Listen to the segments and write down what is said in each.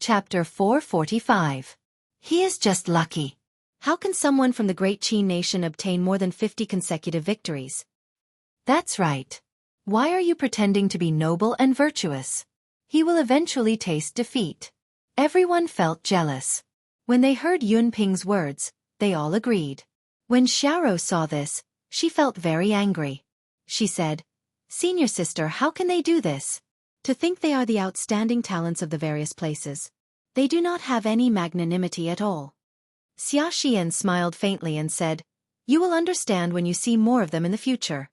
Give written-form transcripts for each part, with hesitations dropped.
Chapter 445. He is just lucky. How can someone from the great Qin nation obtain more than 50 consecutive victories? That's right. Why are you pretending to be noble and virtuous? He will eventually taste defeat. Everyone felt jealous. When they heard Yun Ping's words, they all agreed. When Xiaoro saw this, she felt very angry. She said, "Senior sister, how can they do this? To think they are the outstanding talents of the various places. They do not have any magnanimity at all." Xiaxian smiled faintly and said, "You will understand when you see more of them in the future."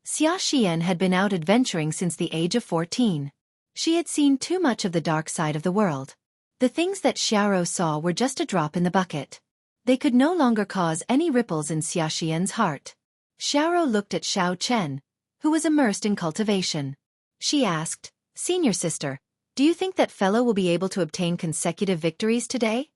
Xiaxian had been out adventuring since the age of 14. She had seen too much of the dark side of the world. The things that Xiaoro saw were just a drop in the bucket. They could no longer cause any ripples in Xiaxian's heart. Xiaoro looked at Xiao Chen, who was immersed in cultivation. She asked, "Senior sister, do you think that fellow will be able to obtain consecutive victories today?"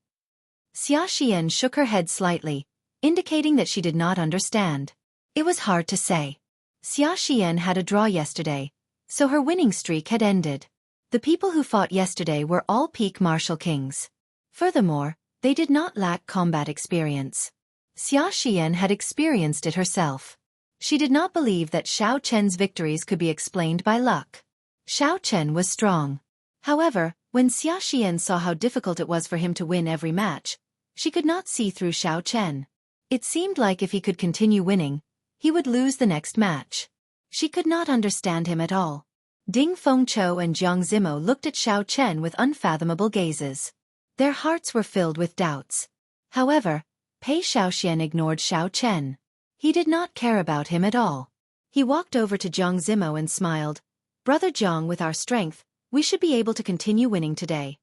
Xiaxian shook her head slightly, indicating that she did not understand. It was hard to say. Xiaxian had a draw yesterday, so her winning streak had ended. The people who fought yesterday were all peak martial kings. Furthermore, they did not lack combat experience. Xiaxian had experienced it herself. She did not believe that Xiao Chen's victories could be explained by luck. Xiao Chen was strong. However, when Xiaxian saw how difficult it was for him to win every match, she could not see through Xiao Chen. It seemed like if he could continue winning, he would lose the next match. She could not understand him at all. Ding Fengqiu and Jiang Zimo looked at Xiao Chen with unfathomable gazes. Their hearts were filled with doubts. However, Pei Xiaoxian ignored Xiao Chen. He did not care about him at all. He walked over to Jiang Zimo and smiled. "Brother Jiang, with our strength, we should be able to continue winning today."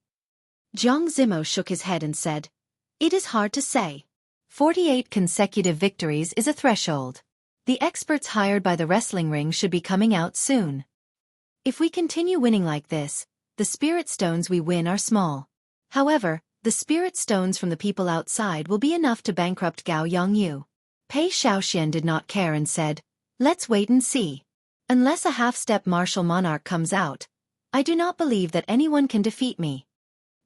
Jiang Zimo shook his head and said, "It is hard to say. 48 consecutive victories is a threshold. The experts hired by the wrestling ring should be coming out soon. If we continue winning like this, the spirit stones we win are small. However, the spirit stones from the people outside will be enough to bankrupt Gao Yongyu." Pei Xiaoxian did not care and said, "Let's wait and see. Unless a half-step martial monarch comes out, I do not believe that anyone can defeat me."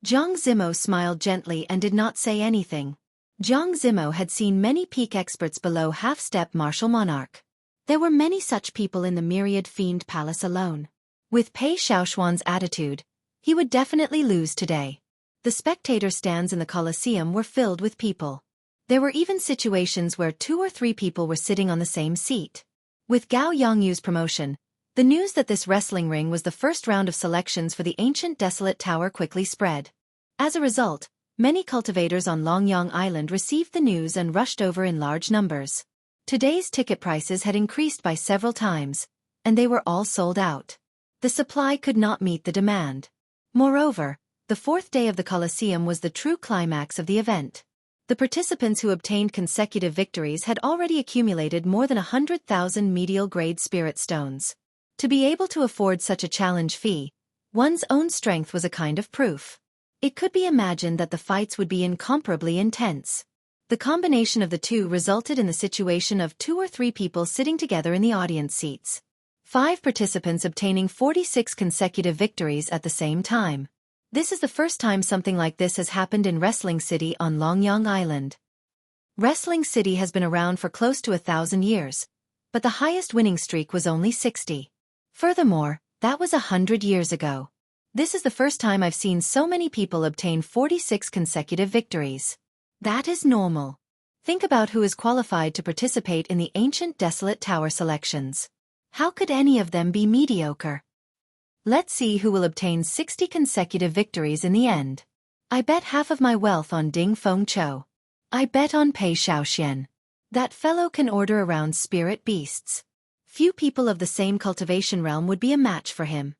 Jiang Zimo smiled gently and did not say anything. Jiang Zimo had seen many peak experts below half-step martial monarch. There were many such people in the myriad fiend palace alone. With Pei Xiaoshuan's attitude, he would definitely lose today. The spectator stands in the Colosseum were filled with people. There were even situations where 2 or 3 people were sitting on the same seat. With Gao Yongyu's promotion, the news that this wrestling ring was the first round of selections for the ancient desolate tower quickly spread. As a result, many cultivators on Longyang Island received the news and rushed over in large numbers. Today's ticket prices had increased by several times, and they were all sold out. The supply could not meet the demand. Moreover, the 4th day of the Colosseum was the true climax of the event. The participants who obtained consecutive victories had already accumulated more than 100,000 medial-grade spirit stones. To be able to afford such a challenge fee, one's own strength was a kind of proof. It could be imagined that the fights would be incomparably intense. The combination of the two resulted in the situation of 2 or 3 people sitting together in the audience seats. 5 participants obtaining 46 consecutive victories at the same time. This is the first time something like this has happened in Wrestling City on Longyang Island. Wrestling City has been around for close to 1,000 years, but the highest winning streak was only 60. Furthermore, that was 100 years ago. This is the first time I've seen so many people obtain 46 consecutive victories. That is normal. Think about who is qualified to participate in the ancient desolate tower selections. How could any of them be mediocre? Let's see who will obtain 60 consecutive victories in the end. I bet half of my wealth on Ding Fengqiu. I bet on Pei Xiaoxian. That fellow can order around spirit beasts. Few people of the same cultivation realm would be a match for him.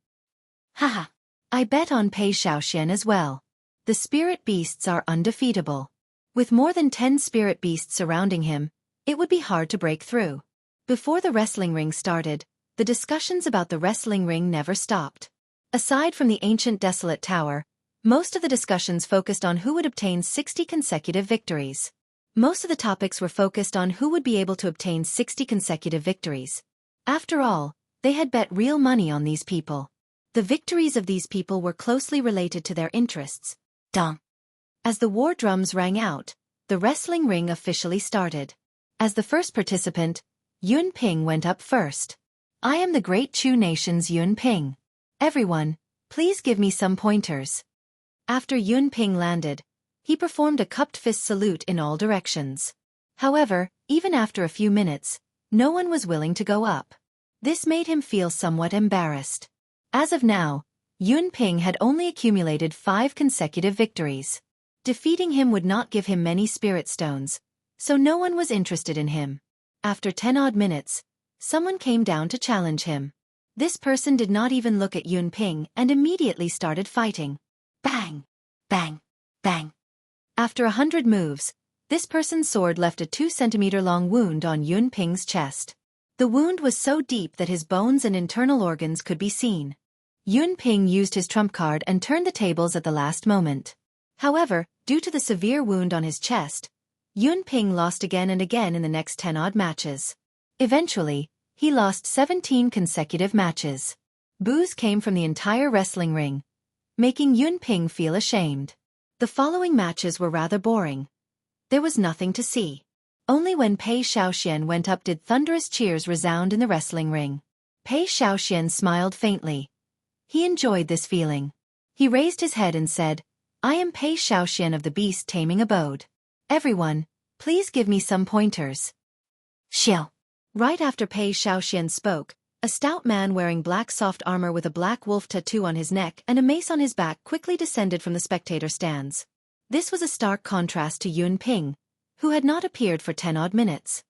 Haha. I bet on Pei Xiaoxian as well. The spirit beasts are undefeatable. With more than 10 spirit beasts surrounding him, it would be hard to break through. Before the wrestling ring started, the discussions about the wrestling ring never stopped. Aside from the ancient desolate tower, most of the discussions focused on who would obtain 60 consecutive victories. Most of the topics were focused on who would be able to obtain 60 consecutive victories. After all, they had bet real money on these people. The victories of these people were closely related to their interests. Dong. As the war drums rang out, the wrestling ring officially started. As the first participant, Yun Ping went up first. I am the Great Chu Nation's Yun Ping. Everyone, please give me some pointers. After Yun Ping landed, he performed a cupped fist salute in all directions. However, even after a few minutes, no one was willing to go up. This made him feel somewhat embarrassed. As of now, Yun Ping had only accumulated 5 consecutive victories. Defeating him would not give him many spirit stones, so no one was interested in him. After 10 odd minutes, someone came down to challenge him. This person did not even look at Yun Ping and immediately started fighting. Bang! Bang! Bang! After 100 moves, this person's sword left a 2-centimeter-long wound on Yun Ping's chest. The wound was so deep that his bones and internal organs could be seen. Yun Ping used his trump card and turned the tables at the last moment. However, due to the severe wound on his chest, Yun Ping lost again and again in the next 10 odd matches. Eventually, he lost 17 consecutive matches. Boos came from the entire wrestling ring, making Yun Ping feel ashamed. The following matches were rather boring. There was nothing to see. Only when Pei Xiaoxian went up did thunderous cheers resound in the wrestling ring. Pei Xiaoxian smiled faintly. He enjoyed this feeling. He raised his head and said, I am Pei Xiaoxian of the Beast Taming Abode. Everyone, please give me some pointers. Xiao. Right after Pei Xiaoxian spoke, a stout man wearing black soft armor with a black wolf tattoo on his neck and a mace on his back quickly descended from the spectator stands. This was a stark contrast to Yun Ping, who had not appeared for 10 odd minutes.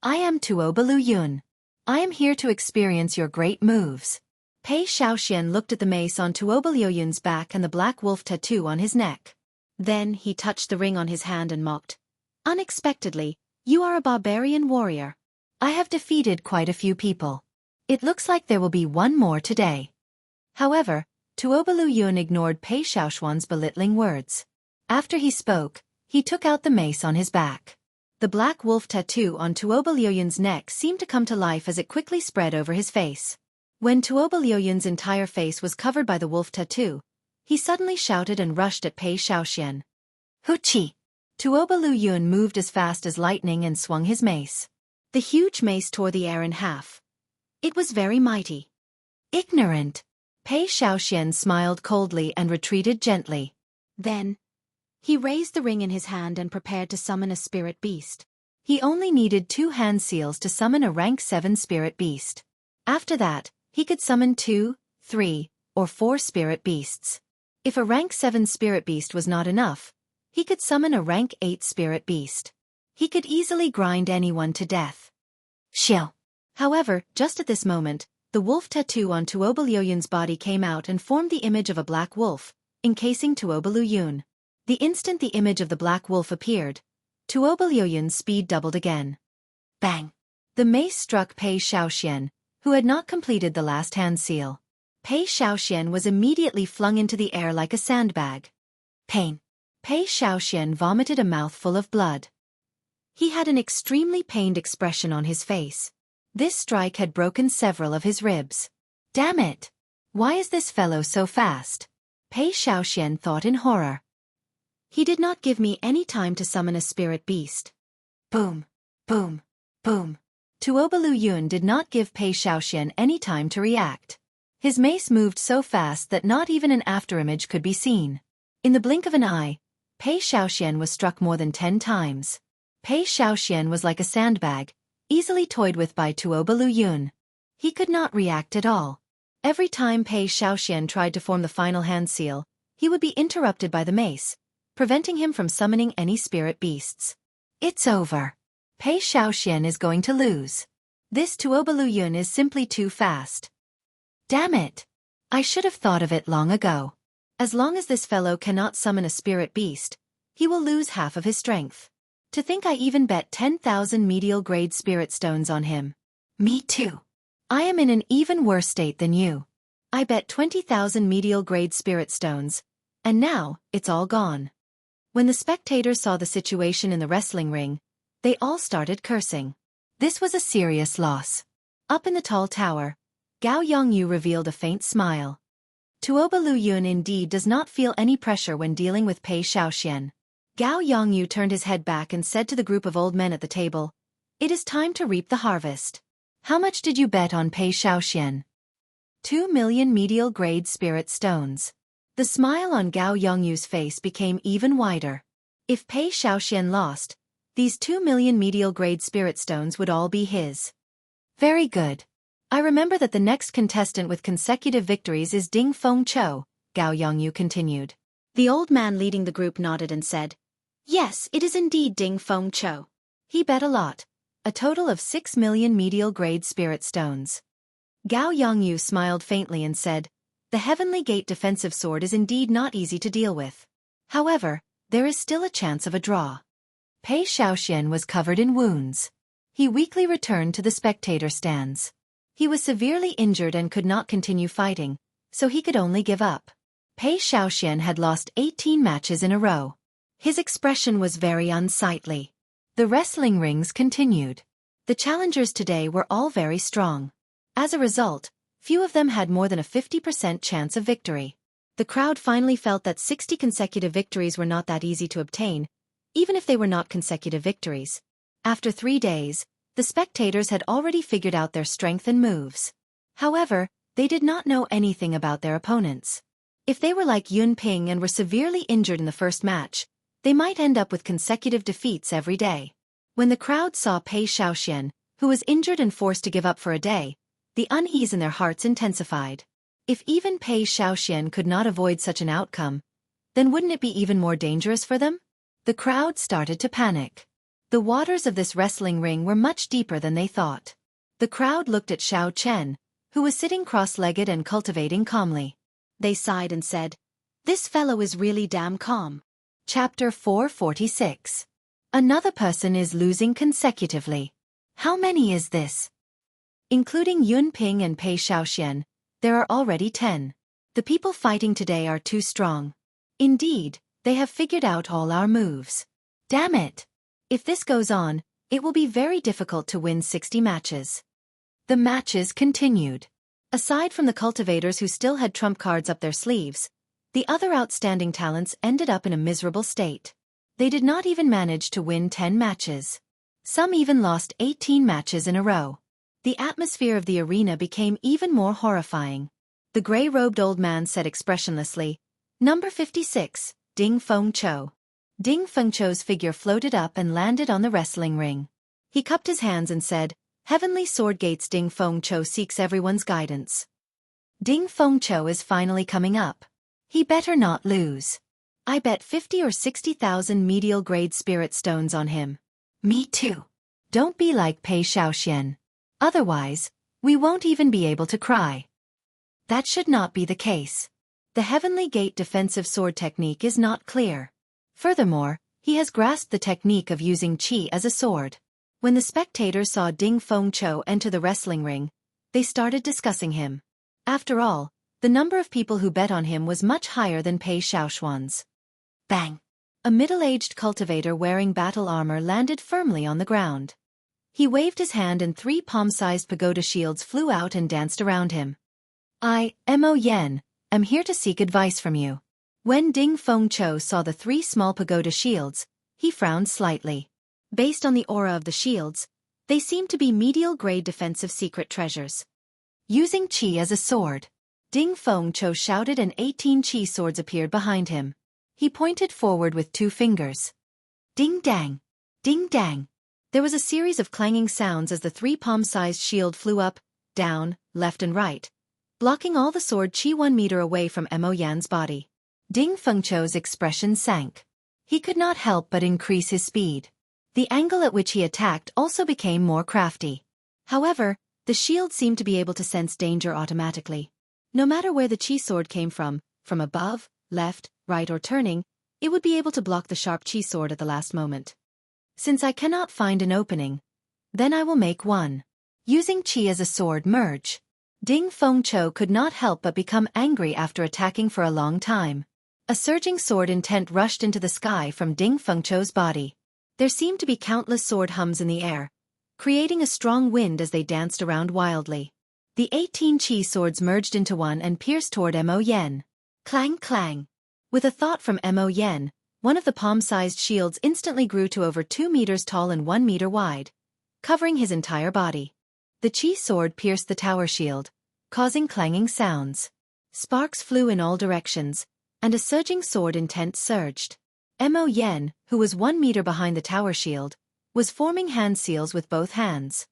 I am Tuo Balu Yun. I am here to experience your great moves. Pei Xiaoxian looked at the mace on Tuo Balu Yun's back and the black wolf tattoo on his neck. Then he touched the ring on his hand and mocked. Unexpectedly, you are a barbarian warrior. I have defeated quite a few people. It looks like there will be one more today. However, Tuo Balu Yun ignored Pei Xiaoxian's belittling words. After he spoke, he took out the mace on his back. The black wolf tattoo on Tuo Balu Yun's neck seemed to come to life as it quickly spread over his face. When Tuo Balu Yun's entire face was covered by the wolf tattoo, he suddenly shouted and rushed at Pei Xiaoxian. Huchi! Tuo Balu Yun moved as fast as lightning and swung his mace. The huge mace tore the air in half. It was very mighty. Ignorant! Pei Xiaoxian smiled coldly and retreated gently. Then, he raised the ring in his hand and prepared to summon a spirit beast. He only needed 2 hand seals to summon a rank 7 spirit beast. After that, he could summon 2, 3, or 4 spirit beasts. If a rank 7 spirit beast was not enough, he could summon a rank 8 spirit beast. He could easily grind anyone to death. Xiao. However, just at this moment, the wolf tattoo on Tuo Balu Yun's body came out and formed the image of a black wolf, encasing Tuo Balu Yun. The instant the image of the black wolf appeared, Tuo Balu Yun's speed doubled again. Bang! The mace struck Pei Xiaoxian, who had not completed the last hand seal. Pei Xiaoxian was immediately flung into the air like a sandbag. Pain! Pei Xiaoxian vomited a mouthful of blood. He had an extremely pained expression on his face. This strike had broken several of his ribs. Damn it! Why is this fellow so fast? Pei Xiaoxian thought in horror. He did not give me any time to summon a spirit beast. Boom! Boom! Boom! Tuo Balu Yun did not give Pei Xiaoxian any time to react. His mace moved so fast that not even an afterimage could be seen. In the blink of an eye, Pei Xiaoxian was struck more than 10 times. Pei Xiaoxian was like a sandbag, easily toyed with by Tuo Balu Yun. He could not react at all. Every time Pei Xiaoxian tried to form the final hand seal, he would be interrupted by the mace, preventing him from summoning any spirit beasts. It's over. Pei Xiaoxian is going to lose. This Tuo Balu Yun is simply too fast. Damn it! I should have thought of it long ago. As long as this fellow cannot summon a spirit beast, he will lose half of his strength. To think I even bet 10,000 medial grade spirit stones on him. Me too. I am in an even worse state than you. I bet 20,000 medial grade spirit stones, and now, it's all gone. When the spectators saw the situation in the wrestling ring, they all started cursing. This was a serious loss. Up in the tall tower, Gao Yongyu revealed a faint smile. Tuoba Lu Yun indeed does not feel any pressure when dealing with Pei Xiaoxian. Gao Yongyu turned his head back and said to the group of old men at the table, "It is time to reap the harvest. How much did you bet on Pei Xiaoxian?" 2 million medial grade spirit stones. The smile on Gao Yongyu's face became even wider. If Pei Xiaoxian lost, these 2 million medial grade spirit stones would all be his. Very good. I remember that the next contestant with consecutive victories is Ding Fengqiu, Gao Yongyu continued. The old man leading the group nodded and said, "Yes, it is indeed Ding Fengqiu. He bet a lot, a total of 6 million medial grade spirit stones." Gao Yongyu smiled faintly and said, "The Heavenly Gate defensive sword is indeed not easy to deal with. However, there is still a chance of a draw." Pei Xiaoxian was covered in wounds. He weakly returned to the spectator stands. He was severely injured and could not continue fighting, so he could only give up. Pei Xiaoxian had lost 18 matches in a row. His expression was very unsightly. The wrestling rings continued. The challengers today were all very strong. As a result, few of them had more than a 50% chance of victory. The crowd finally felt that 60 consecutive victories were not that easy to obtain, even if they were not consecutive victories. After 3 days, the spectators had already figured out their strength and moves. However, they did not know anything about their opponents. If they were like Yun Ping and were severely injured in the first match, they might end up with consecutive defeats every day. When the crowd saw Pei Xiaoxian, who was injured and forced to give up for a day, the unease in their hearts intensified. If even Pei Xiaoxian could not avoid such an outcome, then wouldn't it be even more dangerous for them? The crowd started to panic. The waters of this wrestling ring were much deeper than they thought. The crowd looked at Xiao Chen, who was sitting cross-legged and cultivating calmly. They sighed and said, "This fellow is really damn calm." Chapter 446. Another person is losing consecutively. How many is this? Including Yun Ping and Pei Xiaoxian, there are already 10. The people fighting today are too strong. Indeed, they have figured out all our moves. Damn it! If this goes on, it will be very difficult to win 60 matches. The matches continued. Aside from the cultivators who still had trump cards up their sleeves, the other outstanding talents ended up in a miserable state. They did not even manage to win 10 matches. Some even lost 18 matches in a row. The atmosphere of the arena became even more horrifying. The gray-robed old man said expressionlessly, "Number 56, Ding Fengqiu." Ding Fengqiu's figure floated up and landed on the wrestling ring. He cupped his hands and said, "Heavenly Sword Gates Ding Fengqiu seeks everyone's guidance." Ding Fengqiu is finally coming up. He better not lose. I bet 50 or 60,000 medial grade spirit stones on him. Me too. Don't be like Pei Xiaoxian. Otherwise, we won't even be able to cry. That should not be the case. The Heavenly Gate defensive sword technique is not clear. Furthermore, he has grasped the technique of using qi as a sword. When the spectators saw Ding Fengqiu enter the wrestling ring, they started discussing him. After all, the number of people who bet on him was much higher than Pei Xiaoxian's. Bang! A middle-aged cultivator wearing battle armor landed firmly on the ground. He waved his hand and 3 palm-sized pagoda shields flew out and danced around him. "I, Mo Yen, am here to seek advice from you." When Ding Fengqiu saw the 3 small pagoda shields, he frowned slightly. Based on the aura of the shields, they seemed to be medial-grade defensive secret treasures. Using qi as a sword, Ding Fengqiu shouted and 18 qi swords appeared behind him. He pointed forward with 2 fingers. Ding dang! Ding dang! There was a series of clanging sounds as the 3 palm-sized shield flew up, down, left and right, blocking all the sword qi 1 meter away from Mo Yan's body. Ding Fengqiu's expression sank. He could not help but increase his speed. The angle at which he attacked also became more crafty. However, the shield seemed to be able to sense danger automatically. No matter where the qi sword came from above, left, right or turning, it would be able to block the sharp qi sword at the last moment. Since I cannot find an opening, then I will make one. Using qi as a sword merge. Ding Fengqiu could not help but become angry after attacking for a long time. A surging sword intent rushed into the sky from Ding Fengqiu's body. There seemed to be countless sword hums in the air, creating a strong wind as they danced around wildly. The 18 chi swords merged into one and pierced toward Mo Yen. Clang clang. With a thought from Mo Yen, one of the palm-sized shields instantly grew to over 2 meters tall and 1 meter wide, covering his entire body. The chi sword pierced the tower shield, causing clanging sounds. Sparks flew in all directions, and a surging sword intent surged. Mo Yen, who was 1 meter behind the tower shield, was forming hand seals with both hands.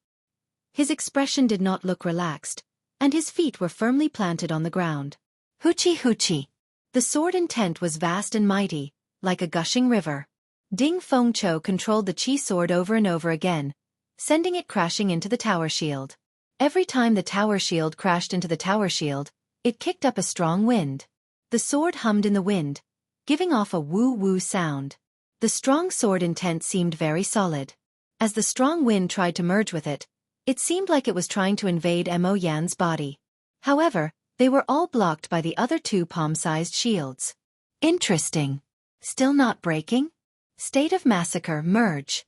His expression did not look relaxed, and his feet were firmly planted on the ground. Hoochie hoochie. The sword intent was vast and mighty, like a gushing river. Ding Fengqiu controlled the chi sword over and over again, sending it crashing into the tower shield. Every time the tower shield crashed into the tower shield, it kicked up a strong wind. The sword hummed in the wind, giving off a woo-woo sound. The strong sword intent seemed very solid. As the strong wind tried to merge with it, it seemed like it was trying to invade Mo Yan's body. However, they were all blocked by the other 2 palm-sized shields. Interesting. Still not breaking? State of massacre, merge.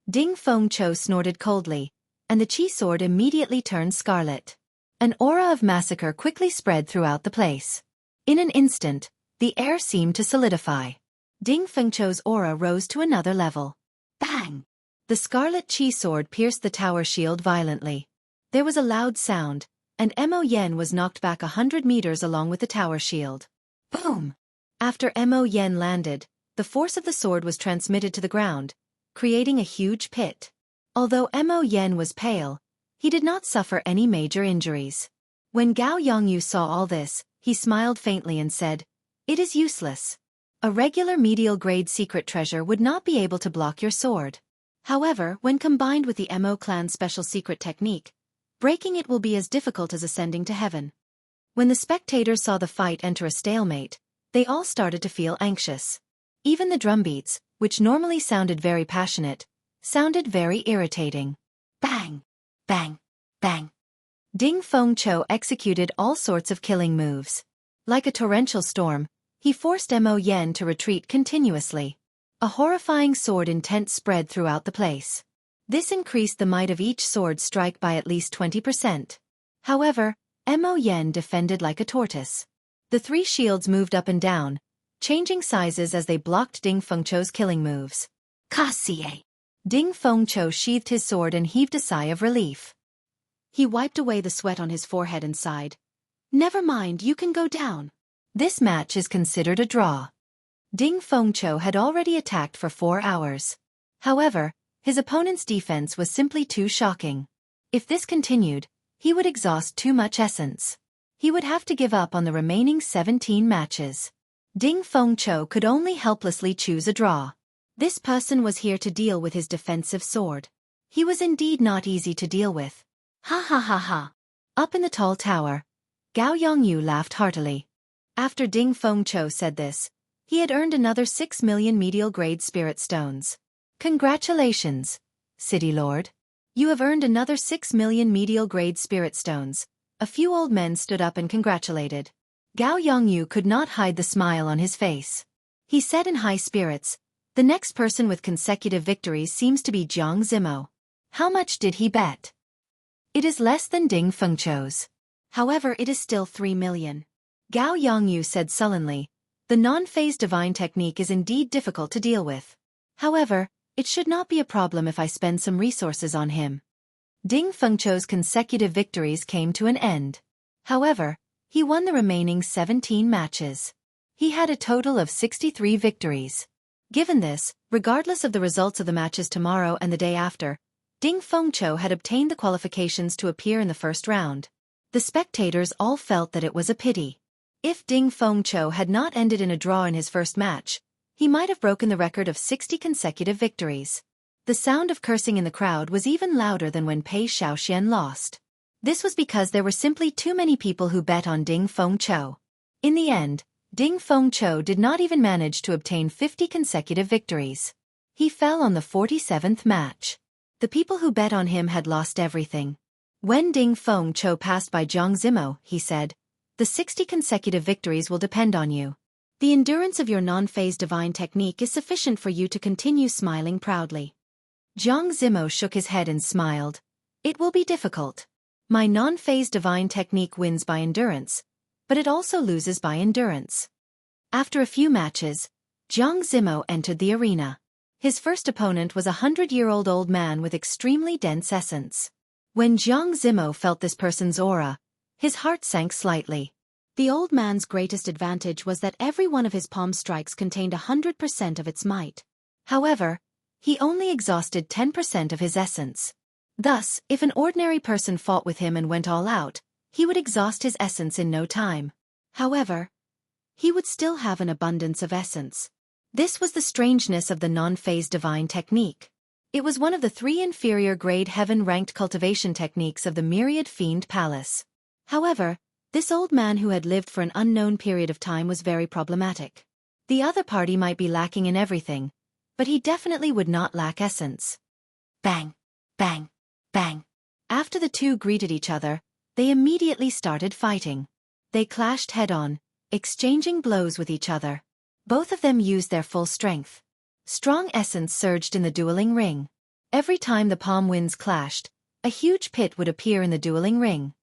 Ding Fengqiu snorted coldly, and the chi sword immediately turned scarlet. An aura of massacre quickly spread throughout the place. In an instant, the air seemed to solidify. Ding Fengqiu's aura rose to another level. Bang! The scarlet chi sword pierced the tower shield violently. There was a loud sound, and Mo Yen was knocked back 100 meters along with the tower shield. Boom! After Mo Yen landed, the force of the sword was transmitted to the ground, creating a huge pit. Although Mo Yen was pale, he did not suffer any major injuries. When Gao Yongyu saw all this, he smiled faintly and said, "It is useless. A regular medial-grade secret treasure would not be able to block your sword. However, when combined with the Mo clan's special secret technique, breaking it will be as difficult as ascending to heaven." When the spectators saw the fight enter a stalemate, they all started to feel anxious. Even the drumbeats, which normally sounded very passionate, sounded very irritating. Bang! Bang! Bang! Ding Fengqiu executed all sorts of killing moves. Like a torrential storm, he forced Mo Yen to retreat continuously. A horrifying sword intent spread throughout the place. This increased the might of each sword strike by at least 20%. However, Mo Yen defended like a tortoise. The 3 shields moved up and down, changing sizes as they blocked Ding Fengqiu's killing moves. Kasie! Ding Fengqiu sheathed his sword and heaved a sigh of relief. He wiped away the sweat on his forehead and sighed. "Never mind, you can go down. This match is considered a draw." Ding Fengqiu had already attacked for 4 hours. However, his opponent's defense was simply too shocking. If this continued, he would exhaust too much essence. He would have to give up on the remaining 17 matches. Ding Fengqiu could only helplessly choose a draw. This person was here to deal with his defensive sword. He was indeed not easy to deal with. Ha ha ha ha. Up in the tall tower, Gao Yongyu laughed heartily. After Ding Fengqiu said this, he had earned another 6 million medial-grade spirit stones. Congratulations, City Lord. You have earned another 6 million medial-grade spirit stones. A few old men stood up and congratulated. Gao Yongyu could not hide the smile on his face. He said in high spirits, "The next person with consecutive victories seems to be Jianghu. How much did he bet?" "It is less than Ding Fengqiu's. However, it is still 3 million. Gao Yongyu said sullenly, "The non-phase divine technique is indeed difficult to deal with. However, it should not be a problem if I spend some resources on him." Ding Fengqiu's consecutive victories came to an end. However, he won the remaining 17 matches. He had a total of 63 victories. Given this, regardless of the results of the matches tomorrow and the day after, Ding Fengqiu had obtained the qualifications to appear in the first round. The spectators all felt that it was a pity. If Ding Fengqiu had not ended in a draw in his first match, he might have broken the record of 60 consecutive victories. The sound of cursing in the crowd was even louder than when Pei Xiaoxian lost. This was because there were simply too many people who bet on Ding Fengqiu. In the end, Ding Fengqiu did not even manage to obtain 50 consecutive victories. He fell on the 47th match. The people who bet on him had lost everything. When Ding Fengqiu passed by Jianghu, he said, "The 60 consecutive victories will depend on you. The endurance of your non-phase divine technique is sufficient for you to continue smiling proudly." Jiang Zimo shook his head and smiled. "It will be difficult. My non-phase divine technique wins by endurance, but it also loses by endurance. After a few matches, Jianghu entered the arena. His first opponent was a 100-year-old old man with extremely dense essence. When Jianghu felt this person's aura, his heart sank slightly. The old man's greatest advantage was that every one of his palm strikes contained 100% of its might. However, he only exhausted 10% of his essence. Thus, if an ordinary person fought with him and went all out, he would exhaust his essence in no time. However, he would still have an abundance of essence. This was the strangeness of the non-phase divine technique. It was one of the 3 inferior grade heaven-ranked cultivation techniques of the Myriad Fiend Palace. However, this old man who had lived for an unknown period of time was very problematic. The other party might be lacking in everything, but he definitely would not lack essence. Bang! Bang! Bang! After the two greeted each other, they immediately started fighting. They clashed head-on, exchanging blows with each other. Both of them used their full strength. Strong essence surged in the dueling ring. Every time the palm winds clashed, a huge pit would appear in the dueling ring.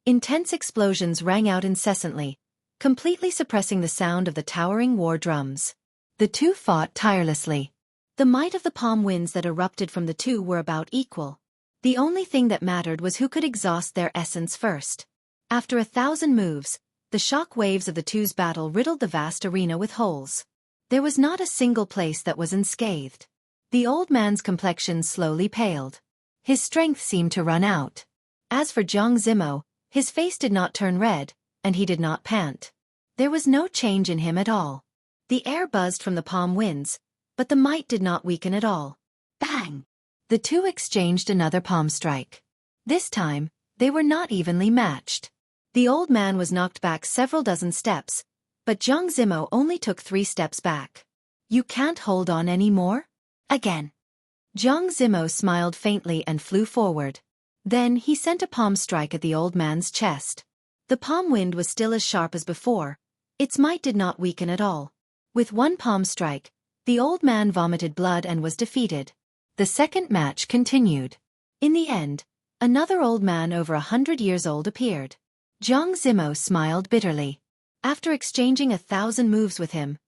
Intense explosions rang out incessantly, completely suppressing the sound of the towering war drums. The two fought tirelessly. The might of the palm winds that erupted from the two were about equal. The only thing that mattered was who could exhaust their essence first. After 1,000 moves, the shock waves of the two's battle riddled the vast arena with holes. There was not a single place that was unscathed. The old man's complexion slowly paled. His strength seemed to run out. As for Jianghu, his face did not turn red, and he did not pant. There was no change in him at all. The air buzzed from the palm winds, but the might did not weaken at all. Bang! The two exchanged another palm strike. This time, they were not evenly matched. The old man was knocked back several dozen steps, but Jianghu only took 3 steps back. You can't hold on anymore? Again. Jianghu smiled faintly and flew forward. Then he sent a palm strike at the old man's chest. The palm wind was still as sharp as before. Its might did not weaken at all. With one palm strike, the old man vomited blood and was defeated. The second match continued. In the end, another old man over 100 years old appeared. Jianghu smiled bitterly. After exchanging 1,000 moves with him,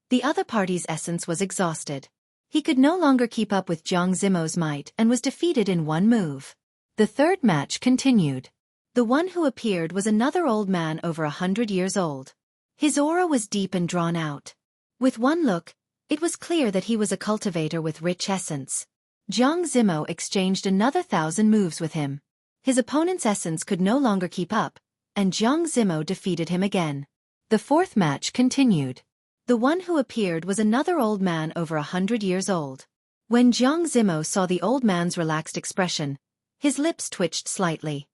the other party's essence was exhausted. He could no longer keep up with Jianghu's might and was defeated in one move. The third match continued. The one who appeared was another old man over 100 years old. His aura was deep and drawn out. With one look, it was clear that he was a cultivator with rich essence. Jianghu exchanged another 1,000 moves with him. His opponent's essence could no longer keep up, and Jianghu defeated him again. The fourth match continued. The one who appeared was another old man over 100 years old. When Jianghu saw the old man's relaxed expression, his lips twitched slightly.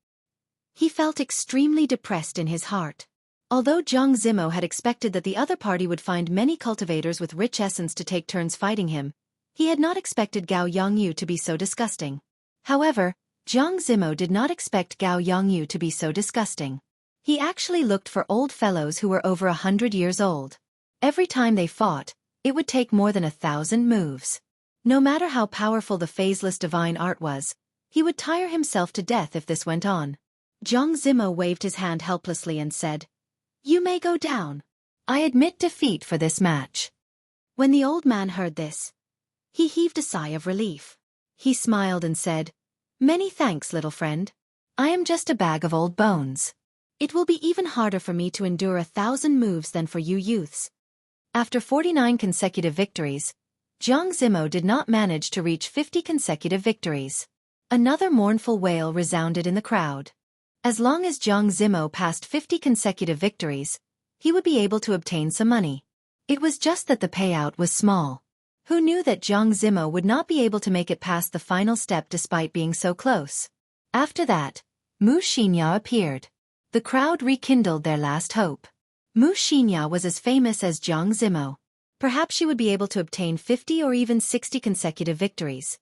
He felt extremely depressed in his heart. Although Jianghu had expected that the other party would find many cultivators with rich essence to take turns fighting him, he had not expected Gao Yongyu to be so disgusting. However, Jianghu did not expect Gao Yongyu to be so disgusting. He actually looked for old fellows who were over 100 years old. Every time they fought, it would take more than 1,000 moves. No matter how powerful the phaseless divine art was, he would tire himself to death if this went on. Jianghu waved his hand helplessly and said, "You may go down. I admit defeat for this match." When the old man heard this, he heaved a sigh of relief. He smiled and said, "Many thanks, little friend. I am just a bag of old bones. It will be even harder for me to endure 1,000 moves than for you youths." After 49 consecutive victories, Jianghu did not manage to reach 50 consecutive victories. Another mournful wail resounded in the crowd. As long as Jianghu passed 50 consecutive victories, he would be able to obtain some money. It was just that the payout was small. Who knew that Jianghu would not be able to make it past the final step despite being so close? After that, Xianxia appeared. The crowd rekindled their last hope. Xianxia was as famous as Jianghu. Perhaps she would be able to obtain 50 or even 60 consecutive victories.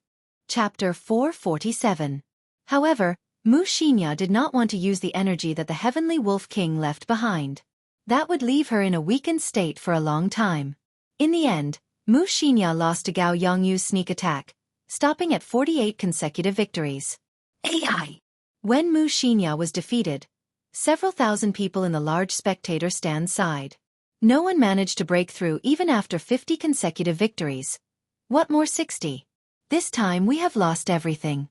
Chapter 447. However, Xianxia did not want to use the energy that the Heavenly Wolf King left behind. That would leave her in a weakened state for a long time. In the end, Xianxia lost to Gao Yongyu's sneak attack, stopping at 48 consecutive victories. AI. When Wuxia was defeated, several thousand people in the large spectator stand sighed. No one managed to break through even after 50 consecutive victories. What more 60? This time we have lost everything.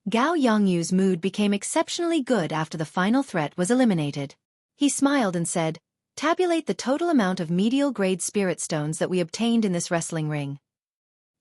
Gao Yongyu's mood became exceptionally good after the final threat was eliminated. He smiled and said, "Tabulate the total amount of medial-grade spirit stones that we obtained in this wrestling ring."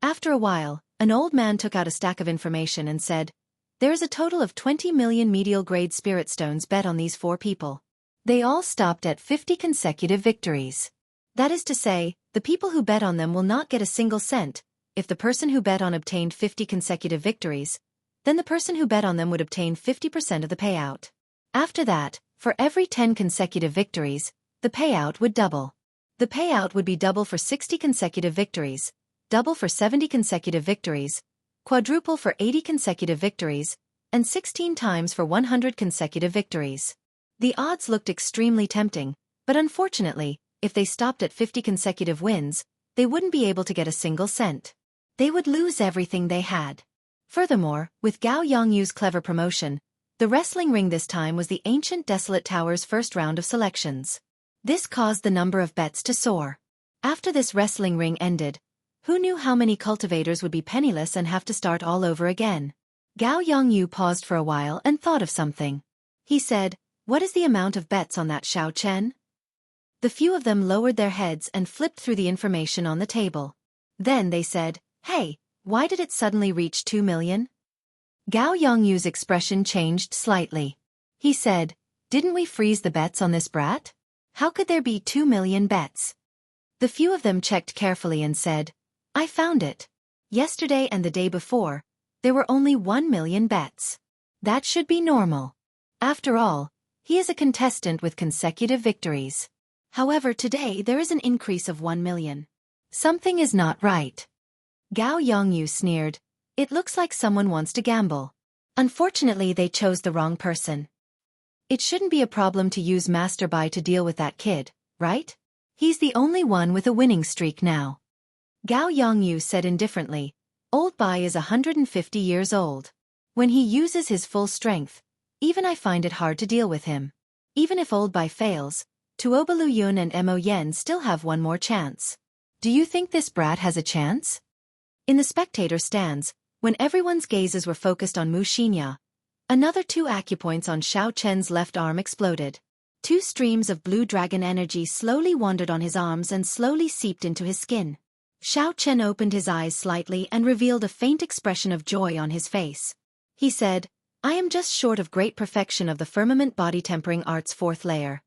After a while, an old man took out a stack of information and said, "There is a total of 20 million medial-grade spirit stones bet on these 4 people. They all stopped at 50 consecutive victories. That is to say, the people who bet on them will not get a single cent. If the person who bet on obtained 50 consecutive victories, then the person who bet on them would obtain 50% of the payout. After that, for every 10 consecutive victories, the payout would double. The payout would be double for 60 consecutive victories, double for 70 consecutive victories, quadruple for 80 consecutive victories, and 16 times for 100 consecutive victories." The odds looked extremely tempting, but unfortunately, if they stopped at 50 consecutive wins, they wouldn't be able to get a single cent. They would lose everything they had. Furthermore, with Gao Yongyu's clever promotion, the wrestling ring this time was the ancient Desolate Tower's first round of selections. This caused the number of bets to soar. After this wrestling ring ended, who knew how many cultivators would be penniless and have to start all over again? Gao Yongyu paused for a while and thought of something. He said, "What is the amount of bets on that Xiao Chen?" The few of them lowered their heads and flipped through the information on the table. Then they said, "Hey, why did it suddenly reach 2 million? Gao Yongyu's expression changed slightly. He said, "Didn't we freeze the bets on this brat? How could there be 2 million bets?" The few of them checked carefully and said, "I found it. Yesterday and the day before, there were only 1 million bets. That should be normal. After all, he is a contestant with consecutive victories. However, today there is an increase of 1 million. Something is not right." Gao Yongyu sneered, "It looks like someone wants to gamble. Unfortunately, they chose the wrong person. It shouldn't be a problem to use Master Bai to deal with that kid, right? He's the only one with a winning streak now." Gao Yongyu said indifferently, "Old Bai is 150 years old. When he uses his full strength, even I find it hard to deal with him. Even if Old Bai fails, Tuobalu Yun and Mo Yen still have one more chance. Do you think this brat has a chance?" In the spectator stands, when everyone's gazes were focused on Wuxia, another 2 acupoints on Xiao Chen's left arm exploded. 2 streams of blue dragon energy slowly wandered on his arms and slowly seeped into his skin. Xiao Chen opened his eyes slightly and revealed a faint expression of joy on his face. He said, "I am just short of great perfection of the firmament body tempering art's 4th layer.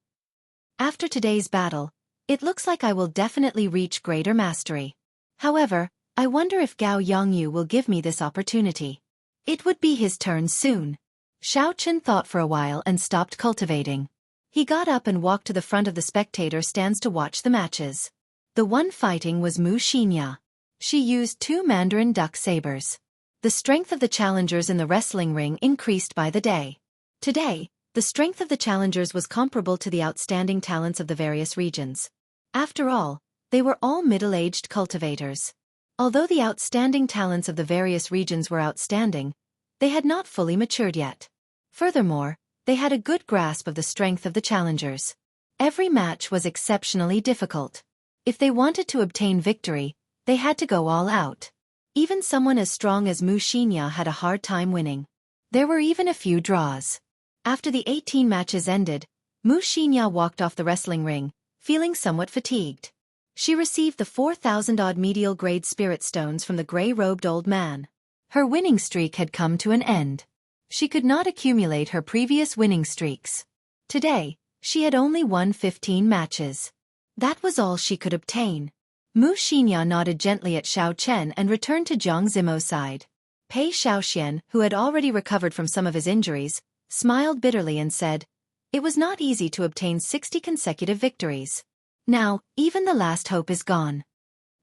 After today's battle, it looks like I will definitely reach greater mastery. However, I wonder if Gao Yongyu will give me this opportunity. It would be his turn soon." Xiao Chen thought for a while and stopped cultivating. He got up and walked to the front of the spectator stands to watch the matches. The one fighting was Wuxia. She used 2 Mandarin duck sabers. The strength of the challengers in the wrestling ring increased by the day. Today, the strength of the challengers was comparable to the outstanding talents of the various regions. After all, they were all middle-aged cultivators. Although the outstanding talents of the various regions were outstanding, they had not fully matured yet. Furthermore, they had a good grasp of the strength of the challengers. Every match was exceptionally difficult. If they wanted to obtain victory, they had to go all out. Even someone as strong as Wuxia had a hard time winning. There were even a few draws. After the 18 matches ended, Wuxia walked off the wrestling ring, feeling somewhat fatigued. She received the 4,000-odd medial-grade spirit stones from the gray-robed old man. Her winning streak had come to an end. She could not accumulate her previous winning streaks. Today, she had only won 15 matches. That was all she could obtain. Wuxia nodded gently at Xiao Chen and returned to Jiang Zimo's side. Pei Xiaoxian, who had already recovered from some of his injuries, smiled bitterly and said, "It was not easy to obtain 60 consecutive victories. Now, even the last hope is gone."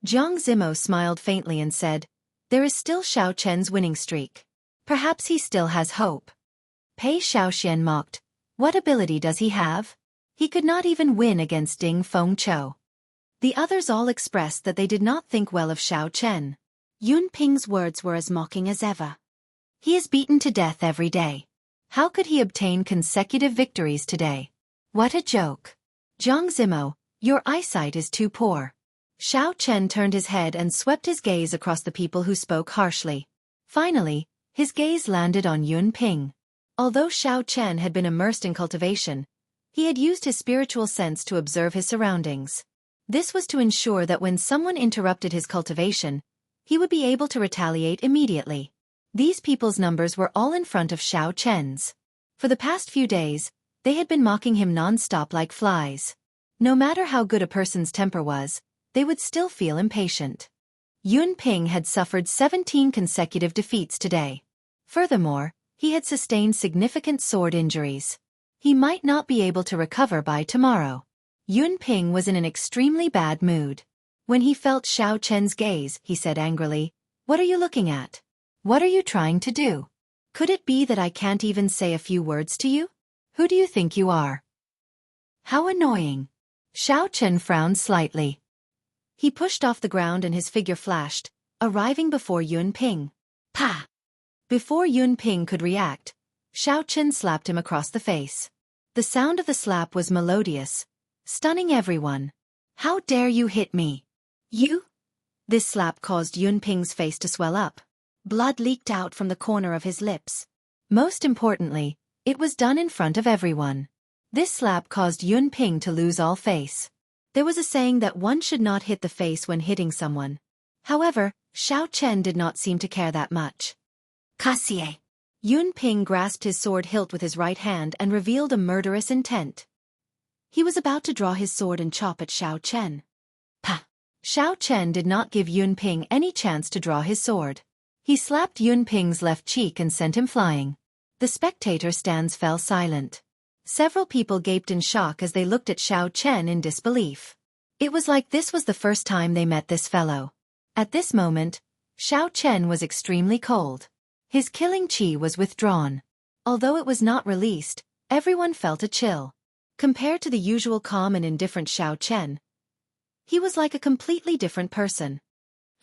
Jiang Zimo smiled faintly and said, "There is still Xiao Chen's winning streak. Perhaps he still has hope." Pei Xiaoxian mocked, "What ability does he have? He could not even win against Ding Fengqiu." The others all expressed that they did not think well of Xiao Chen. Yun Ping's words were as mocking as ever. "He is beaten to death every day. How could he obtain consecutive victories today? What a joke. Jianghu, your eyesight is too poor. Xiao Chen turned his head and swept his gaze across the people who spoke harshly. Finally, his gaze landed on Yun Ping. Although Xiao Chen had been immersed in cultivation, he had used his spiritual sense to observe his surroundings. This was to ensure that when someone interrupted his cultivation, he would be able to retaliate immediately. These people's numbers were all in front of Xiao Chen's. For the past few days, they had been mocking him non-stop like flies. No matter how good a person's temper was, they would still feel impatient. Yun Ping had suffered 17 consecutive defeats today. Furthermore, he had sustained significant sword injuries. He might not be able to recover by tomorrow. Yun Ping was in an extremely bad mood. When he felt Xiao Chen's gaze, he said angrily, "What are you looking at? What are you trying to do? Could it be that I can't even say a few words to you? Who do you think you are?" How annoying. Xiao Chen frowned slightly. He pushed off the ground and his figure flashed, arriving before Yun Ping. Pa! Before Yun Ping could react, Xiao Chen slapped him across the face. The sound of the slap was melodious, stunning everyone. "How dare you hit me? You?" This slap caused Yun Ping's face to swell up. Blood leaked out from the corner of his lips. Most importantly, it was done in front of everyone. This slap caused Yun Ping to lose all face. There was a saying that one should not hit the face when hitting someone. However, Xiao Chen did not seem to care that much. "Kasie." Yun Ping grasped his sword hilt with his right hand and revealed a murderous intent. He was about to draw his sword and chop at Xiao Chen. Pa! Xiao Chen did not give Yun Ping any chance to draw his sword. He slapped Yun Ping's left cheek and sent him flying. The spectator stands fell silent. Several people gaped in shock as they looked at Xiao Chen in disbelief. It was like this was the first time they met this fellow. At this moment, Xiao Chen was extremely cold. His killing chi was withdrawn. Although it was not released, everyone felt a chill. Compared to the usual calm and indifferent Xiao Chen, he was like a completely different person.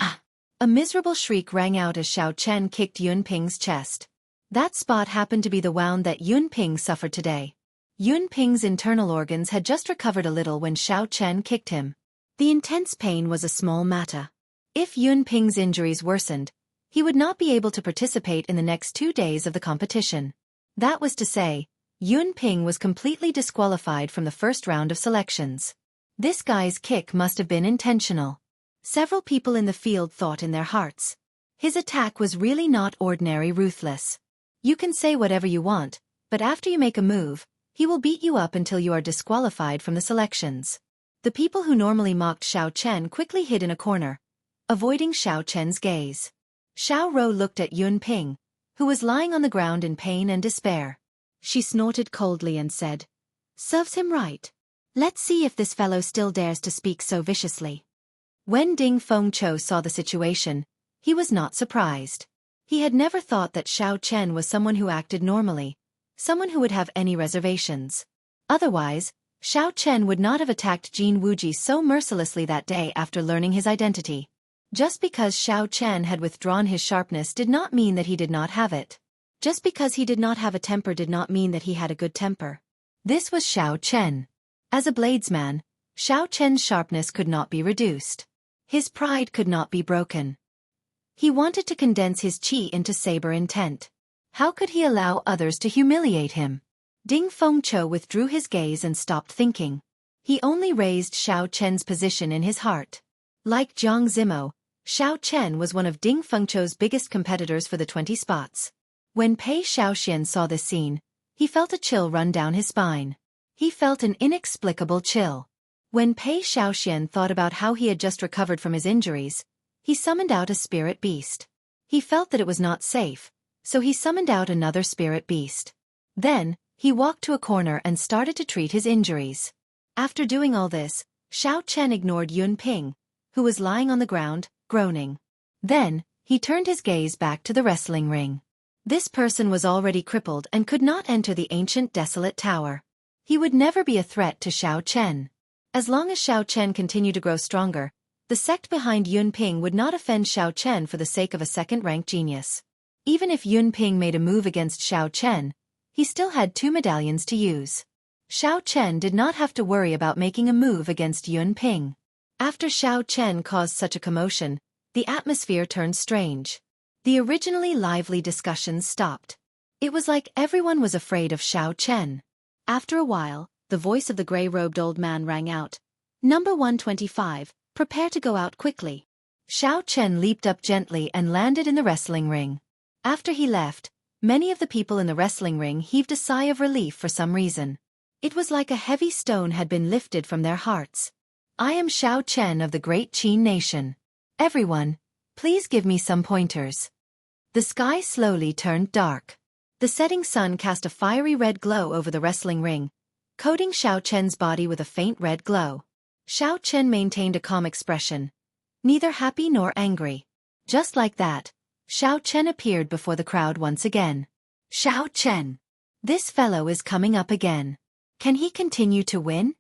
Ah! A miserable shriek rang out as Xiao Chen kicked Yun Ping's chest. That spot happened to be the wound that Yun Ping suffered today. Yun Ping's internal organs had just recovered a little when Xiao Chen kicked him. The intense pain was a small matter. If Yun Ping's injuries worsened, he would not be able to participate in the next 2 days of the competition. That was to say, Yun Ping was completely disqualified from the first round of selections. This guy's kick must have been intentional. Several people in the field thought in their hearts. His attack was really not ordinary ruthless. You can say whatever you want, but after you make a move, he will beat you up until you are disqualified from the selections. The people who normally mocked Xiao Chen quickly hid in a corner, avoiding Xiao Chen's gaze. Xiao Rou looked at Yun Ping, who was lying on the ground in pain and despair. She snorted coldly and said, "Serves him right. Let's see if this fellow still dares to speak so viciously." When Ding Fengqiu saw the situation, he was not surprised. He had never thought that Xiao Chen was someone who acted normally, someone who would have any reservations. Otherwise, Xiao Chen would not have attacked Jin Wuji so mercilessly that day after learning his identity. Just because Xiao Chen had withdrawn his sharpness did not mean that he did not have it. Just because he did not have a temper did not mean that he had a good temper. This was Xiao Chen. As a bladesman, Xiao Chen's sharpness could not be reduced. His pride could not be broken. He wanted to condense his chi into saber intent. How could he allow others to humiliate him? Ding Fengqiu withdrew his gaze and stopped thinking. He only raised Xiao Chen's position in his heart. Like Jianghu, Xiao Chen was one of Ding Fengqiu's biggest competitors for the 20 spots. When Pei Xiaoxian saw this scene, he felt a chill run down his spine. He felt an inexplicable chill. When Pei Xiaoxian thought about how he had just recovered from his injuries, he summoned out a spirit beast. He felt that it was not safe, so he summoned out another spirit beast. Then, he walked to a corner and started to treat his injuries. After doing all this, Xiao Chen ignored Yun Ping, who was lying on the ground, groaning. Then, he turned his gaze back to the wrestling ring. This person was already crippled and could not enter the ancient desolate tower. He would never be a threat to Xiao Chen. As long as Xiao Chen continued to grow stronger, the sect behind Yun Ping would not offend Xiao Chen for the sake of a second-rank genius. Even if Yun Ping made a move against Xiao Chen, he still had 2 medallions to use. Xiao Chen did not have to worry about making a move against Yun Ping. After Xiao Chen caused such a commotion, the atmosphere turned strange. The originally lively discussions stopped. It was like everyone was afraid of Xiao Chen. After a while, the voice of the gray-robed old man rang out. Number 125, prepare to go out quickly. Xiao Chen leaped up gently and landed in the wrestling ring. After he left, many of the people in the wrestling ring heaved a sigh of relief for some reason. It was like a heavy stone had been lifted from their hearts. I am Xiao Chen of the great Qin nation. Everyone, please give me some pointers. The sky slowly turned dark. The setting sun cast a fiery red glow over the wrestling ring, coating Xiao Chen's body with a faint red glow. Xiao Chen maintained a calm expression, neither happy nor angry. Just like that, Xiao Chen appeared before the crowd once again. Xiao Chen. This fellow is coming up again. Can he continue to win?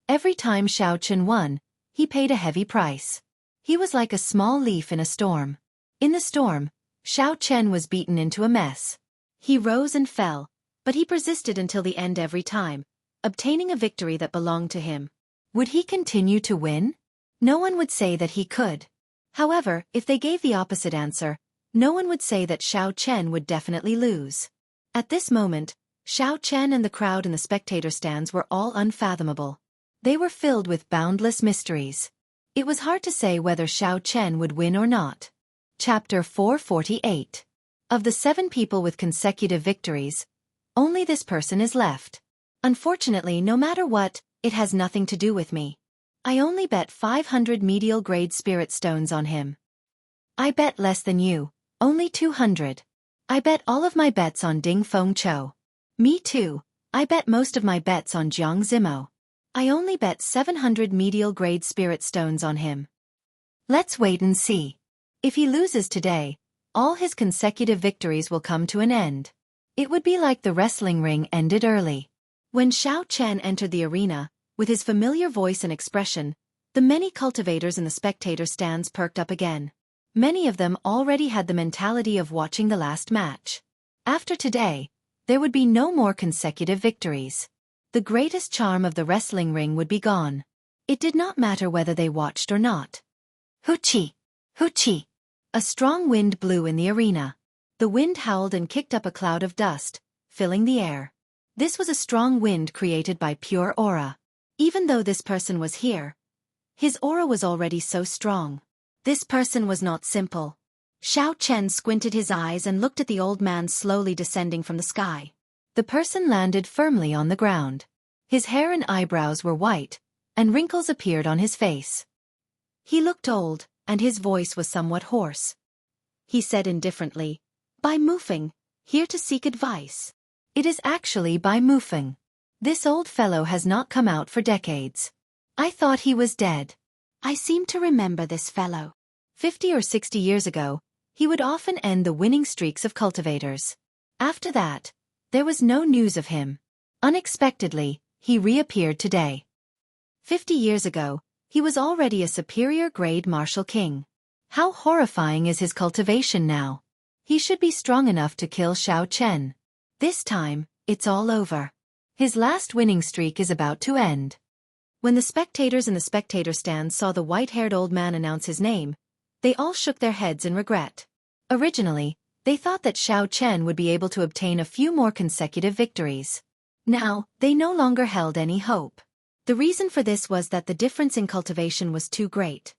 Every time Xiao Chen won, he paid a heavy price. He was like a small leaf in a storm. In the storm, Xiao Chen was beaten into a mess. He rose and fell, but he persisted until the end every time, obtaining a victory that belonged to him. Would he continue to win? No one would say that he could. However, if they gave the opposite answer, no one would say that Xiao Chen would definitely lose. At this moment, Xiao Chen and the crowd in the spectator stands were all unfathomable. They were filled with boundless mysteries. It was hard to say whether Xiao Chen would win or not. Chapter 448. Of the 7 people with consecutive victories, only this person is left. Unfortunately, no matter what, it has nothing to do with me. I only bet 500 medial grade spirit stones on him. I bet less than you, only 200. I bet all of my bets on Ding Feng Chou. Me too, I bet most of my bets on Jianghu. I only bet 700 medial grade spirit stones on him. Let's wait and see. If he loses today, all his consecutive victories will come to an end. It would be like the wrestling ring ended early. When Xiao Chen entered the arena, with his familiar voice and expression, the many cultivators in the spectator stands perked up again. Many of them already had the mentality of watching the last match. After today, there would be no more consecutive victories. The greatest charm of the wrestling ring would be gone. It did not matter whether they watched or not. Hoochie! Hoochie! A strong wind blew in the arena. The wind howled and kicked up a cloud of dust, filling the air. This was a strong wind created by pure aura. Even though this person was here, his aura was already so strong. This person was not simple. Xiao Chen squinted his eyes and looked at the old man slowly descending from the sky. The person landed firmly on the ground. His hair and eyebrows were white, and wrinkles appeared on his face. He looked old, and his voice was somewhat hoarse. He said indifferently, "Bai Mufeng, here to seek advice." It is actually Bai Mufeng. This old fellow has not come out for decades. I thought he was dead. I seem to remember this fellow. 50 or 60 years ago, he would often end the winning streaks of cultivators. After that, there was no news of him. Unexpectedly, he reappeared today. 50 years ago, he was already a superior grade martial king. How horrifying is his cultivation now? He should be strong enough to kill Xiao Chen. This time, it's all over. His last winning streak is about to end. When the spectators in the spectator stand saw the white-haired old man announce his name, they all shook their heads in regret. Originally, they thought that Xiao Chen would be able to obtain a few more consecutive victories. Now, they no longer held any hope. The reason for this was that the difference in cultivation was too great.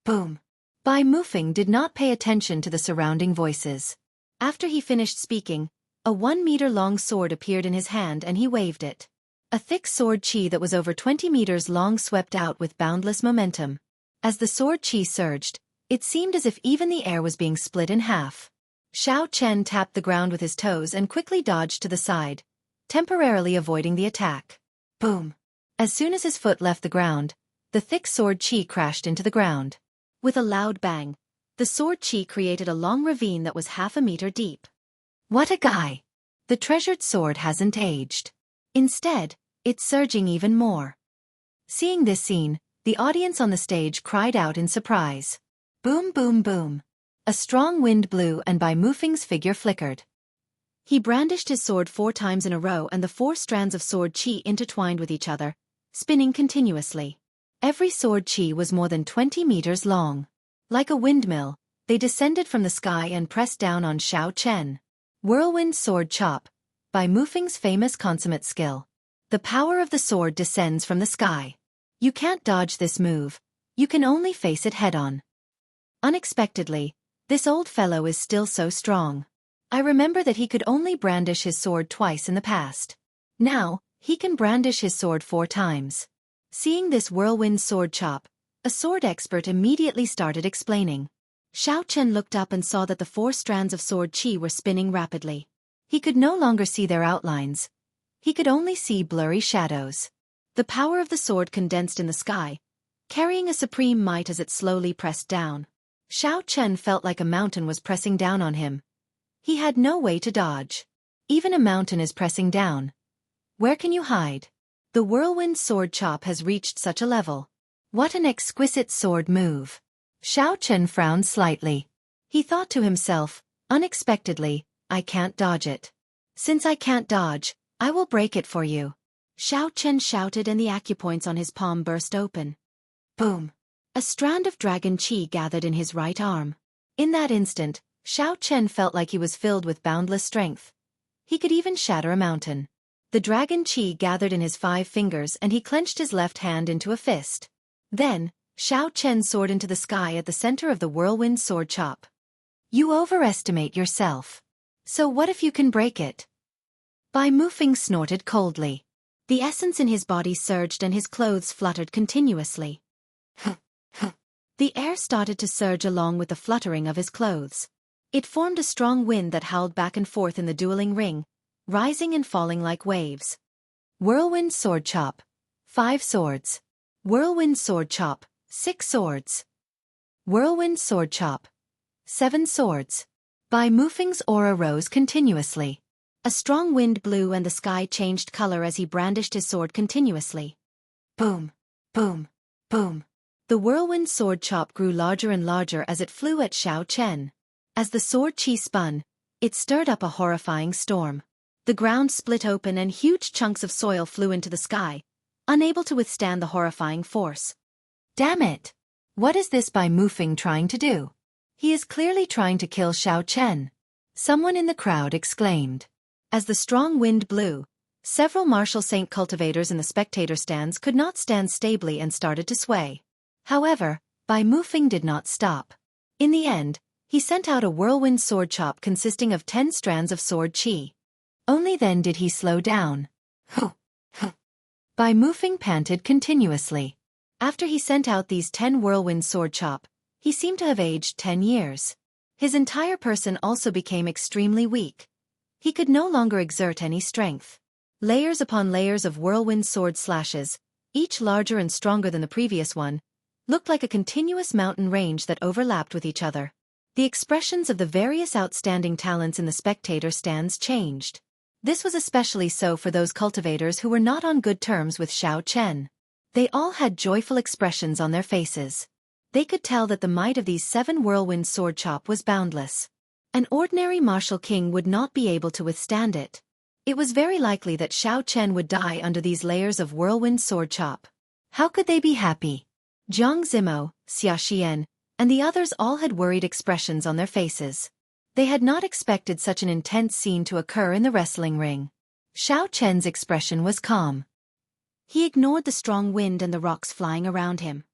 Boom! Bai Mufeng did not pay attention to the surrounding voices. After he finished speaking, a 1-meter-long sword appeared in his hand and he waved it. A thick sword chi that was over 20 meters long swept out with boundless momentum. As the sword chi surged, it seemed as if even the air was being split in half. Xiao Chen tapped the ground with his toes and quickly dodged to the side, temporarily avoiding the attack. Boom! As soon as his foot left the ground, the thick sword chi crashed into the ground. With a loud bang, the sword chi created a long ravine that was half a meter deep. What a guy! The treasured sword hasn't aged. Instead, it's surging even more. Seeing this scene, the audience on the stage cried out in surprise. Boom boom boom. A strong wind blew and Bai Mufeng's figure flickered. He brandished his sword 4 times in a row and the 4 strands of sword chi intertwined with each other, spinning continuously. Every sword chi was more than 20 meters long. Like a windmill, they descended from the sky and pressed down on Xiao Chen. Whirlwind Sword Chop, by Mufing's famous consummate skill. The power of the sword descends from the sky. You can't dodge this move, you can only face it head-on. Unexpectedly, this old fellow is still so strong. I remember that he could only brandish his sword twice in the past. Now, he can brandish his sword 4 times. Seeing this whirlwind sword chop, a sword expert immediately started explaining. Xiao Chen looked up and saw that the 4 strands of sword chi were spinning rapidly. He could no longer see their outlines. He could only see blurry shadows. The power of the sword condensed in the sky, carrying a supreme might as it slowly pressed down. Xiao Chen felt like a mountain was pressing down on him. He had no way to dodge. Even a mountain is pressing down. Where can you hide? The whirlwind sword chop has reached such a level. What an exquisite sword move. Xiao Chen frowned slightly. He thought to himself, unexpectedly, I can't dodge it. Since I can't dodge, I will break it for you. Xiao Chen shouted and the acupoints on his palm burst open. Boom! A strand of dragon chi gathered in his right arm. In that instant, Xiao Chen felt like he was filled with boundless strength. He could even shatter a mountain. The dragon chi gathered in his 5 fingers and he clenched his left hand into a fist. Then, Xiao Chen soared into the sky at the center of the whirlwind sword chop. You overestimate yourself. So what if you can break it? Bai Mufing snorted coldly. The essence in his body surged and his clothes fluttered continuously. The air started to surge along with the fluttering of his clothes. It formed a strong wind that howled back and forth in the dueling ring, rising and falling like waves. Whirlwind sword chop. 5 swords. Whirlwind sword chop. 6 swords. Whirlwind sword chop. 7 swords. Bai Mufing's aura rose continuously. A strong wind blew and the sky changed color as he brandished his sword continuously. Boom, boom, boom. The whirlwind sword chop grew larger and larger as it flew at Xiao Chen. As the sword chi spun, it stirred up a horrifying storm. The ground split open and huge chunks of soil flew into the sky, unable to withstand the horrifying force. Damn it! What is this Bai Mufing trying to do? He is clearly trying to kill Xiao Chen. Someone in the crowd exclaimed. As the strong wind blew, several martial saint cultivators in the spectator stands could not stand stably and started to sway. However, Bai Mufing did not stop. In the end, he sent out a whirlwind sword chop consisting of 10 strands of sword chi. Only then did he slow down. Bai Mufing panted continuously. After he sent out these 10 whirlwind sword chop, he seemed to have aged 10 years. His entire person also became extremely weak. He could no longer exert any strength. Layers upon layers of whirlwind sword slashes, each larger and stronger than the previous one, looked like a continuous mountain range that overlapped with each other. The expressions of the various outstanding talents in the spectator stands changed. This was especially so for those cultivators who were not on good terms with Xiao Chen. They all had joyful expressions on their faces. They could tell that the might of these 7 whirlwind sword chop was boundless. An ordinary martial king would not be able to withstand it. It was very likely that Xiao Chen would die under these layers of whirlwind sword chop. How could they be happy? Jianghu, Xiaxian, and the others all had worried expressions on their faces. They had not expected such an intense scene to occur in the wrestling ring. Xiao Chen's expression was calm. He ignored the strong wind and the rocks flying around him.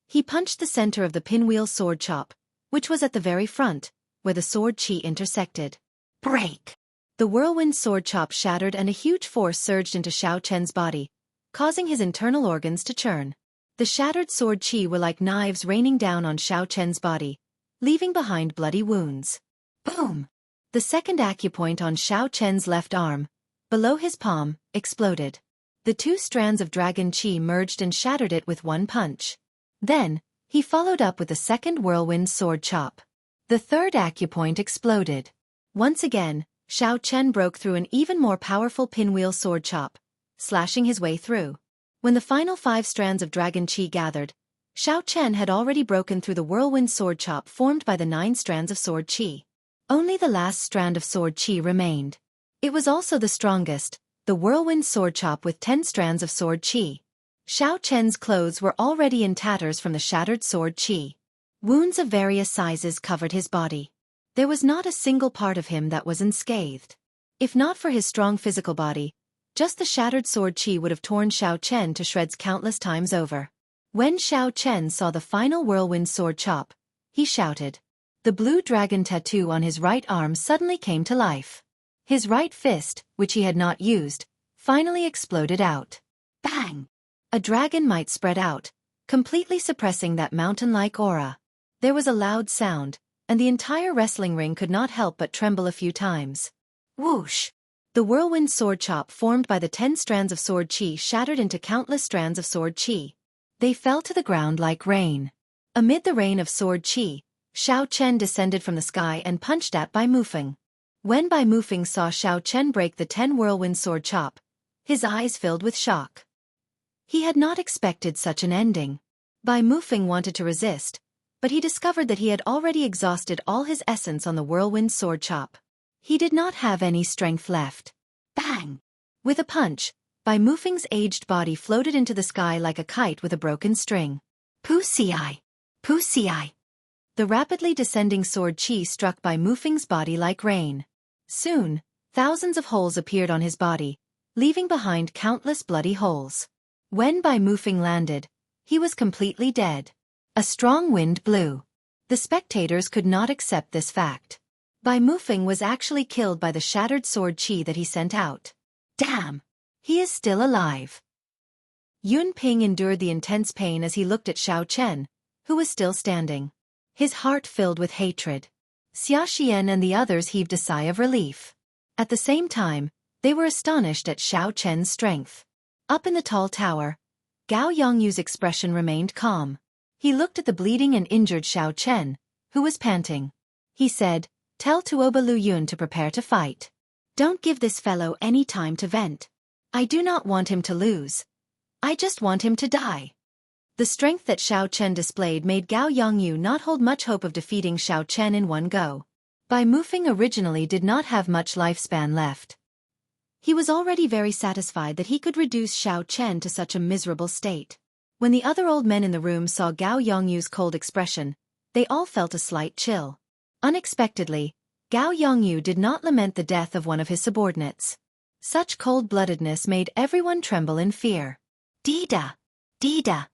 He punched the center of the pinwheel sword chop, which was at the very front, where the sword chi intersected. Break! The whirlwind sword chop shattered and a huge force surged into Xiao Chen's body, causing his internal organs to churn. The shattered sword chi were like knives raining down on Xiao Chen's body, leaving behind bloody wounds. Boom! The second acupoint on Xiao Chen's left arm, below his palm, exploded. The 2 strands of dragon chi merged and shattered it with one punch. Then, he followed up with the second whirlwind sword chop. The third acupoint exploded. Once again, Xiao Chen broke through an even more powerful pinwheel sword chop, slashing his way through. When the final 5 strands of dragon chi gathered, Xiao Chen had already broken through the whirlwind sword chop formed by the 9 strands of sword chi. Only the last strand of sword chi remained. It was also the strongest, the whirlwind sword chop with 10 strands of sword qi. Xiao Chen's clothes were already in tatters from the shattered sword qi. Wounds of various sizes covered his body. There was not a single part of him that was unscathed. If not for his strong physical body, just the shattered sword qi would have torn Xiao Chen to shreds countless times over. When Xiao Chen saw the final whirlwind sword chop, he shouted. The blue dragon tattoo on his right arm suddenly came to life. His right fist, which he had not used, finally exploded out. Bang! A dragon might spread out, completely suppressing that mountain-like aura. There was a loud sound, and the entire wrestling ring could not help but tremble a few times. Whoosh! The whirlwind sword chop formed by the 10 strands of sword qi shattered into countless strands of sword qi. They fell to the ground like rain. Amid the rain of sword qi, Xiao Chen descended from the sky and punched at Bai Mufeng. When Bai Mufeng saw Xiao Chen break the 10 whirlwind sword chop, his eyes filled with shock. He had not expected such an ending. Bai Mufeng wanted to resist, but he discovered that he had already exhausted all his essence on the whirlwind sword chop. He did not have any strength left. Bang! With a punch, Bai Mufeng's aged body floated into the sky like a kite with a broken string. Puxi! Puxi! The rapidly descending sword qi struck Bai Mufeng's body like rain. Soon, thousands of holes appeared on his body, leaving behind countless bloody holes. When Bai Mufeng landed, he was completely dead. A strong wind blew. The spectators could not accept this fact. Bai Mufeng was actually killed by the shattered sword qi that he sent out. Damn! He is still alive. Yun Ping endured the intense pain as he looked at Xiao Chen, who was still standing. His heart filled with hatred. Xiaxian and the others heaved a sigh of relief. At the same time, they were astonished at Xiao Chen's strength. Up in the tall tower, Gao Yongyu's expression remained calm. He looked at the bleeding and injured Xiao Chen, who was panting. He said, "Tell Tuoba Lu Yun to prepare to fight. Don't give this fellow any time to vent. I do not want him to lose. I just want him to die." The strength that Xiao Chen displayed made Gao Yongyu not hold much hope of defeating Xiao Chen in one go. Bai Mufeng originally did not have much lifespan left. He was already very satisfied that he could reduce Xiao Chen to such a miserable state. When the other old men in the room saw Gao Yongyu's cold expression, they all felt a slight chill. Unexpectedly, Gao Yongyu did not lament the death of one of his subordinates. Such cold-bloodedness made everyone tremble in fear. Dida! Dida!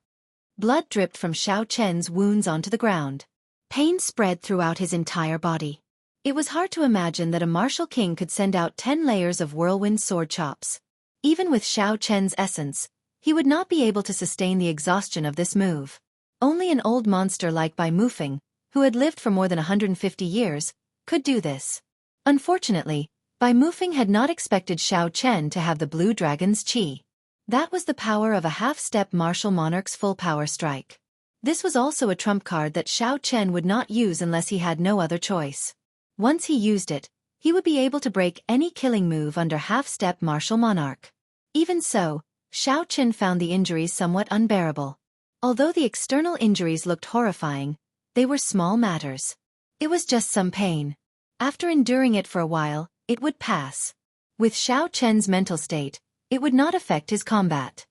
Blood dripped from Xiao Chen's wounds onto the ground. Pain spread throughout his entire body. It was hard to imagine that a martial king could send out 10 layers of whirlwind sword chops. Even with Xiao Chen's essence, he would not be able to sustain the exhaustion of this move. Only an old monster like Bai Mufeng, who had lived for more than 150 years, could do this. Unfortunately, Bai Mufeng had not expected Xiao Chen to have the blue dragon's qi. That was the power of a half-step martial monarch's full power strike. This was also a trump card that Xiao Chen would not use unless he had no other choice. Once he used it, he would be able to break any killing move under half-step martial monarch. Even so, Xiao Chen found the injuries somewhat unbearable. Although the external injuries looked horrifying, they were small matters. It was just some pain. After enduring it for a while, it would pass. With Xiao Chen's mental state, it would not affect his combat.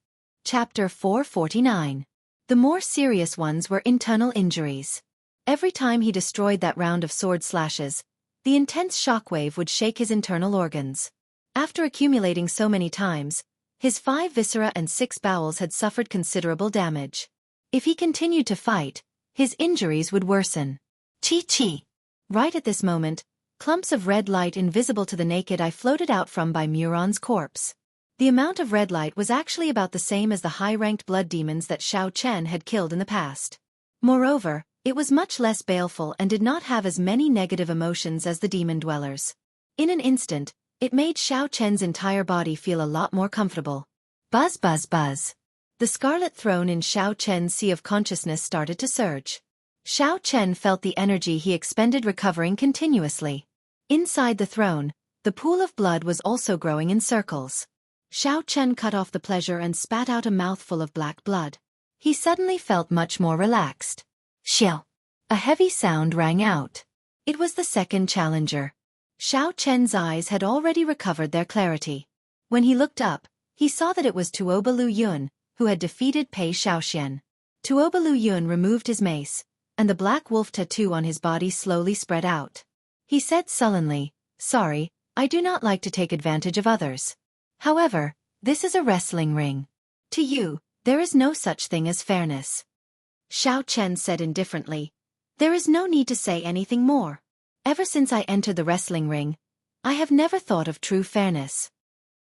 Chapter 449. The more serious ones were internal injuries. Every time he destroyed that round of sword slashes, the intense shockwave would shake his internal organs. After accumulating so many times, his 5 viscera and 6 bowels had suffered considerable damage. If he continued to fight, his injuries would worsen. Chi-chi! Right at this moment, clumps of red light invisible to the naked eye floated out from Bai Muron's corpse. The amount of red light was actually about the same as the high-ranked blood demons that Xiao Chen had killed in the past. Moreover, it was much less baleful and did not have as many negative emotions as the demon dwellers. In an instant, it made Xiao Chen's entire body feel a lot more comfortable. Buzz buzz buzz. The scarlet throne in Xiao Chen's sea of consciousness started to surge. Xiao Chen felt the energy he expended recovering continuously. Inside the throne, the pool of blood was also growing in circles. Xiao Chen cut off the pleasure and spat out a mouthful of black blood. He suddenly felt much more relaxed. Xiao! A heavy sound rang out. It was the second challenger. Xiao Chen's eyes had already recovered their clarity. When he looked up, he saw that it was Tuoba Lu Yun, who had defeated Pei Xiaoxian. Tuoba Lu Yun removed his mace, and the black wolf tattoo on his body slowly spread out. He said sullenly, "Sorry, I do not like to take advantage of others. However, this is a wrestling ring. To you, there is no such thing as fairness." Xiao Chen said indifferently, "There is no need to say anything more. Ever since I entered the wrestling ring, I have never thought of true fairness."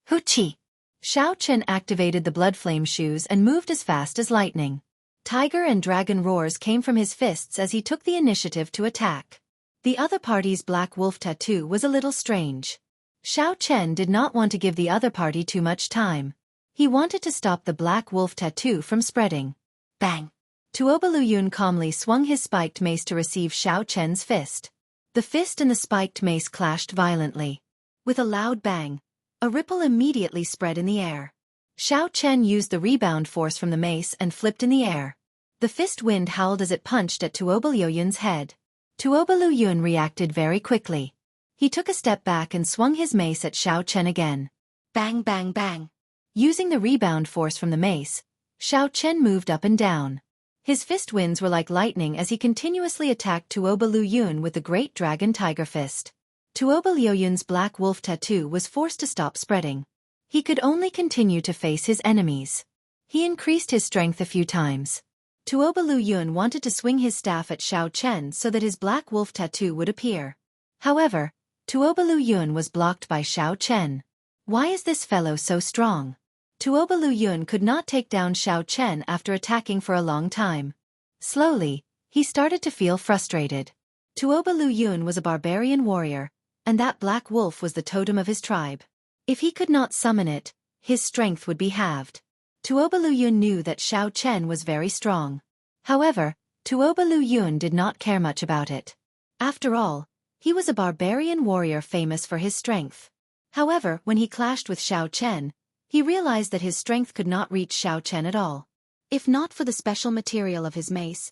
Huchi! Xiao Chen activated the blood flame shoes and moved as fast as lightning. Tiger and dragon roars came from his fists as he took the initiative to attack. The other party's black wolf tattoo was a little strange. Xiao Chen did not want to give the other party too much time. He wanted to stop the black wolf tattoo from spreading. Bang! Tuoba Lu Yun calmly swung his spiked mace to receive Xiao Chen's fist. The fist and the spiked mace clashed violently. With a loud bang, a ripple immediately spread in the air. Xiao Chen used the rebound force from the mace and flipped in the air. The fist wind howled as it punched at Tuoba Lu Yun's head. Tuoba Lu Yun reacted very quickly. He took a step back and swung his mace at Xiao Chen again. Bang bang bang. Using the rebound force from the mace, Xiao Chen moved up and down. His fist winds were like lightning as he continuously attacked Tuoba Lu Yun with the Great Dragon Tiger Fist. Tuoba Lu Yun's black wolf tattoo was forced to stop spreading. He could only continue to face his enemies. He increased his strength a few times. Tuoba Lu Yun wanted to swing his staff at Xiao Chen so that his black wolf tattoo would appear. However, Tuoba Lu Yun was blocked by Xiao Chen. Why is this fellow so strong? Tuoba Lu Yun could not take down Xiao Chen after attacking for a long time. Slowly, he started to feel frustrated. Tuoba Lu Yun was a barbarian warrior, and that black wolf was the totem of his tribe. If he could not summon it, his strength would be halved. Tuoba Lu Yun knew that Xiao Chen was very strong. However, Tuoba Lu Yun did not care much about it. After all, he was a barbarian warrior famous for his strength. However, when he clashed with Xiao Chen, he realized that his strength could not reach Xiao Chen at all. If not for the special material of his mace,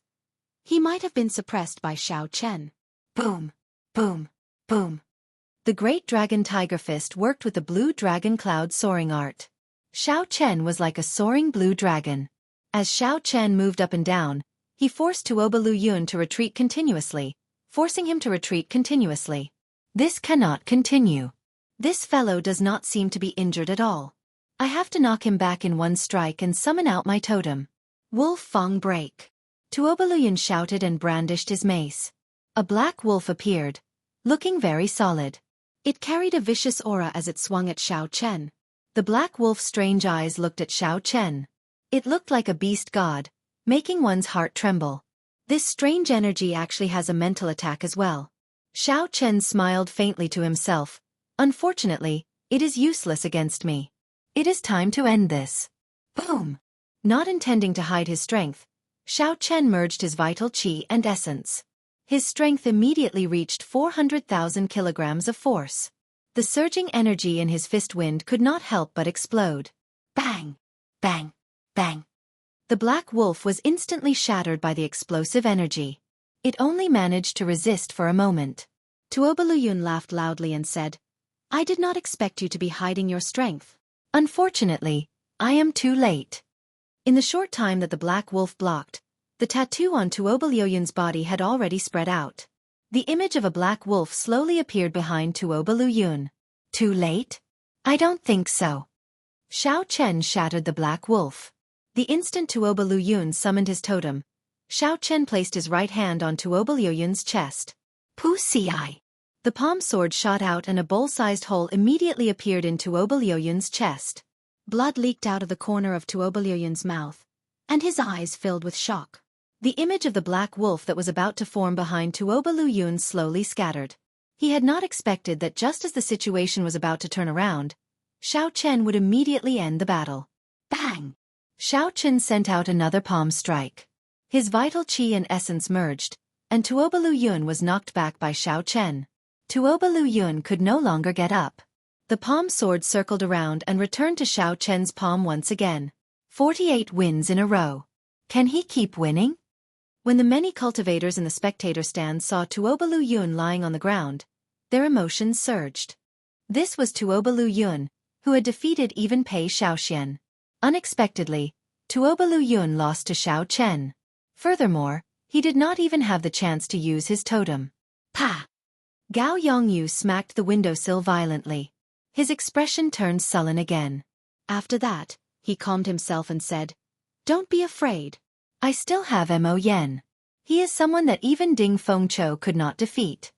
he might have been suppressed by Xiao Chen. Boom! Boom! Boom! The Great Dragon Tiger Fist worked with the Blue Dragon Cloud soaring art. Xiao Chen was like a soaring blue dragon. As Xiao Chen moved up and down, he forced Tuoba Lu Yun to retreat continuously, forcing him to retreat continuously. This cannot continue. This fellow does not seem to be injured at all. I have to knock him back in one strike and summon out my totem. Wolf Fang break. Tuoba Lu Yun shouted and brandished his mace. A black wolf appeared, looking very solid. It carried a vicious aura as it swung at Xiao Chen. The black wolf's strange eyes looked at Xiao Chen. It looked like a beast god, making one's heart tremble. This strange energy actually has a mental attack as well. Xiao Chen smiled faintly to himself. Unfortunately, it is useless against me. It is time to end this. Boom! Not intending to hide his strength, Xiao Chen merged his vital qi and essence. His strength immediately reached 400,000 kilograms of force. The surging energy in his fist wind could not help but explode. Bang! Bang! Bang! The black wolf was instantly shattered by the explosive energy. It only managed to resist for a moment. Tuoba Lu Yun laughed loudly and said, "I did not expect you to be hiding your strength. Unfortunately, I am too late." In the short time that the black wolf blocked, the tattoo on Tuoba Lu Yun's body had already spread out. The image of a black wolf slowly appeared behind Tuoba Lu Yun. Too late? I don't think so. Xiao Chen shattered the black wolf. The instant Tuoba Lu Yun summoned his totem, Xiao Chen placed his right hand on Tuoba Lu Yun's chest. Pussy. The palm sword shot out and a bowl-sized hole immediately appeared in Tuoba Lu Yun's chest. Blood leaked out of the corner of Tuoba Lu Yun's mouth, and his eyes filled with shock. The image of the black wolf that was about to form behind Tuoba Lu Yun slowly scattered. He had not expected that just as the situation was about to turn around, Xiao Chen would immediately end the battle. Bang! Xiao Chen sent out another palm strike. His vital qi and essence merged, and Tuoba Lu Yun was knocked back by Xiao Chen. Tuoba Lu Yun could no longer get up. The palm sword circled around and returned to Xiao Chen's palm once again. 48 wins in a row. Can he keep winning? When the many cultivators in the spectator stand saw Tuoba Lu Yun lying on the ground, their emotions surged. This was Tuobalu Yun, who had defeated even Pei Xiaoxian. Unexpectedly, Tuobalu Yun lost to Xiao Chen. Furthermore, he did not even have the chance to use his totem. Pa! Gao Yongyu smacked the windowsill violently. His expression turned sullen again. After that, he calmed himself and said, "Don't be afraid. I still have Mo Yen. He is someone that even Ding Fengqiu could not defeat."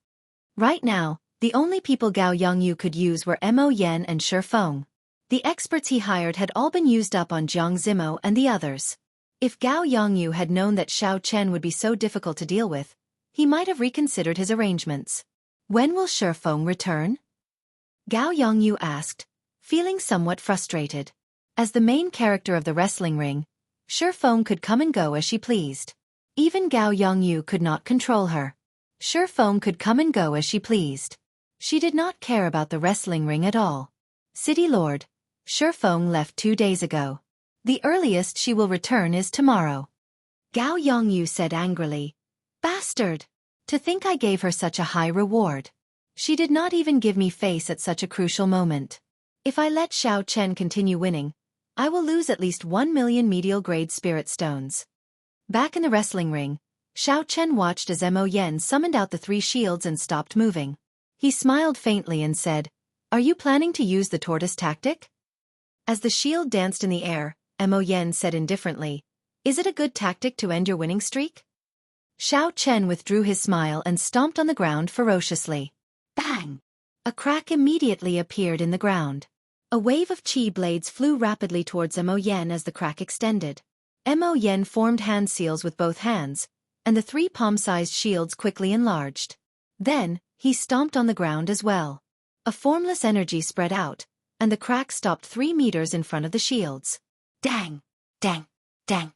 Right now, the only people Gao Yongyu could use were Mo Yen and Shi Feng. The experts he hired had all been used up on Jiang Zimo and the others. If Gao Yongyu had known that Xiao Chen would be so difficult to deal with, he might have reconsidered his arrangements. When will Shi Feng return? Gao Yongyu asked, feeling somewhat frustrated. As the main character of the wrestling ring, Shi Feng could come and go as she pleased. Even Gao Yongyu could not control her. Shi Feng could come and go as she pleased. She did not care about the wrestling ring at all. City Lord, Shi Feng left 2 days ago. The earliest she will return is tomorrow. Gao Yongyu said angrily, "Bastard! To think I gave her such a high reward. She did not even give me face at such a crucial moment. If I let Xiao Chen continue winning, I will lose at least 1 million medial grade spirit stones." Back in the wrestling ring, Xiao Chen watched as Mo Yen summoned out the 3 shields and stopped moving. He smiled faintly and said, "Are you planning to use the tortoise tactic?" As the shield danced in the air, Mo Yen said indifferently, "Is it a good tactic to end your winning streak?" Xiao Chen withdrew his smile and stomped on the ground ferociously. Bang! A crack immediately appeared in the ground. A wave of chi blades flew rapidly towards Mo Yen as the crack extended. Mo Yen formed hand seals with both hands, and the 3 palm-sized shields quickly enlarged. Then, he stomped on the ground as well. A formless energy spread out, and the crack stopped 3 meters in front of the shields. Dang! Dang! Dang!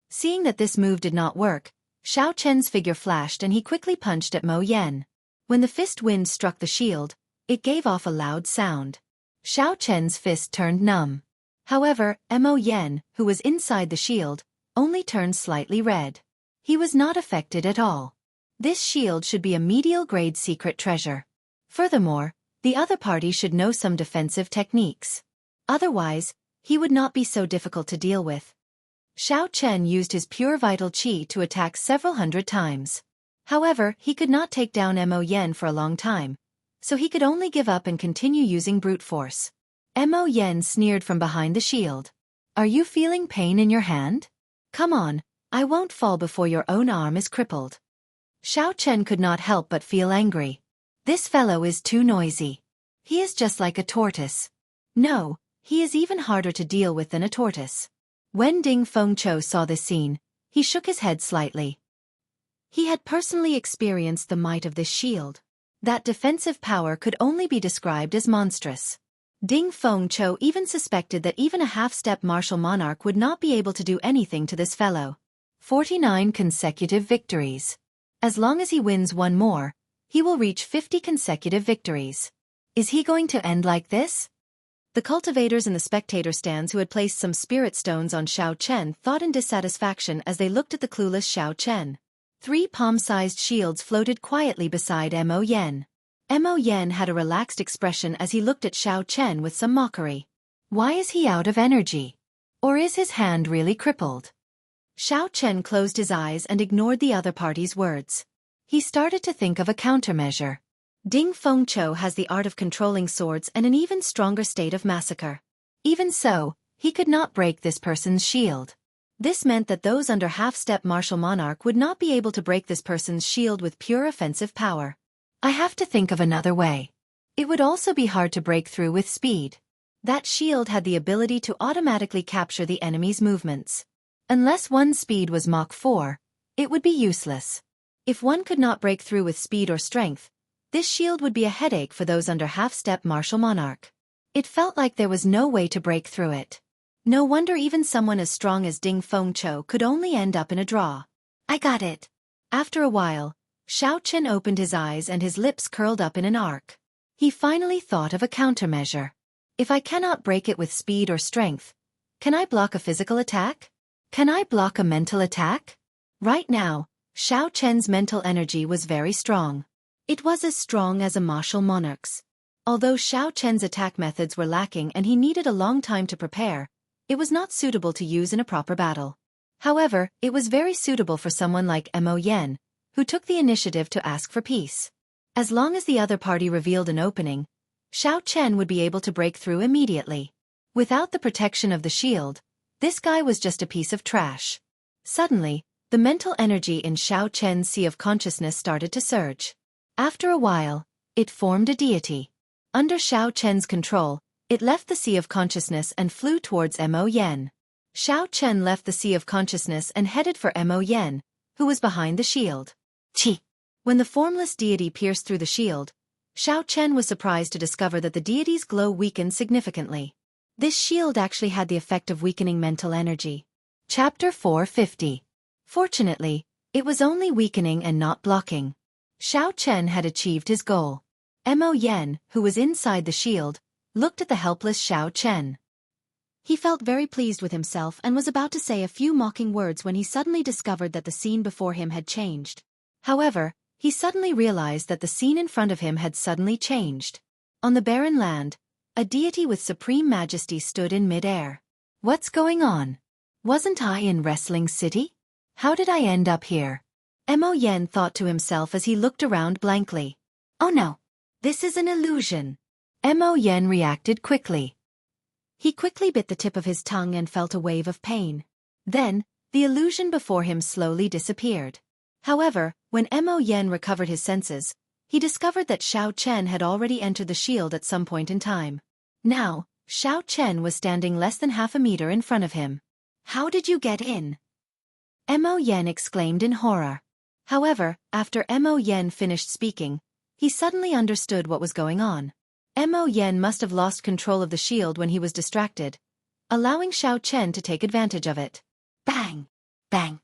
Seeing that this move did not work, Xiao Chen's figure flashed and he quickly punched at Mo Yen. When the fist wind struck the shield, it gave off a loud sound. Xiao Chen's fist turned numb. However, Mo Yen, who was inside the shield, only turned slightly red. He was not affected at all. This shield should be a medial-grade secret treasure. Furthermore, the other party should know some defensive techniques. Otherwise, he would not be so difficult to deal with. Xiao Chen used his pure vital qi to attack several hundred times. However, he could not take down Mo Yen for a long time, so he could only give up and continue using brute force. Mo Yen sneered from behind the shield. "Are you feeling pain in your hand? Come on, I won't fall before your own arm is crippled." Xiao Chen could not help but feel angry. This fellow is too noisy. He is just like a tortoise. No, he is even harder to deal with than a tortoise. When Ding Fengqiu saw this scene, he shook his head slightly. He had personally experienced the might of this shield. That defensive power could only be described as monstrous. Ding Fengqiu even suspected that even a half-step martial monarch would not be able to do anything to this fellow. 49 consecutive victories. As long as he wins one more, he will reach 50 consecutive victories. Is he going to end like this? The cultivators in the spectator stands who had placed some spirit stones on Xiao Chen thought in dissatisfaction as they looked at the clueless Xiao Chen. 3 palm-sized shields floated quietly beside Mo Yen. Mo Yen had a relaxed expression as he looked at Xiao Chen with some mockery. Why is he out of energy? Or is his hand really crippled? Xiao Chen closed his eyes and ignored the other party's words. He started to think of a countermeasure. Ding Fengqiu has the art of controlling swords and an even stronger state of massacre. Even so, he could not break this person's shield. This meant that those under half-step martial monarch would not be able to break this person's shield with pure offensive power. I have to think of another way. It would also be hard to break through with speed. That shield had the ability to automatically capture the enemy's movements. Unless one's speed was Mach 4, it would be useless. If one could not break through with speed or strength, this shield would be a headache for those under half-step martial monarch. It felt like there was no way to break through it. No wonder even someone as strong as Ding Fengqiu could only end up in a draw. I got it. After a while, Xiao Chen opened his eyes and his lips curled up in an arc. He finally thought of a countermeasure. If I cannot break it with speed or strength, can I block a physical attack? Can I block a mental attack? Right now, Xiao Chen's mental energy was very strong. It was as strong as a martial monarch's. Although Xiao Chen's attack methods were lacking and he needed a long time to prepare, it was not suitable to use in a proper battle. However, it was very suitable for someone like Mo Yen, who took the initiative to ask for peace. As long as the other party revealed an opening, Xiao Chen would be able to break through immediately. Without the protection of the shield, this guy was just a piece of trash. Suddenly, the mental energy in Xiao Chen's sea of consciousness started to surge. After a while, it formed a deity. Under Xiao Chen's control, it left the sea of consciousness and flew towards Mo Yen. Xiao Chen left the sea of consciousness and headed for Mo Yen, who was behind the shield. Chi! When the formless deity pierced through the shield, Xiao Chen was surprised to discover that the deity's glow weakened significantly. This shield actually had the effect of weakening mental energy. Chapter 450. Fortunately, it was only weakening and not blocking. Xiao Chen had achieved his goal. Mo Yen, who was inside the shield, looked at the helpless Xiao Chen. He felt very pleased with himself and was about to say a few mocking words when he suddenly discovered that the scene before him had changed. However, he suddenly realized that the scene in front of him had suddenly changed. On the barren land, a deity with supreme majesty stood in mid-air. What's going on? Wasn't I in Wrestling City? How did I end up here? Mo Yen thought to himself as he looked around blankly. Oh no! This is an illusion. Mo Yen reacted quickly. He quickly bit the tip of his tongue and felt a wave of pain. Then, the illusion before him slowly disappeared. However, when Mo Yen recovered his senses, he discovered that Xiao Chen had already entered the shield at some point in time. Now, Xiao Chen was standing less than half a meter in front of him. How did you get in? Mo Yen exclaimed in horror. However, after Mo Yen finished speaking, he suddenly understood what was going on. Mo Yen must have lost control of the shield when he was distracted, allowing Xiao Chen to take advantage of it. Bang! Bang!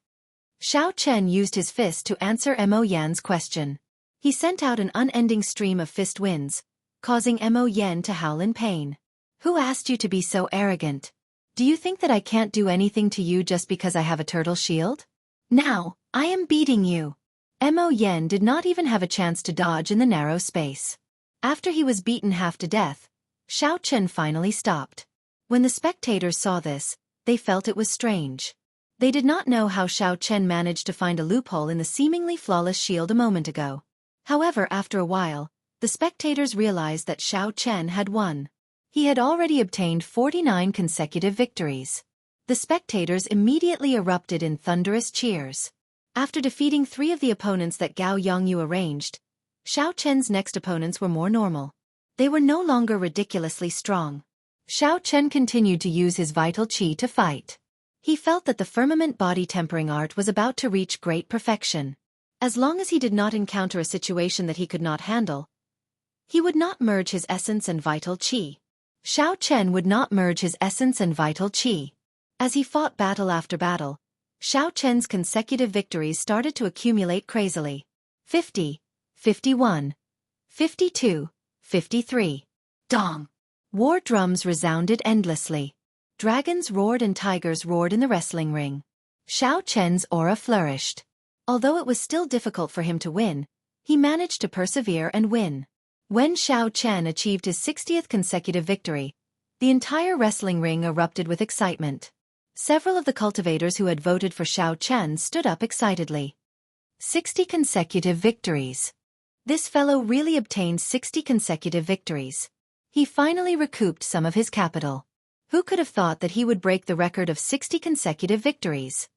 Xiao Chen used his fist to answer Mo Yen's question. He sent out an unending stream of fist winds, causing Mo Yen to howl in pain. Who asked you to be so arrogant? Do you think that I can't do anything to you just because I have a turtle shield? Now, I am beating you. Mo Yen did not even have a chance to dodge in the narrow space. After he was beaten half to death, Xiao Chen finally stopped. When the spectators saw this, they felt it was strange. They did not know how Xiao Chen managed to find a loophole in the seemingly flawless shield a moment ago. However, after a while, the spectators realized that Xiao Chen had won. He had already obtained 49 consecutive victories. The spectators immediately erupted in thunderous cheers. After defeating 3 of the opponents that Jianghu arranged, Xiao Chen's next opponents were more normal. They were no longer ridiculously strong. Xiao Chen continued to use his vital qi to fight. He felt that the firmament body tempering art was about to reach great perfection. As long as he did not encounter a situation that he could not handle, he would not merge his essence and vital qi. Xiao Chen would not merge his essence and vital qi. As he fought battle after battle, Xiao Chen's consecutive victories started to accumulate crazily. 50, 51, 52, 53. Dong! War drums resounded endlessly. Dragons roared and tigers roared in the wrestling ring. Xiao Chen's aura flourished. Although it was still difficult for him to win, he managed to persevere and win. When Xiao Chen achieved his 60th consecutive victory, the entire wrestling ring erupted with excitement. Several of the cultivators who had voted for Xiao Chen stood up excitedly. 60 consecutive victories. This fellow really obtained 60 consecutive victories. He finally recouped some of his capital. Who could have thought that he would break the record of 60 consecutive victories?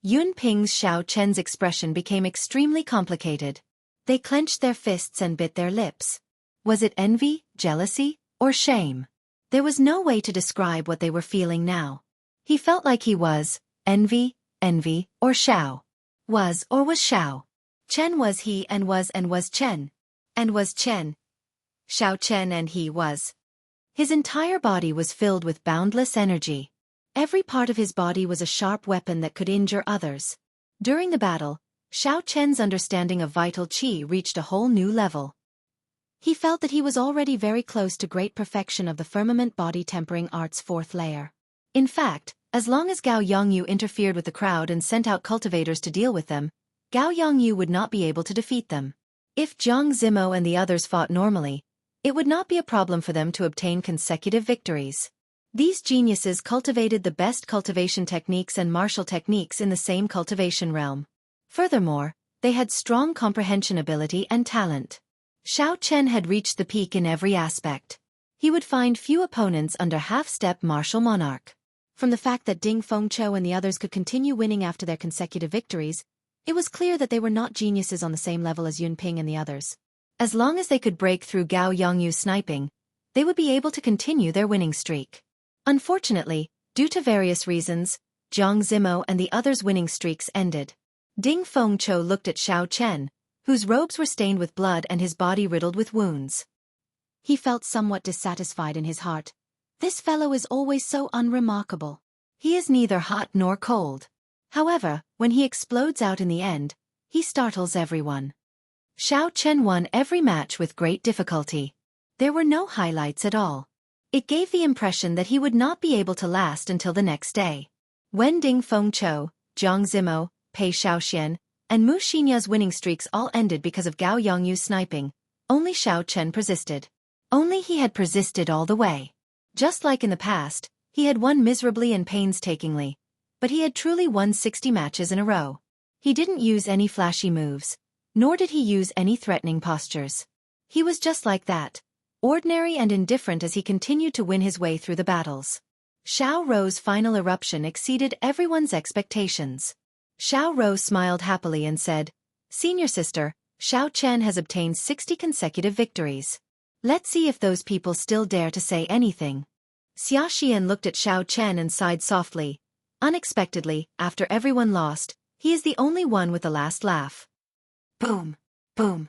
Yun Ping's Xiao Chen's expression became extremely complicated. They clenched their fists and bit their lips. Was it envy, jealousy, or shame? There was no way to describe what they were feeling now. He felt like he was envy, or Xiao. Was Xiao. Chen was he and was Chen. And was Chen. Xiao Chen and he was. His entire body was filled with boundless energy. Every part of his body was a sharp weapon that could injure others. During the battle, Xiao Chen's understanding of vital qi reached a whole new level. He felt that he was already very close to great perfection of the firmament body tempering art's 4th layer. In fact, as long as Jianghu interfered with the crowd and sent out cultivators to deal with them, Jianghu would not be able to defeat them. If Jiang Zimo and the others fought normally, it would not be a problem for them to obtain consecutive victories. These geniuses cultivated the best cultivation techniques and martial techniques in the same cultivation realm. Furthermore, they had strong comprehension ability and talent. Xiao Chen had reached the peak in every aspect. He would find few opponents under half-step martial monarch. From the fact that Ding Fengqiu and the others could continue winning after their consecutive victories, it was clear that they were not geniuses on the same level as Yun Ping and the others. As long as they could break through Gao Yongyu's sniping, they would be able to continue their winning streak. Unfortunately, due to various reasons, Jiang Zimo and the others' winning streaks ended. Ding Fengqiu looked at Xiao Chen, whose robes were stained with blood and his body riddled with wounds. He felt somewhat dissatisfied in his heart. This fellow is always so unremarkable. He is neither hot nor cold. However, when he explodes out in the end, he startles everyone. Xiao Chen won every match with great difficulty. There were no highlights at all. It gave the impression that he would not be able to last until the next day. When Ding Fengqiu, Jiang Zimo, Pei Shaoxian, and Mu Xinya's winning streaks all ended because of Gao Yongyu's sniping, only Xiao Chen persisted. Only he had persisted all the way. Just like in the past, he had won miserably and painstakingly, but he had truly won 60 matches in a row. He didn't use any flashy moves, nor did he use any threatening postures. He was just like that, ordinary and indifferent as he continued to win his way through the battles. Xiao Rou's final eruption exceeded everyone's expectations. Xiao Rou smiled happily and said, "Senior sister, Xiao Chen has obtained 60 consecutive victories. Let's see if those people still dare to say anything." Xiaxian looked at Xiao Chen and sighed softly. Unexpectedly, after everyone lost, he is the only one with the last laugh. Boom! Boom!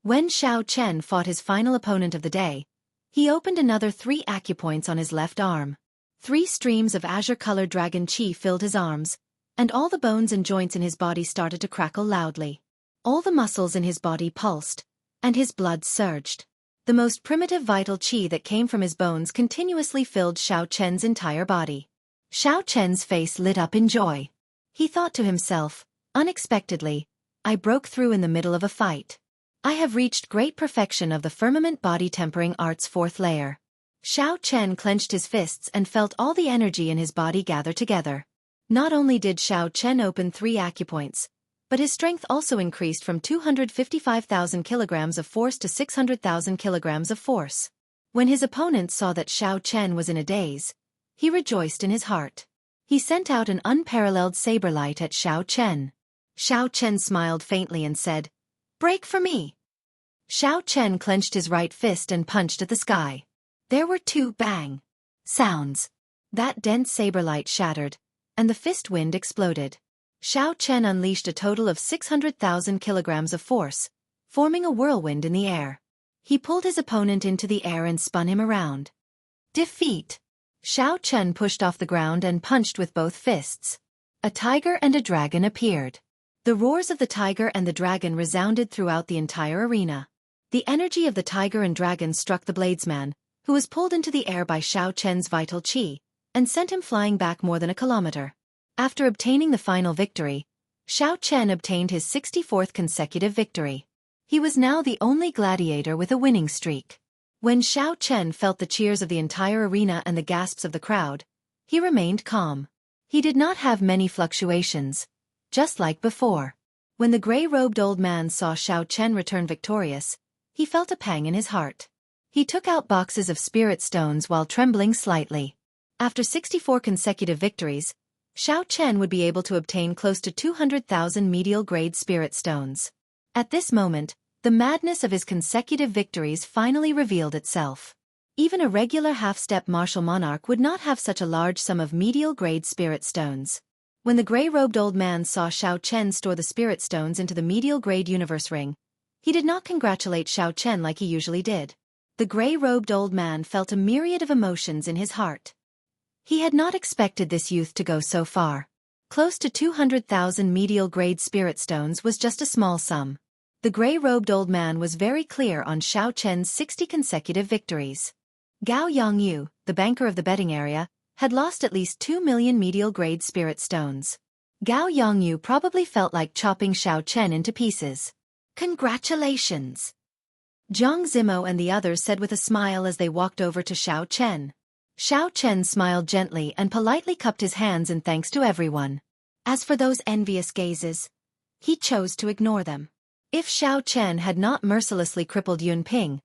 When Xiao Chen fought his final opponent of the day, he opened another 3 acupoints on his left arm. 3 streams of azure-colored dragon qi filled his arms, and all the bones and joints in his body started to crackle loudly. All the muscles in his body pulsed, and his blood surged. The most primitive vital qi that came from his bones continuously filled Xiao Chen's entire body. Xiao Chen's face lit up in joy. He thought to himself, unexpectedly, I broke through in the middle of a fight. I have reached great perfection of the firmament body tempering art's 4th layer. Xiao Chen clenched his fists and felt all the energy in his body gather together. Not only did Xiao Chen open 3 acupoints, but his strength also increased from 255,000 kilograms of force to 600,000 kilograms of force. When his opponent saw that Xiao Chen was in a daze, he rejoiced in his heart. He sent out an unparalleled saber light at Xiao Chen. Xiao Chen smiled faintly and said, "Break for me." Xiao Chen clenched his right fist and punched at the sky. There were 2 bang sounds. That dense saber light shattered, and the fist wind exploded. Xiao Chen unleashed a total of 600,000 kilograms of force, forming a whirlwind in the air. He pulled his opponent into the air and spun him around. Defeat! Xiao Chen pushed off the ground and punched with both fists. A tiger and a dragon appeared. The roars of the tiger and the dragon resounded throughout the entire arena. The energy of the tiger and dragon struck the bladesman, who was pulled into the air by Xiao Chen's vital qi, and sent him flying back more than a kilometer. After obtaining the final victory, Xiao Chen obtained his 64th consecutive victory. He was now the only gladiator with a winning streak. When Xiao Chen felt the cheers of the entire arena and the gasps of the crowd, he remained calm. He did not have many fluctuations, just like before. When the gray-robed old man saw Xiao Chen return victorious, he felt a pang in his heart. He took out boxes of spirit stones while trembling slightly. After 64 consecutive victories, Xiao Chen would be able to obtain close to 200,000 medial-grade spirit stones. At this moment, the madness of his consecutive victories finally revealed itself. Even a regular half-step martial monarch would not have such a large sum of medial-grade spirit stones. When the gray-robed old man saw Xiao Chen store the spirit stones into the medial-grade universe ring, he did not congratulate Xiao Chen like he usually did. The gray-robed old man felt a myriad of emotions in his heart. He had not expected this youth to go so far. Close to 200,000 medial-grade spirit stones was just a small sum. The gray-robed old man was very clear on Xiao Chen's 60 consecutive victories. Gao Yongyu, the banker of the betting area, had lost at least 2 million medial-grade spirit stones. Gao Yongyu probably felt like chopping Xiao Chen into pieces. Congratulations! Jiang Zimo and the others said with a smile as they walked over to Xiao Chen. Xiao Chen smiled gently and politely cupped his hands in thanks to everyone. As for those envious gazes, he chose to ignore them. If Xiao Chen had not mercilessly crippled Yun Ping,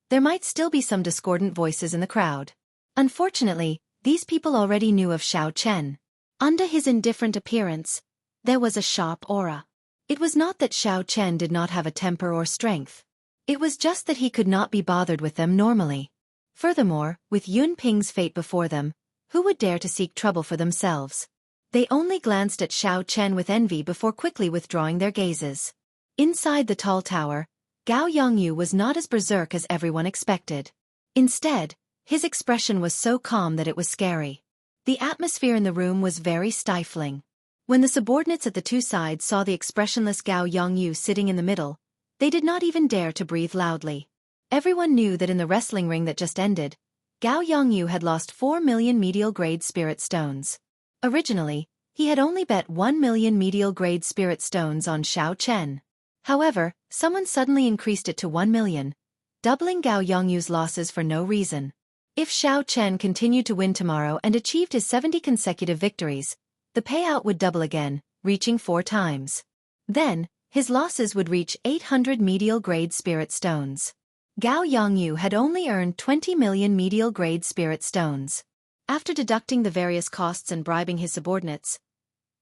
there might still be some discordant voices in the crowd. Unfortunately, these people already knew of Xiao Chen. Under his indifferent appearance, there was a sharp aura. It was not that Xiao Chen did not have a temper or strength. It was just that he could not be bothered with them normally. Furthermore, with Yun Ping's fate before them, who would dare to seek trouble for themselves? They only glanced at Xiao Chen with envy before quickly withdrawing their gazes. Inside the tall tower, Gao Yongyu was not as berserk as everyone expected. Instead, his expression was so calm that it was scary. The atmosphere in the room was very stifling. When the subordinates at the two sides saw the expressionless Gao Yongyu sitting in the middle, they did not even dare to breathe loudly. Everyone knew that in the wrestling ring that just ended, Gao Yongyu had lost 4 million medial-grade spirit stones. Originally, he had only bet 1 million medial-grade spirit stones on Xiao Chen. However, someone suddenly increased it to 1 million, doubling Gao Yongyu's losses for no reason. If Xiao Chen continued to win tomorrow and achieved his 70 consecutive victories, the payout would double again, reaching 4 times. Then, his losses would reach 800 medial-grade spirit stones. Gao Yongyu had only earned 20 million medial-grade spirit stones. After deducting the various costs and bribing his subordinates,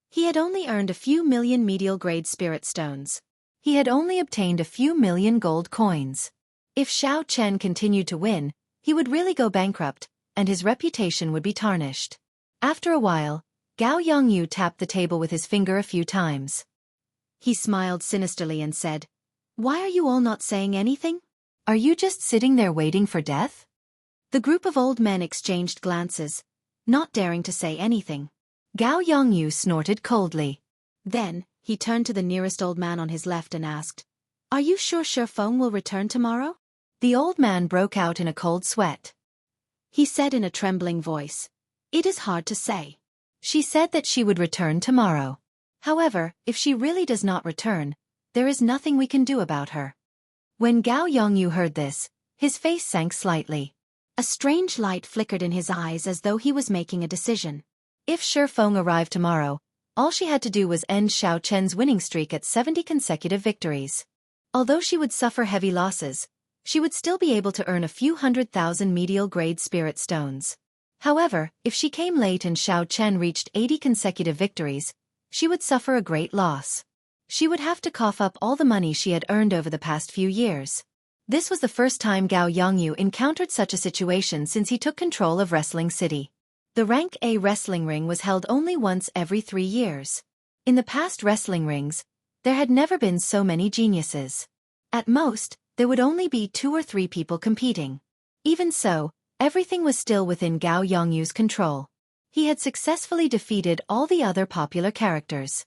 he had only earned a few million medial-grade spirit stones. He had only obtained a few million gold coins. If Xiao Chen continued to win, he would really go bankrupt, and his reputation would be tarnished. After a while, Gao Yongyu tapped the table with his finger a few times. He smiled sinisterly and said, "Why are you all not saying anything? Are you just sitting there waiting for death?" The group of old men exchanged glances, not daring to say anything. Gao Yongyu snorted coldly. Then, he turned to the nearest old man on his left and asked, "Are you sure Feng will return tomorrow?" The old man broke out in a cold sweat. He said in a trembling voice, "It is hard to say. She said that she would return tomorrow. However, if she really does not return, there is nothing we can do about her." When Gao Yongyu heard this, his face sank slightly. A strange light flickered in his eyes as though he was making a decision. If Feng arrived tomorrow, all she had to do was end Xiao Chen's winning streak at 70 consecutive victories. Although she would suffer heavy losses, she would still be able to earn a few 100,000 medial-grade spirit stones. However, if she came late and Xiao Chen reached 80 consecutive victories, she would suffer a great loss. She would have to cough up all the money she had earned over the past few years. This was the first time Gao Yongyu encountered such a situation since he took control of Wrestling City. The Rank A wrestling ring was held only once every 3 years. In the past wrestling rings, there had never been so many geniuses. At most, there would only be 2 or 3 people competing. Even so, everything was still within Gao Yongyu's control. He had successfully defeated all the other popular characters.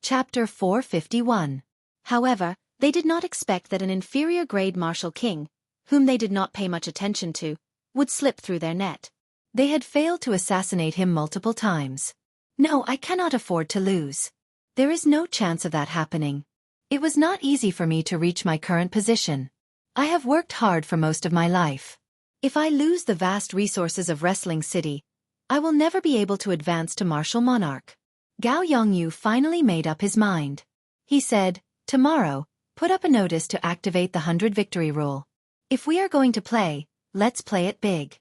Chapter 451. However, they did not expect that an inferior grade martial king, whom they did not pay much attention to, would slip through their net. They had failed to assassinate him multiple times. "No, I cannot afford to lose. There is no chance of that happening. It was not easy for me to reach my current position. I have worked hard for most of my life. If I lose the vast resources of Wrestling City, I will never be able to advance to Martial Monarch." Gao Yongyu finally made up his mind. He said, "Tomorrow, put up a notice to activate the 100 victory rule. If we are going to play, let's play it big."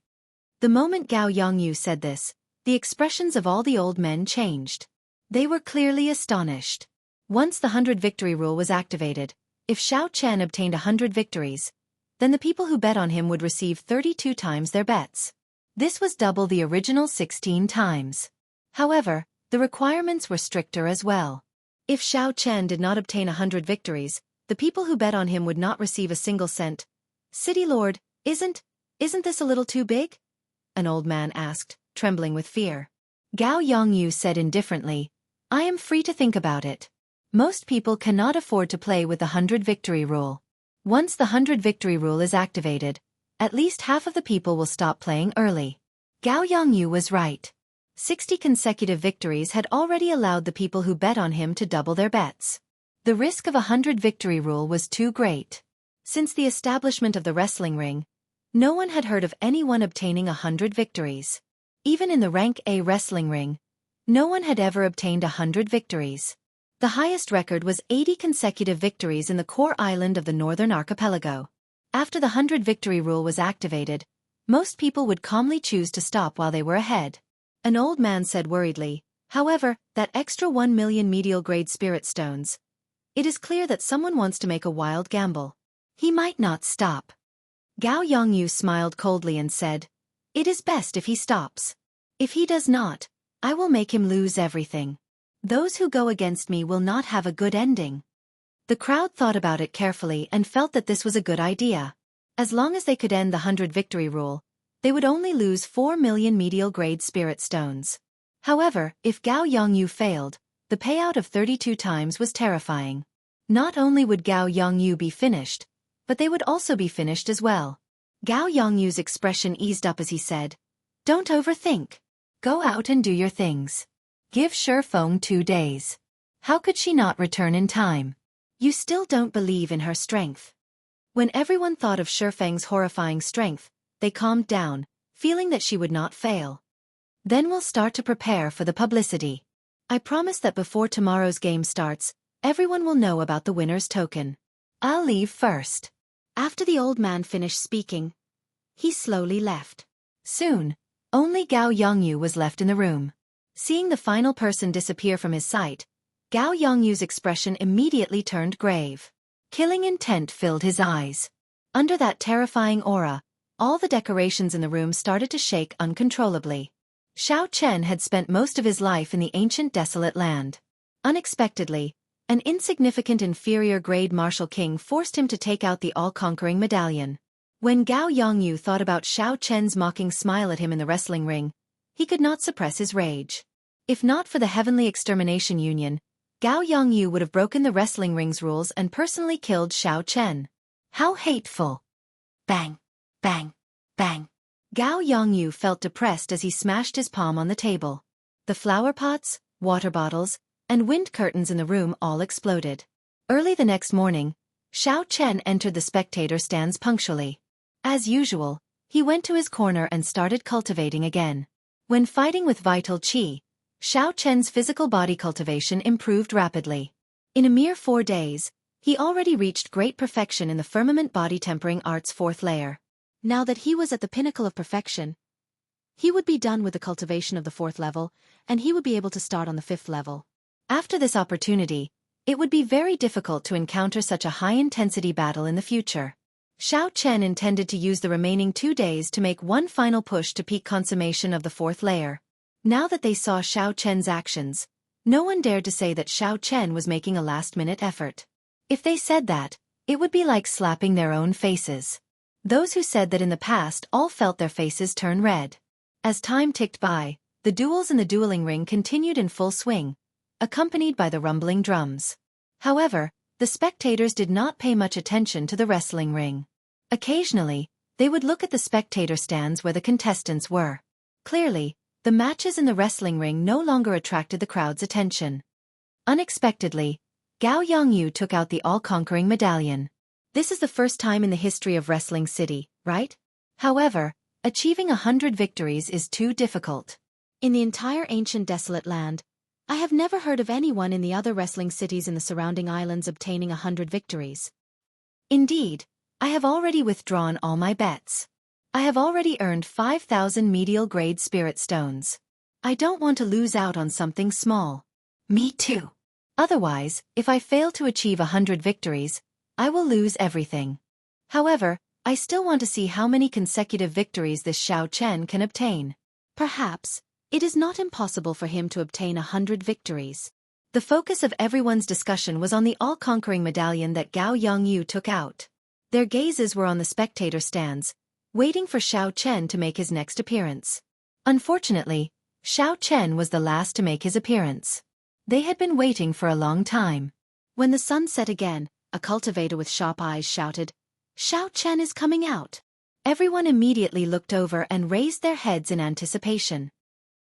The moment Gao Yongyu said this, the expressions of all the old men changed. They were clearly astonished. Once the 100 victory rule was activated, if Xiao Chen obtained 100 victories, then the people who bet on him would receive 32 times their bets. This was double the original 16 times. However, the requirements were stricter as well. If Xiao Chen did not obtain 100 victories, the people who bet on him would not receive a single cent. "City Lord, isn't this a little too big?" an old man asked, trembling with fear. Gao Yongyu said indifferently, "I am free to think about it. Most people cannot afford to play with the 100 victory rule. Once the 100 victory rule is activated, at least half of the people will stop playing early." Gao Yongyu was right. 60 consecutive victories had already allowed the people who bet on him to double their bets. The risk of 100 victory rule was too great. Since the establishment of the wrestling ring, no one had heard of anyone obtaining 100 victories. Even in the rank A wrestling ring, no one had ever obtained 100 victories. The highest record was 80 consecutive victories in the core island of the Northern Archipelago. After the 100 victory rule was activated, most people would calmly choose to stop while they were ahead. An old man said worriedly, however, that extra 1 million medial grade spirit stones. It is clear that someone wants to make a wild gamble. He might not stop. Gao Yongyu smiled coldly and said, "It is best if he stops. If he does not, I will make him lose everything. Those who go against me will not have a good ending." The crowd thought about it carefully and felt that this was a good idea. As long as they could end the 100 victory rule, they would only lose 4 million medial grade spirit stones. However, if Gao Yongyu failed, the payout of 32 times was terrifying. Not only would Gao Yongyu be finished, but they would also be finished as well. Gao Yongyu's expression eased up as he said, "Don't overthink. Go out and do your things. Give Shifeng 2 days. How could she not return in time? You still don't believe in her strength." When everyone thought of Shifeng's horrifying strength, they calmed down, feeling that she would not fail. "Then we'll start to prepare for the publicity. I promise that before tomorrow's game starts, everyone will know about the winner's token. I'll leave first." After the old man finished speaking, he slowly left. Soon, only Gao Yongyu was left in the room. Seeing the final person disappear from his sight, Gao Yongyu's expression immediately turned grave. Killing intent filled his eyes. Under that terrifying aura, all the decorations in the room started to shake uncontrollably. Xiao Chen had spent most of his life in the ancient desolate land. Unexpectedly, an insignificant inferior-grade martial king forced him to take out the all-conquering medallion. When Gao Yongyu thought about Xiao Chen's mocking smile at him in the wrestling ring, he could not suppress his rage. If not for the Heavenly Extermination Union, Gao Yongyu would have broken the wrestling ring's rules and personally killed Xiao Chen. How hateful! Bang! Bang! Bang! Gao Yongyu felt depressed as he smashed his palm on the table. The flower pots, water bottles, and wind curtains in the room all exploded. Early the next morning, Xiao Chen entered the spectator stands punctually. As usual, he went to his corner and started cultivating again. When fighting with vital qi, Xiao Chen's physical body cultivation improved rapidly. In a mere 4 days, he already reached great perfection in the firmament body tempering art's 4th layer. Now that he was at the pinnacle of perfection, he would be done with the cultivation of the 4th level, and he would be able to start on the 5th level. After this opportunity, it would be very difficult to encounter such a high-intensity battle in the future. Xiao Chen intended to use the remaining 2 days to make one final push to peak consummation of the 4th layer. Now that they saw Xiao Chen's actions, no one dared to say that Xiao Chen was making a last-minute effort. If they said that, it would be like slapping their own faces. Those who said that in the past all felt their faces turn red. As time ticked by, the duels in the dueling ring continued in full swing, accompanied by the rumbling drums. However, the spectators did not pay much attention to the wrestling ring. Occasionally, they would look at the spectator stands where the contestants were. Clearly, the matches in the wrestling ring no longer attracted the crowd's attention. Unexpectedly, Gao Yongyu took out the all-conquering medallion. This is the first time in the history of Wrestling City, right? However, achieving 100 victories is too difficult. In the entire ancient desolate land, I have never heard of anyone in the other wrestling cities in the surrounding islands obtaining 100 victories. Indeed, I have already withdrawn all my bets. I have already earned 5,000 medial grade spirit stones. I don't want to lose out on something small. Me too. Otherwise, if I fail to achieve 100 victories, I will lose everything. However, I still want to see how many consecutive victories this Xiao Chen can obtain. Perhaps, it is not impossible for him to obtain 100 victories. The focus of everyone's discussion was on the all-conquering medallion that Gao Yongyu took out. Their gazes were on the spectator stands, waiting for Xiao Chen to make his next appearance. Unfortunately, Xiao Chen was the last to make his appearance. They had been waiting for a long time. When the sun set again, a cultivator with sharp eyes shouted, "Xiao Chen is coming out." Everyone immediately looked over and raised their heads in anticipation.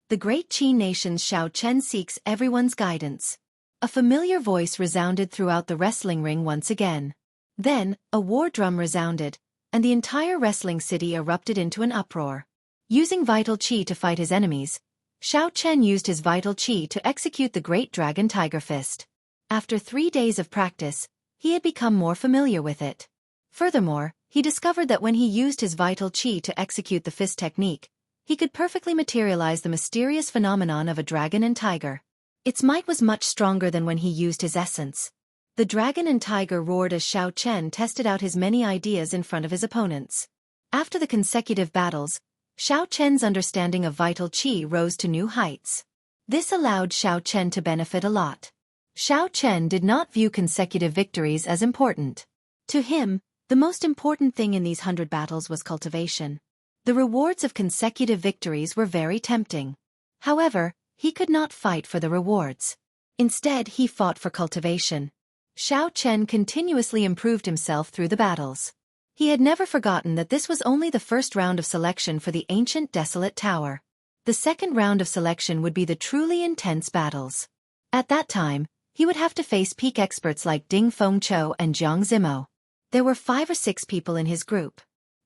The great Qi nation's Xiao Chen seeks everyone's guidance. A familiar voice resounded throughout the wrestling ring once again. Then, a war drum resounded, and the entire wrestling city erupted into an uproar. Using vital qi to fight his enemies, Xiao Chen used his vital qi to execute the Great Dragon Tiger Fist. After 3 days of practice, he had become more familiar with it. Furthermore, he discovered that when he used his vital qi to execute the fist technique, he could perfectly materialize the mysterious phenomenon of a dragon and tiger. Its might was much stronger than when he used his essence. The dragon and tiger roared as Xiao Chen tested out his many ideas in front of his opponents. After the consecutive battles, Xiao Chen's understanding of vital qi rose to new heights. This allowed Xiao Chen to benefit a lot. Xiao Chen did not view consecutive victories as important. To him, the most important thing in these 100 battles was cultivation. The rewards of consecutive victories were very tempting. However, he could not fight for the rewards. Instead, he fought for cultivation. Xiao Chen continuously improved himself through the battles. He had never forgotten that this was only the first round of selection for the ancient desolate tower. The second round of selection would be the truly intense battles. At that time, he would have to face peak experts like Ding Fengqiu and Jianghu. There were 5 or 6 people in his group.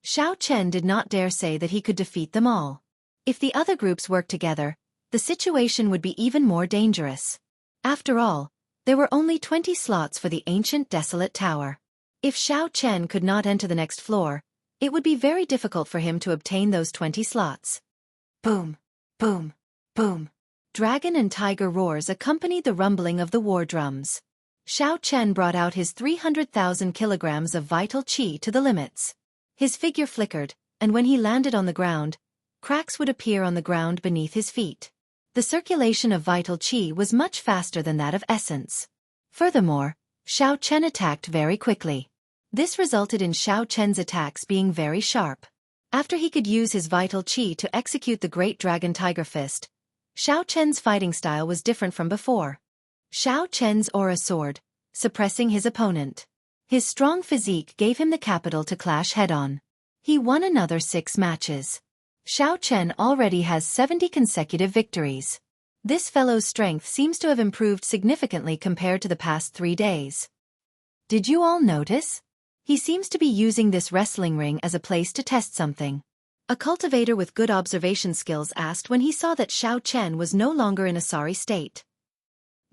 Xiao Chen did not dare say that he could defeat them all. If the other groups worked together, the situation would be even more dangerous. After all, there were only 20 slots for the ancient desolate tower. If Xiao Chen could not enter the next floor, it would be very difficult for him to obtain those 20 slots. Boom, boom, boom. Dragon and tiger roars accompanied the rumbling of the war drums. Xiao Chen brought out his 300,000 kilograms of vital qi to the limits. His figure flickered, and when he landed on the ground, cracks would appear on the ground beneath his feet. The circulation of vital qi was much faster than that of essence. Furthermore, Xiao Chen attacked very quickly. This resulted in Xiao Chen's attacks being very sharp. After he could use his vital qi to execute the Great Dragon Tiger Fist, Xiao Chen's fighting style was different from before. Xiao Chen's aura soared, suppressing his opponent. His strong physique gave him the capital to clash head-on. He won another 6 matches. Xiao Chen already has 70 consecutive victories. This fellow's strength seems to have improved significantly compared to the past 3 days. Did you all notice? He seems to be using this wrestling ring as a place to test something. A cultivator with good observation skills asked when he saw that Xiao Chen was no longer in a sorry state.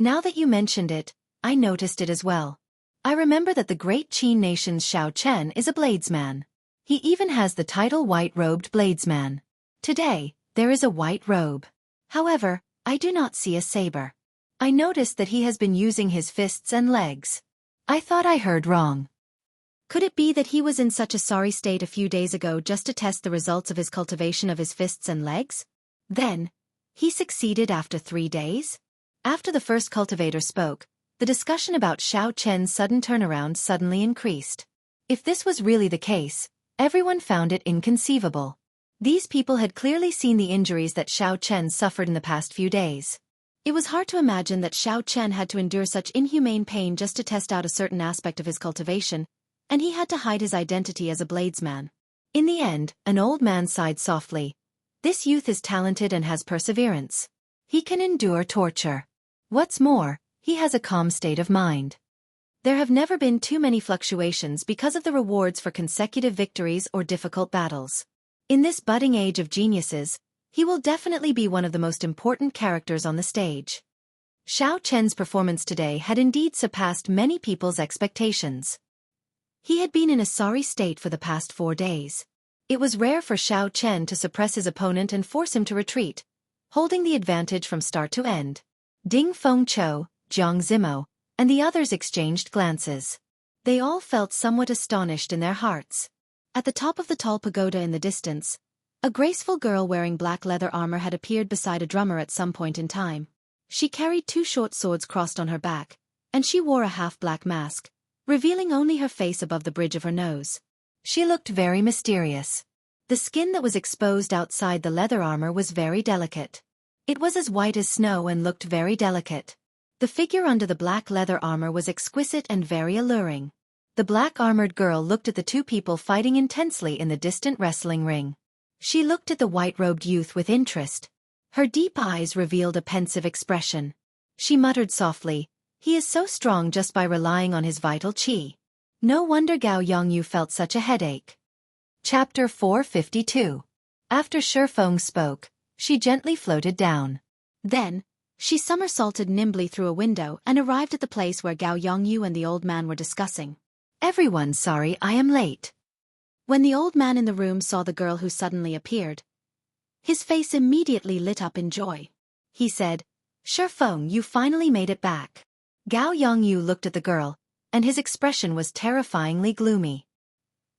Now that you mentioned it, I noticed it as well. I remember that the great Qin nation's Xiao Chen is a bladesman. He even has the title white-robed bladesman. Today, there is a white robe. However, I do not see a saber. I noticed that he has been using his fists and legs. I thought I heard wrong. Could it be that he was in such a sorry state a few days ago just to test the results of his cultivation of his fists and legs? Then, he succeeded after 3 days? After the first cultivator spoke, the discussion about Xiao Chen's sudden turnaround suddenly increased. If this was really the case, everyone found it inconceivable. These people had clearly seen the injuries that Xiao Chen suffered in the past few days. It was hard to imagine that Xiao Chen had to endure such inhumane pain just to test out a certain aspect of his cultivation, and he had to hide his identity as a bladesman. In the end, an old man sighed softly. This youth is talented and has perseverance. He can endure torture. What's more, he has a calm state of mind. There have never been too many fluctuations because of the rewards for consecutive victories or difficult battles. In this budding age of geniuses, he will definitely be one of the most important characters on the stage. Xiao Chen's performance today had indeed surpassed many people's expectations. He had been in a sorry state for the past 4 days. It was rare for Xiao Chen to suppress his opponent and force him to retreat, holding the advantage from start to end. Ding Fengqiu, Jianghu, and the others exchanged glances. They all felt somewhat astonished in their hearts. At the top of the tall pagoda in the distance, a graceful girl wearing black leather armor had appeared beside a drummer at some point in time. She carried 2 short swords crossed on her back, and she wore a half-black mask, revealing only her face above the bridge of her nose. She looked very mysterious. The skin that was exposed outside the leather armor was very delicate. It was as white as snow and looked very delicate. The figure under the black leather armor was exquisite and very alluring. The black-armored girl looked at the 2 people fighting intensely in the distant wrestling ring. She looked at the white-robed youth with interest. Her deep eyes revealed a pensive expression. She muttered softly, He is so strong just by relying on his vital qi. No wonder Gao Yongyu felt such a headache. Chapter 452. After Shifeng spoke, she gently floated down. Then, she somersaulted nimbly through a window and arrived at the place where Gao Yongyu and the old man were discussing. Everyone's sorry I am late. When the old man in the room saw the girl who suddenly appeared, his face immediately lit up in joy. He said, Shifeng, you finally made it back. Gao Yongyu looked at the girl, and his expression was terrifyingly gloomy.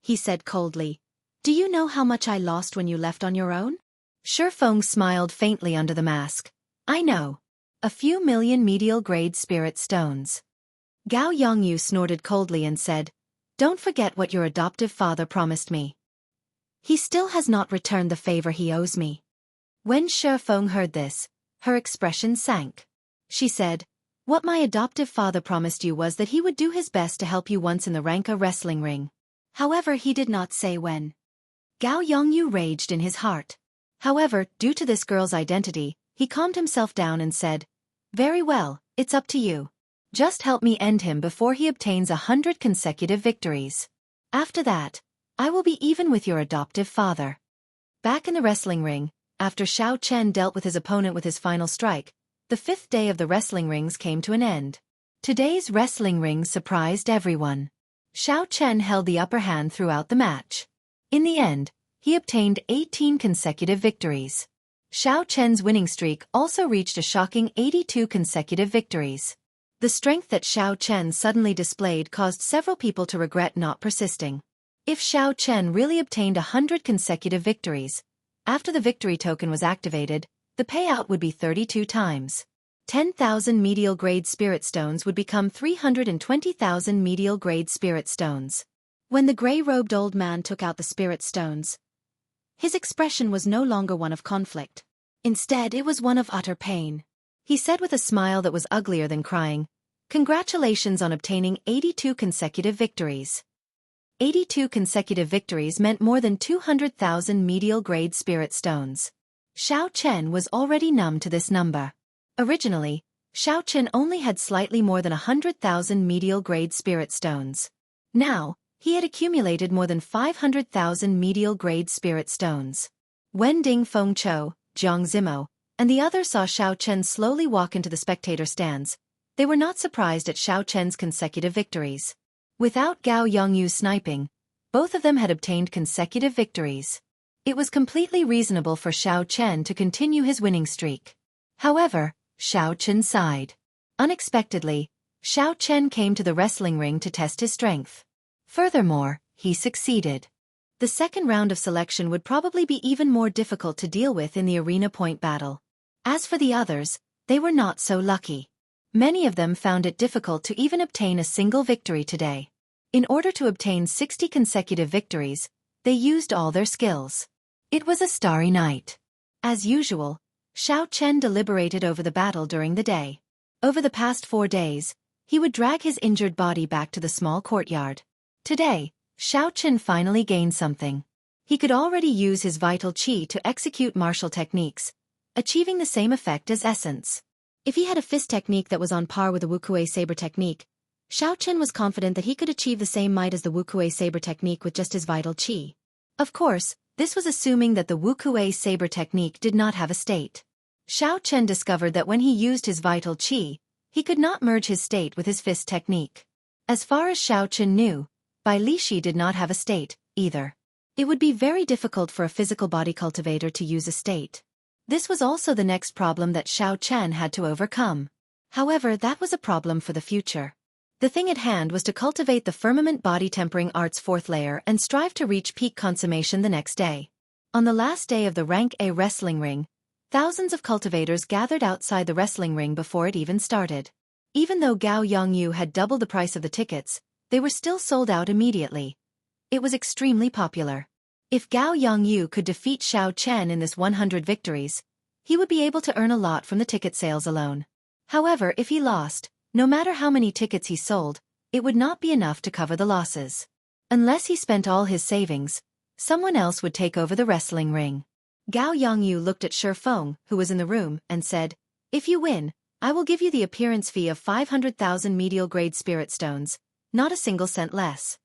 He said coldly, Do you know how much I lost when you left on your own? Shifeng smiled faintly under the mask. I know. A few million medial-grade spirit stones. Gao Yongyu snorted coldly and said, Don't forget what your adoptive father promised me. He still has not returned the favor he owes me. When Shifeng heard this, her expression sank. She said, What my adoptive father promised you was that he would do his best to help you once in the Ranka wrestling ring. However, he did not say when. Gao Yongyu raged in his heart. However, due to this girl's identity, he calmed himself down and said, Very well, it's up to you. Just help me end him before he obtains 100 consecutive victories. After that, I will be even with your adoptive father. Back in the wrestling ring, after Xiao Chen dealt with his opponent with his final strike, the 5th day of the wrestling rings came to an end. Today's wrestling ring surprised everyone. Xiao Chen held the upper hand throughout the match. In the end, he obtained 18 consecutive victories. Xiao Chen's winning streak also reached a shocking 82 consecutive victories. The strength that Xiao Chen suddenly displayed caused several people to regret not persisting. If Xiao Chen really obtained 100 consecutive victories, after the victory token was activated, the payout would be 32 times. 10,000 medial-grade spirit stones would become 320,000 medial-grade spirit stones. When the gray-robed old man took out the spirit stones, his expression was no longer one of conflict. Instead, it was one of utter pain. He said with a smile that was uglier than crying, Congratulations on obtaining 82 consecutive victories. 82 consecutive victories meant more than 200,000 medial-grade spirit stones. Xiao Chen was already numb to this number. Originally, Xiao Chen only had slightly more than 100,000 medial-grade spirit stones. Now, he had accumulated more than 500,000 medial-grade spirit stones. When Ding Fengqiu, Jiang Zimo, and the others saw Xiao Chen slowly walk into the spectator stands, they were not surprised at Xiao Chen's consecutive victories. Without Gao Yongyu sniping, both of them had obtained consecutive victories. It was completely reasonable for Xiao Chen to continue his winning streak. However, Xiao Chen sighed. Unexpectedly, Xiao Chen came to the wrestling ring to test his strength. Furthermore, he succeeded. The second round of selection would probably be even more difficult to deal with in the arena point battle. As for the others, they were not so lucky. Many of them found it difficult to even obtain a single victory today. In order to obtain 60 consecutive victories, they used all their skills. It was a starry night. As usual, Xiao Chen deliberated over the battle during the day. Over the past 4 days, he would drag his injured body back to the small courtyard. Today, Xiao Chen finally gained something. He could already use his vital qi to execute martial techniques, achieving the same effect as essence. If he had a fist technique that was on par with the Wuxia saber technique, Xiao Chen was confident that he could achieve the same might as the Wuxia saber technique with just his vital qi. Of course, this was assuming that the Wuxia saber technique did not have a state. Xiao Chen discovered that when he used his vital qi, he could not merge his state with his fist technique. As far as Xiao Chen knew, Bai Lishi did not have a state, either. It would be very difficult for a physical body cultivator to use a state. This was also the next problem that Xiao Chen had to overcome. However, that was a problem for the future. The thing at hand was to cultivate the firmament body tempering art's 4th layer and strive to reach peak consummation the next day. On the last day of the Rank A wrestling ring, thousands of cultivators gathered outside the wrestling ring before it even started. Even though Gao Yongyu had doubled the price of the tickets, they were still sold out immediately. It was extremely popular. If Gao Yongyu could defeat Xiao Chen in this 100 victories, he would be able to earn a lot from the ticket sales alone. However, if he lost, no matter how many tickets he sold, it would not be enough to cover the losses. Unless he spent all his savings, someone else would take over the wrestling ring. Gao Yongyu looked at Shifeng, who was in the room, and said, If you win, I will give you the appearance fee of 500,000 medial-grade spirit stones, not a single cent less.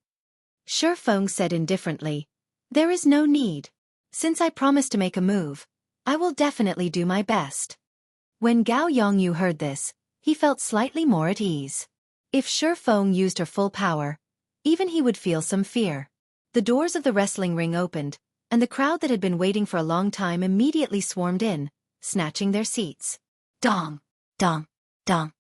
Shi Feng said indifferently, there is no need. Since I promised to make a move, I will definitely do my best. When Gao Yongyu heard this, he felt slightly more at ease. If Shi Feng used her full power, even he would feel some fear. The doors of the wrestling ring opened, and the crowd that had been waiting for a long time immediately swarmed in, snatching their seats. Dong! Dong! Dong!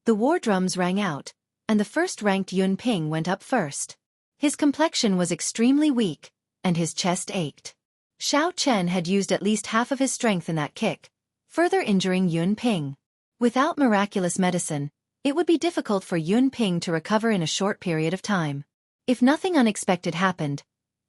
The war drums rang out, and the first-ranked Yun Ping went up first. His complexion was extremely weak, and his chest ached. Xiao Chen had used at least half of his strength in that kick, further injuring Yun Ping. Without miraculous medicine, it would be difficult for Yun Ping to recover in a short period of time. If nothing unexpected happened,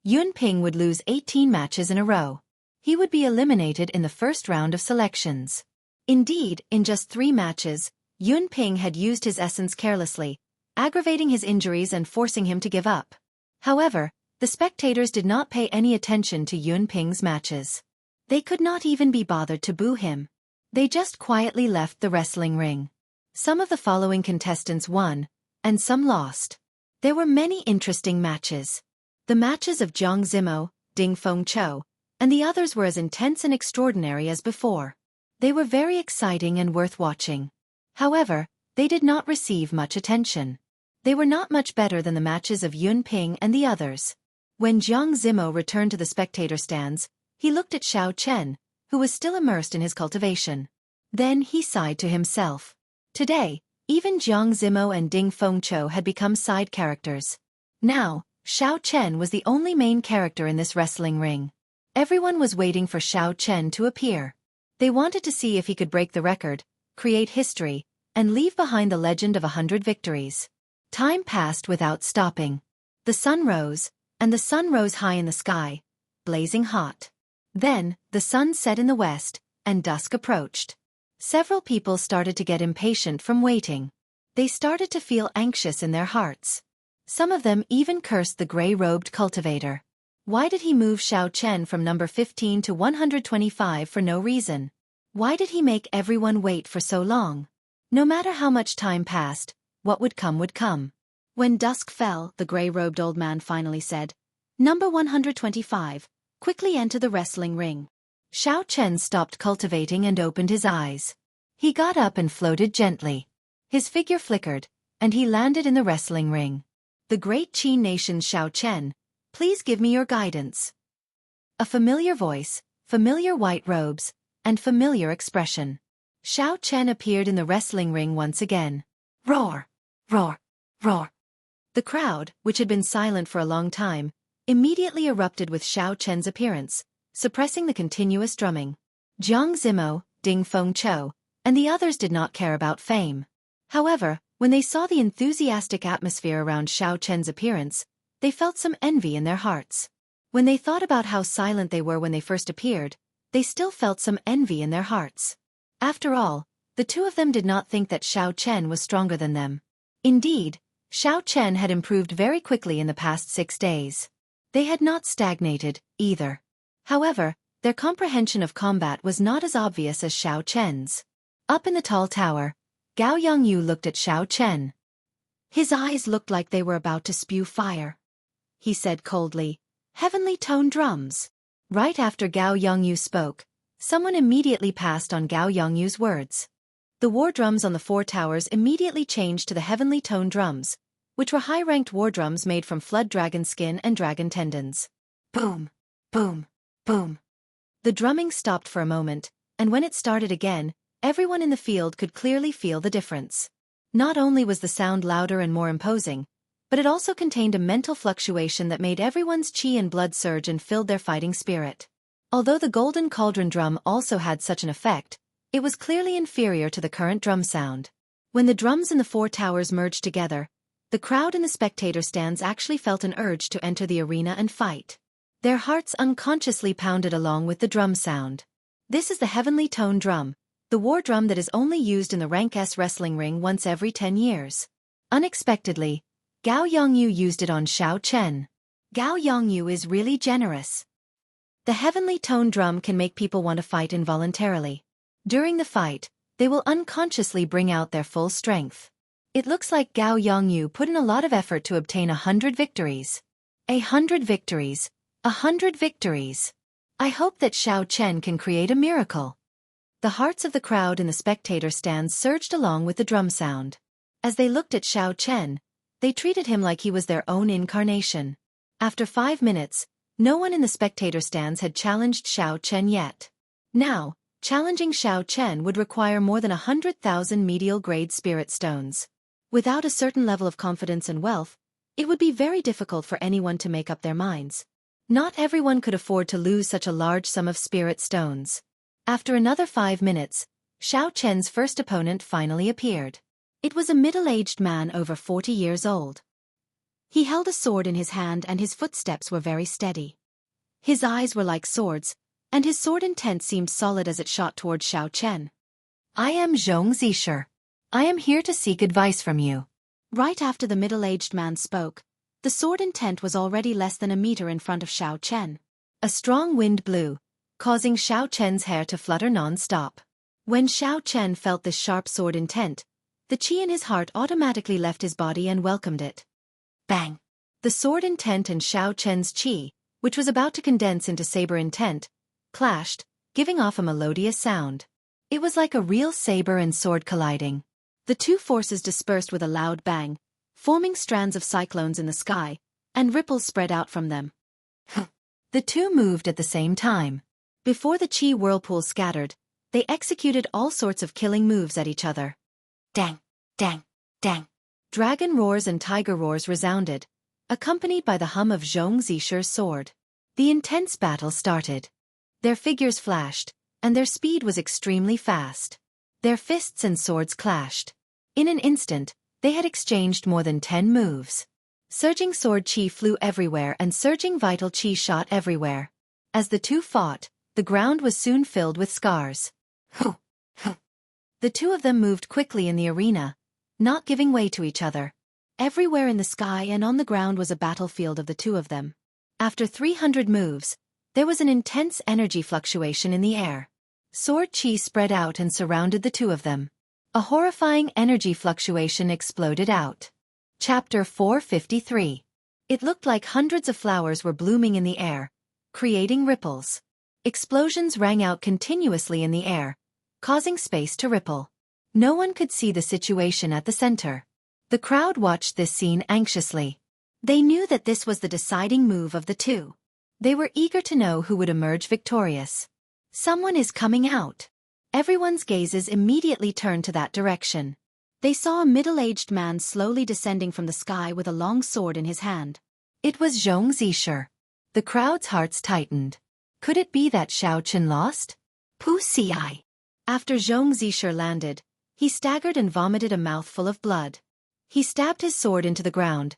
Yun Ping would lose 18 matches in a row. He would be eliminated in the first round of selections. Indeed, in just 3 matches, Yun Ping had used his essence carelessly, aggravating his injuries and forcing him to give up. However, the spectators did not pay any attention to Yun Ping's matches. They could not even be bothered to boo him. They just quietly left the wrestling ring. Some of the following contestants won, and some lost. There were many interesting matches. The matches of Jiang Zimo, Ding Fengqiu, and the others were as intense and extraordinary as before. They were very exciting and worth watching. However, they did not receive much attention. They were not much better than the matches of Yun Ping and the others. When Jiang Zimo returned to the spectator stands, he looked at Xiao Chen, who was still immersed in his cultivation. Then he sighed to himself. Today, even Jiang Zimo and Ding Fengqiu had become side characters. Now, Xiao Chen was the only main character in this wrestling ring. Everyone was waiting for Xiao Chen to appear. They wanted to see if he could break the record, create history, and leave behind the legend of 100 victories. Time passed without stopping. The sun rose, and the sun rose high in the sky, blazing hot. Then, the sun set in the west, and dusk approached. Several people started to get impatient from waiting. They started to feel anxious in their hearts. Some of them even cursed the gray-robed cultivator. Why did he move Xiao Chen from number 15 to 125 for no reason? Why did he make everyone wait for so long? No matter how much time passed, what would come would come. When dusk fell, the gray-robed old man finally said, "Number 125, quickly enter the wrestling ring." Xiao Chen stopped cultivating and opened his eyes. He got up and floated gently. His figure flickered, and he landed in the wrestling ring. The great Qi nation's Xiao Chen, please give me your guidance. A familiar voice, familiar white robes, and familiar expression. Xiao Chen appeared in the wrestling ring once again. Roar! Roar! Roar! The crowd, which had been silent for a long time, immediately erupted with Xiao Chen's appearance, suppressing the continuous drumming. Jiang Zimo, Ding Fengqiu, and the others did not care about fame. However, when they saw the enthusiastic atmosphere around Xiao Chen's appearance, they felt some envy in their hearts. When they thought about how silent they were when they first appeared, they still felt some envy in their hearts. After all, the two of them did not think that Xiao Chen was stronger than them. Indeed, Xiao Chen had improved very quickly in the past 6 days. They had not stagnated, either. However, their comprehension of combat was not as obvious as Xiao Chen's. Up in the tall tower, Gao Yongyu looked at Xiao Chen. His eyes looked like they were about to spew fire. He said coldly, "Heavenly tone drums." Right after Gao Yongyu spoke, someone immediately passed on Gao Yongyu's words. The war drums on the 4 towers immediately changed to the heavenly tone drums, which were high-ranked war drums made from flood dragon skin and dragon tendons. Boom! Boom! Boom! The drumming stopped for a moment, and when it started again, everyone in the field could clearly feel the difference. Not only was the sound louder and more imposing, but it also contained a mental fluctuation that made everyone's qi and blood surge and filled their fighting spirit. Although the golden cauldron drum also had such an effect, it was clearly inferior to the current drum sound. When the drums in the 4 towers merged together, the crowd in the spectator stands actually felt an urge to enter the arena and fight. Their hearts unconsciously pounded along with the drum sound. This is the heavenly tone drum, the war drum that is only used in the rank S wrestling ring once every 10 years. Unexpectedly, Gao Yongyu used it on Xiao Chen. Gao Yongyu is really generous. The heavenly tone drum can make people want to fight involuntarily. During the fight, they will unconsciously bring out their full strength. It looks like Gao Yongyu put in a lot of effort to obtain 100 victories. 100 victories. 100 victories. I hope that Xiao Chen can create a miracle. The hearts of the crowd in the spectator stands surged along with the drum sound. As they looked at Xiao Chen, they treated him like he was their own incarnation. After 5 minutes, no one in the spectator stands had challenged Xiao Chen yet. Now, challenging Xiao Chen would require more than 100,000 medial-grade spirit stones. Without a certain level of confidence and wealth, it would be very difficult for anyone to make up their minds. Not everyone could afford to lose such a large sum of spirit stones. After another 5 minutes, Xiao Chen's first opponent finally appeared. It was a middle-aged man over 40 years old. He held a sword in his hand and his footsteps were very steady. His eyes were like swords, and his sword intent seemed solid as it shot towards Xiao Chen. I am Xianxia. I am here to seek advice from you. Right after the middle-aged man spoke, the sword intent was already less than a meter in front of Xiao Chen. A strong wind blew, causing Xiao Chen's hair to flutter non-stop. When Xiao Chen felt this sharp sword intent, the qi in his heart automatically left his body and welcomed it. Bang! The sword intent and Xiao Chen's qi, which was about to condense into saber intent, clashed, giving off a melodious sound. It was like a real saber and sword colliding. The two forces dispersed with a loud bang, forming strands of cyclones in the sky, and ripples spread out from them. The two moved at the same time. Before the qi whirlpool scattered, they executed all sorts of killing moves at each other. Dang, dang, dang. Dragon roars and tiger roars resounded, accompanied by the hum of Zhong Zishi's sword. The intense battle started. Their figures flashed, and their speed was extremely fast. Their fists and swords clashed. In an instant, they had exchanged more than 10 moves. Surging sword qi flew everywhere and surging vital qi shot everywhere. As the two fought, the ground was soon filled with scars. The two of them moved quickly in the arena, not giving way to each other. Everywhere in the sky and on the ground was a battlefield of the two of them. After 300 moves, there was an intense energy fluctuation in the air. Sword qi spread out and surrounded the two of them. A horrifying energy fluctuation exploded out. Chapter 453. It looked like hundreds of flowers were blooming in the air, creating ripples. Explosions rang out continuously in the air, causing space to ripple. No one could see the situation at the center. The crowd watched this scene anxiously. They knew that this was the deciding move of the two. They were eager to know who would emerge victorious. Someone is coming out. Everyone's gazes immediately turned to that direction. They saw a middle-aged man slowly descending from the sky with a long sword in his hand. It was Zhong Zisher. The crowd's hearts tightened. Could it be that Xiao Chen lost? Wuxia. After Zhong Zisher landed, he staggered and vomited a mouthful of blood. He stabbed his sword into the ground,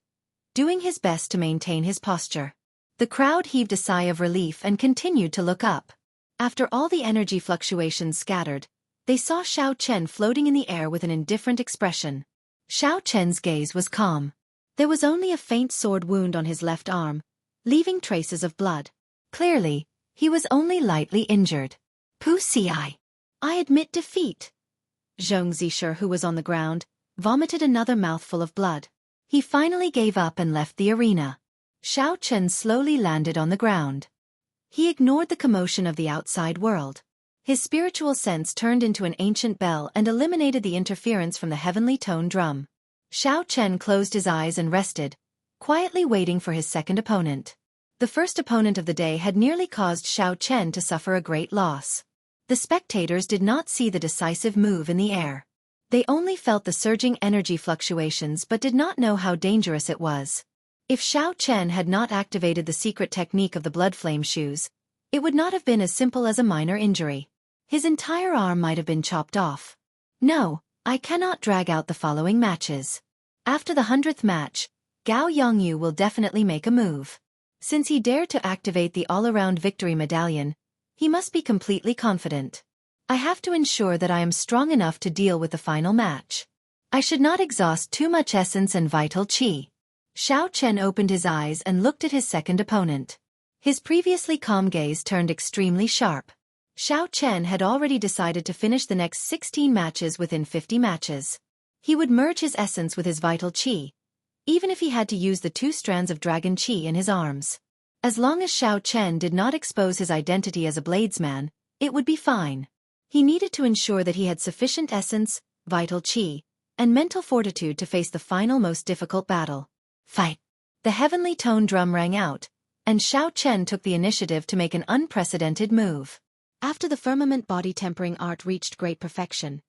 doing his best to maintain his posture. The crowd heaved a sigh of relief and continued to look up. After all the energy fluctuations scattered, they saw Xiao Chen floating in the air with an indifferent expression. Xiao Chen's gaze was calm. There was only a faint sword wound on his left arm, leaving traces of blood. Clearly, he was only lightly injured. Wuxia. I admit defeat. Zhong Zisher, who was on the ground, vomited another mouthful of blood. He finally gave up and left the arena. Xiao Chen slowly landed on the ground. He ignored the commotion of the outside world. His spiritual sense turned into an ancient bell and eliminated the interference from the heavenly tone drum. Xiao Chen closed his eyes and rested, quietly waiting for his second opponent. The first opponent of the day had nearly caused Xiao Chen to suffer a great loss. The spectators did not see the decisive move in the air. They only felt the surging energy fluctuations but did not know how dangerous it was. If Xiao Chen had not activated the secret technique of the blood flame shoes, it would not have been as simple as a minor injury. His entire arm might have been chopped off. No, I cannot drag out the following matches. After the 100th match, Gao Yongyu will definitely make a move. Since he dared to activate the all-around victory medallion, he must be completely confident. I have to ensure that I am strong enough to deal with the final match. I should not exhaust too much essence and vital qi. Xiao Chen opened his eyes and looked at his second opponent. His previously calm gaze turned extremely sharp. Xiao Chen had already decided to finish the next 16 matches within 50 matches. He would merge his essence with his vital qi, even if he had to use the 2 strands of dragon qi in his arms. As long as Xiao Chen did not expose his identity as a bladesman, it would be fine. He needed to ensure that he had sufficient essence, vital qi, and mental fortitude to face the final most difficult battle. Fight! The heavenly tone drum rang out, and Xiao Chen took the initiative to make an unprecedented move. After the firmament body tempering art reached great perfection,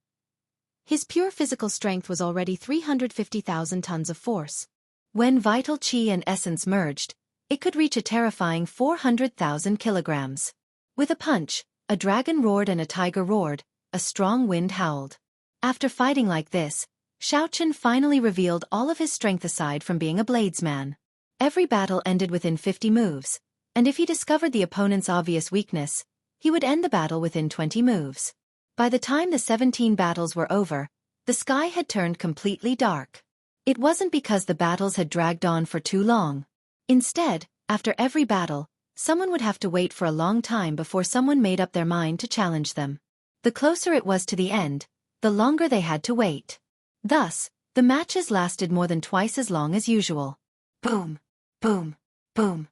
his pure physical strength was already 350,000 tons of force. When vital qi and essence merged, it could reach a terrifying 400,000 kilograms. With a punch, a dragon roared and a tiger roared, a strong wind howled. After fighting like this, Xiao Chen finally revealed all of his strength aside from being a bladesman. Every battle ended within 50 moves, and if he discovered the opponent's obvious weakness, he would end the battle within 20 moves. By the time the 17 battles were over, the sky had turned completely dark. It wasn't because the battles had dragged on for too long. Instead, after every battle, someone would have to wait for a long time before someone made up their mind to challenge them. The closer it was to the end, the longer they had to wait. Thus, the matches lasted more than twice as long as usual. Boom! Boom! Boom!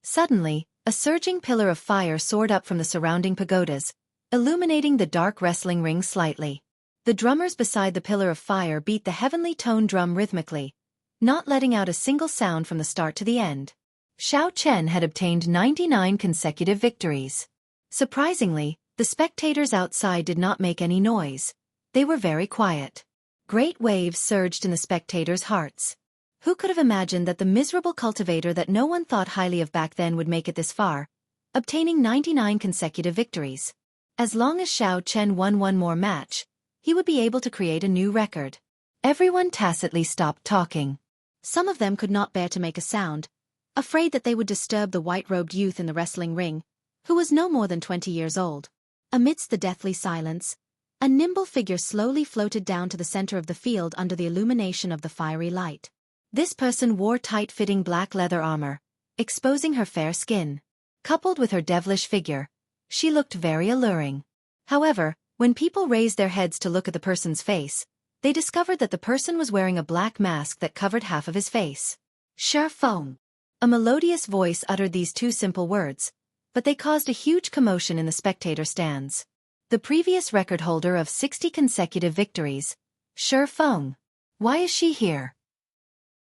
Suddenly, a surging pillar of fire soared up from the surrounding pagodas, illuminating the dark wrestling ring slightly. The drummers beside the pillar of fire beat the heavenly tone drum rhythmically, not letting out a single sound from the start to the end. Xiao Chen had obtained 99 consecutive victories. Surprisingly, the spectators outside did not make any noise. They were very quiet. Great waves surged in the spectators' hearts. Who could have imagined that the miserable cultivator that no one thought highly of back then would make it this far, obtaining 99 consecutive victories? As long as Xiao Chen won one more match, he would be able to create a new record. Everyone tacitly stopped talking. Some of them could not bear to make a sound, afraid that they would disturb the white-robed youth in the wrestling ring, who was no more than 20 years old. Amidst the deathly silence, a nimble figure slowly floated down to the center of the field under the illumination of the fiery light. This person wore tight-fitting black leather armor, exposing her fair skin. Coupled with her devilish figure, she looked very alluring. However, when people raised their heads to look at the person's face, they discovered that the person was wearing a black mask that covered half of his face. Shi Feng. A melodious voice uttered these 2 simple words, but they caused a huge commotion in the spectator stands. The previous record holder of 60 consecutive victories, Shi Feng. Why is she here?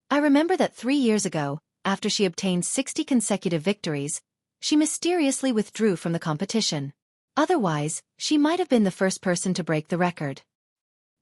I remember that 3 years ago, after she obtained 60 consecutive victories, she mysteriously withdrew from the competition. Otherwise, she might have been the first person to break the record.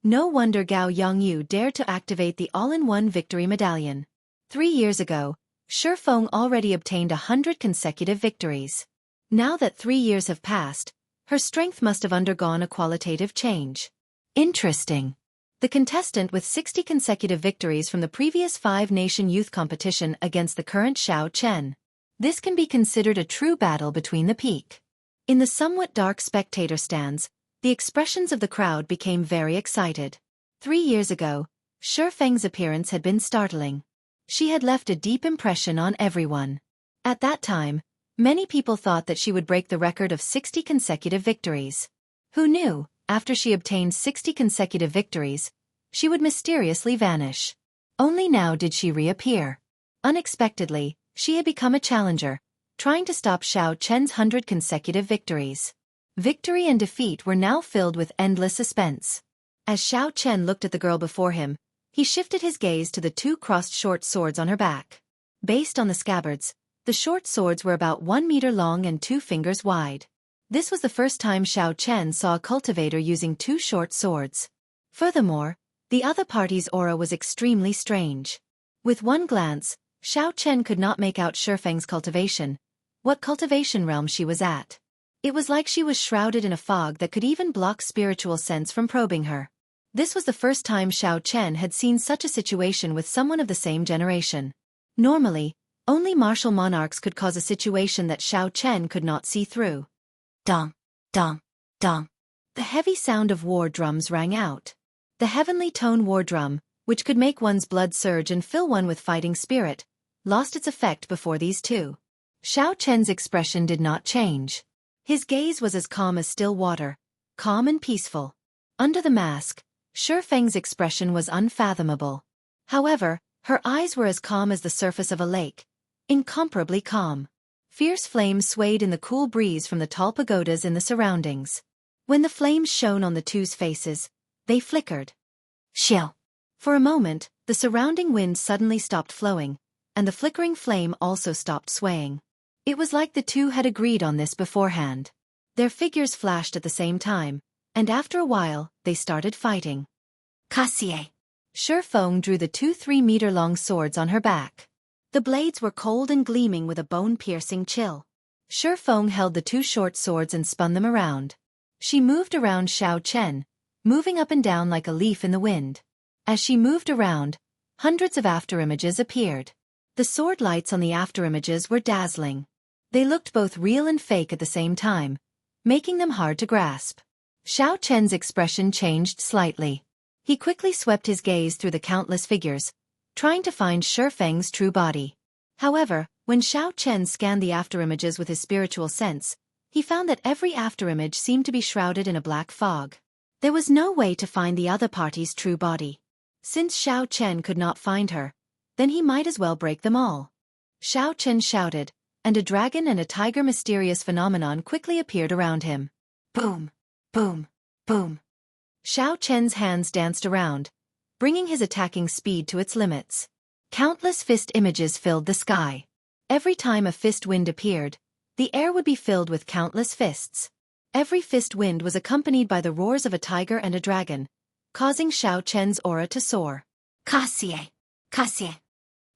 No wonder Gao Yongyu dared to activate the all-in-one victory medallion. 3 years ago, Shi Feng already obtained 100 consecutive victories. Now that 3 years have passed, her strength must have undergone a qualitative change. Interesting. The contestant with 60 consecutive victories from the previous 5-nation youth competition against the current Xiao Chen. This can be considered a true battle between the peak. In the somewhat dark spectator stands, the expressions of the crowd became very excited. 3 years ago, Shi Feng's appearance had been startling. She had left a deep impression on everyone. At that time, many people thought that she would break the record of 60 consecutive victories. Who knew, after she obtained 60 consecutive victories, she would mysteriously vanish. Only now did she reappear. Unexpectedly, she had become a challenger, trying to stop Xiao Chen's 100 consecutive victories. Victory and defeat were now filled with endless suspense. As Xiao Chen looked at the girl before him, he shifted his gaze to the 2 crossed short swords on her back. Based on the scabbards, the short swords were about 1 meter long and 2 fingers wide. This was the first time Xiao Chen saw a cultivator using 2 short swords. Furthermore, the other party's aura was extremely strange. With one glance, Xiao Chen could not make out Shi Feng's cultivation, what cultivation realm she was at. It was like she was shrouded in a fog that could even block spiritual sense from probing her. This was the first time Xiao Chen had seen such a situation with someone of the same generation. Normally, only martial monarchs could cause a situation that Xiao Chen could not see through. Dong, dong, dong. The heavy sound of war drums rang out. The heavenly tone war drum, which could make one's blood surge and fill one with fighting spirit, lost its effect before these 2. Xiao Chen's expression did not change. His gaze was as calm as still water, calm and peaceful. Under the mask, Shi Feng's expression was unfathomable. However, her eyes were as calm as the surface of a lake, incomparably calm. Fierce flames swayed in the cool breeze from the tall pagodas in the surroundings. When the flames shone on the two's faces, they flickered. Shill. For a moment, the surrounding wind suddenly stopped flowing, and the flickering flame also stopped swaying. It was like the two had agreed on this beforehand. Their figures flashed at the same time, and after a while, they started fighting. Kasie. Shi Feng drew the two 3-meter-long swords on her back. The blades were cold and gleaming with a bone-piercing chill. Shi Feng held the two short swords and spun them around. She moved around Xiao Chen, moving up and down like a leaf in the wind. As she moved around, hundreds of afterimages appeared. The sword lights on the afterimages were dazzling. They looked both real and fake at the same time, making them hard to grasp. Xiao Chen's expression changed slightly. He quickly swept his gaze through the countless figures, trying to find Shi Feng's true body. However, when Xiao Chen scanned the afterimages with his spiritual sense, he found that every afterimage seemed to be shrouded in a black fog. There was no way to find the other party's true body. Since Xiao Chen could not find her, then he might as well break them all. Xiao Chen shouted, and a dragon and a tiger mysterious phenomenon quickly appeared around him. Boom! Boom! Boom! Xiao Chen's hands danced around, bringing his attacking speed to its limits. Countless fist images filled the sky. Every time a fist wind appeared, the air would be filled with countless fists. Every fist wind was accompanied by the roars of a tiger and a dragon, causing Xiao Chen's aura to soar. Kasie! Kasie!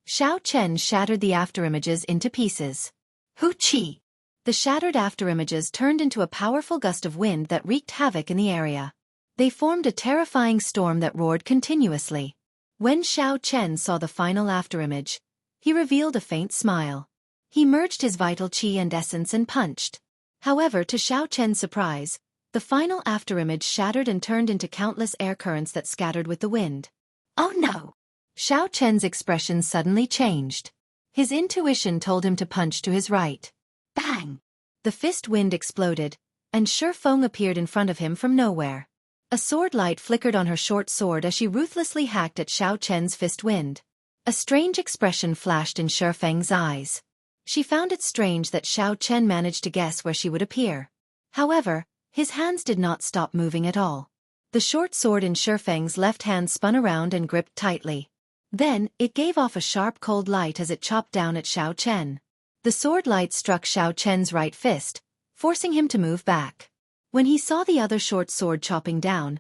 Xiao Chen shattered the afterimages into pieces. Hu-chi! The shattered afterimages turned into a powerful gust of wind that wreaked havoc in the area. They formed a terrifying storm that roared continuously. When Xiao Chen saw the final afterimage, he revealed a faint smile. He merged his vital qi and essence and punched. However, to Xiao Chen's surprise, the final afterimage shattered and turned into countless air currents that scattered with the wind. Oh no! Xiao Chen's expression suddenly changed. His intuition told him to punch to his right. Bang! The fist wind exploded, and Shi Feng appeared in front of him from nowhere. A sword light flickered on her short sword as she ruthlessly hacked at Xiao Chen's fist wind. A strange expression flashed in Shi Feng's eyes. She found it strange that Xiao Chen managed to guess where she would appear. However, his hands did not stop moving at all. The short sword in Shi Feng's left hand spun around and gripped tightly. Then, it gave off a sharp cold light as it chopped down at Xiao Chen. The sword light struck Xiao Chen's right fist, forcing him to move back. When he saw the other short sword chopping down,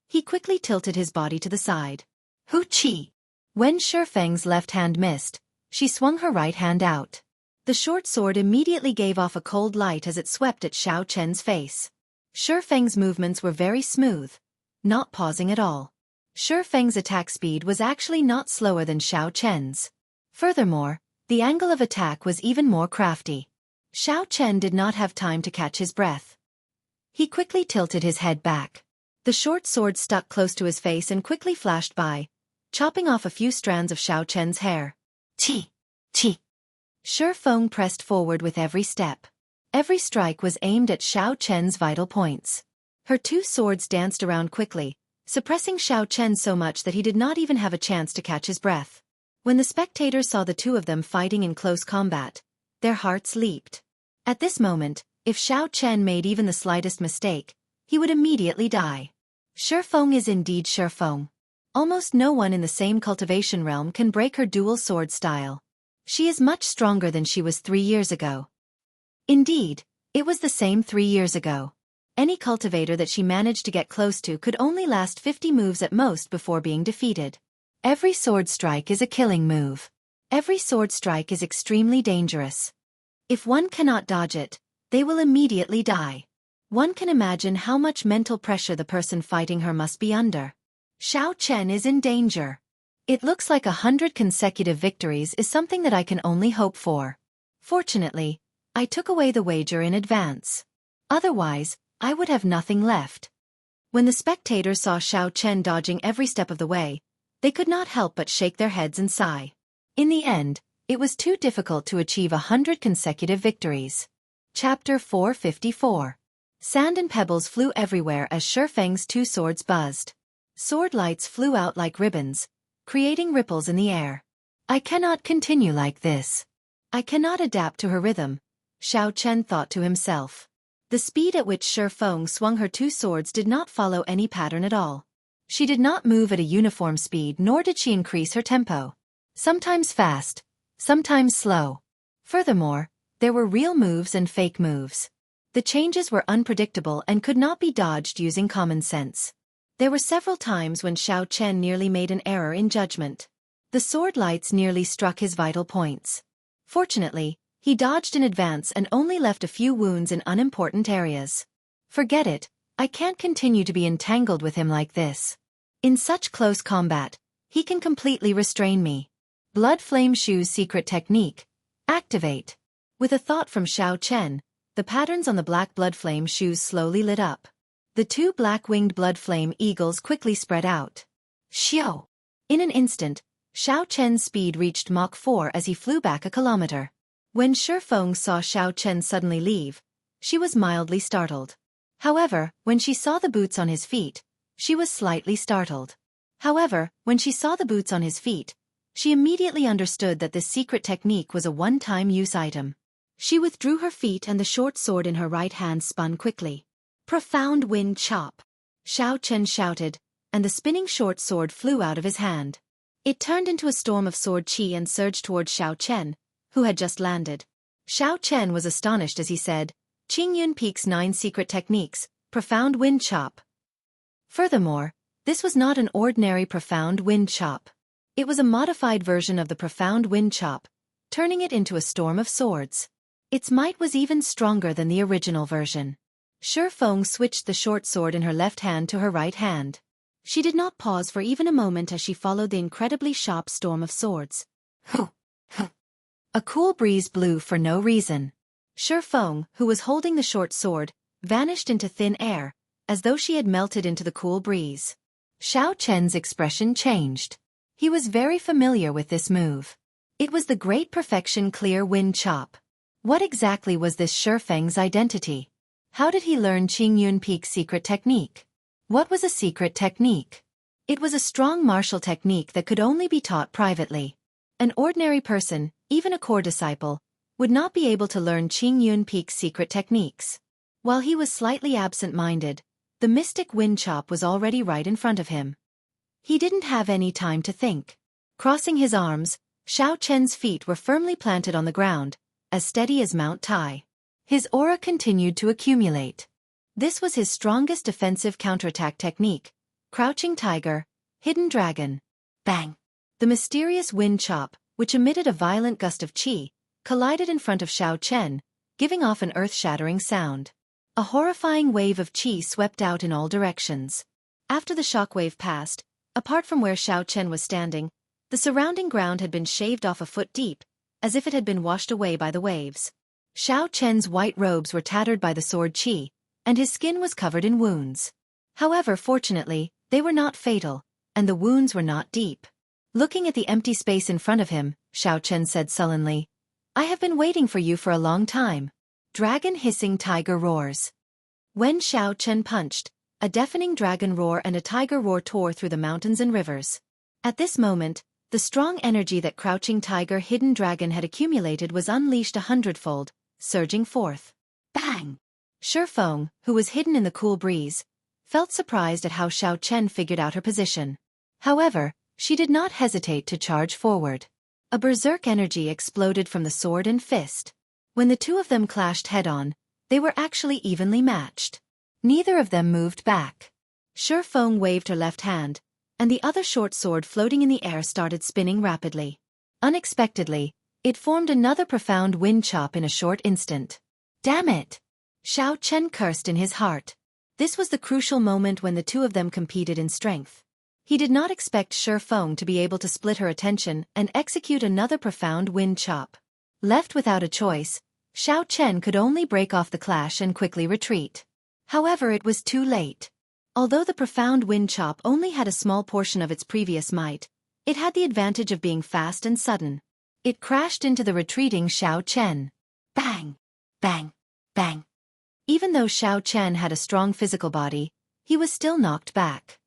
he quickly tilted his body to the side. Hu-chi! When Shi Feng's left hand missed, she swung her right hand out. The short sword immediately gave off a cold light as it swept at Xiao Chen's face. Shi Feng's movements were very smooth, not pausing at all. Shi Feng's attack speed was actually not slower than Xiao Chen's. Furthermore, the angle of attack was even more crafty. Xiao Chen did not have time to catch his breath. He quickly tilted his head back. The short sword stuck close to his face and quickly flashed by, chopping off a few strands of Xiao Chen's hair. Chi! Chi! Shi Feng pressed forward with every step. Every strike was aimed at Xiao Chen's vital points. Her two swords danced around quickly, suppressing Xiao Chen so much that he did not even have a chance to catch his breath. When the spectators saw the two of them fighting in close combat, their hearts leaped. At this moment, if Xiao Chen made even the slightest mistake, he would immediately die. Shi Feng is indeed Shi Feng. Almost no one in the same cultivation realm can break her dual sword style. She is much stronger than she was 3 years ago. Indeed, it was the same 3 years ago. Any cultivator that she managed to get close to could only last 50 moves at most before being defeated. Every sword strike is a killing move. Every sword strike is extremely dangerous. If one cannot dodge it, they will immediately die. One can imagine how much mental pressure the person fighting her must be under. Xiao Chen is in danger. It looks like 100 consecutive victories is something that I can only hope for. Fortunately, I took away the wager in advance. Otherwise, I would have nothing left. When the spectators saw Xiao Chen dodging every step of the way, they could not help but shake their heads and sigh. In the end, it was too difficult to achieve 100 consecutive victories. Chapter 454. Sand and pebbles flew everywhere as Shifeng's two swords buzzed. Sword lights flew out like ribbons, creating ripples in the air. I cannot continue like this. I cannot adapt to her rhythm, Xiao Chen thought to himself. The speed at which Shifeng swung her two swords did not follow any pattern at all. She did not move at a uniform speed, nor did she increase her tempo. Sometimes fast, sometimes slow. Furthermore, there were real moves and fake moves. The changes were unpredictable and could not be dodged using common sense. There were several times when Xiao Chen nearly made an error in judgment. The sword lights nearly struck his vital points. Fortunately, he dodged in advance and only left a few wounds in unimportant areas. Forget it, I can't continue to be entangled with him like this. In such close combat, he can completely restrain me. Blood Flame Shu's secret technique. Activate. With a thought from Xiao Chen, the patterns on the black blood flame shoes slowly lit up. The two black-winged blood flame eagles quickly spread out. Xiao! In an instant, Xiao Chen's speed reached Mach 4 as he flew back a kilometer. When Shifeng saw Xiao Chen suddenly leave, she was mildly startled. However, when she saw the boots on his feet, she was slightly startled. She immediately understood that this secret technique was a one-time use item. She withdrew her feet and the short sword in her right hand spun quickly. Profound wind chop! Xiao Chen shouted, and the spinning short sword flew out of his hand. It turned into a storm of sword qi and surged toward Xiao Chen, who had just landed. Xiao Chen was astonished as he said, Qingyun Peak's 9 secret techniques, profound wind chop. Furthermore, this was not an ordinary profound wind chop. It was a modified version of the profound wind chop, turning it into a storm of swords. Its might was even stronger than the original version. Shifeng switched the short sword in her left hand to her right hand. She did not pause for even a moment as she followed the incredibly sharp storm of swords. A cool breeze blew for no reason. Shifeng, who was holding the short sword, vanished into thin air, as though she had melted into the cool breeze. Xiao Chen's expression changed. He was very familiar with this move. It was the Great Perfection Clear Wind Chop. What exactly was this Shifeng's identity? How did he learn Qingyun Peak's secret technique? What was a secret technique? It was a strong martial technique that could only be taught privately. An ordinary person, even a core disciple, would not be able to learn Qingyun Peak's secret techniques. While he was slightly absent-minded, the mystic wind chop was already right in front of him. He didn't have any time to think. Crossing his arms, Xiao Chen's feet were firmly planted on the ground, as steady as Mount Tai. His aura continued to accumulate. This was his strongest defensive counterattack technique, Crouching Tiger, Hidden Dragon. Bang! The mysterious wind chop, which emitted a violent gust of qi, collided in front of Xiao Chen, giving off an earth-shattering sound. A horrifying wave of qi swept out in all directions. After the shockwave passed, apart from where Xiao Chen was standing, the surrounding ground had been shaved off a foot deep, as if it had been washed away by the waves. Xiao Chen's white robes were tattered by the sword qi, and his skin was covered in wounds. However, fortunately, they were not fatal, and the wounds were not deep. Looking at the empty space in front of him, Xiao Chen said sullenly, I have been waiting for you for a long time. Dragon hissing tiger roars. When Xiao Chen punched, a deafening dragon roar and a tiger roar tore through the mountains and rivers. At this moment, the strong energy that Crouching Tiger Hidden Dragon had accumulated was unleashed 100-fold, surging forth. Bang! Shifeng, who was hidden in the cool breeze, felt surprised at how Xiao Chen figured out her position. However, she did not hesitate to charge forward. A berserk energy exploded from the sword and fist. When the two of them clashed head-on, they were actually evenly matched. Neither of them moved back. Shifeng waved her left hand, and the other short sword floating in the air started spinning rapidly. Unexpectedly, it formed another profound wind chop in a short instant. Damn it! Xiao Chen cursed in his heart. This was the crucial moment when the two of them competed in strength. He did not expect Shifeng to be able to split her attention and execute another profound wind chop. Left without a choice, Xiao Chen could only break off the clash and quickly retreat. However, it was too late. Although the profound wind chop only had a small portion of its previous might, it had the advantage of being fast and sudden. It crashed into the retreating Xiao Chen. Bang! Bang! Bang! Even though Xiao Chen had a strong physical body, he was still knocked back.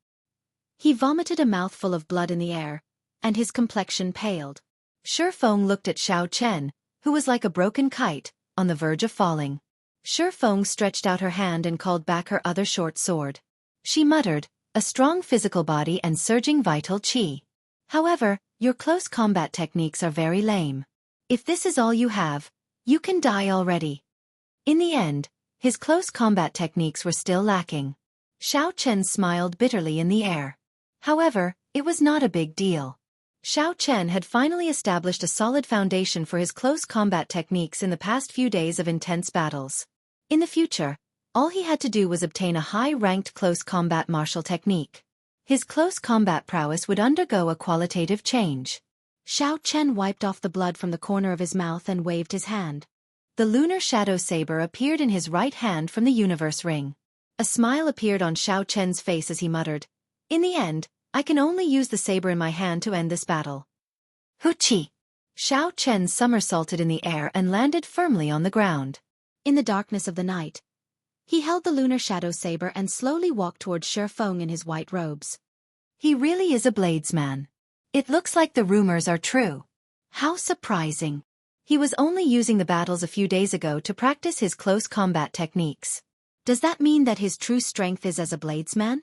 He vomited a mouthful of blood in the air, and his complexion paled. Shi Feng looked at Xiao Chen, who was like a broken kite, on the verge of falling. Shi Feng stretched out her hand and called back her other short sword. She muttered, "A strong physical body and surging vital qi. However, your close combat techniques are very lame. If this is all you have, you can die already." In the end, his close combat techniques were still lacking. Xiao Chen smiled bitterly in the air. However, it was not a big deal. Xiao Chen had finally established a solid foundation for his close combat techniques in the past few days of intense battles. In the future, all he had to do was obtain a high-ranked close combat martial technique. His close combat prowess would undergo a qualitative change. Xiao Chen wiped off the blood from the corner of his mouth and waved his hand. The lunar shadow saber appeared in his right hand from the universe ring. A smile appeared on Xiao Chen's face as he muttered, "In the end, I can only use the saber in my hand to end this battle." Huchi! Xiao Chen somersaulted in the air and landed firmly on the ground. In the darkness of the night, he held the lunar shadow saber and slowly walked toward Shi Feng in his white robes. He really is a bladesman. It looks like the rumors are true. How surprising. He was only using the battles a few days ago to practice his close combat techniques. Does that mean that his true strength is as a bladesman?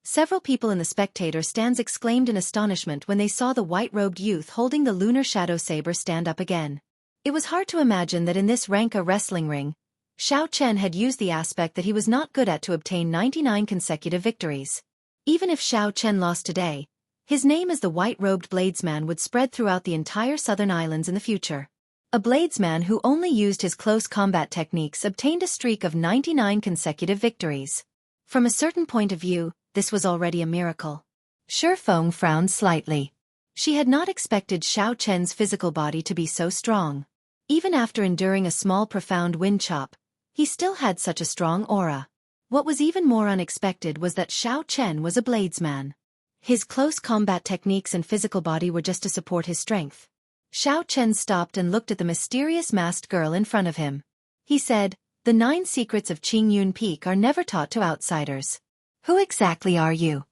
Several people in the spectator stands exclaimed in astonishment when they saw the white-robed youth holding the lunar shadow saber stand up again. It was hard to imagine that in this rank-a wrestling ring, Xiao Chen had used the aspect that he was not good at to obtain 99 consecutive victories. Even if Xiao Chen lost today, his name as the white-robed bladesman would spread throughout the entire southern islands in the future. A bladesman who only used his close combat techniques obtained a streak of 99 consecutive victories. From a certain point of view, this was already a miracle. Shi Feng frowned slightly. She had not expected Xiao Chen's physical body to be so strong. Even after enduring a small profound wind chop, he still had such a strong aura. What was even more unexpected was that Xiao Chen was a bladesman. His close combat techniques and physical body were just to support his strength. Xiao Chen stopped and looked at the mysterious masked girl in front of him. He said, "The 9 secrets of Qingyun Peak are never taught to outsiders. Who exactly are you?"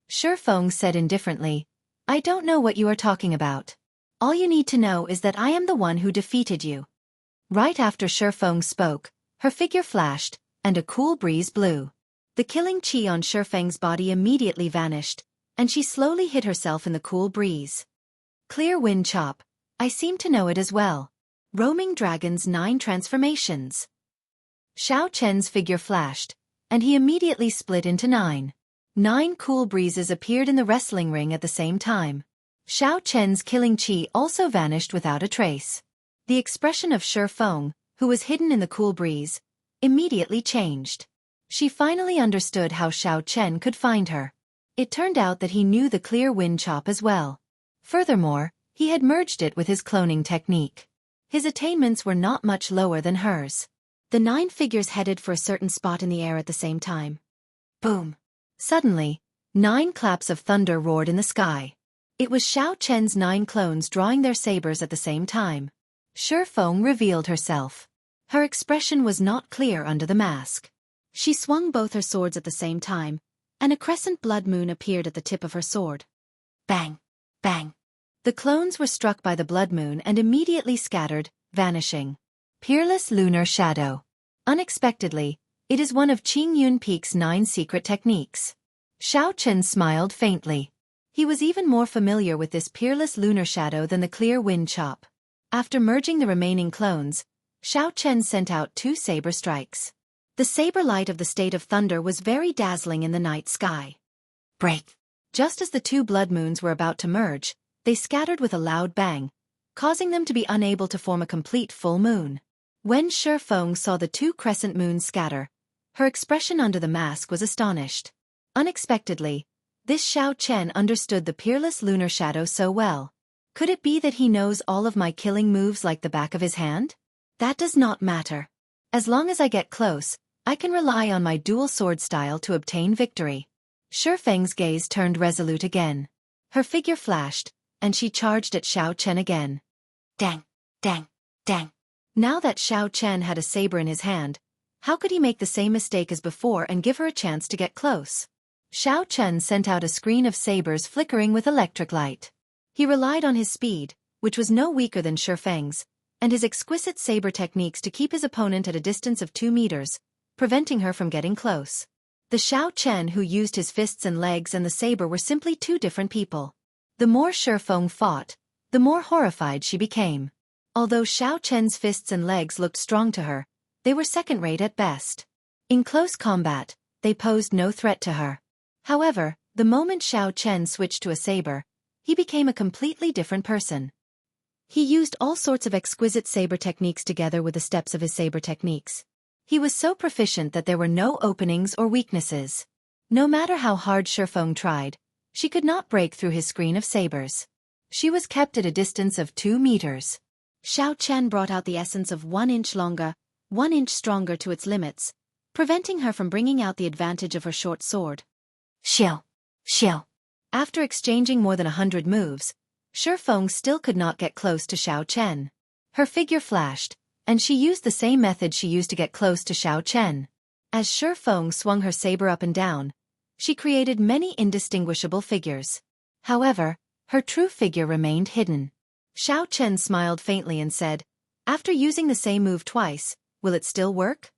Shi Feng said indifferently, "I don't know what you are talking about. All you need to know is that I am the one who defeated you." Right after Shi Feng spoke, her figure flashed, and a cool breeze blew. The killing qi on Shi Feng's body immediately vanished, and she slowly hid herself in the cool breeze. Clear wind chop. I seem to know it as well. Roaming Dragon's 9 transformations. Xiao Chen's figure flashed, and he immediately split into 9. 9 cool breezes appeared in the wrestling ring at the same time. Xiao Chen's killing qi also vanished without a trace. The expression of Shi Feng, who was hidden in the cool breeze, immediately changed. She finally understood how Xiao Chen could find her. It turned out that he knew the clear wind chop as well. Furthermore, he had merged it with his cloning technique. His attainments were not much lower than hers. The 9 figures headed for a certain spot in the air at the same time. Boom! Suddenly, 9 claps of thunder roared in the sky. It was Xiao Chen's 9 clones drawing their sabers at the same time. Shi Feng revealed herself. Her expression was not clear under the mask. She swung both her swords at the same time, and a crescent blood moon appeared at the tip of her sword. Bang! Bang! The clones were struck by the blood moon and immediately scattered, vanishing. Peerless Lunar Shadow. Unexpectedly, it is one of Qingyun Peak's 9 secret techniques. Xiao Chen smiled faintly. He was even more familiar with this peerless lunar shadow than the clear wind chop. After merging the remaining clones, Xiao Chen sent out 2 saber strikes. The saber light of the state of thunder was very dazzling in the night sky. Break! Just as the 2 blood moons were about to merge, they scattered with a loud bang, causing them to be unable to form a complete full moon. When Shi Feng saw the 2 crescent moons scatter, her expression under the mask was astonished. Unexpectedly, this Xiao Chen understood the peerless lunar shadow so well. Could it be that he knows all of my killing moves like the back of his hand? That does not matter. As long as I get close, I can rely on my dual sword style to obtain victory. Shi Feng's gaze turned resolute again. Her figure flashed, and she charged at Xiao Chen again. Dang! Dang! Dang! Now that Xiao Chen had a saber in his hand, how could he make the same mistake as before and give her a chance to get close? Xiao Chen sent out a screen of sabers flickering with electric light. He relied on his speed, which was no weaker than Shifeng's, and his exquisite saber techniques to keep his opponent at a distance of 2 meters, preventing her from getting close. The Xiao Chen who used his fists and legs and the saber were simply two different people. The more Shifeng fought, the more horrified she became. Although Xiao Chen's fists and legs looked strong to her, they were second-rate at best. In close combat, they posed no threat to her. However, the moment Xiao Chen switched to a saber, he became a completely different person. He used all sorts of exquisite saber techniques together with the steps of his saber techniques. He was so proficient that there were no openings or weaknesses. No matter how hard Shifeng tried, she could not break through his screen of sabers. She was kept at a distance of 2 meters. Xiao Chen brought out the essence of 1 inch longer, 1 inch stronger to its limits, preventing her from bringing out the advantage of her short sword. Xiao! Xiao! After exchanging more than 100 moves, Shifeng still could not get close to Xiao Chen. Her figure flashed, and she used the same method she used to get close to Xiao Chen. As Shifeng swung her saber up and down, she created many indistinguishable figures. However, her true figure remained hidden. Xiao Chen smiled faintly and said, "After using the same move twice, will it still work?"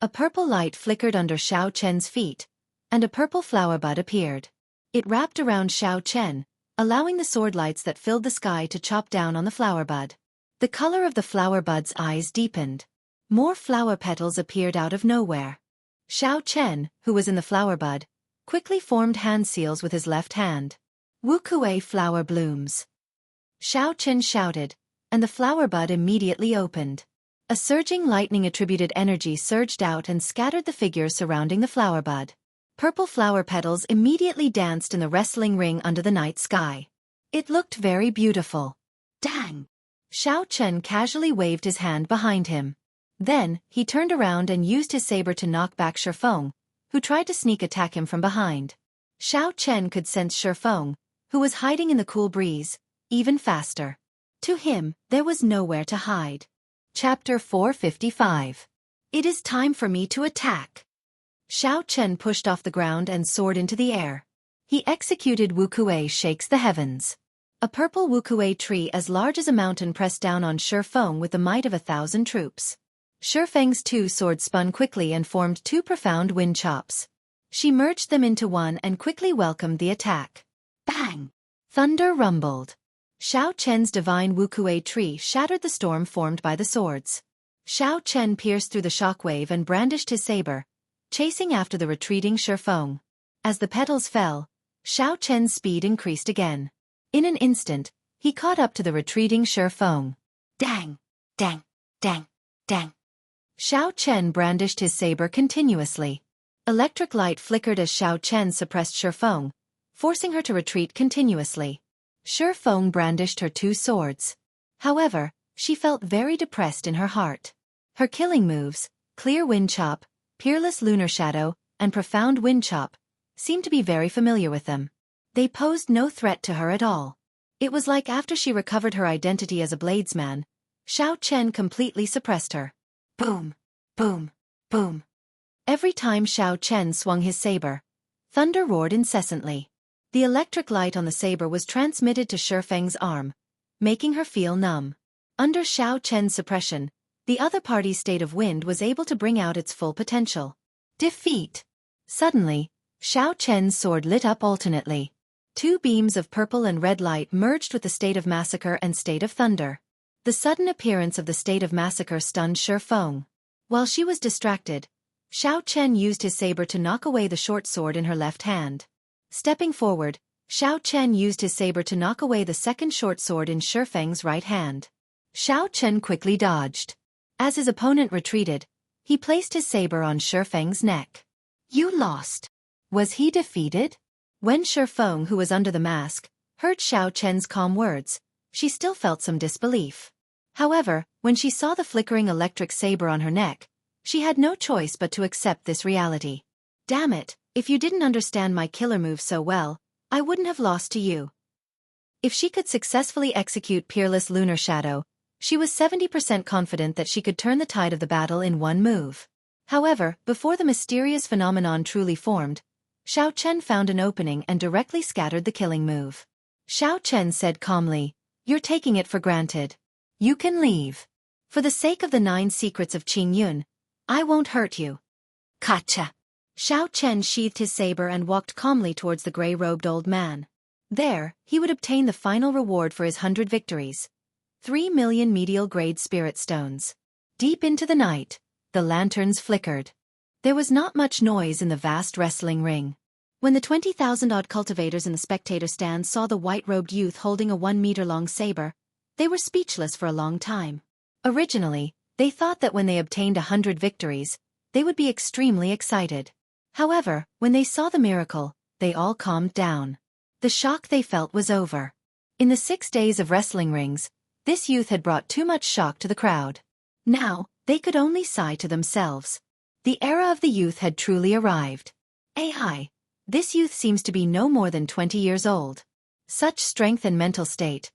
A purple light flickered under Xiao Chen's feet, and a purple flower bud appeared. It wrapped around Xiao Chen, allowing the sword lights that filled the sky to chop down on the flower bud. The color of the flower bud's eyes deepened. More flower petals appeared out of nowhere. Xiao Chen, who was in the flower bud, quickly formed hand seals with his left hand. Wuxia flower blooms. Xiao Chen shouted, and the flower bud immediately opened. A surging lightning-attributed energy surged out and scattered the figures surrounding the flower bud. Purple flower petals immediately danced in the wrestling ring under the night sky. It looked very beautiful. Dang! Xiao Chen casually waved his hand behind him. Then, he turned around and used his saber to knock back Shifeng, who tried to sneak attack him from behind. Xiao Chen could sense Shifeng, who was hiding in the cool breeze, even faster. To him, there was nowhere to hide. Chapter 455. It is time for me to attack. Xiao Chen pushed off the ground and soared into the air. He executed Wuxia shakes the heavens. A purple Wuxia tree as large as a mountain pressed down on Shifeng with the might of 1,000 troops. Shifeng's 2 swords spun quickly and formed 2 profound wind chops. She merged them into one and quickly welcomed the attack. Bang! Thunder rumbled. Xiao Chen's divine Wuxia tree shattered the storm formed by the swords. Xiao Chen pierced through the shockwave and brandished his saber, chasing after the retreating Shifeng. As the petals fell, Xiao Chen's speed increased again. In an instant, he caught up to the retreating Shifeng. Dang! Dang! Dang! Dang! Xiao Chen brandished his saber continuously. Electric light flickered as Xiao Chen suppressed Shifeng, forcing her to retreat continuously. Shifeng brandished her 2 swords. However, she felt very depressed in her heart. Her killing moves, Clear Wind Chop, Peerless Lunar Shadow, and Profound Wind Chop, seemed to be very familiar with them. They posed no threat to her at all. It was like after she recovered her identity as a bladesman, Xiao Chen completely suppressed her. Boom! Boom! Boom! Every time Xiao Chen swung his saber, thunder roared incessantly. The electric light on the saber was transmitted to Shifeng's arm, making her feel numb. Under Xiao Chen's suppression, the other party's state of wind was able to bring out its full potential. Defeat! Suddenly, Xiao Chen's sword lit up alternately. 2 beams of purple and red light merged with the state of massacre and state of thunder. The sudden appearance of the state of massacre stunned Shifeng. While she was distracted, Xiao Chen used his saber to knock away the short sword in her left hand. Stepping forward, Xiao Chen used his saber to knock away the second short sword in Shifeng's right hand. Xiao Chen quickly dodged. As his opponent retreated, he placed his saber on Shifeng's neck. You lost. Was he defeated? When Shifeng, who was under the mask, heard Xiao Chen's calm words, she still felt some disbelief. However, when she saw the flickering electric saber on her neck, she had no choice but to accept this reality. Damn it, if you didn't understand my killer move so well, I wouldn't have lost to you. If she could successfully execute Peerless Lunar Shadow, She was 70% confident that she could turn the tide of the battle in one move. However, before the mysterious phenomenon truly formed, Xiao Chen found an opening and directly scattered the killing move. Xiao Chen said calmly, "You're taking it for granted. You can leave. For the sake of the 9 secrets of Qing Yun, I won't hurt you." Gotcha. Xiao Chen sheathed his saber and walked calmly towards the gray-robed old man. There, he would obtain the final reward for his 100 victories. 3 million medial-grade spirit stones. Deep into the night, the lanterns flickered. There was not much noise in the vast wrestling ring. When the 20,000-odd cultivators in the spectator stand saw the white-robed youth holding a 1-meter-long saber, they were speechless for a long time. Originally, they thought that when they obtained 100 victories, they would be extremely excited. However, when they saw the miracle, they all calmed down. The shock they felt was over. In the 6 days of wrestling rings, this youth had brought too much shock to the crowd. Now, they could only sigh to themselves. The era of the youth had truly arrived. AI. This youth seems to be no more than 20 years old. Such strength and mental state.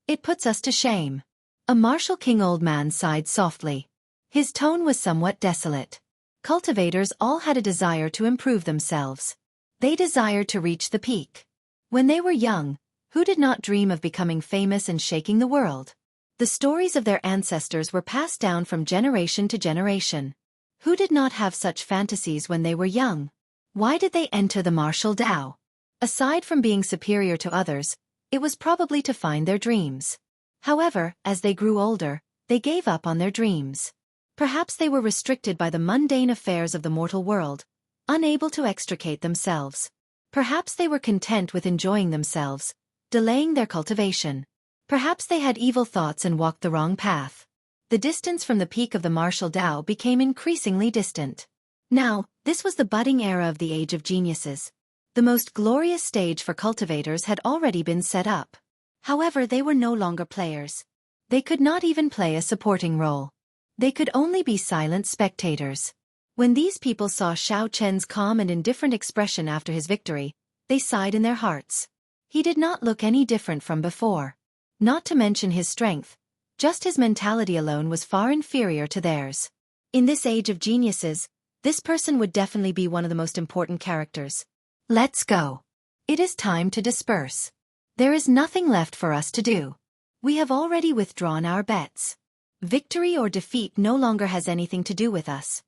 It puts us to shame. A martial king old man sighed softly. His tone was somewhat desolate. Cultivators all had a desire to improve themselves. They desired to reach the peak. When they were young, who did not dream of becoming famous and shaking the world? The stories of their ancestors were passed down from generation to generation. Who did not have such fantasies when they were young? Why did they enter the martial Tao? Aside from being superior to others, it was probably to find their dreams. However, as they grew older, they gave up on their dreams. Perhaps they were restricted by the mundane affairs of the mortal world, unable to extricate themselves. Perhaps they were content with enjoying themselves, delaying their cultivation. Perhaps they had evil thoughts and walked the wrong path. The distance from the peak of the martial Tao became increasingly distant. Now, this was the budding era of the Age of Geniuses. The most glorious stage for cultivators had already been set up. However, they were no longer players. They could not even play a supporting role. They could only be silent spectators. When these people saw Xiao Chen's calm and indifferent expression after his victory, they sighed in their hearts. He did not look any different from before. Not to mention his strength, just his mentality alone was far inferior to theirs. In this age of geniuses, this person would definitely be one of the most important characters. Let's go. It is time to disperse. There is nothing left for us to do. We have already withdrawn our bets. Victory or defeat no longer has anything to do with us.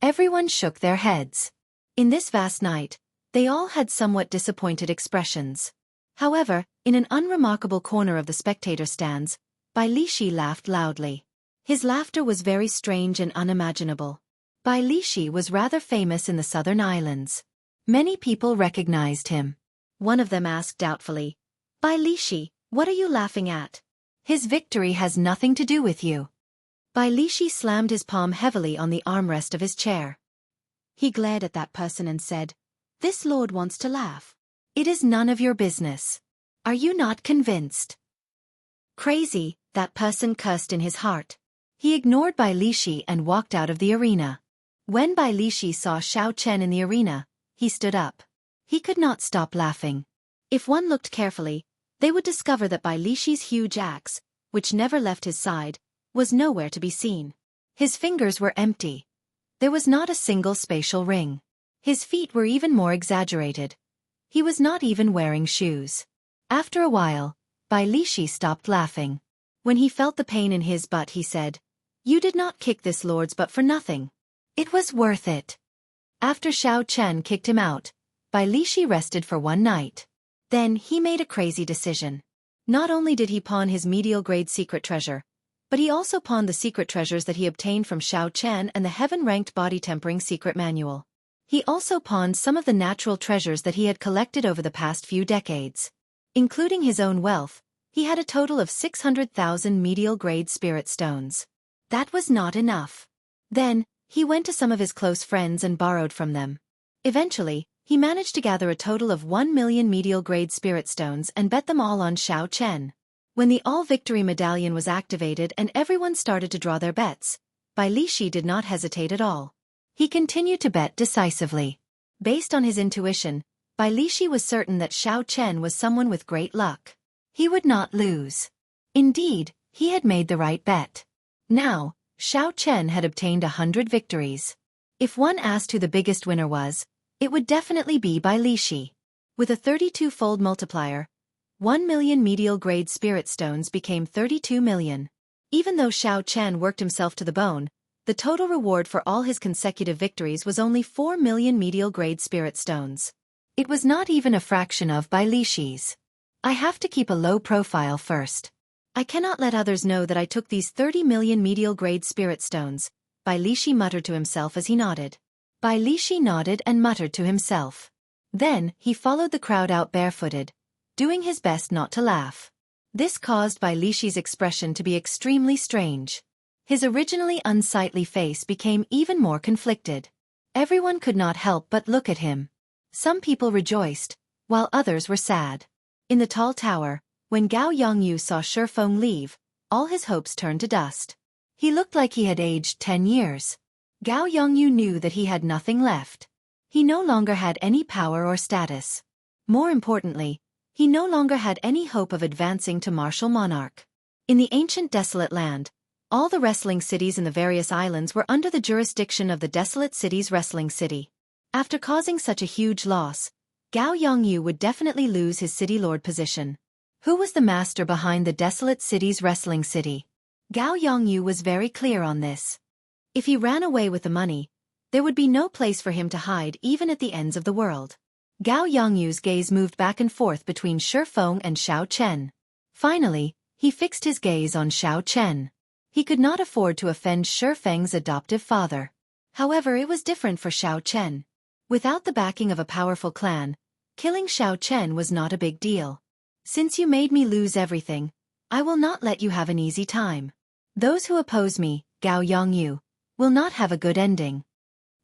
Everyone shook their heads. In this vast night, they all had somewhat disappointed expressions. However, in an unremarkable corner of the spectator stands, Bai Lishi laughed loudly. His laughter was very strange and unimaginable. Bai Lishi was rather famous in the southern islands. Many people recognized him. One of them asked doubtfully, "Bai Lishi, what are you laughing at? His victory has nothing to do with you." Bai Lishi slammed his palm heavily on the armrest of his chair. He glared at that person and said, "This lord wants to laugh. It is none of your business. Are you not convinced?" Crazy, that person cursed in his heart. He ignored Bai Lishi and walked out of the arena. When Bai Lishi saw Xiao Chen in the arena, he stood up. He could not stop laughing. If one looked carefully, they would discover that Bai Lishi's huge axe, which never left his side, was nowhere to be seen. His fingers were empty. There was not a single spatial ring. His feet were even more exaggerated. He was not even wearing shoes. After a while, Bai Lishi stopped laughing. When he felt the pain in his butt, he said, "You did not kick this lord's butt for nothing. It was worth it." After Xiao Chen kicked him out, Bai Lishi rested for one night. Then he made a crazy decision. Not only did he pawn his medial-grade secret treasure, but he also pawned the secret treasures that he obtained from Xiao Chen and the heaven-ranked body-tempering secret manual. He also pawned some of the natural treasures that he had collected over the past few decades. Including his own wealth, he had a total of 600,000 medial-grade spirit stones. That was not enough. Then, he went to some of his close friends and borrowed from them. Eventually, he managed to gather a total of 1 million medial-grade spirit stones and bet them all on Xiao Chen. When the All-Victory Medallion was activated and everyone started to draw their bets, Bai Lishi did not hesitate at all. He continued to bet decisively. Based on his intuition, Bai Lishi was certain that Xiao Chen was someone with great luck. He would not lose. Indeed, He had made the right bet. Now, Xiao Chen had obtained 100 victories. If one asked who the biggest winner was, it would definitely be by Li Shi. With a 32-fold multiplier, 1 million medial grade spirit stones became 32 million. Even though Xiao Chen worked himself to the bone, the total reward for all his consecutive victories was only 4 million medial grade spirit stones. It was not even a fraction of Bai Li Shi's. I have to keep a low profile first. I cannot let others know that I took these 30 million medial grade spirit stones, Bai Li Shi muttered to himself as he nodded. Bai Li Shi nodded and muttered to himself. Then, he followed the crowd out barefooted, doing his best not to laugh. This caused Bai Li Shi's expression to be extremely strange. His originally unsightly face became even more conflicted. Everyone could not help but look at him. Some people rejoiced, while others were sad. In the tall tower, when Gao Yongyu saw Shi Feng leave, all his hopes turned to dust. He looked like he had aged 10 years. Gao Yongyu knew that he had nothing left. He no longer had any power or status. More importantly, he no longer had any hope of advancing to martial monarch. In the ancient desolate land, all the wrestling cities in the various islands were under the jurisdiction of the Desolate City's wrestling city. After causing such a huge loss, Gao Yongyu would definitely lose his city lord position. Who was the master behind the Desolate City's wrestling city? Gao Yongyu was very clear on this. If he ran away with the money, there would be no place for him to hide even at the ends of the world. Gao Yongyu's gaze moved back and forth between Shi Feng and Xiao Chen. Finally, he fixed his gaze on Xiao Chen. He could not afford to offend Shi Feng's adoptive father. However, it was different for Xiao Chen. Without the backing of a powerful clan, killing Xiao Chen was not a big deal. Since you made me lose everything, I will not let you have an easy time. Those who oppose me, Gao Yongyu, will not have a good ending.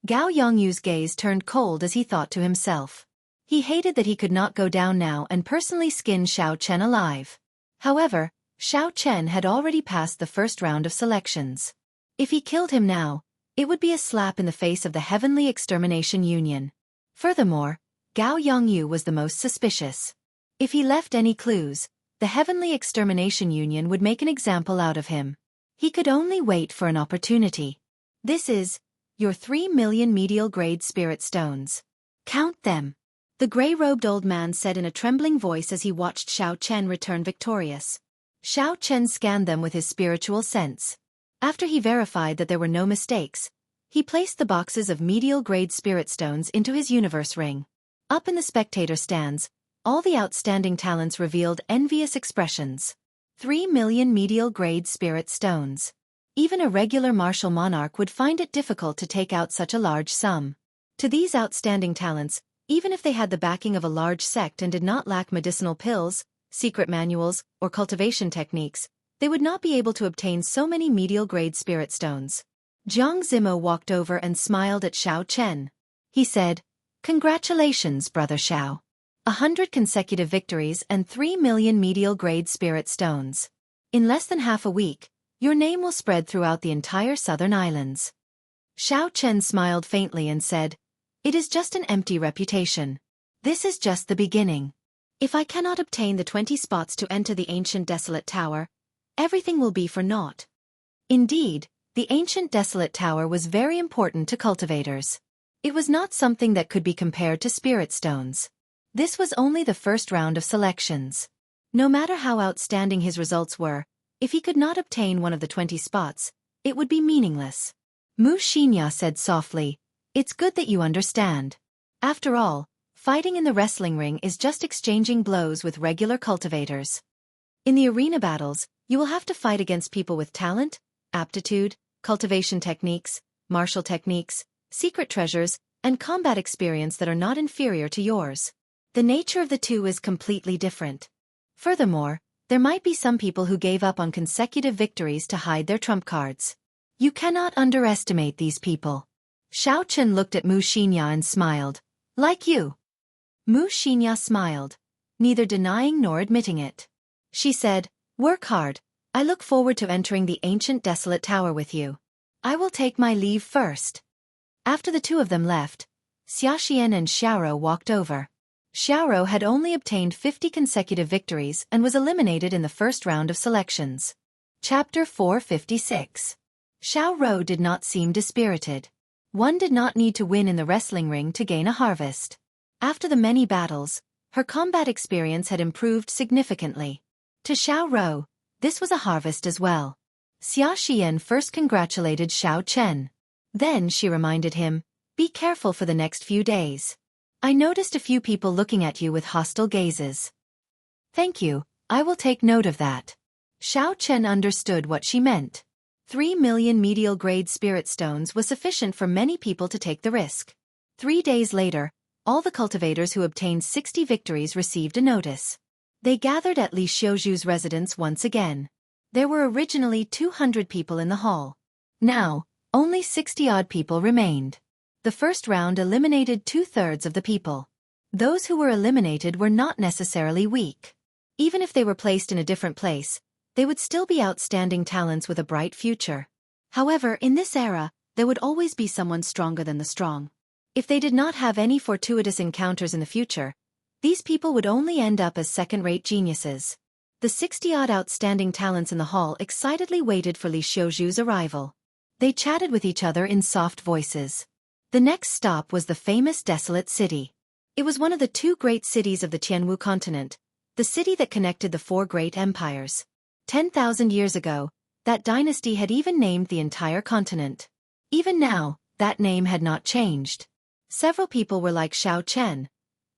Gao Yongyu's gaze turned cold as he thought to himself. He hated that he could not go down now and personally skin Xiao Chen alive. However, Xiao Chen had already passed the first round of selections. If he killed him now, it would be a slap in the face of the Heavenly Extermination Union. Furthermore, Gao Yongyu was the most suspicious. If he left any clues, the Heavenly Extermination Union would make an example out of him. He could only wait for an opportunity. This is your 3 million medial grade spirit stones. Count them. The gray-robed old man said in a trembling voice as he watched Xiao Chen return victorious. Xiao Chen scanned them with his spiritual sense. After he verified that there were no mistakes, he placed the boxes of medial-grade spirit stones into his universe ring. Up in the spectator stands, all the outstanding talents revealed envious expressions. 3 million medial-grade spirit stones. Even a regular martial monarch would find it difficult to take out such a large sum. To these outstanding talents, even if they had the backing of a large sect and did not lack medicinal pills, secret manuals, or cultivation techniques, they would not be able to obtain so many medial-grade spirit stones. Jiang Zimo walked over and smiled at Xiao Chen. He said, "Congratulations, Brother Xiao. 100 consecutive victories and 3 million medial-grade spirit stones. In less than half a week, your name will spread throughout the entire southern islands." Xiao Chen smiled faintly and said, "It is just an empty reputation. This is just the beginning. If I cannot obtain the 20 spots to enter the ancient desolate tower, everything will be for naught." Indeed, the ancient desolate tower was very important to cultivators. It was not something that could be compared to spirit stones. This was only the first round of selections. No matter how outstanding his results were, if he could not obtain one of the 20 spots, it would be meaningless. Xianxia said softly, "It's good that you understand. After all, fighting in the wrestling ring is just exchanging blows with regular cultivators. In the arena battles, you will have to fight against people with talent, aptitude, cultivation techniques, martial techniques, secret treasures, and combat experience that are not inferior to yours. The nature of the two is completely different. Furthermore, there might be some people who gave up on consecutive victories to hide their trump cards. You cannot underestimate these people." Xiao Chen looked at Xianxia and smiled. "Like you." Xianxia smiled, neither denying nor admitting it. She said, "Work hard. I look forward to entering the ancient desolate tower with you. I will take my leave first." After the two of them left, Xiaxian and Xiaoro walked over. Xiaoro had only obtained 50 consecutive victories and was eliminated in the first round of selections. Chapter 456. Xiao Rou did not seem dispirited. One did not need to win in the wrestling ring to gain a harvest. After the many battles, her combat experience had improved significantly. To Xiao Rou, this was a harvest as well. Xia Xian first congratulated Xiao Chen. Then she reminded him, "Be careful for the next few days. I noticed a few people looking at you with hostile gazes." "Thank you, I will take note of that." Xiao Chen understood what she meant. 3 million medial-grade spirit stones was sufficient for many people to take the risk. 3 days later, all the cultivators who obtained 60 victories received a notice. They gathered at Li Xiuzhu's residence once again. There were originally 200 people in the hall. Now, only 60-odd people remained. The first round eliminated 2/3 of the people. Those who were eliminated were not necessarily weak. Even if they were placed in a different place, they would still be outstanding talents with a bright future. However, in this era, there would always be someone stronger than the strong. If they did not have any fortuitous encounters in the future, these people would only end up as second-rate geniuses. The 60-odd outstanding talents in the hall excitedly waited for Li Xiuzhu's arrival. They chatted with each other in soft voices. The next stop was the famous Desolate City. It was one of the 2 great cities of the Jianghu continent, the city that connected the 4 great empires. 10,000 years ago, that dynasty had even named the entire continent. Even now, that name had not changed. Several people were like Xiao Chen.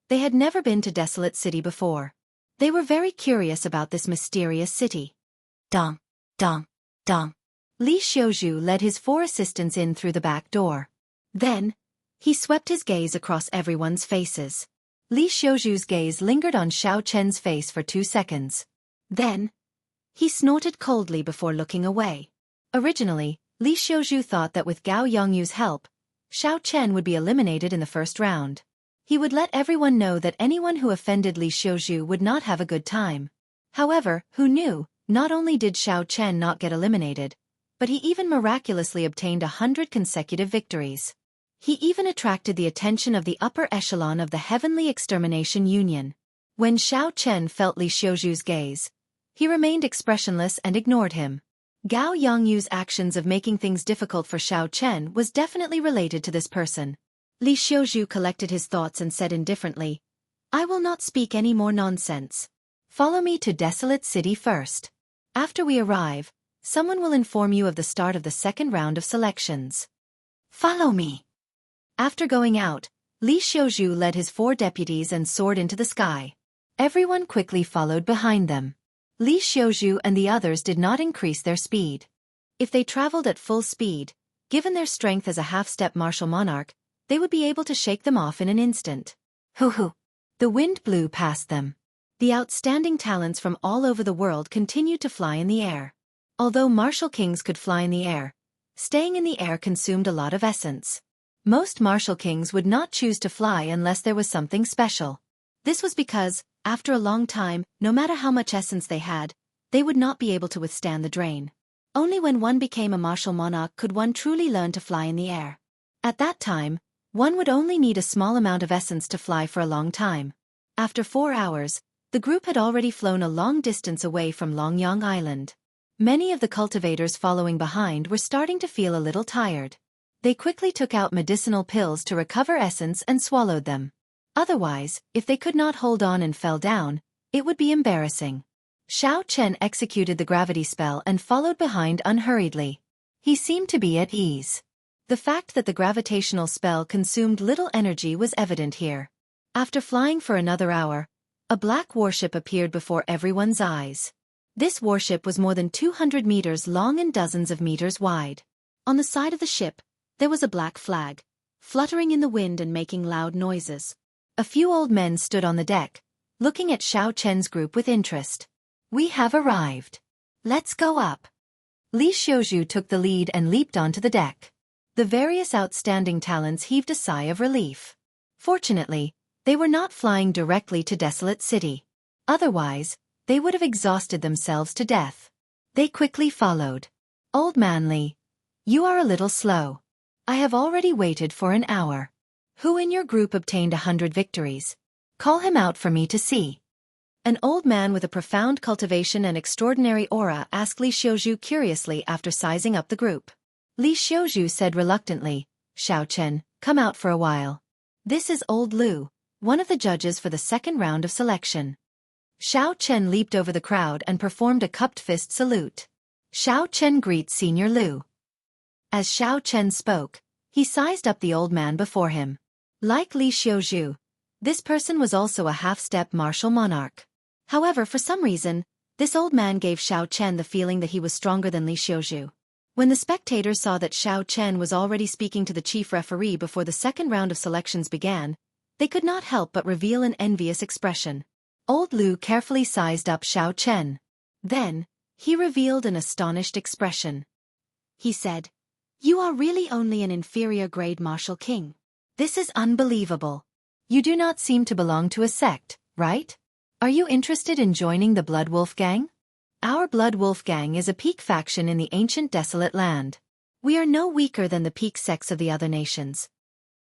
They had never been to Desolate City before. They were very curious about this mysterious city. Dong, dong, dong. Li Xiuzhu led his 4 assistants in through the back door. Then, he swept his gaze across everyone's faces. Li Xiuzhu's gaze lingered on Xiao Chen's face for 2 seconds. Then, he snorted coldly before looking away. Originally, Li Xiuzhu thought that with Gao Yongyu's help, Xiao Chen would be eliminated in the first round. He would let everyone know that anyone who offended Li Xiuzhu would not have a good time. However, who knew, not only did Xiao Chen not get eliminated, but he even miraculously obtained 100 consecutive victories. He even attracted the attention of the upper echelon of the Heavenly Extermination Union. When Xiao Chen felt Li Xiuzhu's gaze, he remained expressionless and ignored him. Gao Yongyu's actions of making things difficult for Xiao Chen was definitely related to this person. Li Xiuzhu collected his thoughts and said indifferently, "I will not speak any more nonsense. Follow me to Desolate City first. After we arrive, someone will inform you of the start of the second round of selections. Follow me." After going out, Li Xiuzhu led his 4 deputies and soared into the sky. Everyone quickly followed behind them. Li Xiuzhu and the others did not increase their speed. If they traveled at full speed, given their strength as a half-step martial monarch, they would be able to shake them off in an instant. Hoo-hoo! The wind blew past them. The outstanding talents from all over the world continued to fly in the air. Although martial kings could fly in the air, staying in the air consumed a lot of essence. Most martial kings would not choose to fly unless there was something special. This was because, after a long time, no matter how much essence they had, they would not be able to withstand the drain. Only when one became a martial monarch could one truly learn to fly in the air. At that time, one would only need a small amount of essence to fly for a long time. After 4 hours, the group had already flown a long distance away from Longyang Island. Many of the cultivators following behind were starting to feel a little tired. They quickly took out medicinal pills to recover essence and swallowed them. Otherwise, if they could not hold on and fell down, it would be embarrassing. Xiao Chen executed the gravity spell and followed behind unhurriedly. He seemed to be at ease. The fact that the gravitational spell consumed little energy was evident here. After flying for another hour, a black warship appeared before everyone's eyes. This warship was more than 200 meters long and dozens of meters wide. On the side of the ship, there was a black flag, fluttering in the wind and making loud noises. A few old men stood on the deck, looking at Xiao Chen's group with interest. "We have arrived. Let's go up." Li Xiuzhu took the lead and leaped onto the deck. The various outstanding talents heaved a sigh of relief. Fortunately, they were not flying directly to Desolate City. Otherwise, they would have exhausted themselves to death. They quickly followed. "Old man Li, you are a little slow. I have already waited for an hour. Who in your group obtained 100 victories? Call him out for me to see." An old man with a profound cultivation and extraordinary aura asked Li Xiuzhu curiously after sizing up the group. Li Xiuzhu said reluctantly, "Xiao Chen, come out for a while. This is Old Lu, one of the judges for the second round of selection." Xiao Chen leaped over the crowd and performed a cupped fist salute. "Xiao Chen greets Senior Lu." As Xiao Chen spoke, he sized up the old man before him. Like Li Xiuzhu, this person was also a half-step martial monarch. However, for some reason, this old man gave Xiao Chen the feeling that he was stronger than Li Xiuzhu. When the spectators saw that Xiao Chen was already speaking to the chief referee before the second round of selections began, they could not help but reveal an envious expression. Old Lu carefully sized up Xiao Chen. Then, he revealed an astonished expression. He said, "You are really only an inferior grade martial king. This is unbelievable. You do not seem to belong to a sect, right? Are you interested in joining the Blood Wolf Gang? Our Blood Wolf Gang is a peak faction in the ancient desolate land. We are no weaker than the peak sects of the other nations."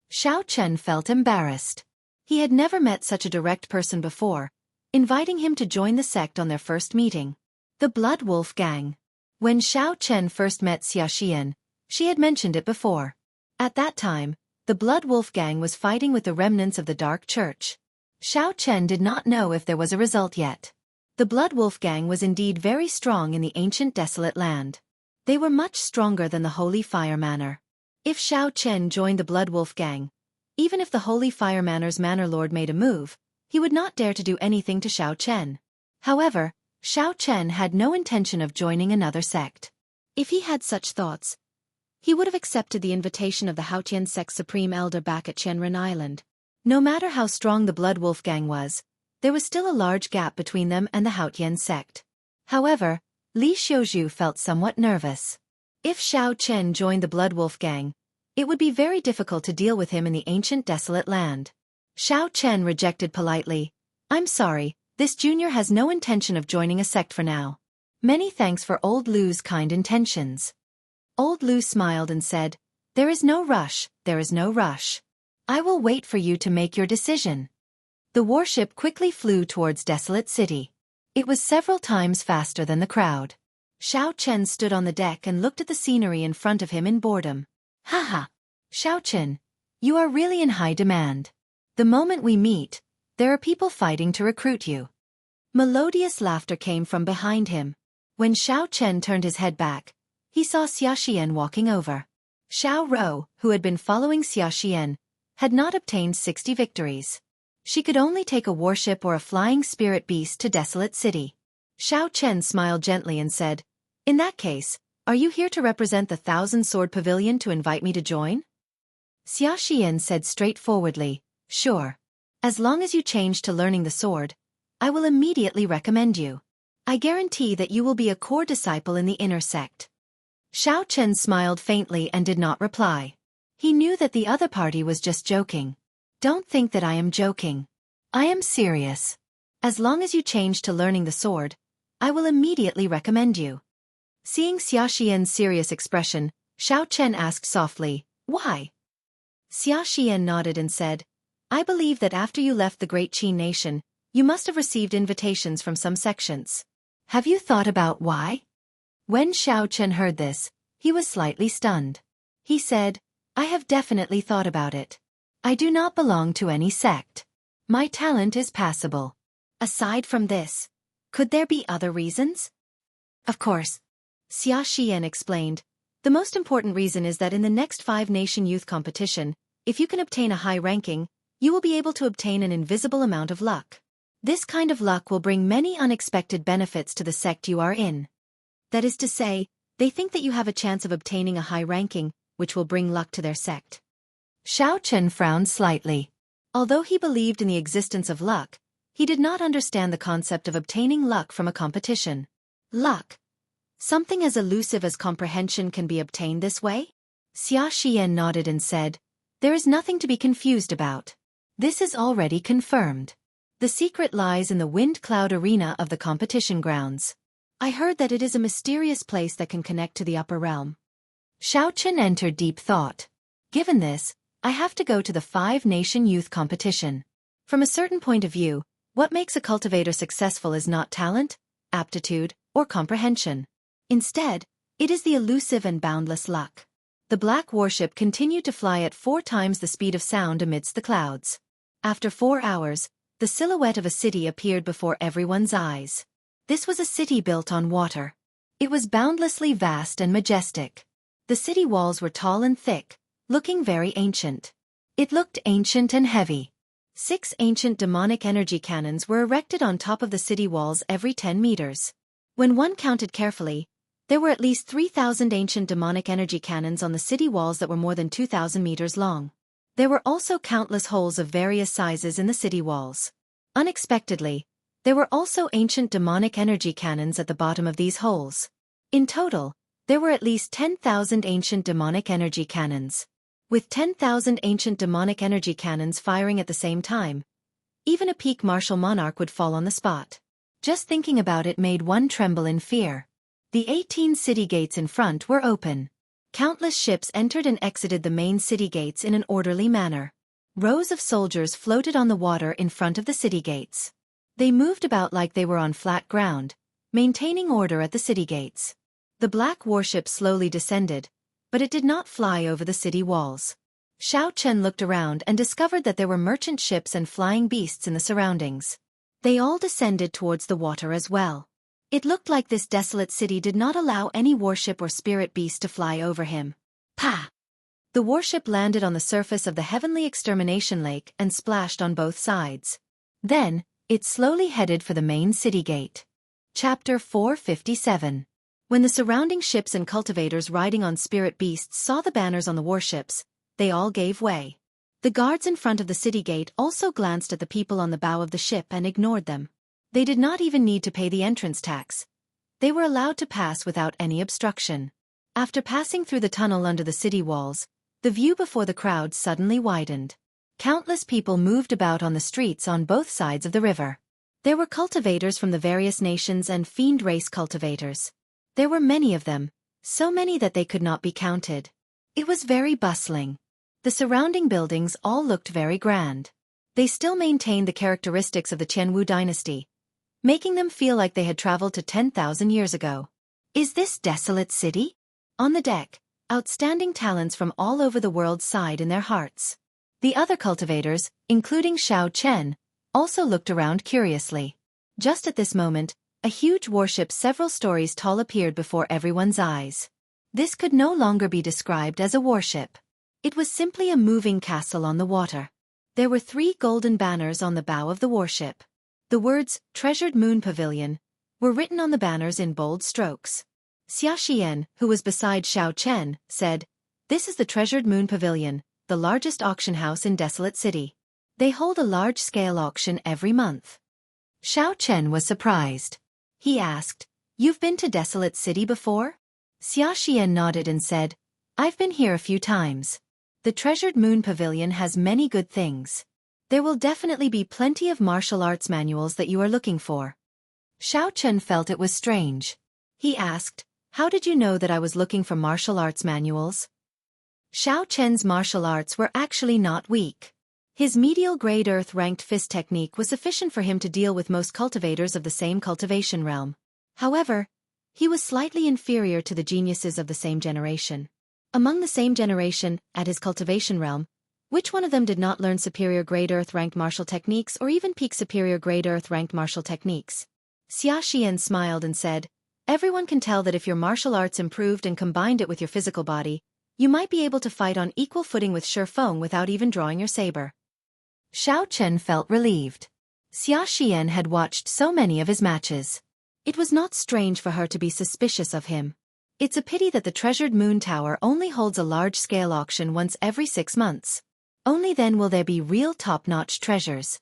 Xiao Chen felt embarrassed. He had never met such a direct person before, inviting him to join the sect on their first meeting. The Blood Wolf Gang. When Xiao Chen first met Xianxia, she had mentioned it before. At that time, the Blood Wolf Gang was fighting with the remnants of the Dark Church. Xiao Chen did not know if there was a result yet. The Blood Wolf Gang was indeed very strong in the ancient desolate land. They were much stronger than the Holy Fire Manor. If Xiao Chen joined the Blood Wolf Gang, even if the Holy Fire Manor's Manor Lord made a move, he would not dare to do anything to Xiao Chen. However, Xiao Chen had no intention of joining another sect. If he had such thoughts, he would have accepted the invitation of the Haotian sect's supreme elder back at Qianren Island. No matter how strong the Blood Wolf Gang was, there was still a large gap between them and the Haotian sect. However, Li Xiuzhu felt somewhat nervous. If Xiao Chen joined the Blood Wolf Gang, it would be very difficult to deal with him in the ancient desolate land. Xiao Chen rejected politely, "I'm sorry, this junior has no intention of joining a sect for now. Many thanks for Old Lu's kind intentions." Old Lu smiled and said, "There is no rush, there is no rush. I will wait for you to make your decision." The warship quickly flew towards Desolate City. It was several times faster than the crowd. Xiao Chen stood on the deck and looked at the scenery in front of him in boredom. "Haha! Xiao Chen, you are really in high demand. The moment we meet, there are people fighting to recruit you." Melodious laughter came from behind him. When Xiao Chen turned his head back, he saw Xiaxian walking over. Xiao Rou, who had been following Xiaxian, had not obtained 60 victories. She could only take a warship or a flying spirit beast to Desolate City. Xiao Chen smiled gently and said, "In that case, are you here to represent the Thousand Sword Pavilion to invite me to join?" Xiaxian said straightforwardly, "Sure. As long as you change to learning the sword, I will immediately recommend you. I guarantee that you will be a core disciple in the inner sect." Xiao Chen smiled faintly and did not reply. He knew that the other party was just joking. "Don't think that I am joking. I am serious. As long as you change to learning the sword, I will immediately recommend you." Seeing Xiaxian's serious expression, Xiao Chen asked softly, "Why?" Xiaxian nodded and said, "I believe that after you left the Great Qin Nation, you must have received invitations from some sections. Have you thought about why?" When Xiao Chen heard this, he was slightly stunned. He said, "I have definitely thought about it. I do not belong to any sect. My talent is passable. Aside from this, could there be other reasons?" "Of course," Xiaxian explained, "the most important reason is that in the next 5-nation youth competition, if you can obtain a high ranking, you will be able to obtain an invisible amount of luck. This kind of luck will bring many unexpected benefits to the sect you are in. That is to say, they think that you have a chance of obtaining a high ranking, which will bring luck to their sect." Xiao Chen frowned slightly. Although he believed in the existence of luck, he did not understand the concept of obtaining luck from a competition. Luck? Something as elusive as comprehension can be obtained this way? Xiaxian nodded and said, "There is nothing to be confused about. This is already confirmed. The secret lies in the wind cloud arena of the competition grounds. I heard that it is a mysterious place that can connect to the upper realm." Xiao Chen entered deep thought. Given this, I have to go to the 5-nation youth competition. From a certain point of view, What makes a cultivator successful is not talent, aptitude, or comprehension. Instead, it is the elusive and boundless luck. The black warship continued to fly at 4 times the speed of sound amidst the clouds. After 4 hours, the silhouette of a city appeared before everyone's eyes. This was a city built on water. It was boundlessly vast and majestic. The city walls were tall and thick, looking very ancient. It looked ancient and heavy. 6 ancient demonic energy cannons were erected on top of the city walls every 10 meters. When one counted carefully, there were at least 3,000 ancient demonic energy cannons on the city walls that were more than 2,000 meters long. There were also countless holes of various sizes in the city walls. Unexpectedly, there were also ancient demonic energy cannons at the bottom of these holes. In total, there were at least 10,000 ancient demonic energy cannons. With 10,000 ancient demonic energy cannons firing at the same time, even a peak martial monarch would fall on the spot. Just thinking about it made one tremble in fear. The 18 city gates in front were open. Countless ships entered and exited the main city gates in an orderly manner. Rows of soldiers floated on the water in front of the city gates. They moved about like they were on flat ground, maintaining order at the city gates. The black warship slowly descended, but it did not fly over the city walls. Xiao Chen looked around and discovered that there were merchant ships and flying beasts in the surroundings. They all descended towards the water as well. It looked like this desolate city did not allow any warship or spirit beast to fly over him. Pa! The warship landed on the surface of the heavenly extermination lake and splashed on both sides. Then, it slowly headed for the main city gate. Chapter 457. When the surrounding ships and cultivators riding on spirit beasts saw the banners on the warships, they all gave way. The guards in front of the city gate also glanced at the people on the bow of the ship and ignored them. They did not even need to pay the entrance tax. They were allowed to pass without any obstruction. After passing through the tunnel under the city walls, the view before the crowd suddenly widened. Countless people moved about on the streets on both sides of the river. There were cultivators from the various nations and fiend race cultivators. There were many of them, so many that they could not be counted. It was very bustling. The surrounding buildings all looked very grand. They still maintained the characteristics of the Jianghu dynasty, making them feel like they had traveled to 10,000 years ago. Is this desolate city? On the deck, outstanding talents from all over the world sighed in their hearts. The other cultivators, including Xiao Chen, also looked around curiously. Just at this moment, a huge warship several stories tall appeared before everyone's eyes. This could no longer be described as a warship. It was simply a moving castle on the water. There were 3 golden banners on the bow of the warship. The words, "Treasured Moon Pavilion," were written on the banners in bold strokes. Xianxia, who was beside Xiao Chen, said, "This is the Treasured Moon Pavilion, the largest auction house in Desolate City. They hold a large-scale auction every month." Xiao Chen was surprised. He asked, "You've been to Desolate City before?" Xianxia nodded and said, "I've been here a few times. The Treasured Moon Pavilion has many good things. There will definitely be plenty of martial arts manuals that you are looking for." Xiao Chen felt it was strange. He asked, "How did you know that I was looking for martial arts manuals?" Xiao Chen's martial arts were actually not weak. His medial grade earth-ranked fist technique was sufficient for him to deal with most cultivators of the same cultivation realm. However, he was slightly inferior to the geniuses of the same generation. Among the same generation, at his cultivation realm, which one of them did not learn superior grade earth-ranked martial techniques or even peak superior grade earth-ranked martial techniques? Xiaxian smiled and said, "Everyone can tell that if your martial arts improved and combined it with your physical body, you might be able to fight on equal footing with Shifeng without even drawing your saber." Xiao Chen felt relieved. Xiaxian had watched so many of his matches. It was not strange for her to be suspicious of him. It's a pity that the Treasured Moon Tower only holds a large-scale auction once every 6 months. Only then will there be real top-notch treasures.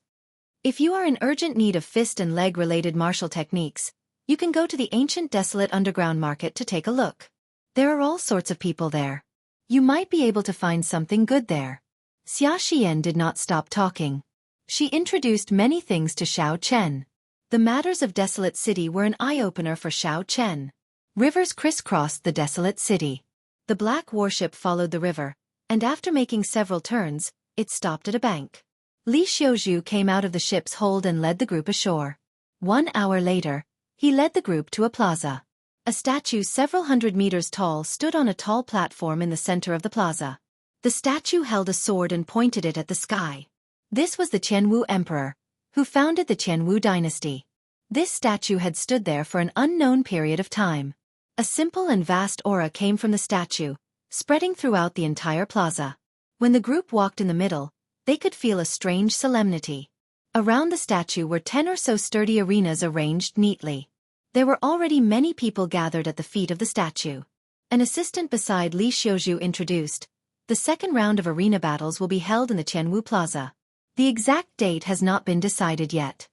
If you are in urgent need of fist and leg-related martial techniques, you can go to the ancient desolate underground market to take a look. There are all sorts of people there. You might be able to find something good there. Xiaxian did not stop talking. She introduced many things to Xiao Chen. The matters of Desolate City were an eye-opener for Xiao Chen. Rivers crisscrossed the Desolate City. The black warship followed the river, and after making several turns, it stopped at a bank. Li Xiuzhu came out of the ship's hold and led the group ashore. 1 hour later, he led the group to a plaza. A statue several hundred meters tall stood on a tall platform in the center of the plaza. The statue held a sword and pointed it at the sky. This was the Jianghu emperor, who founded the Jianghu dynasty. This statue had stood there for an unknown period of time. A simple and vast aura came from the statue, spreading throughout the entire plaza. When the group walked in the middle, they could feel a strange solemnity. Around the statue were 10 or so sturdy arenas arranged neatly. There were already many people gathered at the feet of the statue. An assistant beside Li Xiuzhu introduced, "The second round of arena battles will be held in the Jianghu Plaza. The exact date has not been decided yet.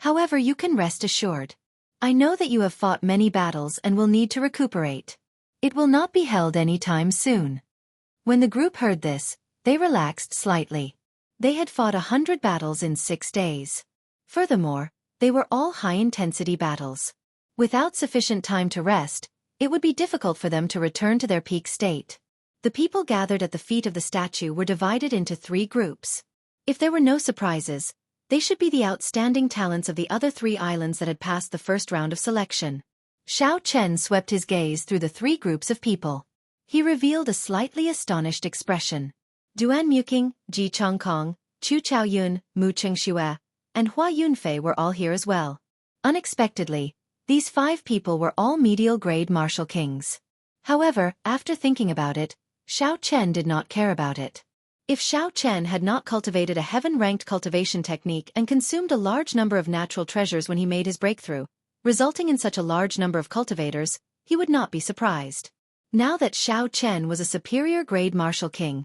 However, you can rest assured. I know that you have fought many battles and will need to recuperate. It will not be held any time soon." When the group heard this, they relaxed slightly. They had fought 100 battles in 6 days. Furthermore, they were all high-intensity battles. Without sufficient time to rest, it would be difficult for them to return to their peak state. The people gathered at the feet of the statue were divided into 3 groups. If there were no surprises, they should be the outstanding talents of the other 3 islands that had passed the first round of selection. Xiao Chen swept his gaze through the 3 groups of people. He revealed a slightly astonished expression. Duan Muqing, Ji Chongkong, Chu Chaoyun, Mu Chengxue, and Hua Yunfei were all here as well. Unexpectedly, these 5 people were all medial-grade martial kings. However, after thinking about it, Xiao Chen did not care about it. If Xiao Chen had not cultivated a heaven-ranked cultivation technique and consumed a large number of natural treasures when he made his breakthrough, resulting in such a large number of cultivators, he would not be surprised. Now that Xiao Chen was a superior-grade martial king,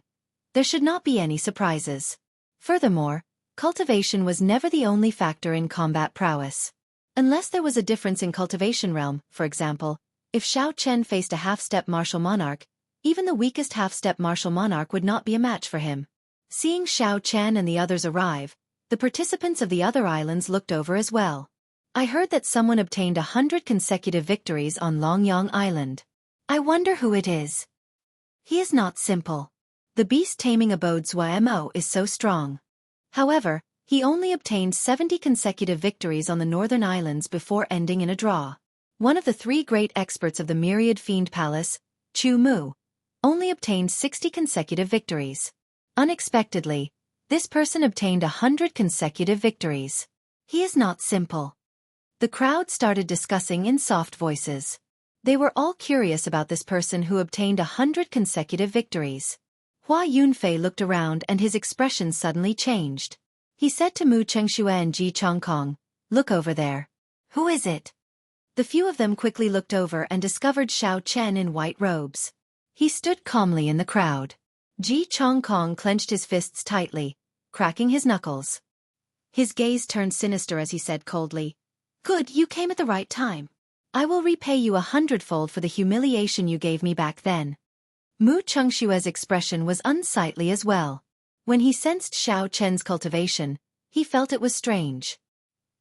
there should not be any surprises. Furthermore, cultivation was never the only factor in combat prowess. Unless there was a difference in cultivation realm, for example, if Xiao Chen faced a half-step martial monarch, even the weakest half-step martial monarch would not be a match for him. Seeing Xiao Chen and the others arrive, the participants of the other islands looked over as well. I heard that someone obtained 100 consecutive victories on Longyang Island. I wonder who it is. He is not simple. The beast-taming abode's YMO is so strong. However, he only obtained 70 consecutive victories on the northern islands before ending in a draw. One of the 3 great experts of the Myriad Fiend Palace, Chu Mu, only obtained 60 consecutive victories. Unexpectedly, this person obtained 100 consecutive victories. He is not simple. The crowd started discussing in soft voices. They were all curious about this person who obtained 100 consecutive victories. Hua Yunfei looked around and his expression suddenly changed. He said to Mu Chengxue and Ji Chongkong, "Look over there." "Who is it?" The few of them quickly looked over and discovered Xiao Chen in white robes. He stood calmly in the crowd. Ji Chongkong clenched his fists tightly, cracking his knuckles. His gaze turned sinister as he said coldly, "Good, you came at the right time. I will repay you 100-fold for the humiliation you gave me back then." Mu Chengshue's expression was unsightly as well. When he sensed Xiao Chen's cultivation, he felt it was strange.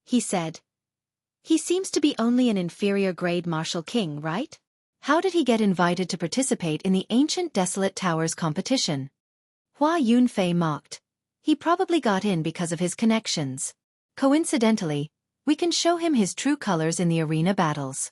He said, "He seems to be only an inferior-grade martial king, right? How did he get invited to participate in the ancient Desolate Towers competition?" Hua Yunfei mocked. "He probably got in because of his connections. Coincidentally, we can show him his true colors in the arena battles."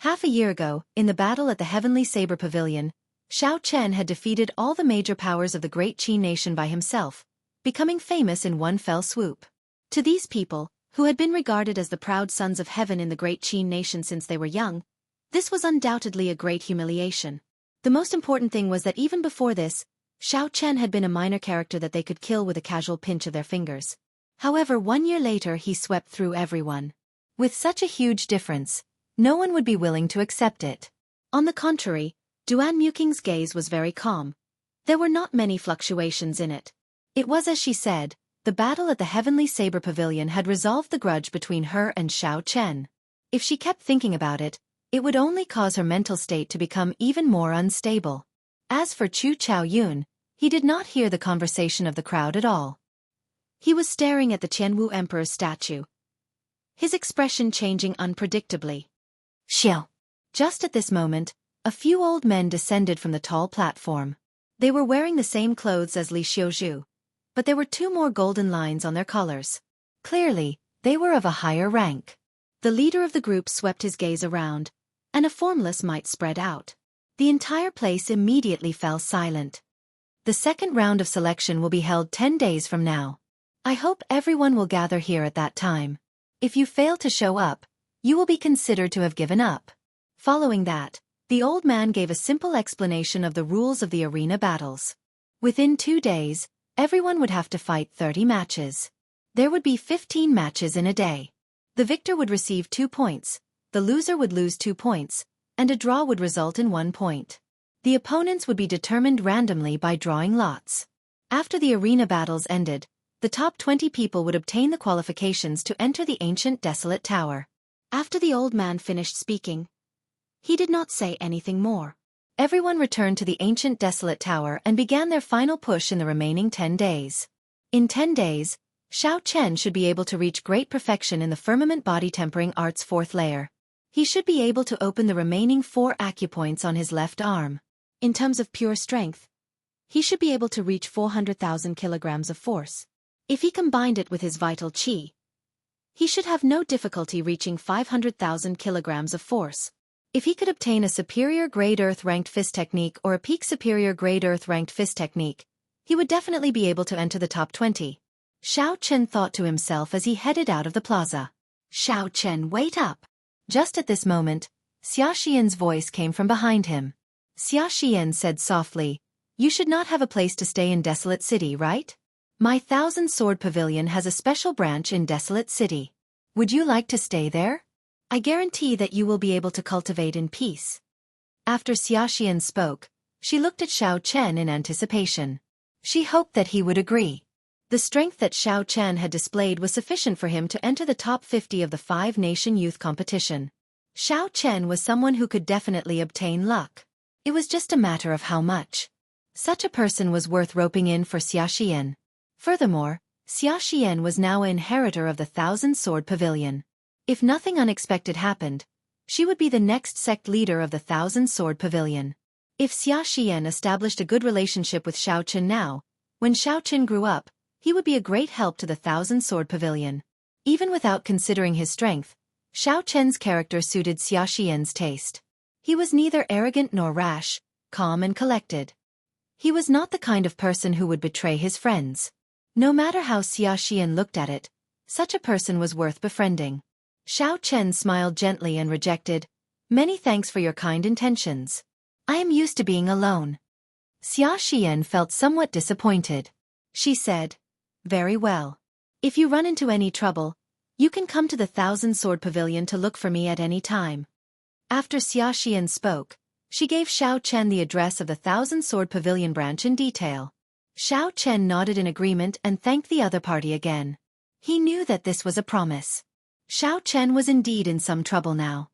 Half a year ago, in the battle at the Heavenly Saber Pavilion, Xiao Chen had defeated all the major powers of the Great Qin nation by himself, becoming famous in one fell swoop. To these people, who had been regarded as the proud sons of heaven in the Great Qin nation since they were young, this was undoubtedly a great humiliation. The most important thing was that even before this, Xiao Chen had been a minor character that they could kill with a casual pinch of their fingers. However, 1 year later he swept through everyone. With such a huge difference, no one would be willing to accept it. On the contrary, Duan Muqing's gaze was very calm. There were not many fluctuations in it. It was as she said, the battle at the Heavenly Saber Pavilion had resolved the grudge between her and Xiao Chen. If she kept thinking about it, it would only cause her mental state to become even more unstable. As for Chu Chaoyun, he did not hear the conversation of the crowd at all. He was staring at the Qianwu Emperor's statue, his expression changing unpredictably. Xiao. Just at this moment, a few old men descended from the tall platform. They were wearing the same clothes as Li Xiuzhu. but there were 2 more golden lines on their collars. Clearly, they were of a higher rank. The leader of the group swept his gaze around, and a formless might spread out. The entire place immediately fell silent. The second round of selection will be held 10 days from now. I hope everyone will gather here at that time. If you fail to show up, you will be considered to have given up. Following that, the old man gave a simple explanation of the rules of the arena battles. Within 2 days, everyone would have to fight 30 matches. There would be 15 matches in a day. The victor would receive 2 points, the loser would lose 2 points, and a draw would result in 1 point. The opponents would be determined randomly by drawing lots. After the arena battles ended, the top 20 people would obtain the qualifications to enter the ancient desolate tower. After the old man finished speaking, he did not say anything more. Everyone returned to the ancient desolate tower and began their final push in the remaining 10 days. In 10 days, Xiao Chen should be able to reach great perfection in the firmament body tempering art's 4th layer. He should be able to open the remaining 4 acupoints on his left arm. In terms of pure strength, he should be able to reach 400,000 kilograms of force. If he combined it with his vital qi, he should have no difficulty reaching 500,000 kilograms of force. If he could obtain a superior grade earth-ranked fist technique or a peak superior grade earth-ranked fist technique, he would definitely be able to enter the top 20. Xiao Chen thought to himself as he headed out of the plaza. Xiao Chen, wait up! Just at this moment, Xiaxian's voice came from behind him. Xiaxian said softly, "You should not have a place to stay in Desolate City, right? My 1,000-sword pavilion has a special branch in Desolate City. Would you like to stay there? I guarantee that you will be able to cultivate in peace." After Xiaxian spoke, she looked at Xiao Chen in anticipation. She hoped that he would agree. The strength that Xiao Chen had displayed was sufficient for him to enter the top 50 of the 5-nation youth competition. Xiao Chen was someone who could definitely obtain luck. It was just a matter of how much. Such a person was worth roping in for Xiaxian. Furthermore, Xiaxian was now an inheritor of the 1,000-sword pavilion. If nothing unexpected happened, she would be the next sect leader of the 1,000-sword pavilion. If Xiaxian established a good relationship with Xiao Chen now, when Xiao Chen grew up, he would be a great help to the 1,000-sword pavilion. Even without considering his strength, Xiao Chen's character suited Xiaxian's taste. He was neither arrogant nor rash, calm and collected. He was not the kind of person who would betray his friends. No matter how Xiaxian looked at it, such a person was worth befriending. Xiao Chen smiled gently and rejected, "Many thanks for your kind intentions. I am used to being alone." Xiaxian felt somewhat disappointed. She said, "Very well. If you run into any trouble, you can come to the 1,000-sword pavilion to look for me at any time." After Xiaxian spoke, she gave Xiao Chen the address of the 1,000-sword pavilion branch in detail. Xiao Chen nodded in agreement and thanked the other party again. He knew that this was a promise. Xiao Chen was indeed in some trouble now.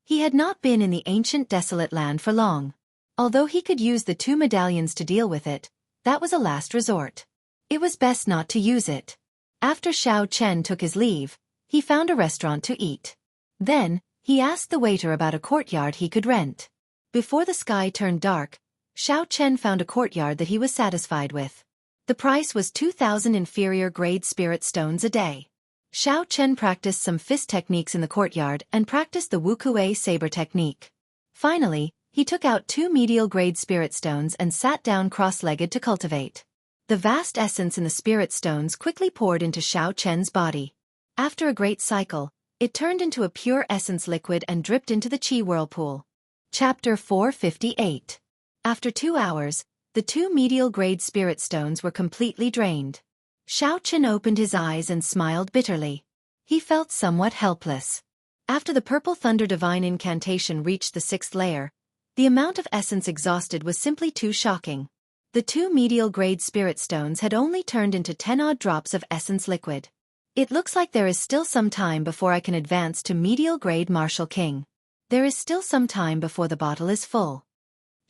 He had not been in the ancient desolate land for long. Although he could use the 2 medallions to deal with it, that was a last resort. It was best not to use it. After Xiao Chen took his leave, he found a restaurant to eat. Then, he asked the waiter about a courtyard he could rent. Before the sky turned dark, Xiao Chen found a courtyard that he was satisfied with. The price was 2,000 inferior grade spirit stones a day. Xiao Chen practiced some fist techniques in the courtyard and practiced the Wuxia saber technique. Finally, he took out 2 medial grade spirit stones and sat down cross-legged to cultivate. The vast essence in the spirit stones quickly poured into Xiao Chen's body. After a great cycle, it turned into a pure essence liquid and dripped into the Qi whirlpool. Chapter 458. After 2 hours, the 2 medial grade spirit stones were completely drained. Xiao Chen opened his eyes and smiled bitterly. He felt somewhat helpless. After the purple thunder divine incantation reached the 6th layer, the amount of essence exhausted was simply too shocking. The 2 medial grade spirit stones had only turned into 10-odd drops of essence liquid. It looks like there is still some time before I can advance to medial grade Martial King. There is still some time before the bottle is full.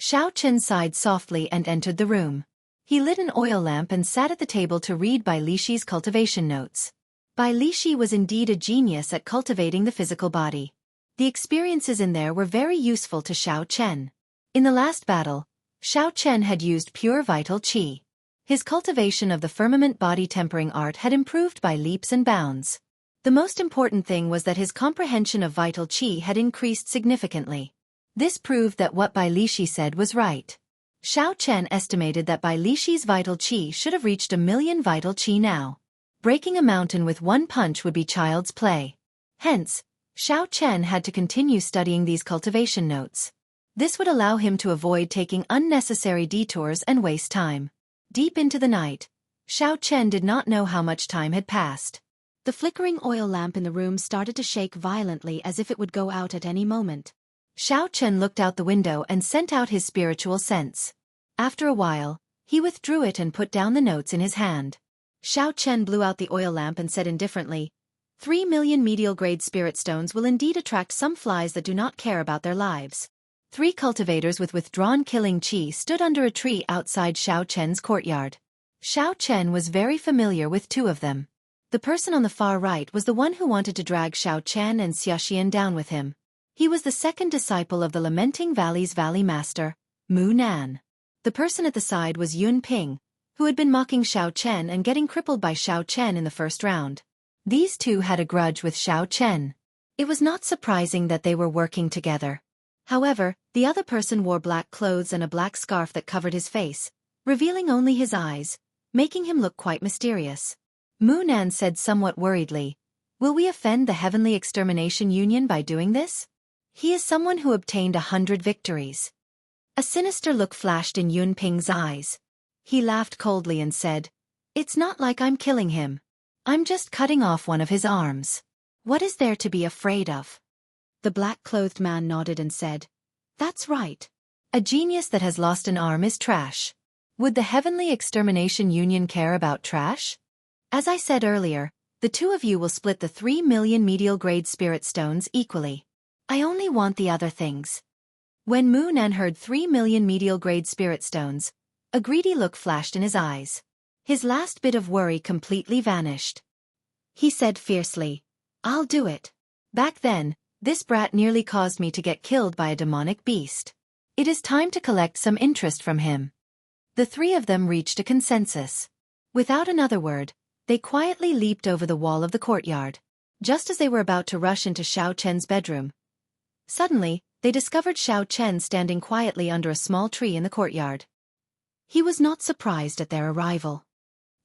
Xiao Chen sighed softly and entered the room. He lit an oil lamp and sat at the table to read Bai Lixi's cultivation notes. Bai Lixi was indeed a genius at cultivating the physical body. The experiences in there were very useful to Xiao Chen. In the last battle, Xiao Chen had used pure vital qi. His cultivation of the firmament body tempering art had improved by leaps and bounds. The most important thing was that his comprehension of vital qi had increased significantly. This proved that what Bai Lishi said was right. Xiao Chen estimated that Bai Lishi's vital qi should have reached 1,000,000 vital qi now. Breaking a mountain with one punch would be child's play. Hence, Xiao Chen had to continue studying these cultivation notes. This would allow him to avoid taking unnecessary detours and waste time. Deep into the night, Xiao Chen did not know how much time had passed. The flickering oil lamp in the room started to shake violently as if it would go out at any moment. Xiao Chen looked out the window and sent out his spiritual sense. After a while, he withdrew it and put down the notes in his hand. Xiao Chen blew out the oil lamp and said indifferently, 3,000,000 medial-grade spirit stones will indeed attract some flies that do not care about their lives. 3 cultivators with withdrawn killing qi stood under a tree outside Xiao Chen's courtyard. Xiao Chen was very familiar with 2 of them. The person on the far right was the one who wanted to drag Xiao Chen and Xiaxian down with him. He was the second disciple of the Lamenting Valley's Valley Master, Mu Nan. The person at the side was Yun Ping, who had been mocking Xiao Chen and getting crippled by Xiao Chen in the first round. These 2 had a grudge with Xiao Chen. It was not surprising that they were working together. However, the other person wore black clothes and a black scarf that covered his face, revealing only his eyes, making him look quite mysterious. Mu Nan said somewhat worriedly, "Will we offend the Heavenly Extermination Union by doing this? He is someone who obtained 100 victories." A sinister look flashed in Yun Ping's eyes. He laughed coldly and said, "It's not like I'm killing him. I'm just cutting off one of his arms. What is there to be afraid of?" The black-clothed man nodded and said, "That's right. A genius that has lost an arm is trash. Would the Heavenly Extermination Union care about trash? As I said earlier, the 2 of you will split the 3,000,000 medial-grade spirit stones equally. I only want the other things." When Mu Nan heard 3,000,000 medial-grade spirit stones, a greedy look flashed in his eyes. His last bit of worry completely vanished. He said fiercely, "I'll do it. Back then, this brat nearly caused me to get killed by a demonic beast. It is time to collect some interest from him." The 3 of them reached a consensus. Without another word, they quietly leaped over the wall of the courtyard. Just as they were about to rush into Xiao Chen's bedroom, suddenly, they discovered Xiao Chen standing quietly under a small tree in the courtyard. He was not surprised at their arrival.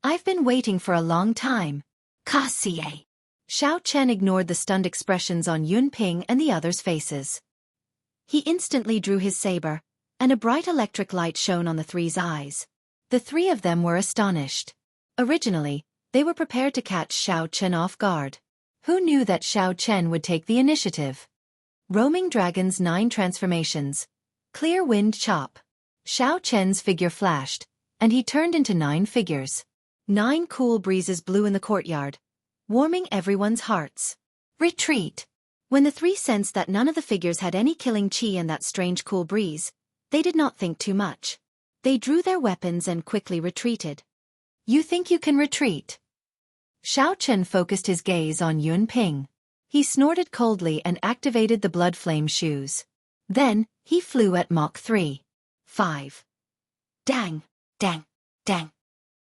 "I've been waiting for a long time. Kasie." Xiao Chen ignored the stunned expressions on Yun Ping and the others' faces. He instantly drew his saber, and a bright electric light shone on the 3's eyes. The 3 of them were astonished. Originally, they were prepared to catch Xiao Chen off guard. Who knew that Xiao Chen would take the initiative? Roaming Dragon's 9 transformations. Clear Wind Chop. Xiao Chen's figure flashed, and he turned into 9 figures. 9 cool breezes blew in the courtyard, warming everyone's hearts. Retreat! When the 3 sensed that none of the figures had any killing qi and that strange cool breeze, they did not think too much. They drew their weapons and quickly retreated. "You think you can retreat?" Xiao Chen focused his gaze on Yun Ping. He snorted coldly and activated the blood flame shoes. Then, he flew at Mach 3. 5. Dang, dang, dang.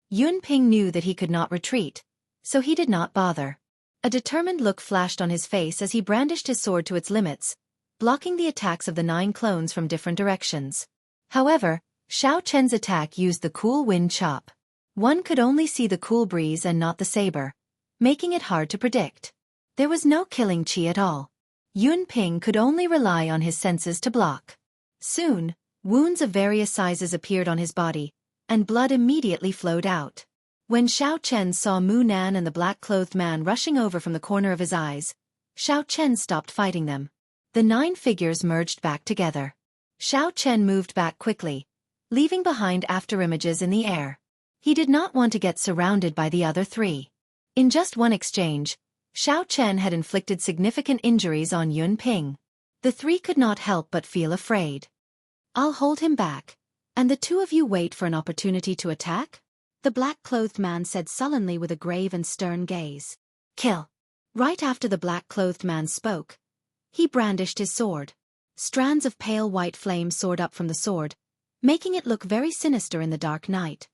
Yun Ping knew that he could not retreat, so he did not bother. A determined look flashed on his face as he brandished his sword to its limits, blocking the attacks of the 9 clones from different directions. However, Xiao Chen's attack used the cool wind chop. One could only see the cool breeze and not the saber, making it hard to predict. There was no killing qi at all. Yun Ping could only rely on his senses to block. Soon, wounds of various sizes appeared on his body, and blood immediately flowed out. When Xiao Chen saw Mu Nan and the black-clothed man rushing over from the corner of his eyes, Xiao Chen stopped fighting them. The 9 figures merged back together. Xiao Chen moved back quickly, leaving behind afterimages in the air. He did not want to get surrounded by the other 3. In just one exchange, Xiao Chen had inflicted significant injuries on Yun Ping. The 3 could not help but feel afraid. "I'll hold him back, and the 2 of you wait for an opportunity to attack?" the black-clothed man said sullenly with a grave and stern gaze. "Kill." Right after the black-clothed man spoke, he brandished his sword. Strands of pale white flame soared up from the sword, making it look very sinister in the dark night.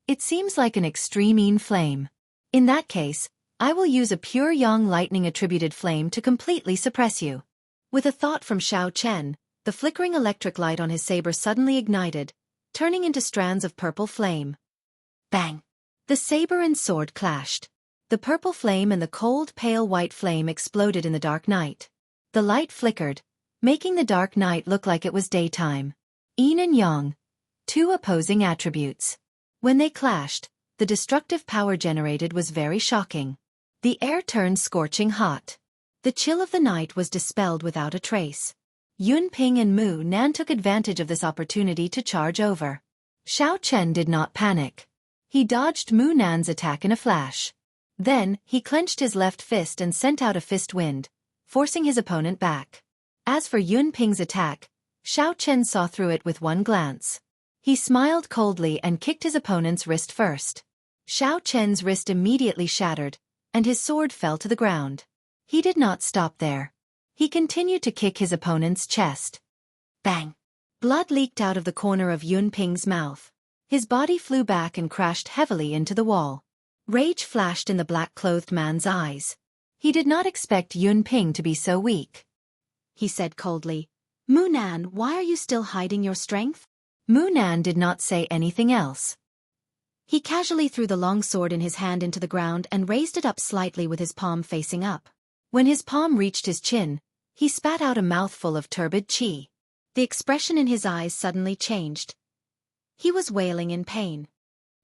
It seems like an extreme flame. In that case, I will use a pure yang lightning attributed flame to completely suppress you. With a thought from Xiao Chen, the flickering electric light on his saber suddenly ignited, turning into strands of purple flame. Bang! The saber and sword clashed. The purple flame and the cold pale white flame exploded in the dark night. The light flickered, making the dark night look like it was daytime. Yin and yang, two opposing attributes. When they clashed, the destructive power generated was very shocking. The air turned scorching hot. The chill of the night was dispelled without a trace. Yun Ping and Mu Nan took advantage of this opportunity to charge over. Xiao Chen did not panic. He dodged Mu Nan's attack in a flash. Then, he clenched his left fist and sent out a fist wind, forcing his opponent back. As for Yun Ping's attack, Xiao Chen saw through it with one glance. He smiled coldly and kicked his opponent's wrist first. Xiao Chen's wrist immediately shattered, and his sword fell to the ground. He did not stop there. He continued to kick his opponent's chest. Bang! Blood leaked out of the corner of Yun Ping's mouth. His body flew back and crashed heavily into the wall. Rage flashed in the black-clothed man's eyes. He did not expect Yun Ping to be so weak. He said coldly, "Mu Nan, why are you still hiding your strength?" Mu Nan did not say anything else. He casually threw the long sword in his hand into the ground and raised it up slightly with his palm facing up. When his palm reached his chin, he spat out a mouthful of turbid qi. The expression in his eyes suddenly changed. He was wailing in pain.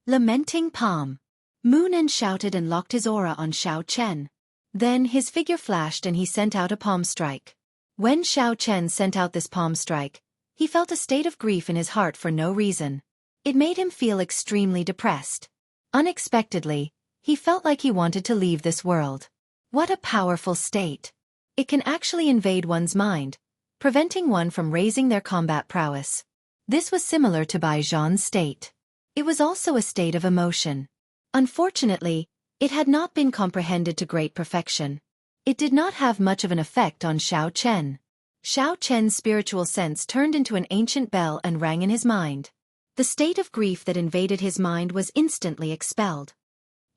Lamenting palm. Mu Nan shouted and locked his aura on Xiao Chen. Then his figure flashed and he sent out a palm strike. When Xiao Chen sent out this palm strike, he felt a state of grief in his heart for no reason. It made him feel extremely depressed. Unexpectedly, he felt like he wanted to leave this world. What a powerful state. It can actually invade one's mind, preventing one from raising their combat prowess. This was similar to Bai Zhan's state. It was also a state of emotion. Unfortunately, it had not been comprehended to great perfection. It did not have much of an effect on Xiao Chen. Xiao Chen's spiritual sense turned into an ancient bell and rang in his mind. The state of grief that invaded his mind was instantly expelled.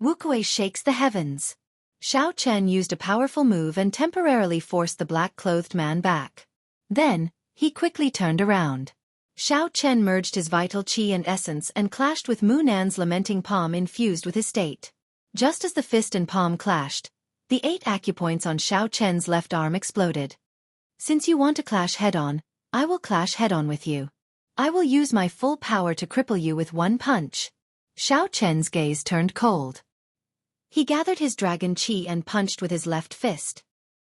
Wuxia shakes the heavens. Xiao Chen used a powerful move and temporarily forced the black-clothed man back. Then, he quickly turned around. Xiao Chen merged his vital qi and essence and clashed with Mu Nan's lamenting palm infused with his state. Just as the fist and palm clashed, the 8 acupoints on Xiao Chen's left arm exploded. Since you want to clash head-on, I will clash head-on with you. I will use my full power to cripple you with one punch. Xiao Chen's gaze turned cold. He gathered his dragon qi and punched with his left fist.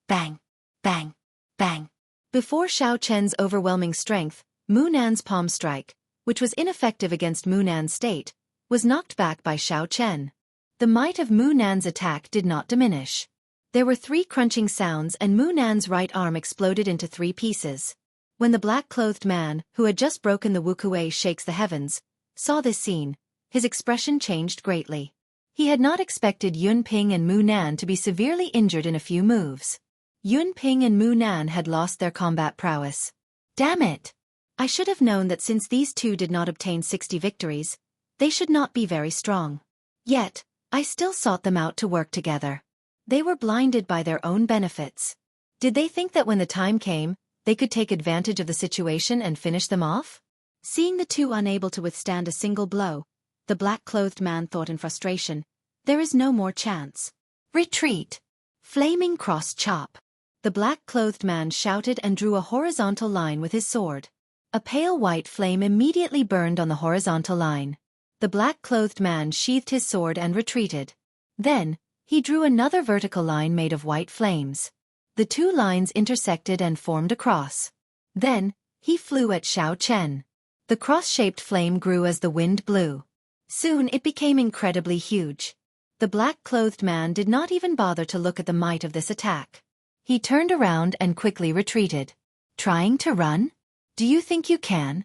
Bang! Bang! Bang! Before Xiao Chen's overwhelming strength, Mu Nan's palm strike, which was ineffective against Mu Nan's state, was knocked back by Xiao Chen. The might of Mu Nan's attack did not diminish. There were 3 crunching sounds and Mu Nan's right arm exploded into 3 pieces. When the black-clothed man, who had just broken the Wuxia shakes the heavens, saw this scene, his expression changed greatly. He had not expected Yun Ping and Mu Nan to be severely injured in a few moves. Yun Ping and Mu Nan had lost their combat prowess. Damn it! I should have known that since these two did not obtain 60 victories, they should not be very strong. Yet, I still sought them out to work together. They were blinded by their own benefits. Did they think that when the time came, they could take advantage of the situation and finish them off? Seeing the two unable to withstand a single blow, the black-clothed man thought in frustration, there is no more chance. Retreat! Flaming cross chop! The black-clothed man shouted and drew a horizontal line with his sword. A pale white flame immediately burned on the horizontal line. The black-clothed man sheathed his sword and retreated. Then, he drew another vertical line made of white flames. The 2 lines intersected and formed a cross. Then, he flew at Xiao Chen. The cross-shaped flame grew as the wind blew. Soon it became incredibly huge. The black-clothed man did not even bother to look at the might of this attack. He turned around and quickly retreated. Trying to run? Do you think you can?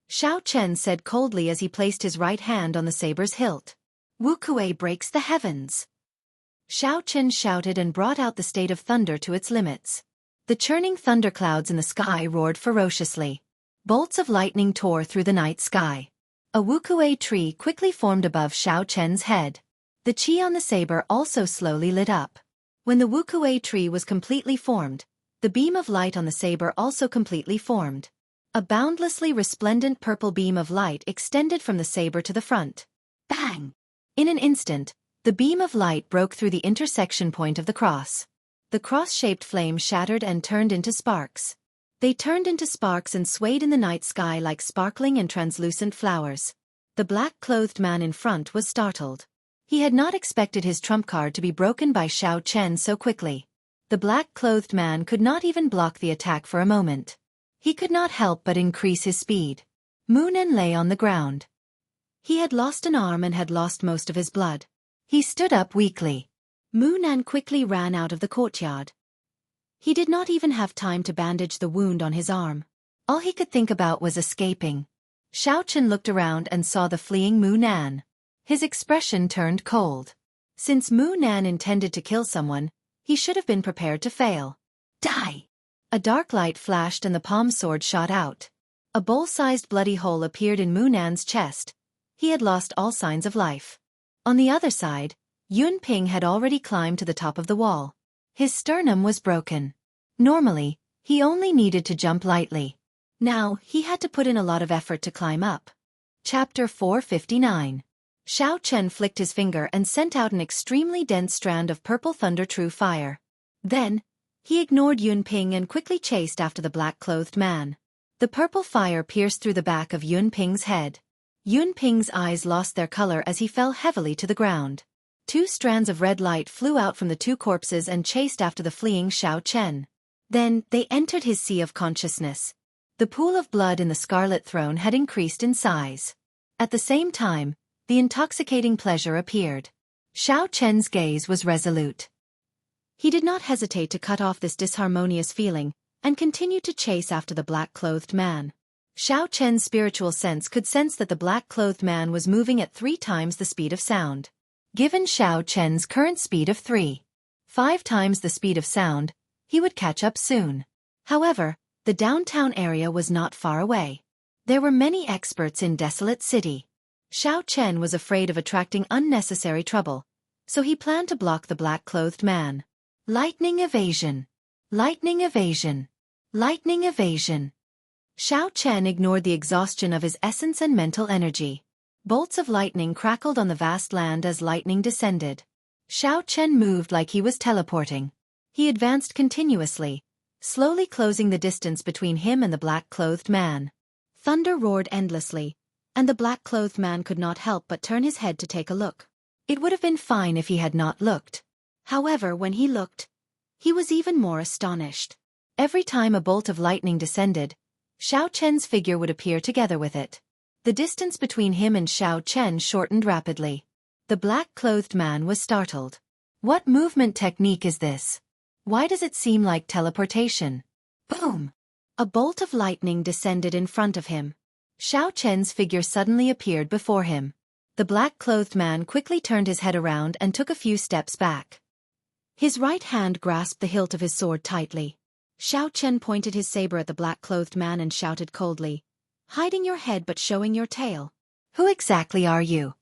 Xiao Chen said coldly as he placed his right hand on the saber's hilt. Wuxia breaks the heavens. Xiao Chen shouted and brought out the state of thunder to its limits. The churning thunderclouds in the sky roared ferociously. Bolts of lightning tore through the night sky. A Wuxia tree quickly formed above Xiao Chen's head. The chi on the saber also slowly lit up. When the Wuxia tree was completely formed, the beam of light on the saber also completely formed. A boundlessly resplendent purple beam of light extended from the saber to the front. Bang! In an instant, the beam of light broke through the intersection point of the cross. The cross-shaped flame shattered and turned into sparks. They turned into sparks and swayed in the night sky like sparkling and translucent flowers. The black-clothed man in front was startled. He had not expected his trump card to be broken by Xiao Chen so quickly. The black-clothed man could not even block the attack for a moment. He could not help but increase his speed. Mu Nen lay on the ground. He had lost an arm and had lost most of his blood. He stood up weakly. Mu Nen quickly ran out of the courtyard. He did not even have time to bandage the wound on his arm. All he could think about was escaping. Xiao Chen looked around and saw the fleeing Mu Nan. His expression turned cold. Since Mu Nan intended to kill someone, he should have been prepared to fail. Die! A dark light flashed and the palm sword shot out. A bowl-sized bloody hole appeared in Mu Nan's chest. He had lost all signs of life. On the other side, Yun Ping had already climbed to the top of the wall. His sternum was broken. Normally, he only needed to jump lightly. Now, he had to put in a lot of effort to climb up. Chapter 459. Xiao Chen flicked his finger and sent out an extremely dense strand of purple thunder true fire. Then, he ignored Yun Ping and quickly chased after the black-clothed man. The purple fire pierced through the back of Yun Ping's head. Yun Ping's eyes lost their color as he fell heavily to the ground. 2 strands of red light flew out from the 2 corpses and chased after the fleeing Xiao Chen. Then, they entered his sea of consciousness. The pool of blood in the Scarlet Throne had increased in size. At the same time, the intoxicating pleasure appeared. Xiao Chen's gaze was resolute. He did not hesitate to cut off this disharmonious feeling, and continued to chase after the black-clothed man. Xiao Chen's spiritual sense could sense that the black-clothed man was moving at 3 times the speed of sound. Given Xiao Chen's current speed of 3.5 times the speed of sound, he would catch up soon. However, the downtown area was not far away. There were many experts in Desolate City. Xiao Chen was afraid of attracting unnecessary trouble, so he planned to block the black-clothed man. Lightning evasion. Lightning evasion. Lightning evasion. Xiao Chen ignored the exhaustion of his essence and mental energy. Bolts of lightning crackled on the vast land as lightning descended. Xiao Chen moved like he was teleporting. He advanced continuously, slowly closing the distance between him and the black-clothed man. Thunder roared endlessly, and the black-clothed man could not help but turn his head to take a look. It would have been fine if he had not looked. However, when he looked, he was even more astonished. Every time a bolt of lightning descended, Xiao Chen's figure would appear together with it. The distance between him and Xiao Chen shortened rapidly. The black-clothed man was startled. What movement technique is this? Why does it seem like teleportation? Boom! A bolt of lightning descended in front of him. Xiao Chen's figure suddenly appeared before him. The black-clothed man quickly turned his head around and took a few steps back. His right hand grasped the hilt of his sword tightly. Xiao Chen pointed his saber at the black-clothed man and shouted coldly, "Hiding your head but showing your tail. Who exactly are you?"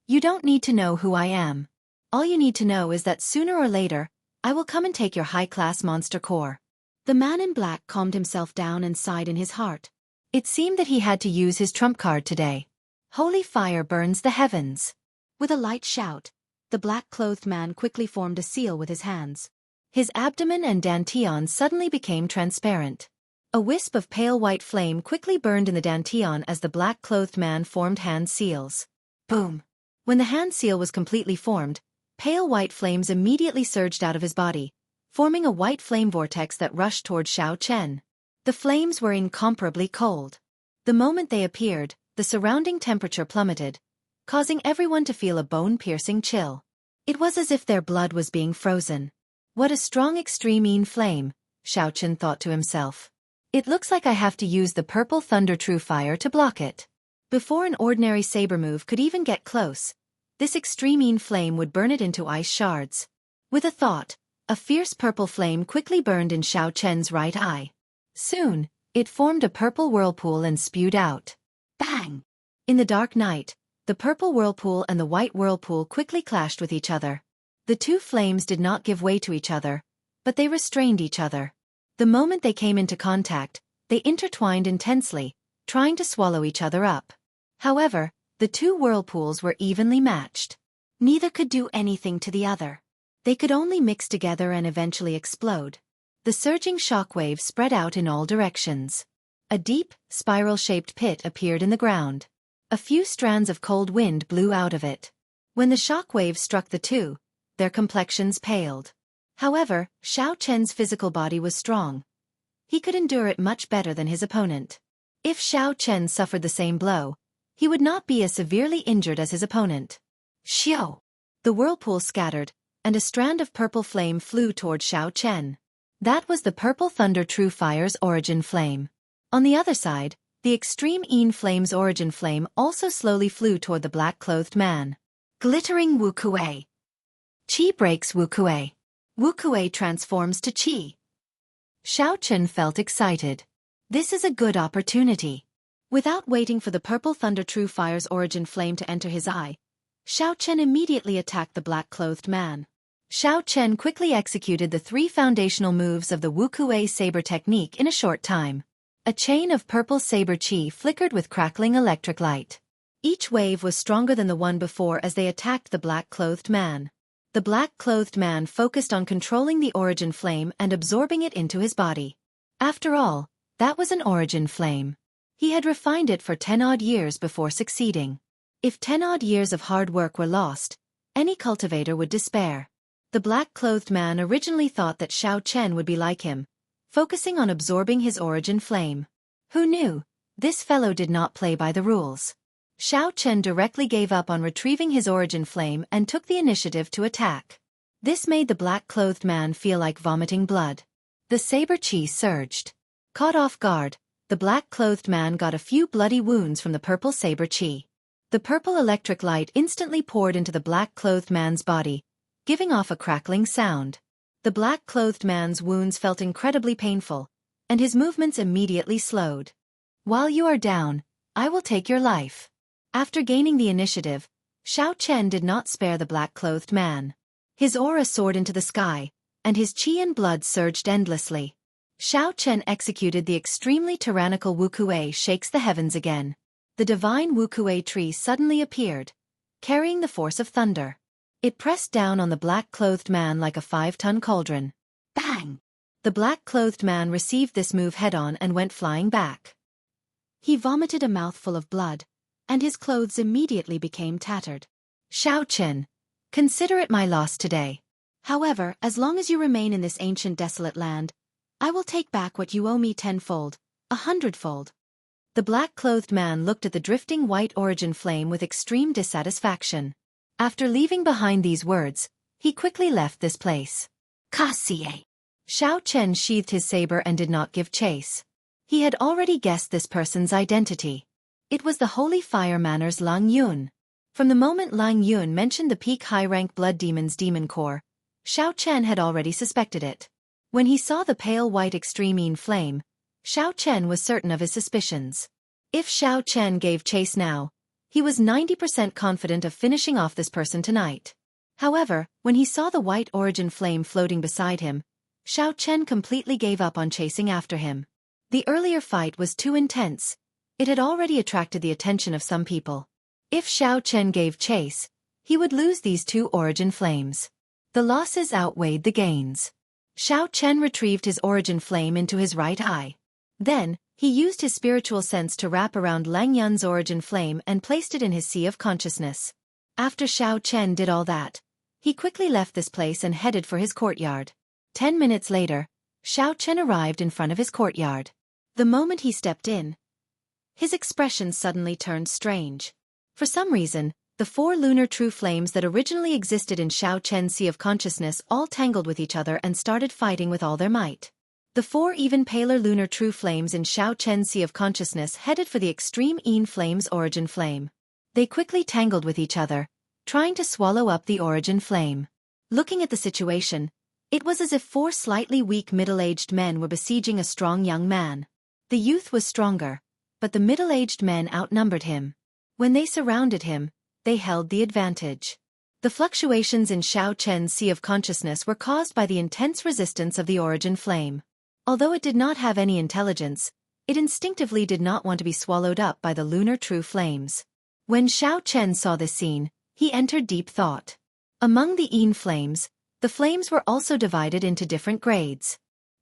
"You don't need to know who I am. All you need to know is that sooner or later, I will come and take your high-class monster core." The man in black calmed himself down and sighed in his heart. It seemed that he had to use his trump card today. Holy fire burns the heavens. With a light shout, the black-clothed man quickly formed a seal with his hands. His abdomen and dantian suddenly became transparent. A wisp of pale white flame quickly burned in the dantian as the black-clothed man formed hand seals. Boom! When the hand seal was completely formed, pale white flames immediately surged out of his body, forming a white flame vortex that rushed toward Xiao Chen. The flames were incomparably cold. The moment they appeared, the surrounding temperature plummeted, causing everyone to feel a bone-piercing chill. It was as if their blood was being frozen. What a strong extreme flame, Xiao Chen thought to himself. It looks like I have to use the purple thunder true fire to block it. Before an ordinary saber move could even get close, this extreme flame would burn it into ice shards. With a thought, a fierce purple flame quickly burned in Xiao Chen's right eye. Soon, it formed a purple whirlpool and spewed out. Bang! In the dark night, the purple whirlpool and the white whirlpool quickly clashed with each other. The two flames did not give way to each other, but they restrained each other. The moment they came into contact, they intertwined intensely, trying to swallow each other up. However, the two whirlpools were evenly matched. Neither could do anything to the other. They could only mix together and eventually explode. The surging shockwaves spread out in all directions. A deep, spiral-shaped pit appeared in the ground. A few strands of cold wind blew out of it. When the shockwaves struck the two, their complexions paled. However, Xiao Chen's physical body was strong. He could endure it much better than his opponent. If Xiao Chen suffered the same blow, he would not be as severely injured as his opponent. Xiao! The whirlpool scattered, and a strand of purple flame flew toward Xiao Chen. That was the purple thunder true fire's origin flame. On the other side, the extreme Yin flame's origin flame also slowly flew toward the black-clothed man. Glittering Wukuei. Qi breaks Wukuei. Wukuei transforms to Qi. Xiao Chen felt excited. This is a good opportunity. Without waiting for the purple thunder true fire's origin flame to enter his eye, Xiao Chen immediately attacked the black-clothed man. Xiao Chen quickly executed the 3 foundational moves of the Wukuei saber technique in a short time. A chain of purple saber qi flickered with crackling electric light. Each wave was stronger than the one before as they attacked the black-clothed man. The black-clothed man focused on controlling the origin flame and absorbing it into his body. After all, that was an origin flame. He had refined it for 10-odd years before succeeding. If 10-odd years of hard work were lost, any cultivator would despair. The black-clothed man originally thought that Xiao Chen would be like him, focusing on absorbing his origin flame. Who knew? This fellow did not play by the rules. Xiao Chen directly gave up on retrieving his origin flame and took the initiative to attack. This made the black-clothed man feel like vomiting blood. The saber qi surged. Caught off guard, the black-clothed man got a few bloody wounds from the purple saber qi. The purple electric light instantly poured into the black-clothed man's body, giving off a crackling sound. The black-clothed man's wounds felt incredibly painful, and his movements immediately slowed. While you are down, I will take your life. After gaining the initiative, Xiao Chen did not spare the black-clothed man. His aura soared into the sky, and his qi and blood surged endlessly. Xiao Chen executed the extremely tyrannical Wukuei shakes the heavens again. The divine Wukuei tree suddenly appeared, carrying the force of thunder. It pressed down on the black-clothed man like a 5-ton cauldron. Bang! The black-clothed man received this move head-on and went flying back. He vomited a mouthful of blood, and his clothes immediately became tattered. Xiao Chen, consider it my loss today. However, as long as you remain in this ancient desolate land, I will take back what you owe me 10-fold, 100-fold. The black-clothed man looked at the drifting white origin flame with extreme dissatisfaction. After leaving behind these words, he quickly left this place. Kasie. Xiao Chen sheathed his saber and did not give chase. He had already guessed this person's identity. It was the Holy Fire Manor's Lang Yun. From the moment Lang Yun mentioned the peak high-rank Blood Demon's demon core, Xiao Chen had already suspected it. When he saw the pale white extreme Yin flame, Xiao Chen was certain of his suspicions. If Xiao Chen gave chase now, he was 90% confident of finishing off this person tonight. However, when he saw the white origin flame floating beside him, Xiao Chen completely gave up on chasing after him. The earlier fight was too intense. It had already attracted the attention of some people. If Xiao Chen gave chase, he would lose these 2 origin flames. The losses outweighed the gains. Xiao Chen retrieved his origin flame into his right eye. Then, he used his spiritual sense to wrap around Lang Yun's origin flame and placed it in his sea of consciousness. After Xiao Chen did all that, he quickly left this place and headed for his courtyard. 10 minutes later, Xiao Chen arrived in front of his courtyard. The moment he stepped in, his expression suddenly turned strange. For some reason, the 4 lunar true flames that originally existed in Xiao Chen's sea of consciousness all tangled with each other and started fighting with all their might. The 4 even paler lunar true flames in Xiao Chen's sea of consciousness headed for the extreme Yin flame's origin flame. They quickly tangled with each other, trying to swallow up the origin flame. Looking at the situation, it was as if 4 slightly weak middle-aged men were besieging a strong young man. The youth was stronger, but the middle-aged men outnumbered him. When they surrounded him, they held the advantage. The fluctuations in Xiao Chen's sea of consciousness were caused by the intense resistance of the origin flame. Although it did not have any intelligence, it instinctively did not want to be swallowed up by the lunar true flames. When Xiao Chen saw this scene, he entered deep thought. Among the Yin flames, the flames were also divided into different grades.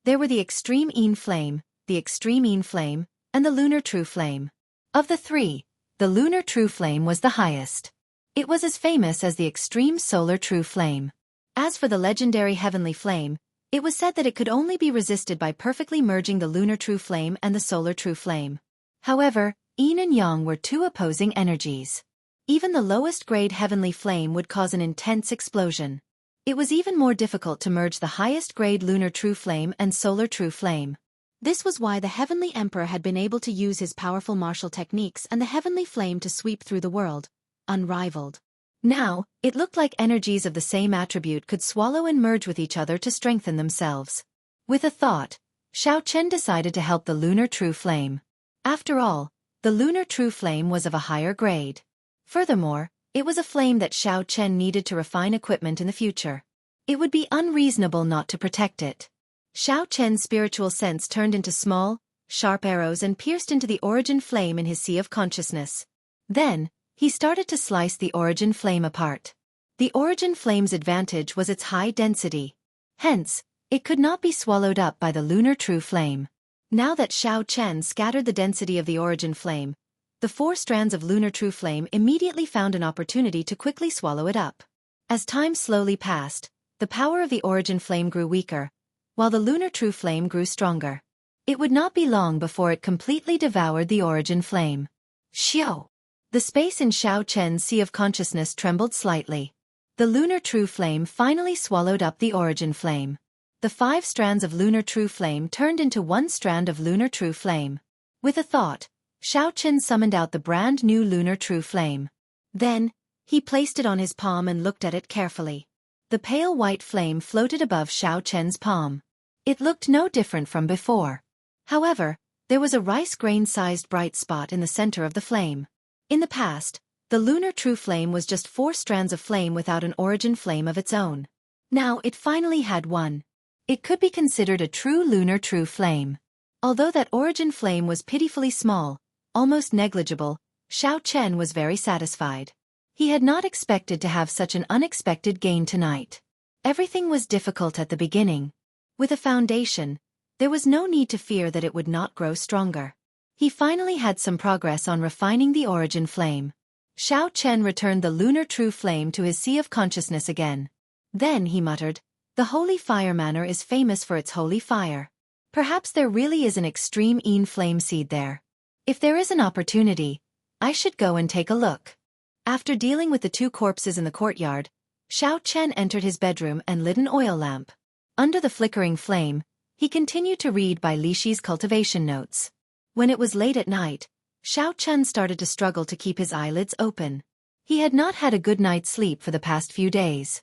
There were the extreme Yin flame, the extreme Yin flame, and the lunar true flame. Of the three, the lunar true flame was the highest. It was as famous as the extreme solar true flame. As for the legendary heavenly flame, it was said that it could only be resisted by perfectly merging the lunar true flame and the solar true flame. However, Yin and Yang were two opposing energies. Even the lowest grade heavenly flame would cause an intense explosion. It was even more difficult to merge the highest grade lunar true flame and solar true flame. This was why the Heavenly Emperor had been able to use his powerful martial techniques and the heavenly flame to sweep through the world, unrivaled. Now, it looked like energies of the same attribute could swallow and merge with each other to strengthen themselves. With a thought, Xiao Chen decided to help the lunar true flame. After all, the lunar true flame was of a higher grade. Furthermore, it was a flame that Xiao Chen needed to refine equipment in the future. It would be unreasonable not to protect it. Xiao Chen's spiritual sense turned into small, sharp arrows and pierced into the origin flame in his sea of consciousness. Then, he started to slice the origin flame apart. The origin flame's advantage was its high density. Hence, it could not be swallowed up by the lunar true flame. Now that Xiao Chen scattered the density of the origin flame, the 4 strands of lunar true flame immediately found an opportunity to quickly swallow it up. As time slowly passed, the power of the origin flame grew weaker, while the lunar true flame grew stronger. It would not be long before it completely devoured the origin flame. Xiao! The space in Xiao Chen's sea of consciousness trembled slightly. The lunar true flame finally swallowed up the origin flame. The 5 strands of lunar true flame turned into 1 strand of lunar true flame. With a thought, Xiao Chen summoned out the brand new lunar true flame. Then, he placed it on his palm and looked at it carefully. The pale white flame floated above Xiao Chen's palm. It looked no different from before. However, there was a rice grain-sized bright spot in the center of the flame. In the past, the lunar true flame was just 4 strands of flame without an origin flame of its own. Now it finally had one. It could be considered a true lunar true flame. Although that origin flame was pitifully small, almost negligible, Xiao Chen was very satisfied. He had not expected to have such an unexpected gain tonight. Everything was difficult at the beginning. With a foundation, there was no need to fear that it would not grow stronger. He finally had some progress on refining the origin flame. Xiao Chen returned the lunar true flame to his sea of consciousness again. Then he muttered, "The holy fire manor is famous for its holy fire. Perhaps there really is an extreme Yin flame seed there. If there is an opportunity, I should go and take a look." After dealing with the 2 corpses in the courtyard, Xiao Chen entered his bedroom and lit an oil lamp. Under the flickering flame, he continued to read Bai Lixi's cultivation notes. When it was late at night, Xiao Chen started to struggle to keep his eyelids open. He had not had a good night's sleep for the past few days.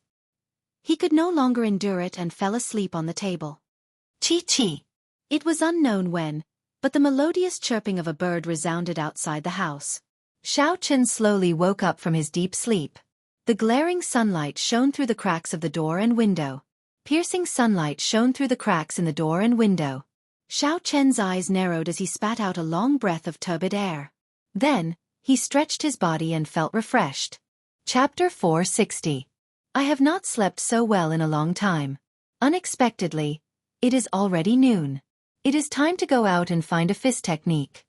He could no longer endure it and fell asleep on the table. Chi-chi! It was unknown when, but the melodious chirping of a bird resounded outside the house. Xiao Chen slowly woke up from his deep sleep. The glaring sunlight shone through the cracks of the door and window. Piercing sunlight shone through the cracks in the door and window. Xiao Chen's eyes narrowed as he spat out a long breath of turbid air. Then, he stretched his body and felt refreshed. Chapter 460. I have not slept so well in a long time. Unexpectedly, it is already noon. It is time to go out and find a fist technique.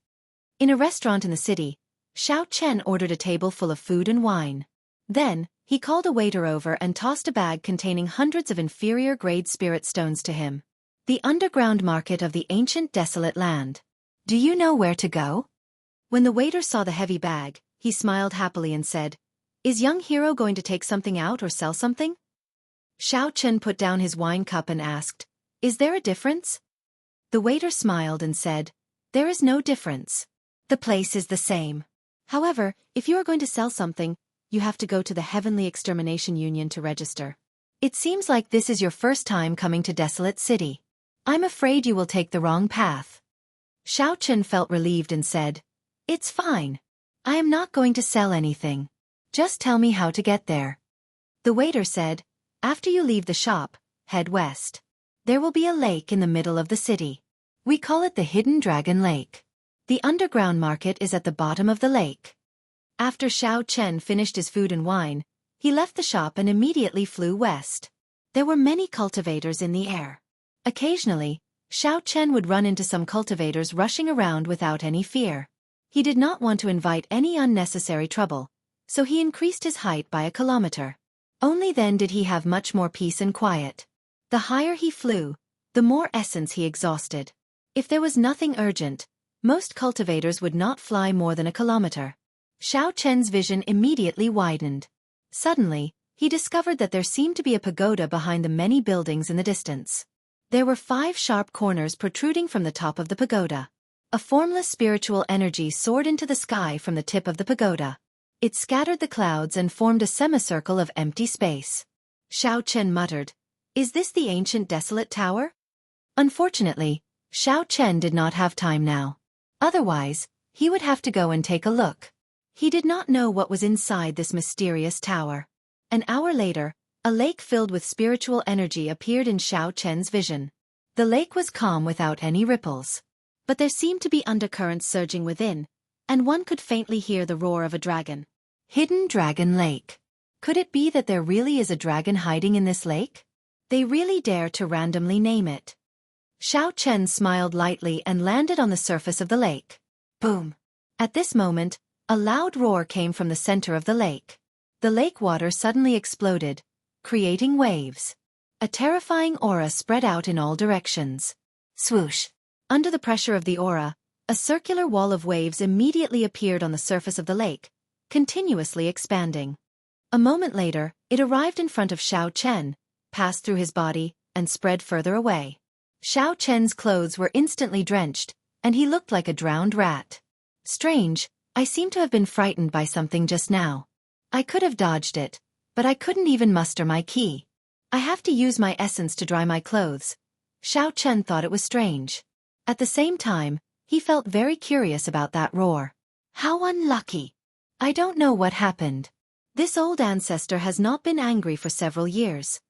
In a restaurant in the city, Xiao Chen ordered a table full of food and wine. Then, he called a waiter over and tossed a bag containing hundreds of inferior-grade spirit stones to him. The underground market of the ancient desolate land. Do you know where to go? When the waiter saw the heavy bag, he smiled happily and said, "Is young hero going to take something out or sell something?" Xiao Chen put down his wine cup and asked, "Is there a difference?" The waiter smiled and said, "There is no difference. The place is the same. However, if you are going to sell something, you have to go to the Heavenly Extermination Union to register. It seems like this is your first time coming to Desolate City. I'm afraid you will take the wrong path." Xiao Chen felt relieved and said, "It's fine. I am not going to sell anything. Just tell me how to get there. The waiter said, after you leave the shop, head west. There will be a lake in the middle of the city. We call it the Hidden Dragon Lake. The underground market is at the bottom of the lake. After Xiao Chen finished his food and wine, he left the shop and immediately flew west. There were many cultivators in the air. Occasionally, Xiao Chen would run into some cultivators rushing around without any fear. He did not want to invite any unnecessary trouble, so he increased his height by 1 kilometer. Only then did he have much more peace and quiet. The higher he flew, the more essence he exhausted. If there was nothing urgent, most cultivators would not fly more than 1 kilometer. Xiao Chen's vision immediately widened. Suddenly, he discovered that there seemed to be a pagoda behind the many buildings in the distance. There were 5 sharp corners protruding from the top of the pagoda. A formless spiritual energy soared into the sky from the tip of the pagoda. It scattered the clouds and formed a semicircle of empty space. Xiao Chen muttered, "Is this the ancient desolate tower?" Unfortunately, Xiao Chen did not have time now. Otherwise, he would have to go and take a look. He did not know what was inside this mysterious tower. An hour later, a lake filled with spiritual energy appeared in Xiao Chen's vision. The lake was calm without any ripples. But there seemed to be undercurrents surging within, and one could faintly hear the roar of a dragon. Hidden Dragon Lake. Could it be that there really is a dragon hiding in this lake? They really dare to randomly name it. Xiao Chen smiled lightly and landed on the surface of the lake. Boom! At this moment, a loud roar came from the center of the lake. The lake water suddenly exploded, creating waves. A terrifying aura spread out in all directions. Swoosh! Under the pressure of the aura, a circular wall of waves immediately appeared on the surface of the lake, continuously expanding. A moment later, it arrived in front of Xiao Chen, passed through his body, and spread further away. Xiao Chen's clothes were instantly drenched, and he looked like a drowned rat. Strange, I seem to have been frightened by something just now. I could have dodged it, but I couldn't even muster my ki. I have to use my essence to dry my clothes. Xiao Chen thought it was strange. At the same time, he felt very curious about that roar. How unlucky! I don't know what happened. This old ancestor has not been angry for several years.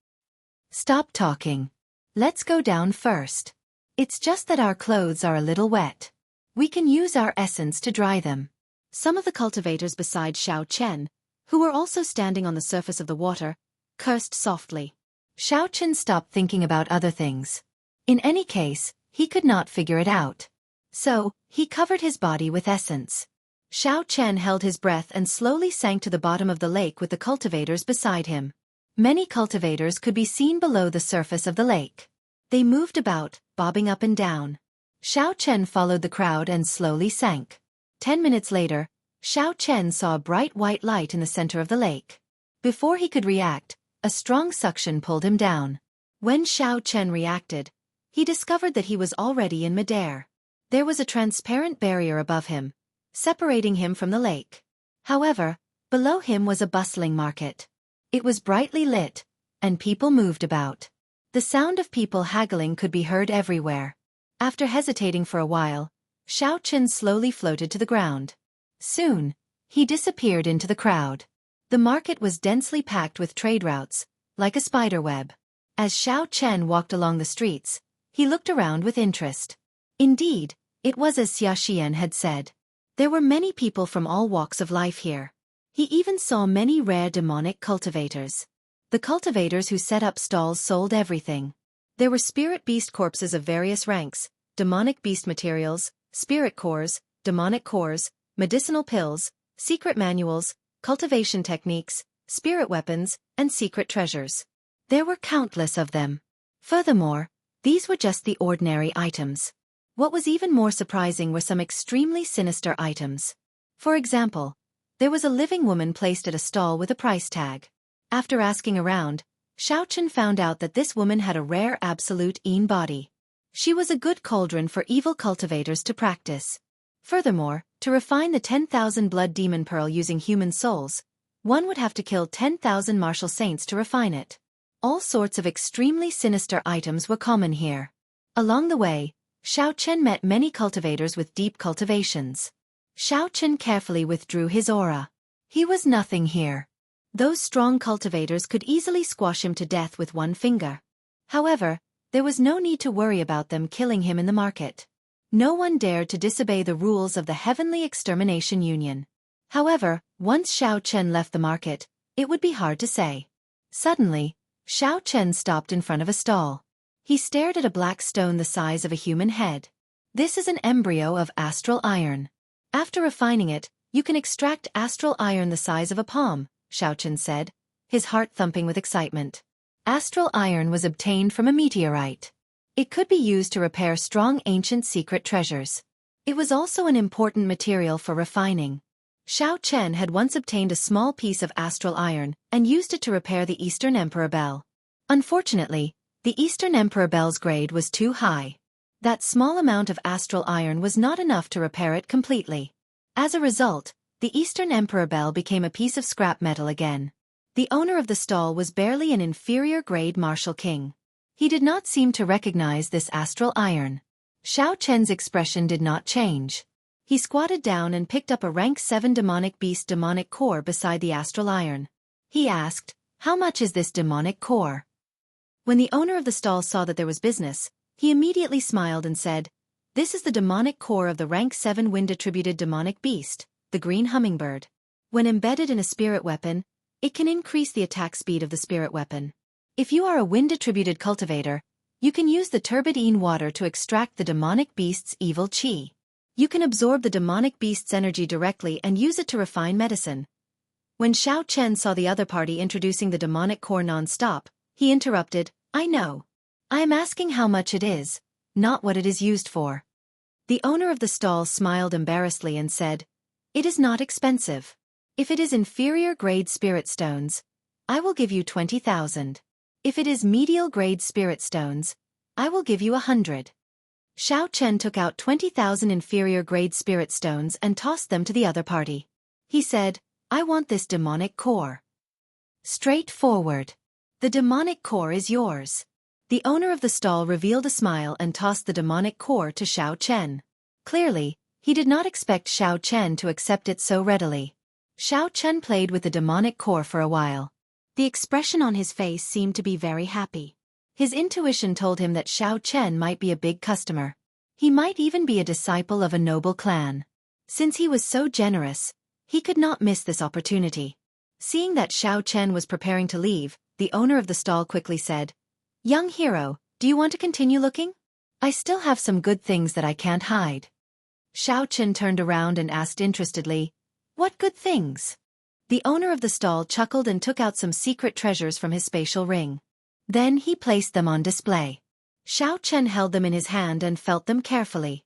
Stop talking. Let's go down first. It's just that our clothes are a little wet. We can use our essence to dry them. Some of the cultivators beside Xiao Chen, who were also standing on the surface of the water, cursed softly. Xiao Chen stopped thinking about other things. In any case, he could not figure it out. So, he covered his body with essence. Xiao Chen held his breath and slowly sank to the bottom of the lake with the cultivators beside him. Many cultivators could be seen below the surface of the lake. They moved about, bobbing up and down. Xiao Chen followed the crowd and slowly sank. 10 minutes later, Xiao Chen saw a bright white light in the center of the lake. Before he could react, a strong suction pulled him down. When Xiao Chen reacted, he discovered that he was already in midair. There was a transparent barrier above him, separating him from the lake. However, below him was a bustling market. It was brightly lit, and people moved about. The sound of people haggling could be heard everywhere. After hesitating for a while, Xiao Chen slowly floated to the ground. Soon, he disappeared into the crowd. The market was densely packed with trade routes, like a spider web. As Xiao Chen walked along the streets, he looked around with interest. Indeed, it was as Xiaxian had said. There were many people from all walks of life here. He even saw many rare demonic cultivators. The cultivators who set up stalls sold everything. There were spirit beast corpses of various ranks, demonic beast materials, spirit cores, demonic cores, medicinal pills, secret manuals, cultivation techniques, spirit weapons, and secret treasures. There were countless of them. Furthermore, these were just the ordinary items. What was even more surprising were some extremely sinister items. For example, there was a living woman placed at a stall with a price tag. After asking around, Xiao Chen found out that this woman had a rare absolute Yin body. She was a good cauldron for evil cultivators to practice. Furthermore, to refine the 10,000 blood demon pearl using human souls, one would have to kill 10,000 martial saints to refine it. All sorts of extremely sinister items were common here. Along the way, Xiao Chen met many cultivators with deep cultivations. Xiao Chen carefully withdrew his aura. He was nothing here. Those strong cultivators could easily squash him to death with one finger. However, there was no need to worry about them killing him in the market. No one dared to disobey the rules of the Heavenly Extermination Union. However, once Xiao Chen left the market, it would be hard to say. Suddenly, Xiao Chen stopped in front of a stall. He stared at a black stone the size of a human head. This is an embryo of astral iron. After refining it, you can extract astral iron the size of a palm, Xiao Chen said, his heart thumping with excitement. Astral iron was obtained from a meteorite. It could be used to repair strong ancient secret treasures. It was also an important material for refining. Xiao Chen had once obtained a small piece of astral iron and used it to repair the Eastern Emperor Bell. Unfortunately, the Eastern Emperor Bell's grade was too high. That small amount of astral iron was not enough to repair it completely. As a result, the Eastern Emperor Bell became a piece of scrap metal again. The owner of the stall was barely an inferior grade martial king. He did not seem to recognize this astral iron. Xiao Chen's expression did not change. He squatted down and picked up a rank 7 demonic beast demonic core beside the astral iron. He asked, "How much is this demonic core?" When the owner of the stall saw that there was business, he immediately smiled and said, "This is the demonic core of the rank 7 wind-attributed demonic beast, the green hummingbird. When embedded in a spirit weapon, it can increase the attack speed of the spirit weapon. If you are a wind-attributed cultivator, you can use the turbidine water to extract the demonic beast's evil qi. You can absorb the demonic beast's energy directly and use it to refine medicine." When Xiao Chen saw the other party introducing the demonic core non-stop, he interrupted, "I know. I am asking how much it is, not what it is used for." The owner of the stall smiled embarrassedly and said, "It is not expensive. If it is inferior grade spirit stones, I will give you 20,000. If it is medial grade spirit stones, I will give you 100. Xiao Chen took out 20,000 inferior grade spirit stones and tossed them to the other party. He said, "I want this demonic core." Straightforward. The demonic core is yours. The owner of the stall revealed a smile and tossed the demonic core to Xiao Chen. Clearly, he did not expect Xiao Chen to accept it so readily. Xiao Chen played with the demonic core for a while. The expression on his face seemed to be very happy. His intuition told him that Xiao Chen might be a big customer. He might even be a disciple of a noble clan. Since he was so generous, he could not miss this opportunity. Seeing that Xiao Chen was preparing to leave, the owner of the stall quickly said, "Young hero, do you want to continue looking? I still have some good things that I can't hide." Xiao Chen turned around and asked interestedly, "What good things?" The owner of the stall chuckled and took out some secret treasures from his spatial ring. Then he placed them on display. Xiao Chen held them in his hand and felt them carefully.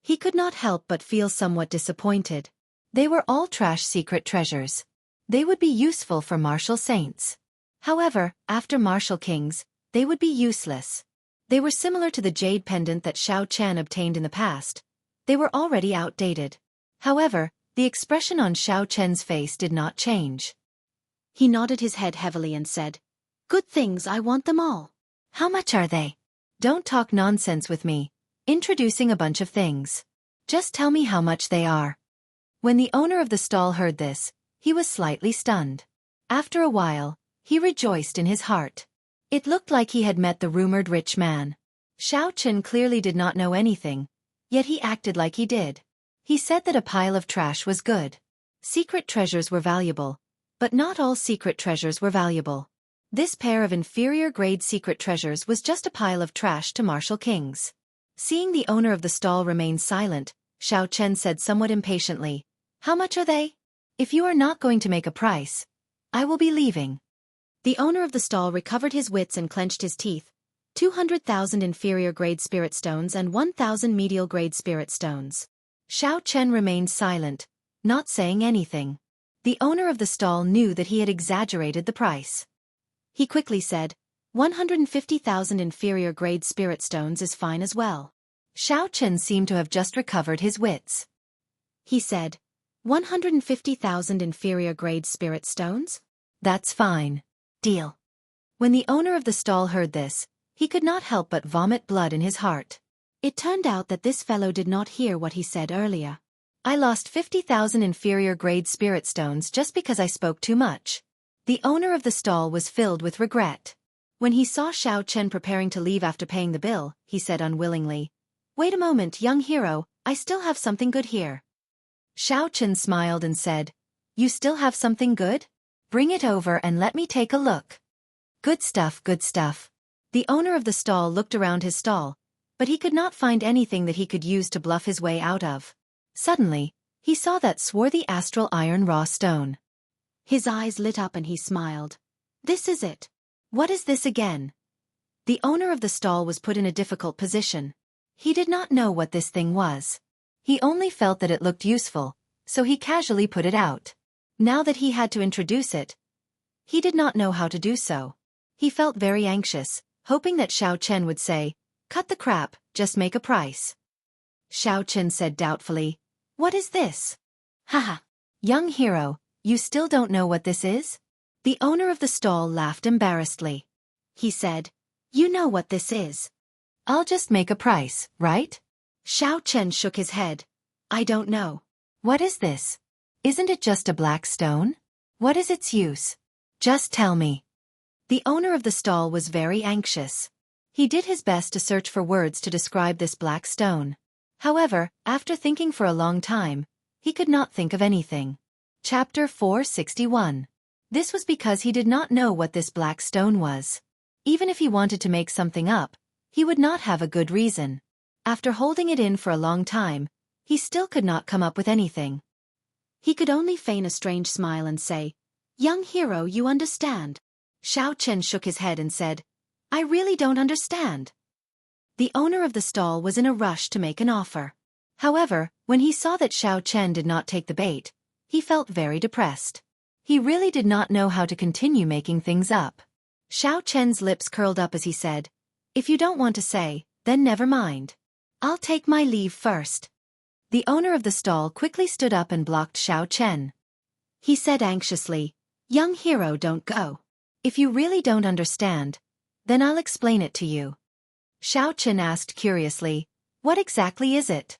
He could not help but feel somewhat disappointed. They were all trash secret treasures. They would be useful for martial saints. However, after martial kings, they would be useless. They were similar to the jade pendant that Xiao Chen obtained in the past. They were already outdated. However, the expression on Xiao Chen's face did not change. He nodded his head heavily and said, "Good things, I want them all. How much are they? Don't talk nonsense with me, introducing a bunch of things. Just tell me how much they are." When the owner of the stall heard this, he was slightly stunned. After a while, he rejoiced in his heart. It looked like he had met the rumored rich man. Xiao Chen clearly did not know anything, yet he acted like he did. He said that a pile of trash was good. Secret treasures were valuable, but not all secret treasures were valuable. This pair of inferior-grade secret treasures was just a pile of trash to martial kings. Seeing the owner of the stall remain silent, Xiao Chen said somewhat impatiently, "How much are they? If you are not going to make a price, I will be leaving." The owner of the stall recovered his wits and clenched his teeth. 200,000 inferior-grade spirit stones and 1,000 medial-grade spirit stones. Xiao Chen remained silent, not saying anything. The owner of the stall knew that he had exaggerated the price. He quickly said, 150,000 inferior-grade spirit stones is fine as well. Xiao Chen seemed to have just recovered his wits. He said, 150,000 inferior-grade spirit stones? That's fine. Deal. When the owner of the stall heard this, he could not help but vomit blood in his heart. It turned out that this fellow did not hear what he said earlier. I lost 50,000 inferior grade spirit stones just because I spoke too much. The owner of the stall was filled with regret. When he saw Xiao Chen preparing to leave after paying the bill, he said unwillingly, "Wait a moment, young hero, I still have something good here." Xiao Chen smiled and said, "You still have something good? Bring it over and let me take a look." Good stuff, good stuff. The owner of the stall looked around his stall, but he could not find anything that he could use to bluff his way out of. Suddenly, he saw that swarthy astral iron raw stone. His eyes lit up and he smiled. "This is it. What is this again?" The owner of the stall was put in a difficult position. He did not know what this thing was. He only felt that it looked useful, so he casually put it out. Now that he had to introduce it, he did not know how to do so. He felt very anxious, hoping that Xiao Chen would say, "Cut the crap, just make a price." Xiao Chen said doubtfully, "What is this?" "Haha. Young hero, you still don't know what this is?" The owner of the stall laughed embarrassedly. He said, "You know what this is. I'll just make a price, right?" Xiao Chen shook his head. "I don't know. What is this? Isn't it just a black stone? What is its use? Just tell me." The owner of the stall was very anxious. He did his best to search for words to describe this black stone. However, after thinking for a long time, he could not think of anything. Chapter 461. This was because he did not know what this black stone was. Even if he wanted to make something up, he would not have a good reason. After holding it in for a long time, he still could not come up with anything. He could only feign a strange smile and say, "Young hero, you understand." Xiao Chen shook his head and said, "I really don't understand." The owner of the stall was in a rush to make an offer. However, when he saw that Xiao Chen did not take the bait, he felt very depressed. He really did not know how to continue making things up. Xiao Chen's lips curled up as he said, "If you don't want to say, then never mind. I'll take my leave first." The owner of the stall quickly stood up and blocked Xiao Chen. He said anxiously, "Young hero, don't go. If you really don't understand, then I'll explain it to you." Xiao Chen asked curiously, "What exactly is it?"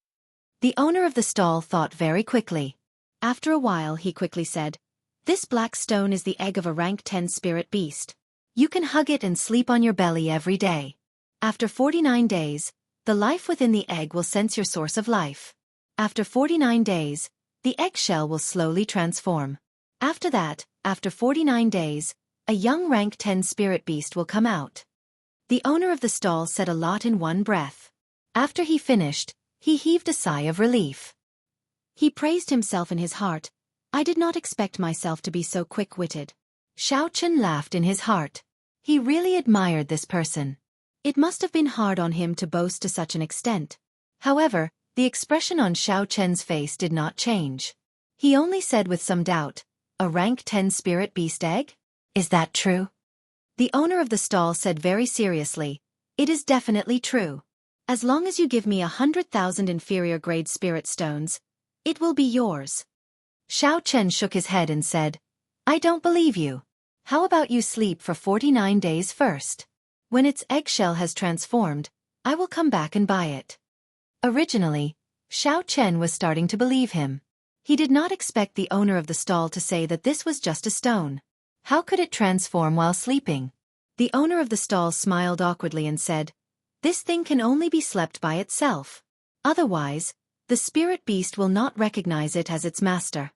The owner of the stall thought very quickly. After a while he quickly said, "This black stone is the egg of a rank 10 spirit beast. You can hug it and sleep on your belly every day. After 49 days, the life within the egg will sense your source of life. After 49 days, the eggshell will slowly transform. After that, after 49 days, a young rank 10 spirit beast will come out." The owner of the stall said a lot in one breath. After he finished, he heaved a sigh of relief. He praised himself in his heart. "I did not expect myself to be so quick-witted." Xiao Chen laughed in his heart. He really admired this person. It must have been hard on him to boast to such an extent. However, the expression on Xiao Chen's face did not change. He only said with some doubt, "A rank 10 spirit beast egg? Is that true?" The owner of the stall said very seriously, "It is definitely true. As long as you give me 100,000 inferior grade spirit stones, it will be yours." Xiao Chen shook his head and said, "I don't believe you. How about you sleep for 49 days first? When its eggshell has transformed, I will come back and buy it." Originally, Xiao Chen was starting to believe him. He did not expect the owner of the stall to say that this was just a stone. How could it transform while sleeping? The owner of the stall smiled awkwardly and said, "This thing can only be slept by itself. Otherwise, the spirit beast will not recognize it as its master."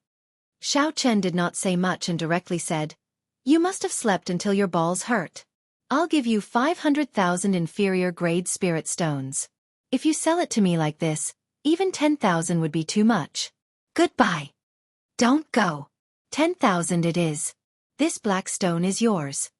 Xiao Chen did not say much and directly said, "You must have slept until your balls hurt. I'll give you 500,000 inferior grade spirit stones. If you sell it to me like this, even 10,000 would be too much. Goodbye. Don't go. 10,000 it is. This black stone is yours."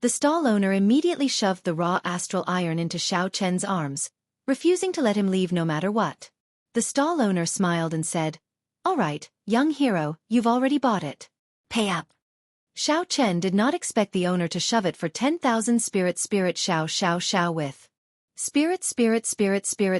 The stall owner immediately shoved the raw astral iron into Xiao Chen's arms, refusing to let him leave no matter what. The stall owner smiled and said, "All right, young hero, you've already bought it. Pay up." Xiao Chen did not expect the owner to shove it for 10,000 spirit Xiao with. Spirit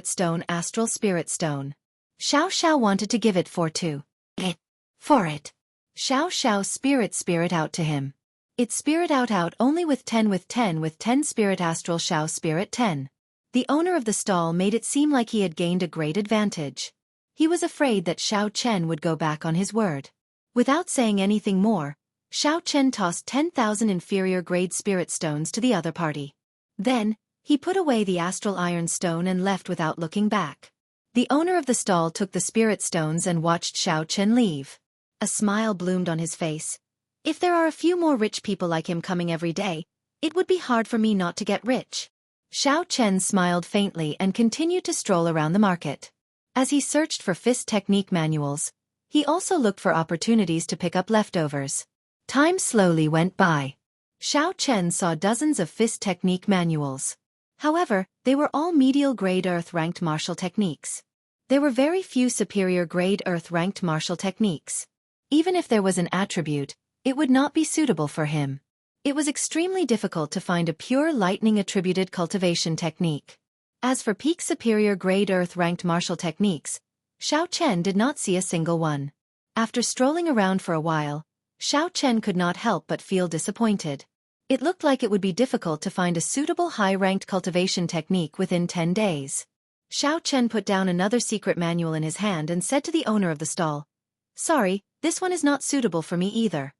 stone astral spirit stone. Xiao wanted to give it for it. Xiao spirit out to him. It spirit out only with 10 spirit astral Xiao spirit 10. The owner of the stall made it seem like he had gained a great advantage. He was afraid that Xiao Chen would go back on his word. Without saying anything more, Xiao Chen tossed 10,000 inferior-grade spirit stones to the other party. Then, he put away the astral iron stone and left without looking back. The owner of the stall took the spirit stones and watched Xiao Chen leave. A smile bloomed on his face. If there are a few more rich people like him coming every day, it would be hard for me not to get rich. Xiao Chen smiled faintly and continued to stroll around the market. As he searched for fist technique manuals, he also looked for opportunities to pick up leftovers. Time slowly went by. Xiao Chen saw dozens of fist technique manuals. However, they were all medial-grade earth-ranked martial techniques. There were very few superior-grade earth-ranked martial techniques. Even if there was an attribute, it would not be suitable for him. It was extremely difficult to find a pure lightning-attributed cultivation technique. As for peak superior-grade earth-ranked martial techniques, Xiao Chen did not see a single one. After strolling around for a while, Xiao Chen could not help but feel disappointed. It looked like it would be difficult to find a suitable high-ranked cultivation technique within 10 days. Xiao Chen put down another secret manual in his hand and said to the owner of the stall, "Sorry, this one is not suitable for me either."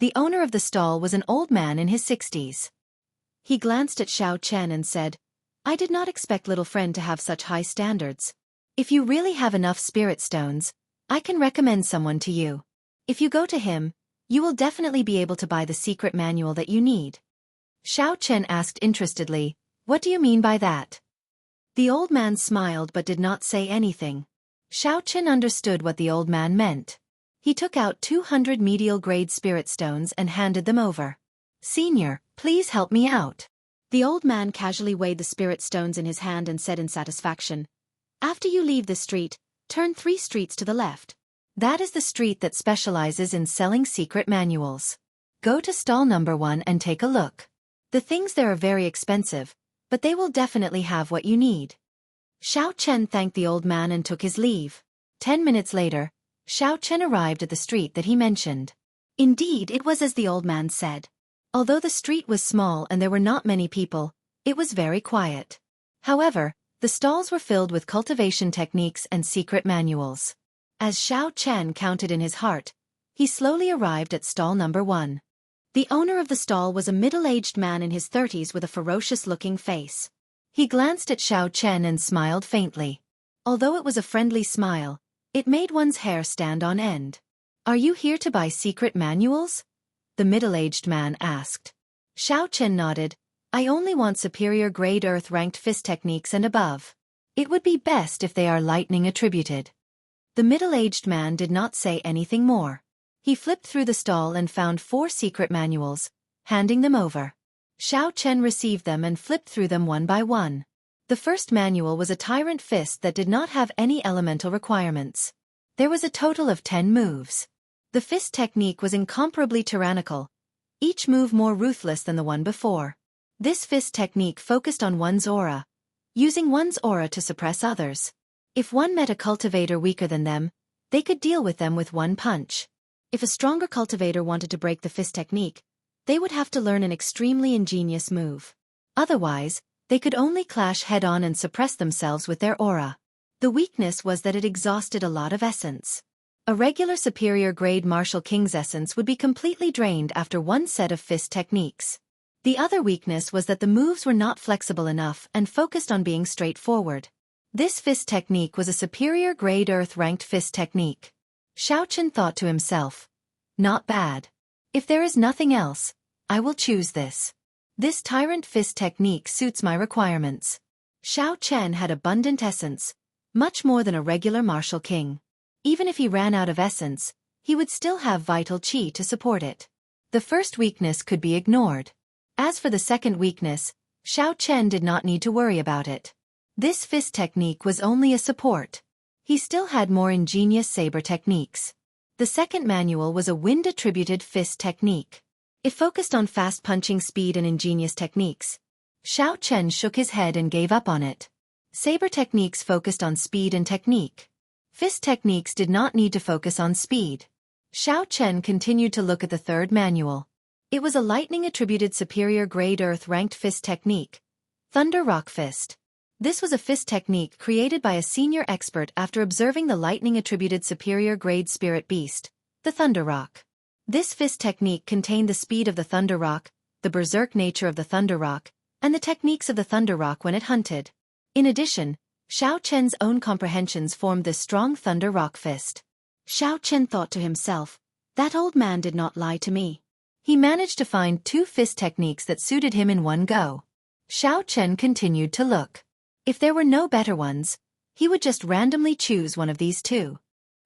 The owner of the stall was an old man in his 60s. He glanced at Xiao Chen and said, "I did not expect little friend to have such high standards. If you really have enough spirit stones, I can recommend someone to you. If you go to him, you will definitely be able to buy the secret manual that you need." Xiao Chen asked interestedly, "What do you mean by that?" The old man smiled but did not say anything. Xiao Chen understood what the old man meant. He took out 200 medial-grade spirit stones and handed them over. "Senior, please help me out." The old man casually weighed the spirit stones in his hand and said in satisfaction, "After you leave the street, turn 3 streets to the left. That is the street that specializes in selling secret manuals. Go to stall number 1 and take a look. The things there are very expensive, but they will definitely have what you need." Xiao Chen thanked the old man and took his leave. 10 minutes later, Xiao Chen arrived at the street that he mentioned. Indeed, it was as the old man said. Although the street was small and there were not many people, it was very quiet. However, the stalls were filled with cultivation techniques and secret manuals. As Xiao Chen counted in his heart, he slowly arrived at stall number 1. The owner of the stall was a middle-aged man in his 30s with a ferocious-looking face. He glanced at Xiao Chen and smiled faintly. Although it was a friendly smile, it made one's hair stand on end. "Are you here to buy secret manuals?" the middle-aged man asked. Xiao Chen nodded. "I only want superior-grade earth-ranked fist techniques and above. It would be best if they are lightning-attributed." The middle-aged man did not say anything more. He flipped through the stall and found 4 secret manuals, handing them over. Xiao Chen received them and flipped through them one by one. The first manual was a tyrant fist that did not have any elemental requirements. There was a total of 10 moves. The fist technique was incomparably tyrannical, each move more ruthless than the one before. This fist technique focused on one's aura, using one's aura to suppress others. If one met a cultivator weaker than them, they could deal with them with one punch. If a stronger cultivator wanted to break the fist technique, they would have to learn an extremely ingenious move. Otherwise, they could only clash head-on and suppress themselves with their aura. The weakness was that it exhausted a lot of essence. A regular superior-grade martial king's essence would be completely drained after one set of fist techniques. The other weakness was that the moves were not flexible enough and focused on being straightforward. This fist technique was a superior-grade earth-ranked fist technique. Xiao Chen thought to himself, "Not bad. If there is nothing else, I will choose this. This tyrant fist technique suits my requirements." Xiao Chen had abundant essence, much more than a regular martial king. Even if he ran out of essence, he would still have vital qi to support it. The first weakness could be ignored. As for the second weakness, Xiao Chen did not need to worry about it. This fist technique was only a support. He still had more ingenious saber techniques. The second manual was a wind-attributed fist technique. It focused on fast punching speed and ingenious techniques. Xiao Chen shook his head and gave up on it. Saber techniques focused on speed and technique. Fist techniques did not need to focus on speed. Xiao Chen continued to look at the third manual. It was a lightning-attributed superior-grade earth-ranked fist technique, Thunder Rock Fist. This was a fist technique created by a senior expert after observing the lightning-attributed superior-grade spirit beast, the Thunder Rock. This fist technique contained the speed of the Thunder Rock, the berserk nature of the Thunder Rock, and the techniques of the Thunder Rock when it hunted. In addition, Xiao Chen's own comprehensions formed this strong Thunder Rock fist. Xiao Chen thought to himself, that old man did not lie to me. He managed to find 2 fist techniques that suited him in one go. Xiao Chen continued to look. If there were no better ones, he would just randomly choose one of these 2.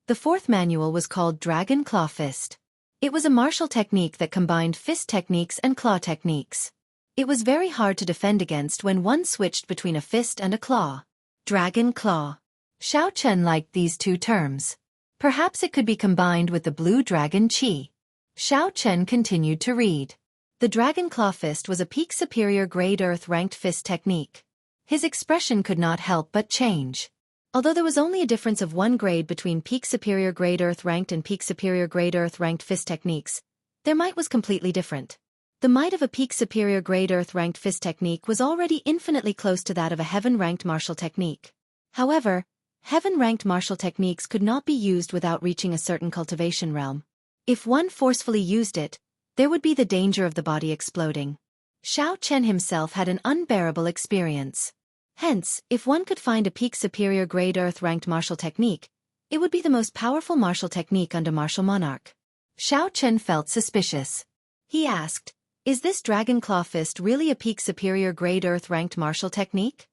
The 4th manual was called Dragon Claw Fist. It was a martial technique that combined fist techniques and claw techniques. It was very hard to defend against when one switched between a fist and a claw. Dragon Claw. Xiao Chen liked these 2 terms. Perhaps it could be combined with the Blue Dragon Chi. Xiao Chen continued to read. The Dragon Claw Fist was a peak superior grade earth-ranked fist technique. His expression could not help but change. Although there was only a difference of 1 grade between peak superior grade earth-ranked and peak superior grade earth-ranked fist techniques, their might was completely different. The might of a peak superior grade earth-ranked fist technique was already infinitely close to that of a heaven-ranked martial technique. However, heaven-ranked martial techniques could not be used without reaching a certain cultivation realm. If one forcefully used it, there would be the danger of the body exploding. Xiao Chen himself had an unbearable experience. Hence, if one could find a peak superior grade earth-ranked martial technique, it would be the most powerful martial technique under martial monarch. Xiao Chen felt suspicious. He asked, is this Dragon Claw Fist really a peak superior grade earth-ranked martial technique?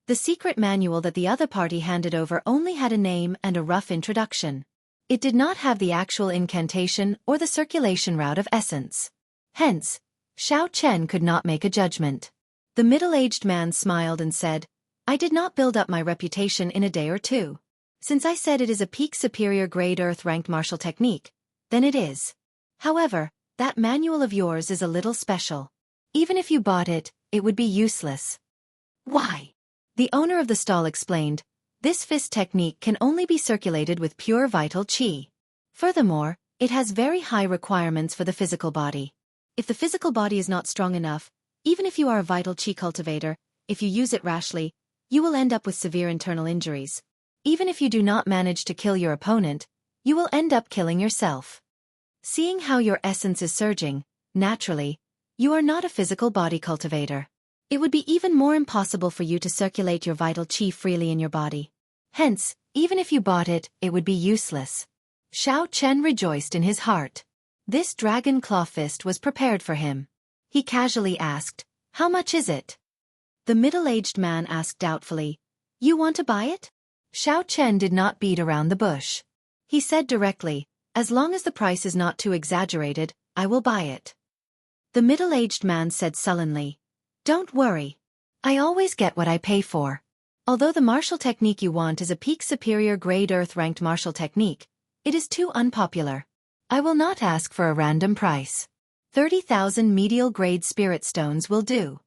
The secret manual that the other party handed over only had a name and a rough introduction. It did not have the actual incantation or the circulation route of essence. Hence, Xiao Chen could not make a judgment. The middle-aged man smiled and said, I did not build up my reputation in a day or 2. Since I said it is a peak superior grade earth-ranked martial technique, then it is. However, that manual of yours is a little special. Even if you bought it, it would be useless. Why? The owner of the stall explained, this fist technique can only be circulated with pure vital qi. Furthermore, it has very high requirements for the physical body. If the physical body is not strong enough, even if you are a vital qi cultivator, if you use it rashly, you will end up with severe internal injuries. Even if you do not manage to kill your opponent, you will end up killing yourself. Seeing how your essence is surging, naturally, you are not a physical body cultivator. It would be even more impossible for you to circulate your vital qi freely in your body. Hence, even if you bought it, it would be useless. Xiao Chen rejoiced in his heart. This Dragon Claw Fist was prepared for him. He casually asked, how much is it? The middle-aged man asked doubtfully, you want to buy it? Xiao Chen did not beat around the bush. He said directly, as long as the price is not too exaggerated, I will buy it. The middle-aged man said sullenly, don't worry. I always get what I pay for. Although the martial technique you want is a peak superior grade earth-ranked martial technique, it is too unpopular. I will not ask for a random price. 30,000 medial grade spirit stones will do.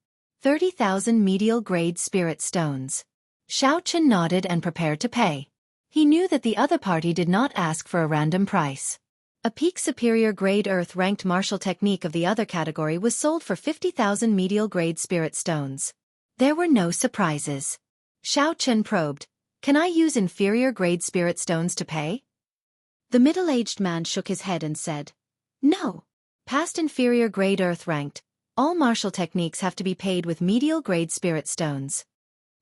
30,000 medial grade spirit stones. Xiao Chen nodded and prepared to pay. He knew that the other party did not ask for a random price. A peak superior grade earth-ranked martial technique of the other category was sold for 50,000 medial grade spirit stones. There were no surprises. Xiao Chen probed, can I use inferior grade spirit stones to pay? The middle-aged man shook his head and said, no. Past inferior grade earth-ranked, all martial techniques have to be paid with medial grade spirit stones.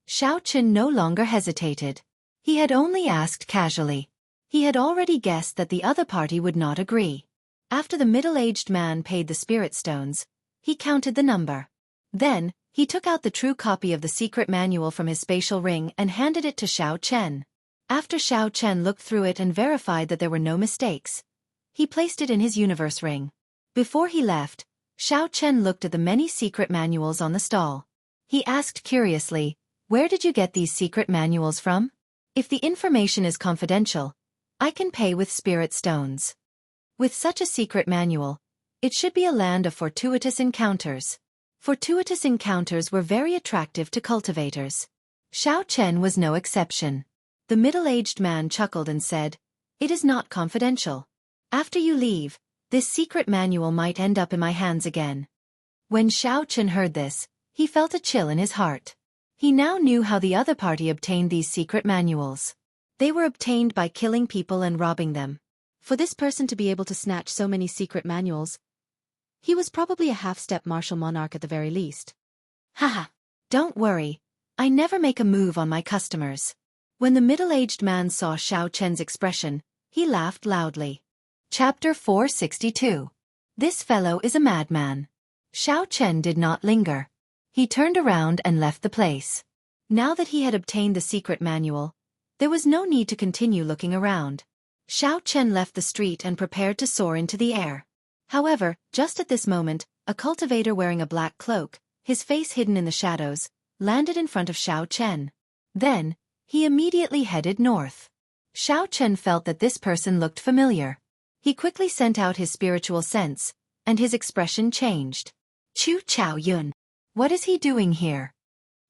Xiao Chen no longer hesitated. He had only asked casually. He had already guessed that the other party would not agree. After the middle-aged man paid the spirit stones, he counted the number. Then, he took out the true copy of the secret manual from his spatial ring and handed it to Xiao Chen. After Xiao Chen looked through it and verified that there were no mistakes, he placed it in his universe ring. Before he left, Xiao Chen looked at the many secret manuals on the stall. He asked curiously, where did you get these secret manuals from? If the information is confidential, I can pay with spirit stones. With such a secret manual, it should be a land of fortuitous encounters. Fortuitous encounters were very attractive to cultivators. Xiao Chen was no exception. The middle-aged man chuckled and said, it is not confidential. After you leave, this secret manual might end up in my hands again. When Xiao Chen heard this, he felt a chill in his heart. He now knew how the other party obtained these secret manuals. They were obtained by killing people and robbing them. For this person to be able to snatch so many secret manuals, he was probably a half-step martial monarch at the very least. Haha. Don't worry. I never make a move on my customers. When the middle-aged man saw Xiao Chen's expression, he laughed loudly. Chapter 462. This fellow is a madman. Xiao Chen did not linger. He turned around and left the place. Now that he had obtained the secret manual, there was no need to continue looking around. Xiao Chen left the street and prepared to soar into the air. However, just at this moment, a cultivator wearing a black cloak, his face hidden in the shadows, landed in front of Xiao Chen. Then, he immediately headed north. Xiao Chen felt that this person looked familiar. He quickly sent out his spiritual sense, and his expression changed. Chu Chaoyun. What is he doing here?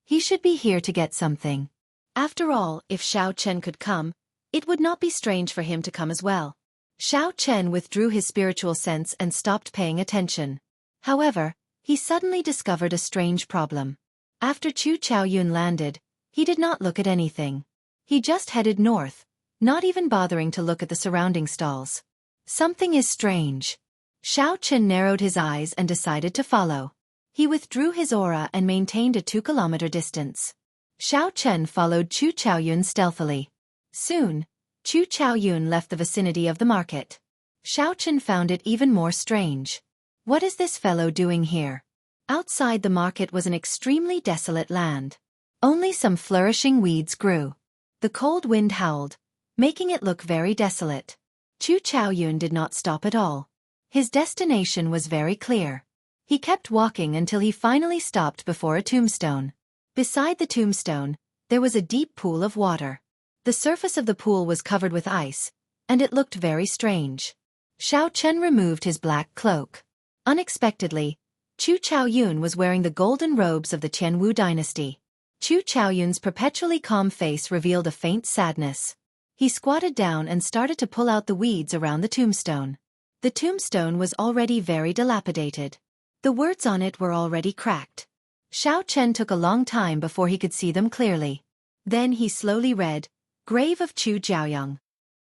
He should be here to get something. After all, if Xiao Chen could come, it would not be strange for him to come as well. Xiao Chen withdrew his spiritual sense and stopped paying attention. However, he suddenly discovered a strange problem. After Chu Chaoyun landed, he did not look at anything. He just headed north, not even bothering to look at the surrounding stalls. Something is strange. Xiao Chen narrowed his eyes and decided to follow. He withdrew his aura and maintained a 2-kilometer distance. Xiao Chen followed Chu Chaoyun stealthily. Soon, Chu Chaoyun left the vicinity of the market. Xiao Chen found it even more strange. What is this fellow doing here? Outside the market was an extremely desolate land. Only some flourishing weeds grew. The cold wind howled, making it look very desolate. Chu Chaoyun did not stop at all. His destination was very clear. He kept walking until he finally stopped before a tombstone. Beside the tombstone, there was a deep pool of water. The surface of the pool was covered with ice, and it looked very strange. Xiao Chen removed his black cloak. Unexpectedly, Chu Chaoyun was wearing the golden robes of the Jianghu dynasty. Chu Chaoyun's perpetually calm face revealed a faint sadness. He squatted down and started to pull out the weeds around the tombstone. The tombstone was already very dilapidated. The words on it were already cracked. Xiao Chen took a long time before he could see them clearly. Then he slowly read, Grave of Chu Jiaoyang.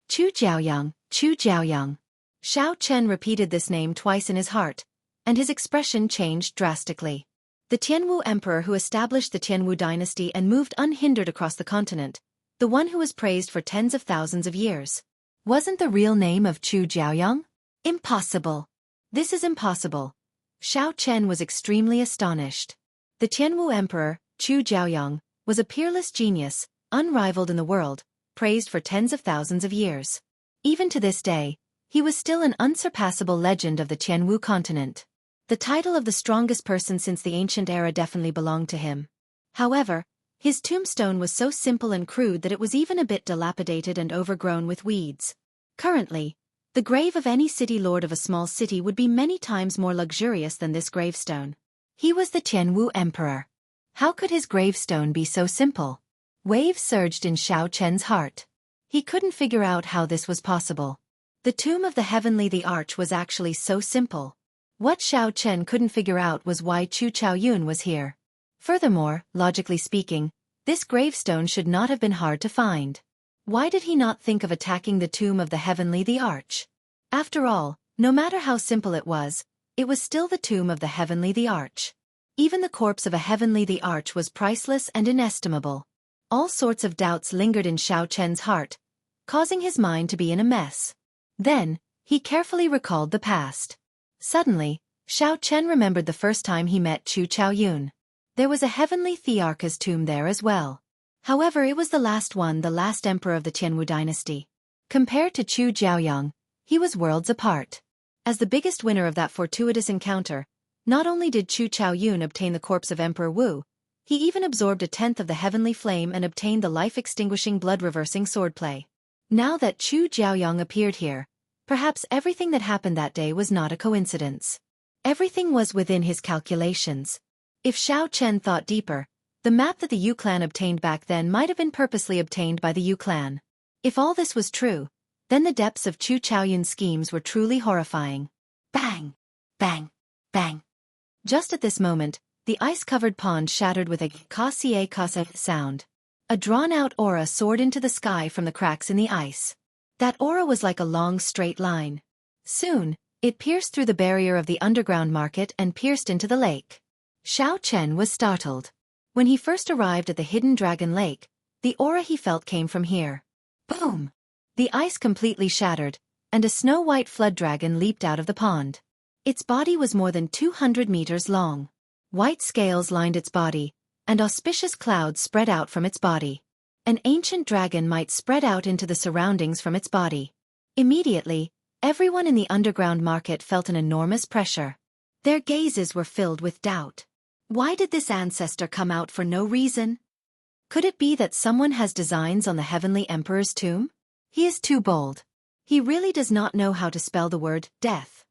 Chu Jiaoyang, Chu Jiaoyang. Xiao Chen repeated this name twice in his heart, and his expression changed drastically. The Jianghu emperor who established the Jianghu dynasty and moved unhindered across the continent, the one who was praised for tens of thousands of years. Wasn't the real name of Chu Jiaoyang? Impossible. This is impossible. Xiao Chen was extremely astonished. The Jianghu emperor, Chu Jiaoyang, was a peerless genius, unrivaled in the world, praised for tens of thousands of years. Even to this day, he was still an unsurpassable legend of the Jianghu continent. The title of the strongest person since the ancient era definitely belonged to him. However, his tombstone was so simple and crude that it was even a bit dilapidated and overgrown with weeds. Currently, the grave of any city lord of a small city would be many times more luxurious than this gravestone. He was the Jianghu emperor. How could his gravestone be so simple? Waves surged in Xiao Chen's heart. He couldn't figure out how this was possible. The tomb of the heavenly the arch was actually so simple. What Xiao Chen couldn't figure out was why Chu Chaoyun was here. Furthermore, logically speaking, this gravestone should not have been hard to find. Why did he not think of attacking the tomb of the heavenly the arch? After all, no matter how simple it was still the tomb of the heavenly the arch. Even the corpse of a heavenly the arch was priceless and inestimable. All sorts of doubts lingered in Xiao Chen's heart, causing his mind to be in a mess. Then, he carefully recalled the past. Suddenly, Xiao Chen remembered the first time he met Chu Chaoyun. There was a heavenly thearch's tomb there as well. However, it was the last one, the last emperor of the Jianghu dynasty. Compared to Chu Jiaoyang, he was worlds apart. As the biggest winner of that fortuitous encounter, not only did Chu Chaoyun obtain the corpse of Emperor Wu, he even absorbed a tenth of the heavenly flame and obtained the life-extinguishing blood-reversing swordplay. Now that Chu Jiaoyang appeared here, perhaps everything that happened that day was not a coincidence. Everything was within his calculations. If Xiao Chen thought deeper, the map that the Yu clan obtained back then might have been purposely obtained by the Yu clan. If all this was true, then the depths of Chu Chaoyun's schemes were truly horrifying. Bang! Bang! Bang! Just at this moment, the ice-covered pond shattered with a ka-sia sound. A drawn-out aura soared into the sky from the cracks in the ice. That aura was like a long straight line. Soon, it pierced through the barrier of the underground market and pierced into the lake. Xiao Chen was startled. When he first arrived at the hidden dragon lake, the aura he felt came from here. Boom! The ice completely shattered, and a snow-white flood dragon leaped out of the pond. Its body was more than 200 meters long. White scales lined its body, and auspicious clouds spread out from its body. An ancient dragon might spread out into the surroundings from its body. Immediately, everyone in the underground market felt an enormous pressure. Their gazes were filled with doubt. Why did this ancestor come out for no reason? Could it be that someone has designs on the Heavenly Emperor's tomb? He is too bold. He really does not know how to spell the word death.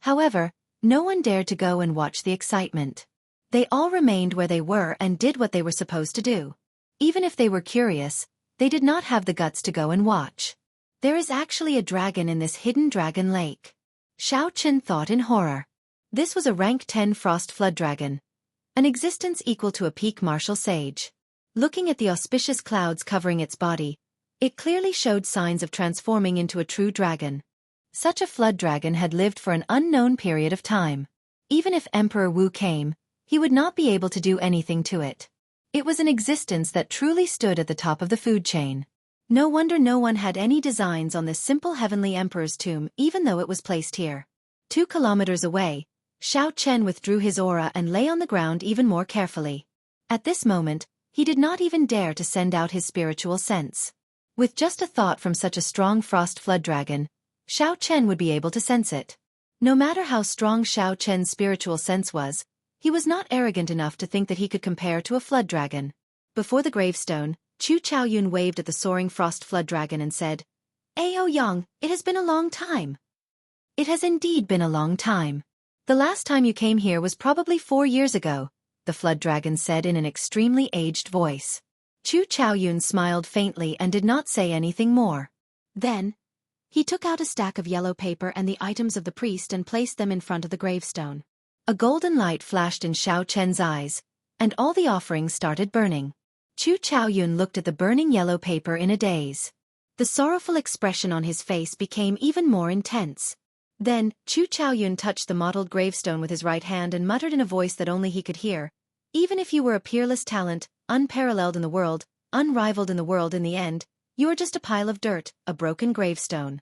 However, no one dared to go and watch the excitement. They all remained where they were and did what they were supposed to do. Even if they were curious, they did not have the guts to go and watch. There is actually a dragon in this hidden dragon lake. Xiao Chen thought in horror. This was a rank 10 frost flood dragon, an existence equal to a peak martial sage. Looking at the auspicious clouds covering its body, it clearly showed signs of transforming into a true dragon. Such a flood dragon had lived for an unknown period of time. Even if Emperor Wu came, he would not be able to do anything to it. It was an existence that truly stood at the top of the food chain. No wonder no one had any designs on this simple heavenly emperor's tomb, even though it was placed here. 2 kilometers away, Xiao Chen withdrew his aura and lay on the ground even more carefully. At this moment, he did not even dare to send out his spiritual sense. With just a thought from such a strong frost flood dragon, Xiao Chen would be able to sense it. No matter how strong Xiao Chen's spiritual sense was, he was not arrogant enough to think that he could compare to a flood dragon. Before the gravestone, Chu Chaoyun waved at the soaring frost flood dragon and said, "Ao Yang, it has been a long time." It has indeed been a long time. The last time you came here was probably 4 years ago, the flood dragon said in an extremely aged voice. Chu Chaoyun smiled faintly and did not say anything more. Then, he took out a stack of yellow paper and the items of the priest and placed them in front of the gravestone. A golden light flashed in Xiao Chen's eyes, and all the offerings started burning. Chu Chaoyun looked at the burning yellow paper in a daze. The sorrowful expression on his face became even more intense. Then, Chu Chaoyun touched the mottled gravestone with his right hand and muttered in a voice that only he could hear, "Even if you were a peerless talent, unparalleled in the world, unrivaled in the world in the end, you are just a pile of dirt, a broken gravestone.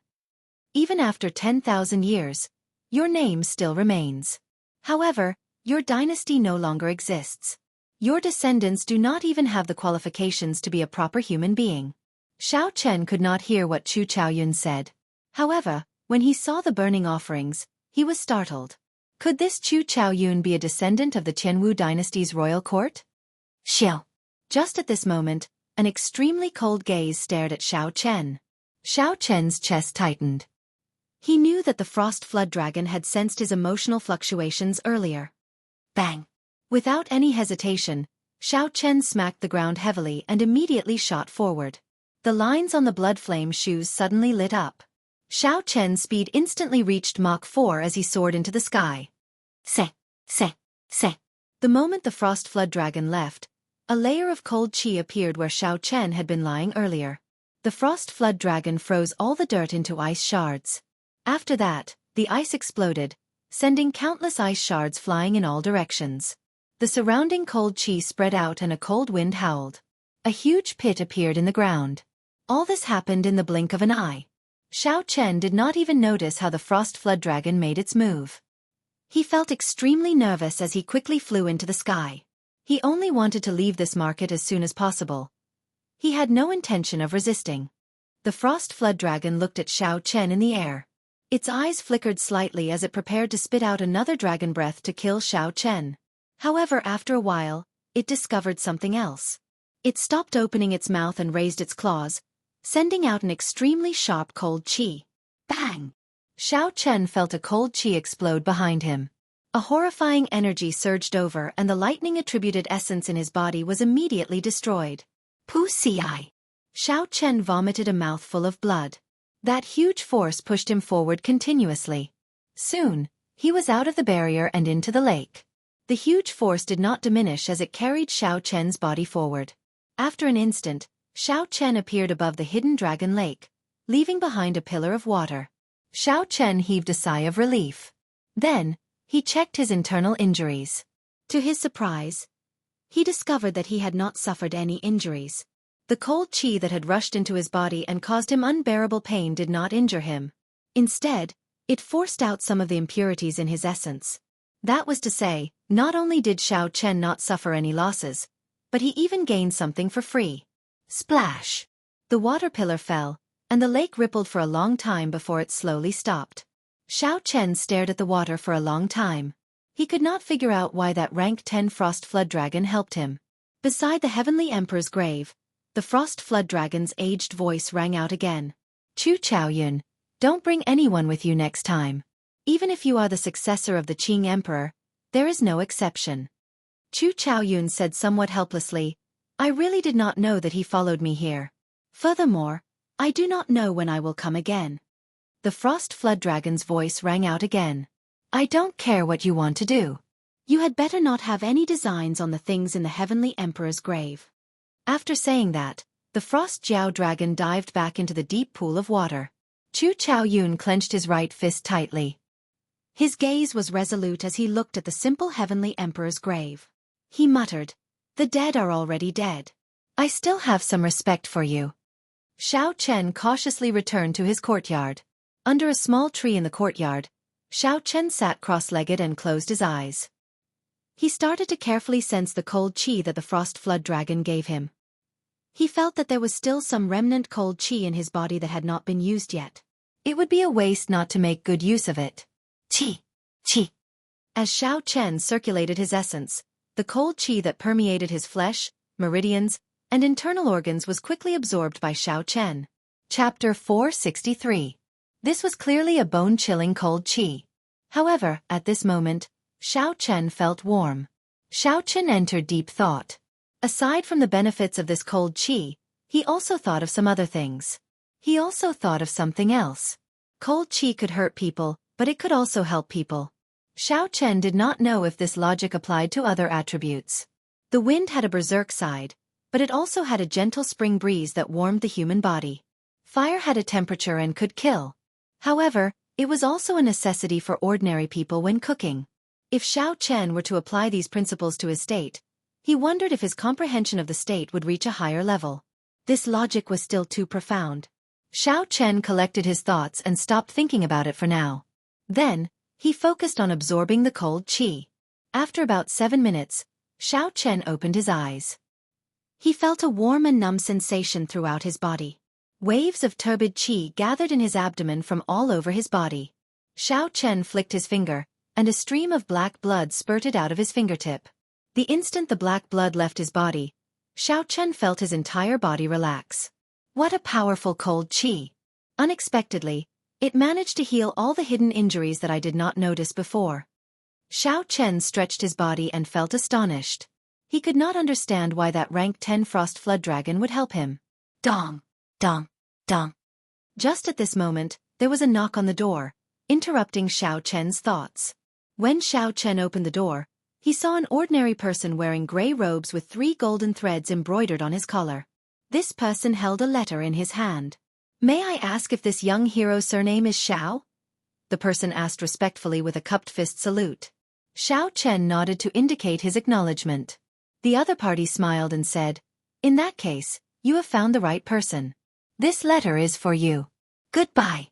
Even after 10,000 years, your name still remains. However, your dynasty no longer exists. Your descendants do not even have the qualifications to be a proper human being." Xiao Chen could not hear what Chu Chaoyun said. However, when he saw the burning offerings, he was startled. Could this Chu Chaoyun be a descendant of the Jianghu dynasty's royal court? Xiao. Just at this moment, an extremely cold gaze stared at Xiao Chen. Xiao Chen's chest tightened. He knew that the frost flood dragon had sensed his emotional fluctuations earlier. Bang! Without any hesitation, Xiao Chen smacked the ground heavily and immediately shot forward. The lines on the blood flame shoes suddenly lit up. Xiao Chen's speed instantly reached Mach 4 as he soared into the sky. Se. The moment the frost flood dragon left, a layer of cold chi appeared where Xiao Chen had been lying earlier. The frost flood dragon froze all the dirt into ice shards. After that, the ice exploded, sending countless ice shards flying in all directions. The surrounding cold chi spread out and a cold wind howled. A huge pit appeared in the ground. All this happened in the blink of an eye. Xiao Chen did not even notice how the frost flood dragon made its move. He felt extremely nervous as he quickly flew into the sky. He only wanted to leave this market as soon as possible. He had no intention of resisting. The frost flood dragon looked at Xiao Chen in the air. Its eyes flickered slightly as it prepared to spit out another dragon breath to kill Xiao Chen. However, after a while, it discovered something else. It stopped opening its mouth and raised its claws, sending out an extremely sharp cold chi. Bang! Xiao Chen felt a cold chi explode behind him. A horrifying energy surged over and the lightning-attributed essence in his body was immediately destroyed. Pussy. Xiao Chen vomited a mouthful of blood. That huge force pushed him forward continuously. Soon, he was out of the barrier and into the lake. The huge force did not diminish as it carried Xiao Chen's body forward. After an instant, Xiao Chen appeared above the hidden dragon lake, leaving behind a pillar of water. Xiao Chen heaved a sigh of relief. Then, he checked his internal injuries. To his surprise, he discovered that he had not suffered any injuries. The cold qi that had rushed into his body and caused him unbearable pain did not injure him. Instead, it forced out some of the impurities in his essence. That was to say, not only did Xiao Chen not suffer any losses, but he even gained something for free. Splash! The water pillar fell, and the lake rippled for a long time before it slowly stopped. Xiao Chen stared at the water for a long time. He could not figure out why that rank 10 frost flood dragon helped him. Beside the heavenly emperor's grave, the frost flood dragon's aged voice rang out again. Chu Chaoyun, don't bring anyone with you next time. Even if you are the successor of the Qing emperor, there is no exception. Chu Chaoyun said somewhat helplessly, I really did not know that he followed me here. Furthermore, I do not know when I will come again. The frost flood dragon's voice rang out again. I don't care what you want to do. You had better not have any designs on the things in the heavenly emperor's grave. After saying that, the frost Jiao dragon dived back into the deep pool of water. Chu Chaoyun clenched his right fist tightly. His gaze was resolute as he looked at the simple heavenly emperor's grave. He muttered, the dead are already dead. I still have some respect for you. Xiao Chen cautiously returned to his courtyard. Under a small tree in the courtyard, Xiao Chen sat cross-legged and closed his eyes. He started to carefully sense the cold qi that the frost flood dragon gave him. He felt that there was still some remnant cold qi in his body that had not been used yet. It would be a waste not to make good use of it. Qi, qi. As Xiao Chen circulated his essence, the cold qi that permeated his flesh, meridians, and internal organs was quickly absorbed by Xiao Chen. Chapter 463. This was clearly a bone-chilling cold qi. However, at this moment, Xiao Chen felt warm. Xiao Chen entered deep thought. Aside from the benefits of this cold qi, he also thought of some other things. He also thought of something else. Cold qi could hurt people, but it could also help people. Xiao Chen did not know if this logic applied to other attributes. The wind had a berserk side, but it also had a gentle spring breeze that warmed the human body. Fire had a temperature and could kill. However, it was also a necessity for ordinary people when cooking. If Xiao Chen were to apply these principles to his state, he wondered if his comprehension of the state would reach a higher level. This logic was still too profound. Xiao Chen collected his thoughts and stopped thinking about it for now. Then, he focused on absorbing the cold qi. After about 7 minutes, Xiao Chen opened his eyes. He felt a warm and numb sensation throughout his body. Waves of turbid qi gathered in his abdomen from all over his body. Xiao Chen flicked his finger, and a stream of black blood spurted out of his fingertip. The instant the black blood left his body, Xiao Chen felt his entire body relax. What a powerful cold qi! Unexpectedly, it managed to heal all the hidden injuries that I did not notice before. Xiao Chen stretched his body and felt astonished. He could not understand why that rank 10 frost flood dragon would help him. Dong, dong, dong. Just at this moment, there was a knock on the door, interrupting Xiao Chen's thoughts. When Xiao Chen opened the door, he saw an ordinary person wearing gray robes with 3 golden threads embroidered on his collar. This person held a letter in his hand. May I ask if this young hero's surname is Xiao? The person asked respectfully with a cupped fist salute. Xiao Chen nodded to indicate his acknowledgement. The other party smiled and said, in that case, you have found the right person. This letter is for you. Goodbye.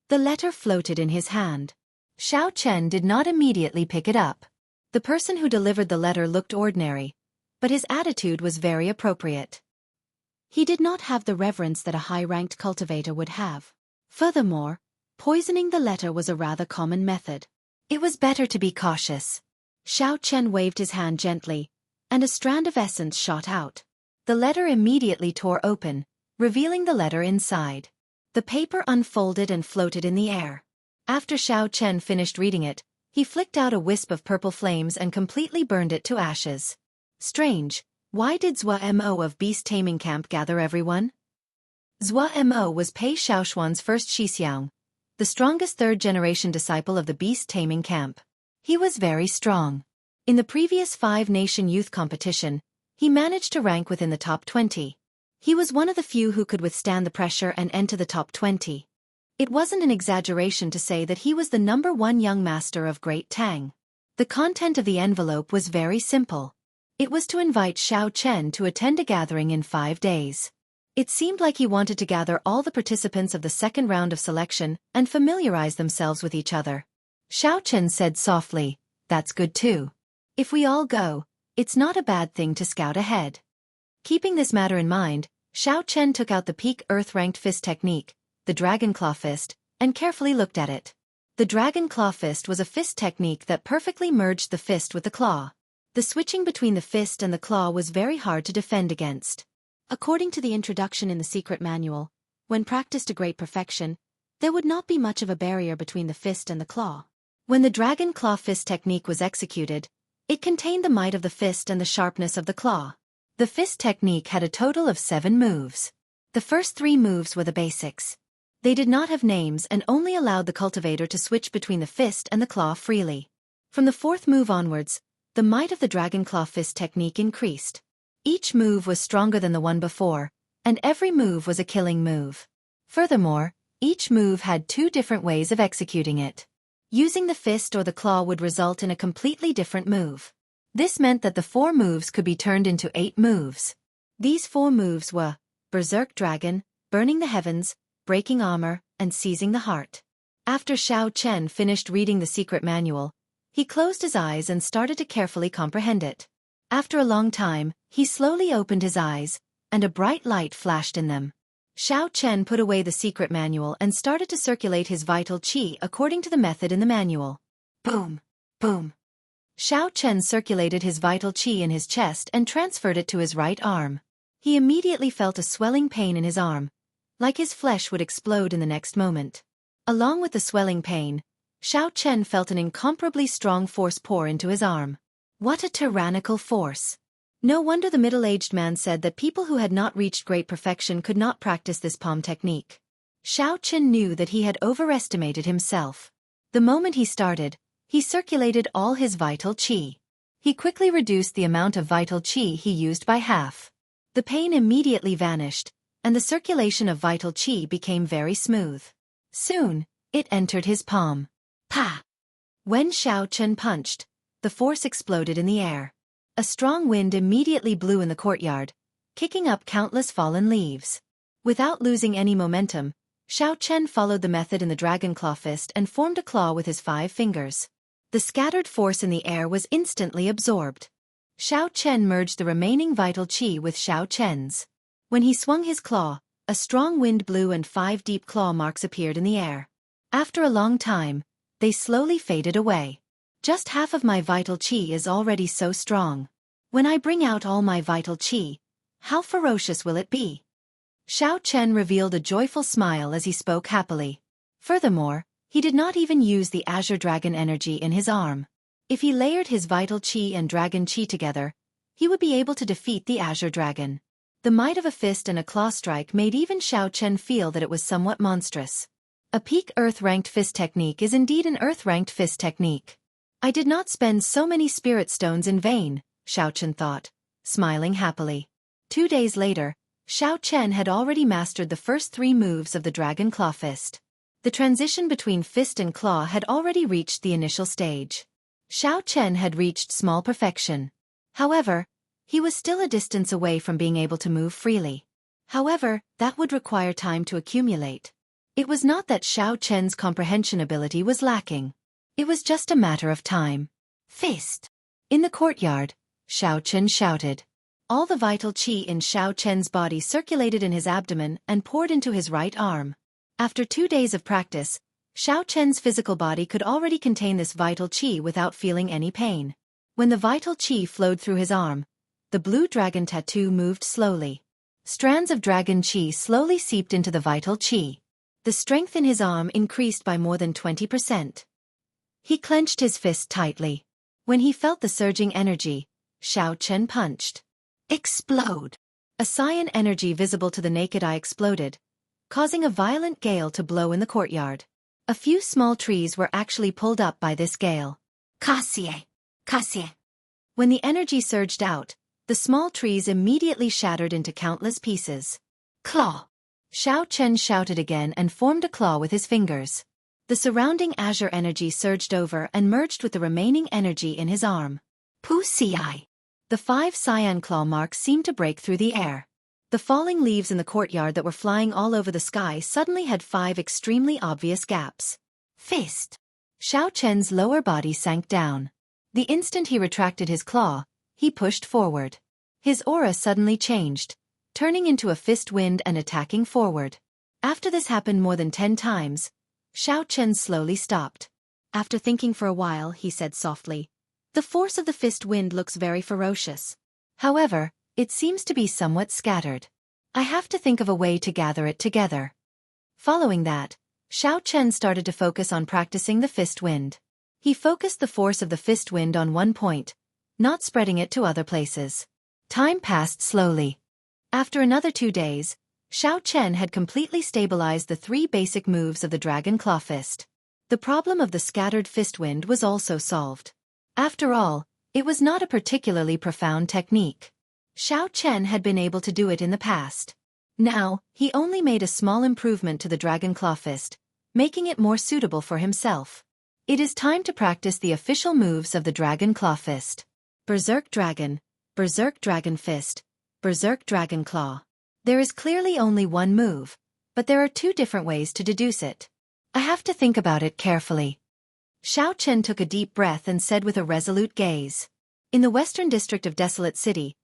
The letter floated in his hand. Xiao Chen did not immediately pick it up. The person who delivered the letter looked ordinary, but his attitude was very appropriate. He did not have the reverence that a high-ranked cultivator would have. Furthermore, poisoning the letter was a rather common method. It was better to be cautious. Xiao Chen waved his hand gently, and a strand of essence shot out. The letter immediately tore open, revealing the letter inside. The paper unfolded and floated in the air. After Xiao Chen finished reading it, he flicked out a wisp of purple flames and completely burned it to ashes. Strange. Why did Zhua Mo of Beast Taming Camp gather everyone? Zhua Mo was Pei Xiaoshuan's first Xixiang, the strongest third-generation disciple of the Beast Taming Camp. He was very strong. In the previous 5-nation youth competition, he managed to rank within the top 20. He was one of the few who could withstand the pressure and enter the top 20. It wasn't an exaggeration to say that he was the #1 young master of Great Tang. The content of the envelope was very simple. It was to invite Xiao Chen to attend a gathering in 5 days. It seemed like he wanted to gather all the participants of the second round of selection and familiarize themselves with each other. Xiao Chen said softly, "That's good too. If we all go, it's not a bad thing to scout ahead." Keeping this matter in mind, Xiao Chen took out the peak Earth-ranked fist technique, the Dragon Claw Fist, and carefully looked at it. The Dragon Claw Fist was a fist technique that perfectly merged the fist with the claw. The switching between the fist and the claw was very hard to defend against. According to the introduction in the secret manual, when practiced to great perfection, there would not be much of a barrier between the fist and the claw. When the Dragon Claw Fist technique was executed, it contained the might of the fist and the sharpness of the claw. The fist technique had a total of 7 moves. The first 3 moves were the basics. They did not have names and only allowed the cultivator to switch between the fist and the claw freely. From the 4th move onwards, the might of the Dragon Claw Fist technique increased. Each move was stronger than the one before, and every move was a killing move. Furthermore, each move had 2 different ways of executing it. Using the fist or the claw would result in a completely different move. This meant that the 4 moves could be turned into 8 moves. These 4 moves were Berserk Dragon, Burning the Heavens, Breaking Armor, and Seizing the Heart. After Xiao Chen finished reading the secret manual, he closed his eyes and started to carefully comprehend it. After a long time, he slowly opened his eyes, and a bright light flashed in them. Xiao Chen put away the secret manual and started to circulate his vital qi according to the method in the manual. Boom! Boom! Xiao Chen circulated his vital qi in his chest and transferred it to his right arm. He immediately felt a swelling pain in his arm, like his flesh would explode in the next moment. Along with the swelling pain, Xiao Chen felt an incomparably strong force pour into his arm. What a tyrannical force! No wonder the middle-aged man said that people who had not reached great perfection could not practice this palm technique. Xiao Chen knew that he had overestimated himself. The moment he started, he circulated all his vital qi. He quickly reduced the amount of vital qi he used by half. The pain immediately vanished, and the circulation of vital qi became very smooth. Soon, it entered his palm. Pa! When Xiao Chen punched, the force exploded in the air. A strong wind immediately blew in the courtyard, kicking up countless fallen leaves. Without losing any momentum, Xiao Chen followed the method in the Dragon Claw Fist and formed a claw with his 5 fingers. The scattered force in the air was instantly absorbed. Xiao Chen merged the remaining vital qi with Xiao Chen's. When he swung his claw, a strong wind blew and 5 deep claw marks appeared in the air. After a long time, they slowly faded away. Just half of my vital qi is already so strong. When I bring out all my vital qi, how ferocious will it be? Xiao Chen revealed a joyful smile as he spoke happily. Furthermore, he did not even use the Azure Dragon energy in his arm. If he layered his vital qi and dragon qi together, he would be able to defeat the Azure Dragon. The might of a fist and a claw strike made even Xiao Chen feel that it was somewhat monstrous. A peak Earth-ranked fist technique is indeed an Earth-ranked fist technique. I did not spend so many spirit stones in vain, Xiao Chen thought, smiling happily. 2 days later, Xiao Chen had already mastered the first 3 moves of the Dragon Claw Fist. The transition between fist and claw had already reached the initial stage. Xiao Chen had reached small perfection. However, he was still a distance away from being able to move freely. However, that would require time to accumulate. It was not that Xiao Chen's comprehension ability was lacking. It was just a matter of time. Fist! In the courtyard, Xiao Chen shouted. All the vital qi in Xiao Chen's body circulated in his abdomen and poured into his right arm. After 2 days of practice, Xiao Chen's physical body could already contain this vital qi without feeling any pain. When the vital qi flowed through his arm, the blue dragon tattoo moved slowly. Strands of dragon qi slowly seeped into the vital qi. The strength in his arm increased by more than 20%. He clenched his fist tightly. When he felt the surging energy, Xiao Chen punched. Explode! A cyan energy visible to the naked eye exploded, causing a violent gale to blow in the courtyard. A few small trees were actually pulled up by this gale. Cassie! Cassie! When the energy surged out, the small trees immediately shattered into countless pieces. Claw! Xiao Chen shouted again and formed a claw with his fingers. The surrounding azure energy surged over and merged with the remaining energy in his arm. Pu Ci. The 5 cyan claw marks seemed to break through the air. The falling leaves in the courtyard that were flying all over the sky suddenly had 5 extremely obvious gaps. Fist! Xiao Chen's lower body sank down. The instant he retracted his claw, he pushed forward. His aura suddenly changed, turning into a fist wind and attacking forward. After this happened more than 10 times, Xiao Chen slowly stopped. After thinking for a while, he said softly, "The force of the fist wind looks very ferocious. However, it seems to be somewhat scattered. I have to think of a way to gather it together." Following that, Xiao Chen started to focus on practicing the fist wind. He focused the force of the fist wind on one point, not spreading it to other places. Time passed slowly. After another 2 days, Xiao Chen had completely stabilized the 3 basic moves of the Dragon Claw Fist. The problem of the scattered fist wind was also solved. After all, it was not a particularly profound technique. Xiao Chen had been able to do it in the past. Now, he only made a small improvement to the Dragon Claw Fist, making it more suitable for himself. It is time to practice the official moves of the Dragon Claw Fist. Berserk Dragon Fist, Berserk Dragon Claw. There is clearly only one move, but there are 2 different ways to deduce it. I have to think about it carefully. Xiao Chen took a deep breath and said with a resolute gaze. In the western district of Desolate City,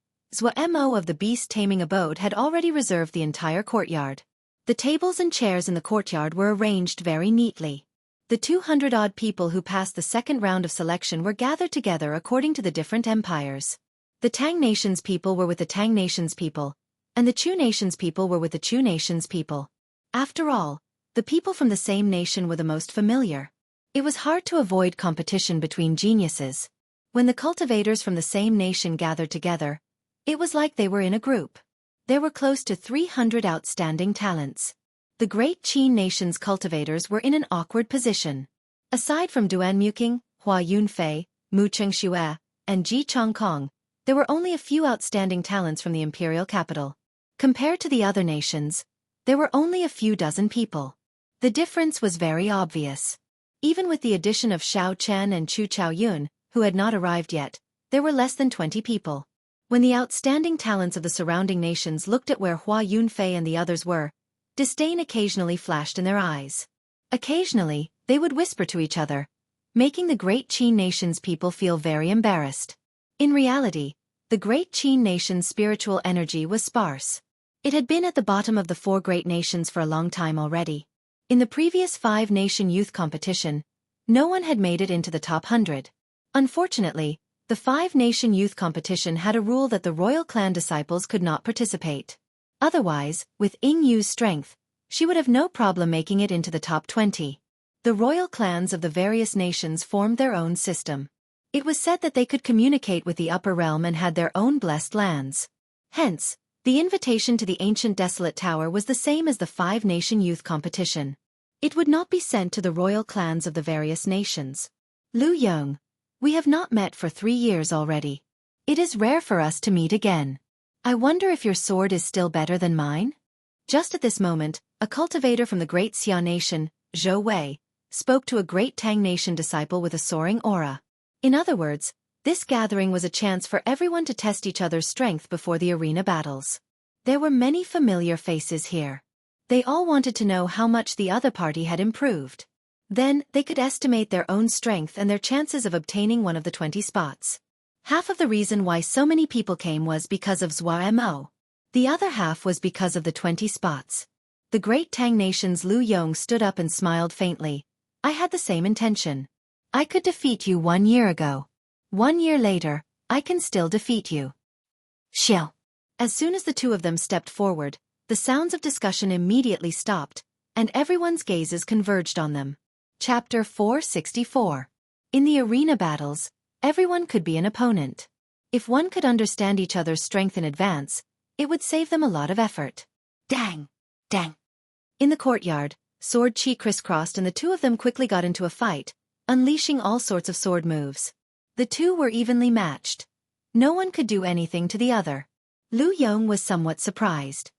Mo of the beast-taming abode had already reserved the entire courtyard. The tables and chairs in the courtyard were arranged very neatly. The 200-odd people who passed the second round of selection were gathered together according to the different empires. The Tang Nation's people were with the Tang Nation's people, and the Chu Nation's people were with the Chu Nation's people. After all, the people from the same nation were the most familiar. It was hard to avoid competition between geniuses. When the cultivators from the same nation gathered together, it was like they were in a group. There were close to 300 outstanding talents. The Great Qin Nation's cultivators were in an awkward position. Aside from Duan Muqing, Hua Yunfei, Mu Chengxue, and Ji Chongkong, there were only a few outstanding talents from the imperial capital. Compared to the other nations, there were only a few dozen people. The difference was very obvious. Even with the addition of Xiao Chen and Chu Chaoyun, who had not arrived yet, there were less than 20 people. When the outstanding talents of the surrounding nations looked at where Hua Yunfei and the others were, disdain occasionally flashed in their eyes. Occasionally, they would whisper to each other, making the Great Qin Nation's people feel very embarrassed. In reality, the Great Qin Nation's spiritual energy was sparse. It had been at the bottom of the 4 great nations for a long time already. In the previous 5-nation youth competition, no one had made it into the top 100. Unfortunately, the 5-nation youth competition had a rule that the royal clan disciples could not participate. Otherwise, with Ying Yu's strength, she would have no problem making it into the top 20. The royal clans of the various nations formed their own system. It was said that they could communicate with the upper realm and had their own blessed lands. Hence, the invitation to the ancient desolate tower was the same as the 5-nation youth competition. It would not be sent to the royal clans of the various nations. Lu Yong, we have not met for 3 years already. It is rare for us to meet again. I wonder if your sword is still better than mine? Just at this moment, a cultivator from the great Xia nation, Zhou Wei, spoke to a great Tang nation disciple with a soaring aura. In other words, this gathering was a chance for everyone to test each other's strength before the arena battles. There were many familiar faces here. They all wanted to know how much the other party had improved. Then, they could estimate their own strength and their chances of obtaining one of the 20 spots. Half of the reason why so many people came was because of Mo. The other half was because of the 20 spots. The great Tang nation's Lu Yong stood up and smiled faintly. I had the same intention. I could defeat you 1 year ago. 1 year later, I can still defeat you. Xiao. As soon as the 2 of them stepped forward, the sounds of discussion immediately stopped, and everyone's gazes converged on them. Chapter 464. In the arena battles, everyone could be an opponent. If one could understand each other's strength in advance, it would save them a lot of effort. Dang! Dang! In the courtyard, sword chi crisscrossed and the 2 of them quickly got into a fight, unleashing all sorts of sword moves. The 2 were evenly matched. No one could do anything to the other. Lu Yong was somewhat surprised.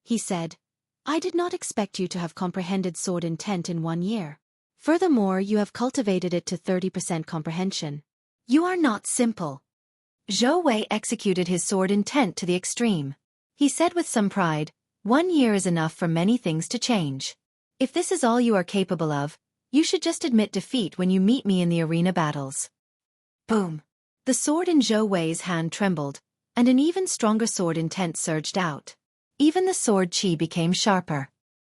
He said, I did not expect you to have comprehended sword intent in 1 year. Furthermore, you have cultivated it to 30% comprehension. You are not simple. Zhou Wei executed his sword intent to the extreme. He said with some pride, 1 year is enough for many things to change. If this is all you are capable of, you should just admit defeat when you meet me in the arena battles. Boom! The sword in Zhou Wei's hand trembled, and an even stronger sword intent surged out. Even the sword chi became sharper.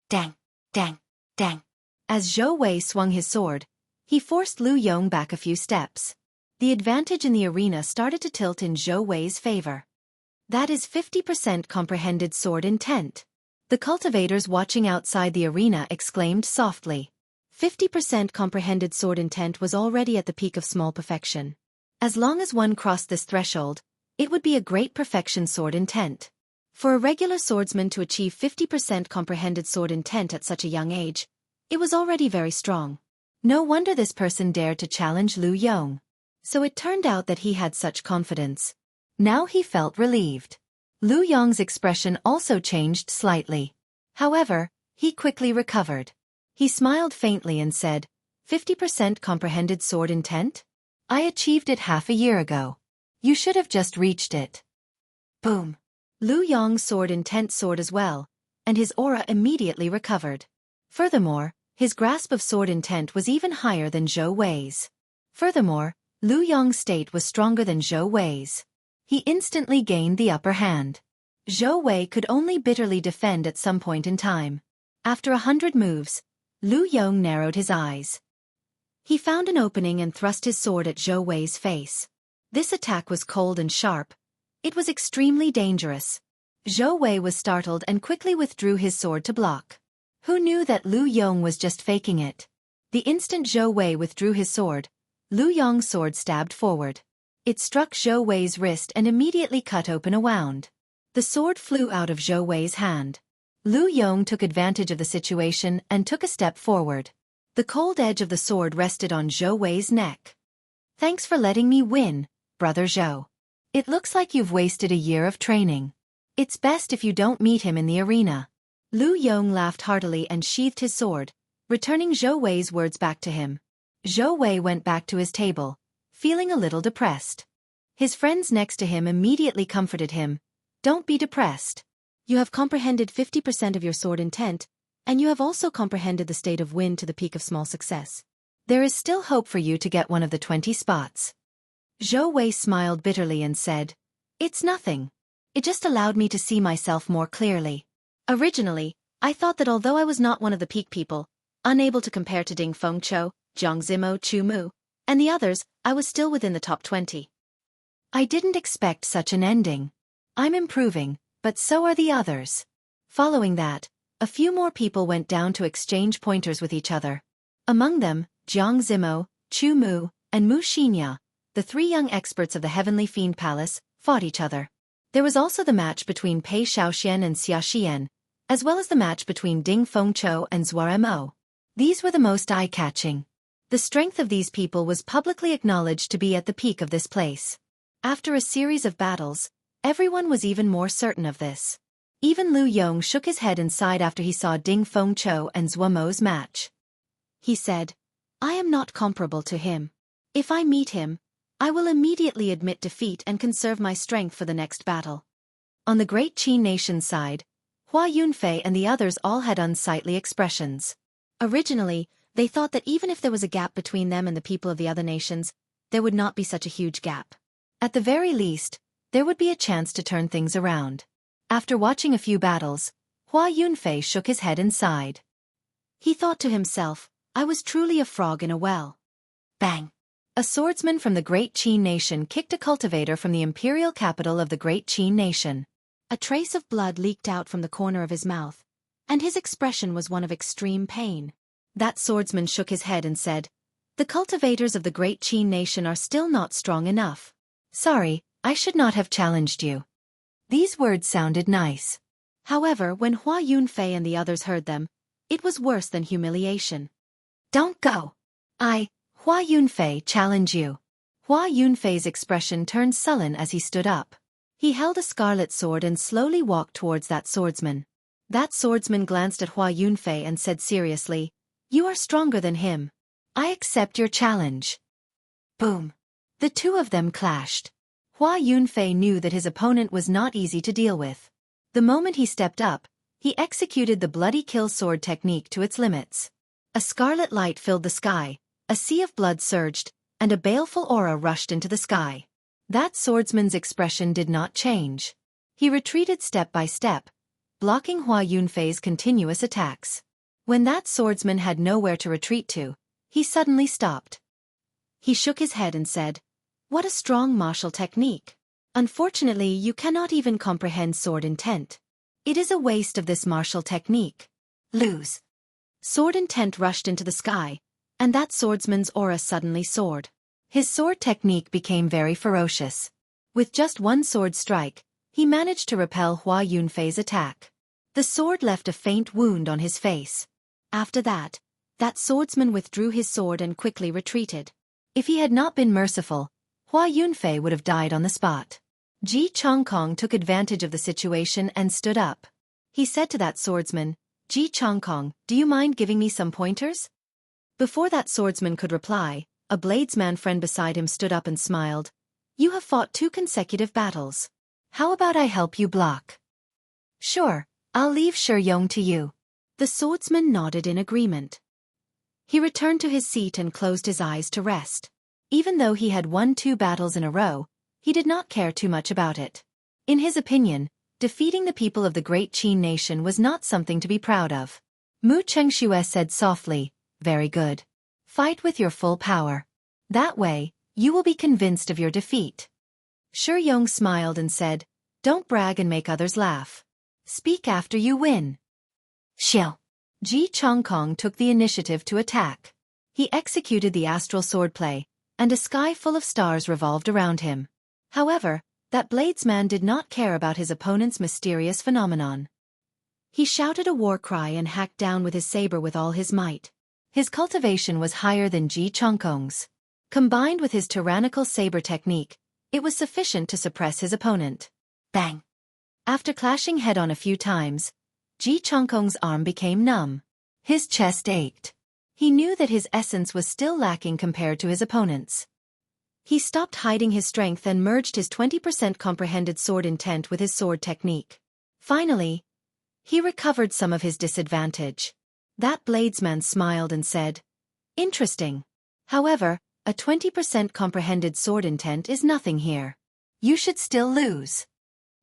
Dang! Dang! Dang! As Zhou Wei swung his sword, he forced Lu Yong back a few steps. The advantage in the arena started to tilt in Zhou Wei's favor. That is 50% comprehended sword intent. The cultivators watching outside the arena exclaimed softly. 50% comprehended sword intent was already at the peak of small perfection. As long as one crossed this threshold, it would be a great perfection sword intent. For a regular swordsman to achieve 50% comprehended sword intent at such a young age, it was already very strong. No wonder this person dared to challenge Lu Yong. So it turned out that he had such confidence. Now he felt relieved. Lu Yong's expression also changed slightly. However, he quickly recovered. He smiled faintly and said, 50% comprehended sword intent? I achieved it half a year ago. You should have just reached it. Boom! Lu Yong's sword intent soared as well, and his aura immediately recovered. Furthermore, his grasp of sword intent was even higher than Zhou Wei's. Furthermore, Lu Yong's state was stronger than Zhou Wei's. He instantly gained the upper hand. Zhou Wei could only bitterly defend at some point in time. After 100 moves, Lu Yong narrowed his eyes. He found an opening and thrust his sword at Zhou Wei's face. This attack was cold and sharp. It was extremely dangerous. Zhou Wei was startled and quickly withdrew his sword to block. Who knew that Lu Yong was just faking it? The instant Zhou Wei withdrew his sword, Lu Yong's sword stabbed forward. It struck Zhou Wei's wrist and immediately cut open a wound. The sword flew out of Zhou Wei's hand. Lu Yong took advantage of the situation and took a step forward. The cold edge of the sword rested on Zhou Wei's neck. Thanks for letting me win, brother Zhou. It looks like you've wasted a year of training. It's best if you don't meet him in the arena. Lu Yong laughed heartily and sheathed his sword, returning Zhou Wei's words back to him. Zhou Wei went back to his table, feeling a little depressed. His friends next to him immediately comforted him. Don't be depressed. You have comprehended 50% of your sword intent, and you have also comprehended the state of wind to the peak of small success. There is still hope for you to get one of the 20 spots. Zhou Wei smiled bitterly and said, It's nothing. It just allowed me to see myself more clearly. Originally, I thought that although I was not one of the peak people, unable to compare to Ding Fengqiu, Jiang Zimo, Chu Mu, and the others, I was still within the top 20. I didn't expect such an ending. I'm improving, but so are the others. Following that, a few more people went down to exchange pointers with each other. Among them, Jiang Zimo, Chu Mu, and Mu Xianxia, the 3 young experts of the Heavenly Fiend Palace, fought each other. There was also the match between Pei Shaoxian and Xia Xian, as well as the match between Ding Fengqiu and Zhuo Mo. These were the most eye-catching. The strength of these people was publicly acknowledged to be at the peak of this place. After a series of battles, everyone was even more certain of this. Even Lu Yong shook his head and sighed after he saw Ding Fengqiu and Zhuo Mo's match. He said, I am not comparable to him. If I meet him, I will immediately admit defeat and conserve my strength for the next battle. On the great Qi nation side, Hua Yunfei and the others all had unsightly expressions. Originally, they thought that even if there was a gap between them and the people of the other nations, there would not be such a huge gap. At the very least, there would be a chance to turn things around. After watching a few battles, Hua Yunfei shook his head and sighed. He thought to himself, I was truly a frog in a well. Bang! A swordsman from the Great Qi Nation kicked a cultivator from the imperial capital of the Great Qi Nation. A trace of blood leaked out from the corner of his mouth, and his expression was one of extreme pain. That swordsman shook his head and said, The cultivators of the Great Qi Nation are still not strong enough. Sorry, I should not have challenged you. These words sounded nice. However, when Hua Yunfei and the others heard them, it was worse than humiliation. Don't go. Hua Yunfei, challenge you. Hua Yunfei's expression turned sullen as he stood up. He held a scarlet sword and slowly walked towards that swordsman. That swordsman glanced at Hua Yunfei and said seriously, "You are stronger than him. I accept your challenge." Boom! The two of them clashed. Hua Yunfei knew that his opponent was not easy to deal with. The moment he stepped up, he executed the bloody kill sword technique to its limits. A scarlet light filled the sky, a sea of blood surged, and a baleful aura rushed into the sky. That swordsman's expression did not change. He retreated step by step, blocking Hua Yunfei's continuous attacks. When that swordsman had nowhere to retreat to, he suddenly stopped. He shook his head and said, "What a strong martial technique. Unfortunately, you cannot even comprehend sword intent. It is a waste of this martial technique. Lose." Sword intent rushed into the sky, and that swordsman's aura suddenly soared. His sword technique became very ferocious. With just one sword strike, he managed to repel Hua Yunfei's attack. The sword left a faint wound on his face. After that swordsman withdrew his sword and quickly retreated. If he had not been merciful, Hua Yunfei would have died on the spot. Ji Chongkong took advantage of the situation and stood up. He said to that swordsman, "Ji Chongkong, do you mind giving me some pointers?" Before that swordsman could reply, a bladesman friend beside him stood up and smiled. "You have fought 2 consecutive battles. How about I help you block?" "Sure, I'll leave Shiyong to you." The swordsman nodded in agreement. He returned to his seat and closed his eyes to rest. Even though he had won 2 battles in a row, he did not care too much about it. In his opinion, defeating the people of the great Qin nation was not something to be proud of. Mu Chengxue said softly, "Very good. Fight with your full power. That way, you will be convinced of your defeat." Shiyong smiled and said, "Don't brag and make others laugh. Speak after you win." Xiao. Ji Chongkong took the initiative to attack. He executed the astral swordplay, and a sky full of stars revolved around him. However, that bladesman did not care about his opponent's mysterious phenomenon. He shouted a war cry and hacked down with his saber with all his might. His cultivation was higher than Ji Chongkong's. Combined with his tyrannical saber technique, it was sufficient to suppress his opponent. Bang! After clashing head-on a few times, Ji Chongkong's arm became numb. His chest ached. He knew that his essence was still lacking compared to his opponent's. He stopped hiding his strength and merged his 20% comprehended sword intent with his sword technique. Finally, he recovered some of his disadvantage. That bladesman smiled and said, "Interesting. However, a 20% comprehended sword intent is nothing here. You should still lose."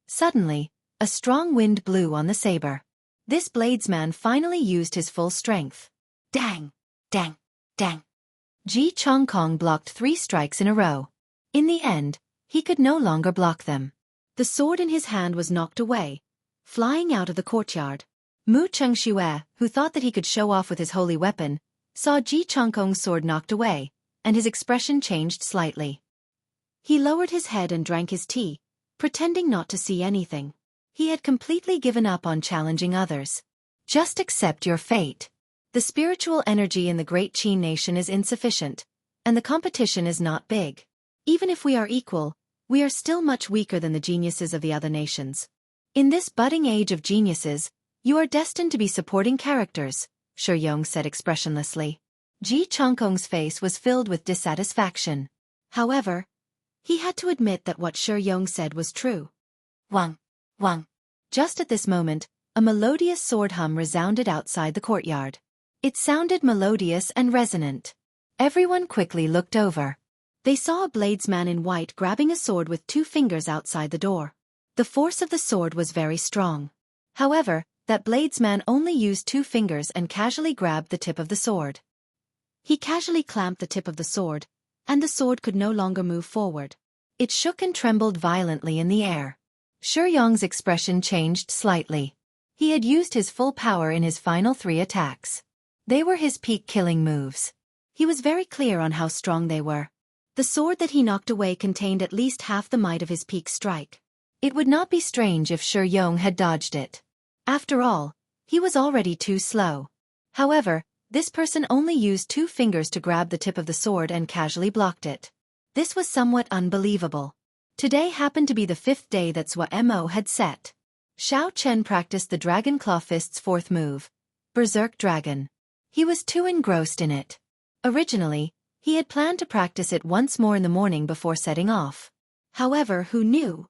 Suddenly, a strong wind blew on the saber. This bladesman finally used his full strength. Dang! Dang! Dang! Ji Chongkong blocked 3 strikes in a row. In the end, he could no longer block them. The sword in his hand was knocked away, flying out of the courtyard. Mu Chengxue, who thought that he could show off with his holy weapon, saw Ji Chongkong's sword knocked away, and his expression changed slightly. He lowered his head and drank his tea, pretending not to see anything. He had completely given up on challenging others. Just accept your fate. The spiritual energy in the great Qin nation is insufficient, and the competition is not big. Even if we are equal, we are still much weaker than the geniuses of the other nations. In this budding age of geniuses, you are destined to be supporting characters, Shiyong said expressionlessly. Ji Chongkong's face was filled with dissatisfaction. However, he had to admit that what Shiyong said was true. Wang, wang. Just at this moment, a melodious sword hum resounded outside the courtyard. It sounded melodious and resonant. Everyone quickly looked over. They saw a bladesman in white grabbing a sword with 2 fingers outside the door. The force of the sword was very strong. However, that bladesman only used 2 fingers and casually grabbed the tip of the sword. He casually clamped the tip of the sword, and the sword could no longer move forward. It shook and trembled violently in the air. Shiyong's expression changed slightly. He had used his full power in his final 3 attacks. They were his peak killing moves. He was very clear on how strong they were. The sword that he knocked away contained at least half the might of his peak strike. It would not be strange if Shiyong had dodged it. After all, he was already too slow. However, this person only used 2 fingers to grab the tip of the sword and casually blocked it. This was somewhat unbelievable. Today happened to be the 5th day that Mo had set. Xiao Chen practiced the Dragon Claw Fist's 4th move, Berserk Dragon. He was too engrossed in it. Originally, he had planned to practice it once more in the morning before setting off. However, who knew?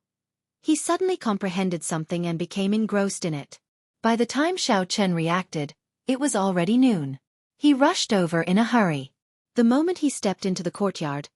He suddenly comprehended something and became engrossed in it. By the time Xiao Chen reacted, it was already noon. He rushed over in a hurry. The moment he stepped into the courtyard,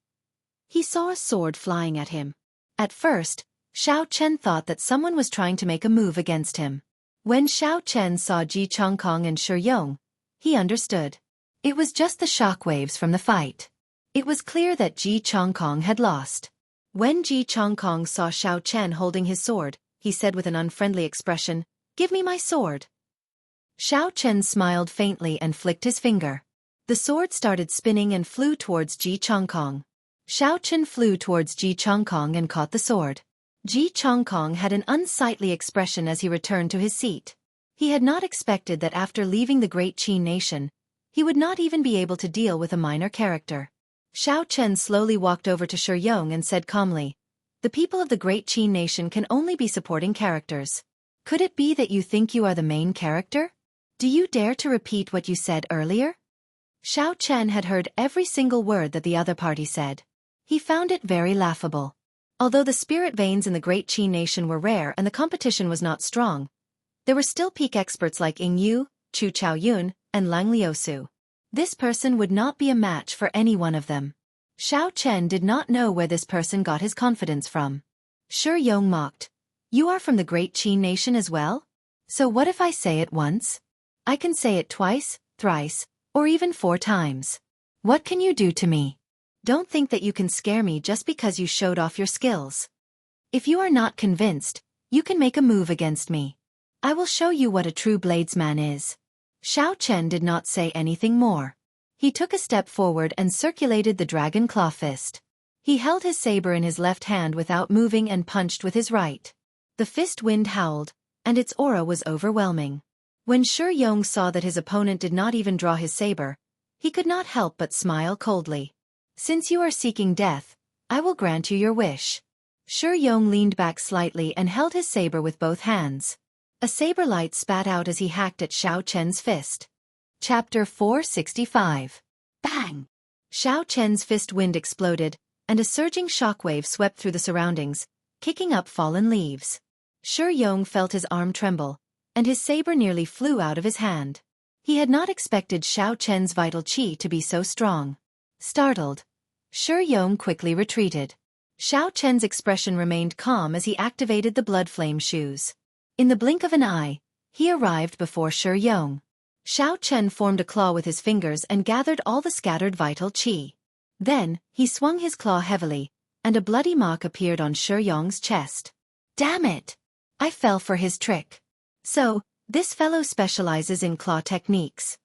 he saw a sword flying at him. At first, Xiao Chen thought that someone was trying to make a move against him. When Xiao Chen saw Ji Chongkong and Shi Yong, he understood. It was just the shockwaves from the fight. It was clear that Ji Chongkong had lost. When Ji Chongkong saw Xiao Chen holding his sword, he said with an unfriendly expression, "Give me my sword." Xiao Chen smiled faintly and flicked his finger. The sword started spinning and flew towards Ji Chongkong. Xiao Chen flew towards Ji Chongkong and caught the sword. Ji Chongkong had an unsightly expression as he returned to his seat. He had not expected that after leaving the great Qin nation, he would not even be able to deal with a minor character. Xiao Chen slowly walked over to Shi Yong and said calmly, "The people of the great Qin nation can only be supporting characters. Could it be that you think you are the main character? Do you dare to repeat what you said earlier?" Xiao Chen had heard every single word that the other party said. He found it very laughable. Although the spirit veins in the great Qin nation were rare and the competition was not strong, there were still peak experts like Ying Yu, Chu Chaoyun, and Lang Liusu. This person would not be a match for any one of them. Xiao Chen did not know where this person got his confidence from. Shi Yong mocked, "You are from the great Qin nation as well? So what if I say it once? I can say it twice, thrice, or even 4 times. What can you do to me? Don't think that you can scare me just because you showed off your skills. If you are not convinced, you can make a move against me. I will show you what a true bladesman is." Xiao Chen did not say anything more. He took a step forward and circulated the Dragon Claw Fist. He held his saber in his left hand without moving and punched with his right. The fist wind howled, and its aura was overwhelming. When Shi Yong saw that his opponent did not even draw his saber, he could not help but smile coldly. "Since you are seeking death, I will grant you your wish." Shi Yong leaned back slightly and held his saber with both hands. A saber light spat out as he hacked at Xiao Chen's fist. Chapter 465. Bang! Xiao Chen's fist wind exploded, and a surging shockwave swept through the surroundings, kicking up fallen leaves. Shi Yong felt his arm tremble, and his saber nearly flew out of his hand. He had not expected Xiao Chen's vital qi to be so strong. Startled, Shi Yong quickly retreated. Xiao Chen's expression remained calm as he activated the blood flame shoes. In the blink of an eye, he arrived before Shi Yong. Xiao Chen formed a claw with his fingers and gathered all the scattered vital qi. Then, he swung his claw heavily, and a bloody mark appeared on Shi Yong's chest. "Damn it! I fell for his trick. So, this fellow specializes in claw techniques."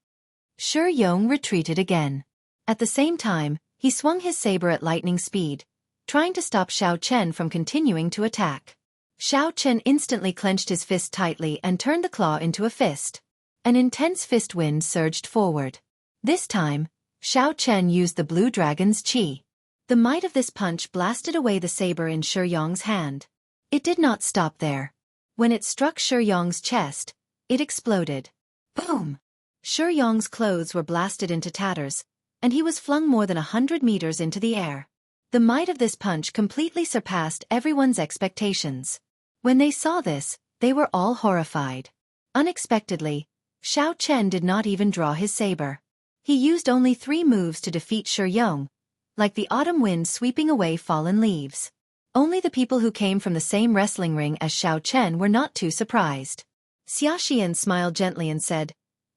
Shi Yong retreated again. At the same time, he swung his saber at lightning speed, trying to stop Xiao Chen from continuing to attack. Xiao Chen instantly clenched his fist tightly and turned the claw into a fist. An intense fist wind surged forward. This time, Xiao Chen used the blue dragon's qi. The might of this punch blasted away the saber in Shi Yong's hand. It did not stop there. When it struck Shi Yong's chest, it exploded. Boom! Shi Yong's clothes were blasted into tatters, and he was flung more than 100 meters into the air. The might of this punch completely surpassed everyone's expectations. When they saw this, they were all horrified. Unexpectedly, Xiao Chen did not even draw his saber. He used only 3 moves to defeat Shi Yong, like the autumn wind sweeping away fallen leaves. Only the people who came from the same wrestling ring as Xiao Chen were not too surprised. Xiaxian smiled gently and said,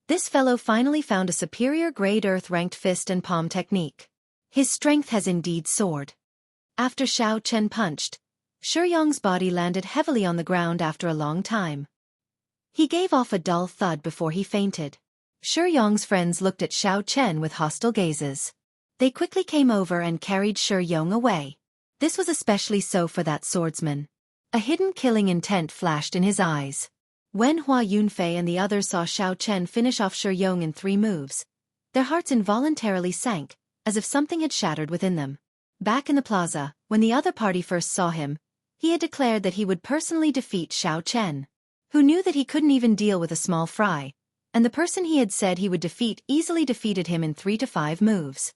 "This fellow finally found a superior grade earth-ranked fist and palm technique. His strength has indeed soared." After Xiao Chen punched, Shi Yong's body landed heavily on the ground after a long time. He gave off a dull thud before he fainted. Shi Yong's friends looked at Xiao Chen with hostile gazes. They quickly came over and carried Shi Yong away. This was especially so for that swordsman. A hidden killing intent flashed in his eyes. When Hua Yunfei and the others saw Xiao Chen finish off Shi Yong in 3 moves, their hearts involuntarily sank, as if something had shattered within them. Back in the plaza, when the other party first saw him, he had declared that he would personally defeat Xiao Chen, who knew that he couldn't even deal with a small fry, and the person he had said he would defeat easily defeated him in 3 to 5 moves.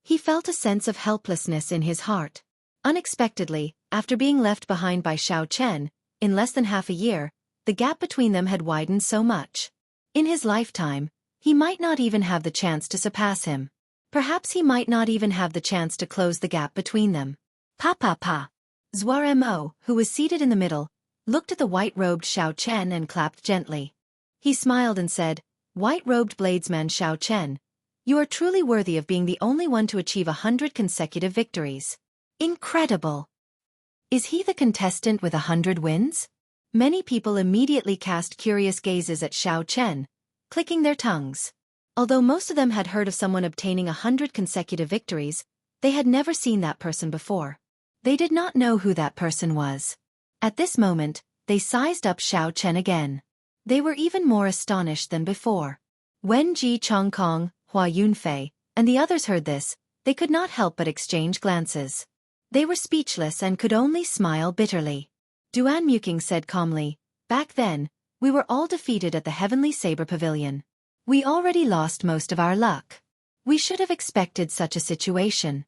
He felt a sense of helplessness in his heart. Unexpectedly, after being left behind by Xiao Chen, in less than half a year, the gap between them had widened so much. In his lifetime, he might not even have the chance to surpass him. Perhaps he might not even have the chance to close the gap between them. Pa. Mo, who was seated in the middle, looked at the white-robed Xiao Chen and clapped gently. He smiled and said, "White-robed bladesman Xiao Chen, you are truly worthy of being the only one to achieve 100 consecutive victories. Incredible! Is he the contestant with 100 wins?" Many people immediately cast curious gazes at Xiao Chen, clicking their tongues. Although most of them had heard of someone obtaining 100 consecutive victories, they had never seen that person before. They did not know who that person was. At this moment, they sized up Xiao Chen again. They were even more astonished than before. When Ji Chongkong, Hua Yunfei, and the others heard this, they could not help but exchange glances. They were speechless and could only smile bitterly. Duan Muking said calmly, "Back then, we were all defeated at the Heavenly Saber Pavilion. We already lost most of our luck. We should have expected such a situation."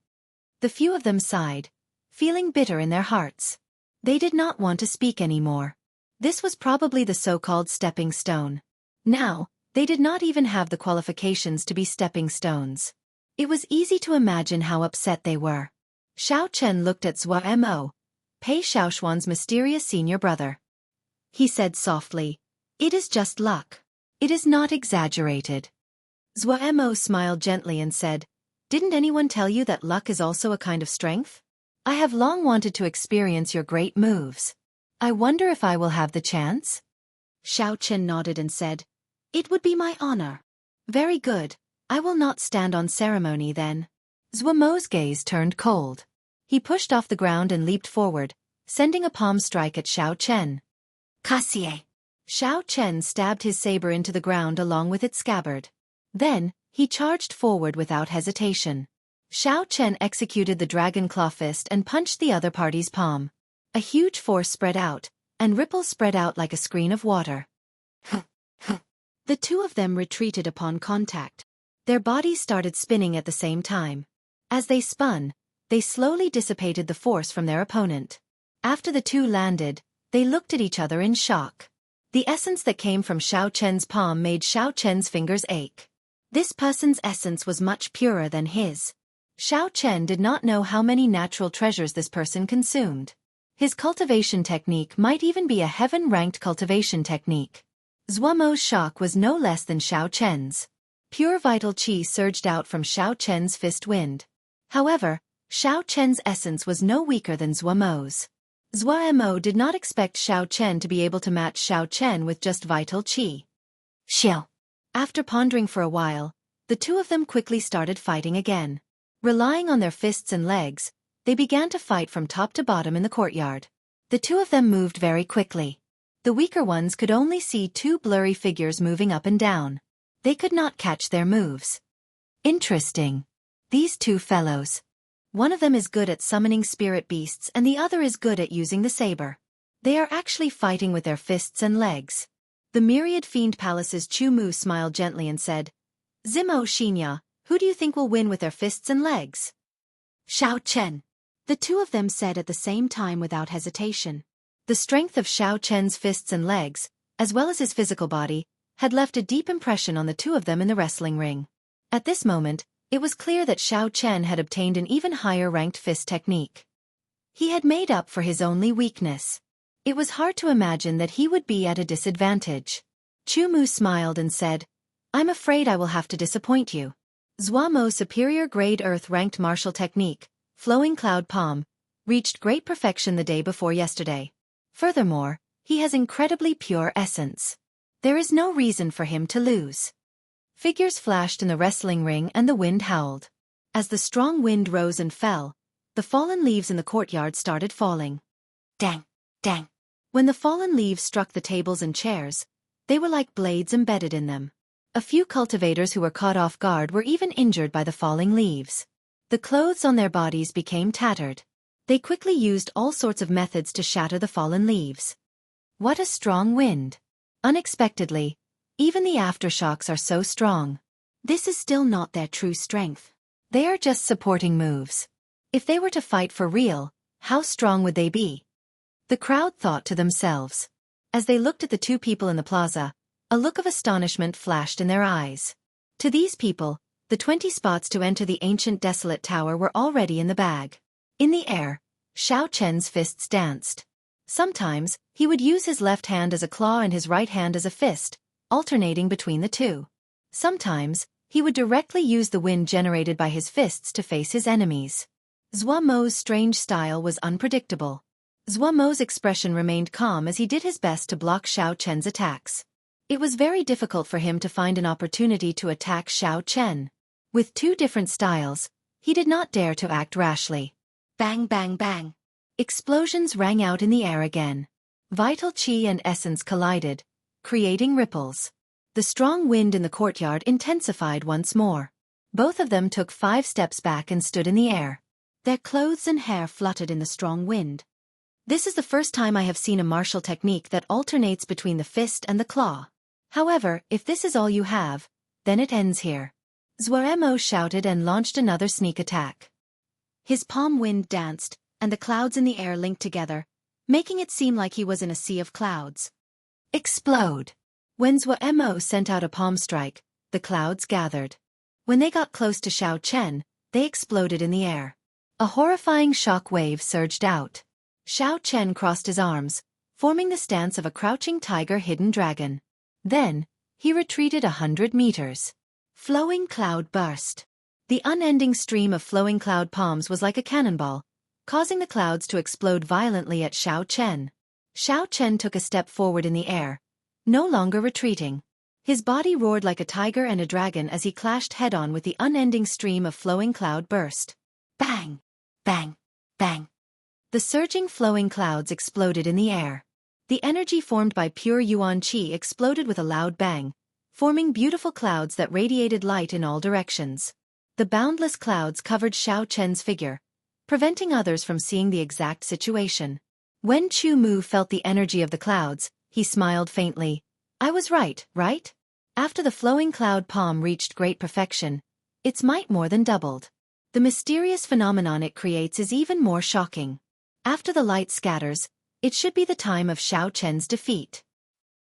The few of them sighed, feeling bitter in their hearts. They did not want to speak anymore. This was probably the so-called stepping stone. Now, they did not even have the qualifications to be stepping stones. It was easy to imagine how upset they were. Xiao Chen looked at Mo, Pei Xiaoshuan's mysterious senior brother. He said softly, "It is just luck. It is not exaggerated." Mo smiled gently and said, "Didn't anyone tell you that luck is also a kind of strength? I have long wanted to experience your great moves. I wonder if I will have the chance?" Xiao Chen nodded and said, "It would be my honor." "Very good, I will not stand on ceremony then." Mo's gaze turned cold. He pushed off the ground and leaped forward, sending a palm strike at Xiao Chen. "Kasie!" Xiao Chen stabbed his saber into the ground along with its scabbard. Then, he charged forward without hesitation. Xiao Chen executed the dragon claw fist and punched the other party's palm. A huge force spread out, and ripples spread out like a screen of water. The two of them retreated upon contact. Their bodies started spinning at the same time. As they spun, they slowly dissipated the force from their opponent. After the two landed, they looked at each other in shock. The essence that came from Xiao Chen's palm made Xiao Chen's fingers ache. This person's essence was much purer than his. Xiao Chen did not know how many natural treasures this person consumed. His cultivation technique might even be a heaven-ranked cultivation technique. Mo's shock was no less than Xiao Chen's. Pure vital qi surged out from Xiao Chen's fist wind. However, Xiao Chen's essence was no weaker than Mo's. Mo did not expect Xiao Chen to be able to match Xiao Chen with just vital qi. Xiao. After pondering for a while, the two of them quickly started fighting again. Relying on their fists and legs, they began to fight from top to bottom in the courtyard. The two of them moved very quickly. The weaker ones could only see two blurry figures moving up and down. They could not catch their moves. Interesting. These two fellows. One of them is good at summoning spirit beasts and the other is good at using the saber. They are actually fighting with their fists and legs. The myriad fiend palace's Chu Mu smiled gently and said, "Zimo Xianxia, who do you think will win with their fists and legs?" "Xiao Chen." The two of them said at the same time without hesitation. The strength of Xiao Chen's fists and legs, as well as his physical body, had left a deep impression on the two of them in the wrestling ring. At this moment, it was clear that Xiao Chen had obtained an even higher-ranked fist technique. He had made up for his only weakness. It was hard to imagine that he would be at a disadvantage. Chu Mu smiled and said, "I'm afraid I will have to disappoint you." Mo's superior grade earth-ranked martial technique, Flowing Cloud Palm, reached great perfection the day before yesterday. Furthermore, he has incredibly pure essence. There is no reason for him to lose. Figures flashed in the wrestling ring and the wind howled. As the strong wind rose and fell, the fallen leaves in the courtyard started falling. Dang, dang. When the fallen leaves struck the tables and chairs, they were like blades embedded in them. A few cultivators who were caught off guard were even injured by the falling leaves. The clothes on their bodies became tattered. They quickly used all sorts of methods to shatter the fallen leaves. What a strong wind! Unexpectedly, even the aftershocks are so strong. This is still not their true strength. They are just supporting moves. If they were to fight for real, how strong would they be? The crowd thought to themselves. As they looked at the two people in the plaza, a look of astonishment flashed in their eyes. To these people, the 20 spots to enter the ancient desolate tower were already in the bag. In the air, Xiao Chen's fists danced. Sometimes, he would use his left hand as a claw and his right hand as a fist, alternating between the two. Sometimes, he would directly use the wind generated by his fists to face his enemies. Zhua Mo's strange style was unpredictable. Zhua Mo's expression remained calm as he did his best to block Xiao Chen's attacks. It was very difficult for him to find an opportunity to attack Xiao Chen. With two different styles, he did not dare to act rashly. Bang bang bang. Explosions rang out in the air again. Vital qi and essence collided, creating ripples. The strong wind in the courtyard intensified once more. Both of them took 5 steps back and stood in the air. Their clothes and hair fluttered in the strong wind. This is the first time I have seen a martial technique that alternates between the fist and the claw. However, if this is all you have, then it ends here. Zuaremo shouted and launched another sneak attack. His palm wind danced, and the clouds in the air linked together, making it seem like he was in a sea of clouds. Explode! When Zuaremo sent out a palm strike, the clouds gathered. When they got close to Xiao Chen, they exploded in the air. A horrifying shock wave surged out. Xiao Chen crossed his arms, forming the stance of a crouching tiger-hidden dragon. Then, he retreated 100 meters. Flowing cloud burst. The unending stream of flowing cloud palms was like a cannonball, causing the clouds to explode violently at Xiao Chen. Xiao Chen took a step forward in the air, no longer retreating. His body roared like a tiger and a dragon as he clashed head-on with the unending stream of flowing cloud burst. Bang! Bang! Bang! The surging flowing clouds exploded in the air. The energy formed by pure yuan qi exploded with a loud bang, forming beautiful clouds that radiated light in all directions. The boundless clouds covered Xiao Chen's figure, preventing others from seeing the exact situation. When Chu Mu felt the energy of the clouds, he smiled faintly. I was right, right? After the flowing cloud palm reached great perfection, its might more than doubled. The mysterious phenomenon it creates is even more shocking. After the light scatters, it should be the time of Xiao Chen's defeat.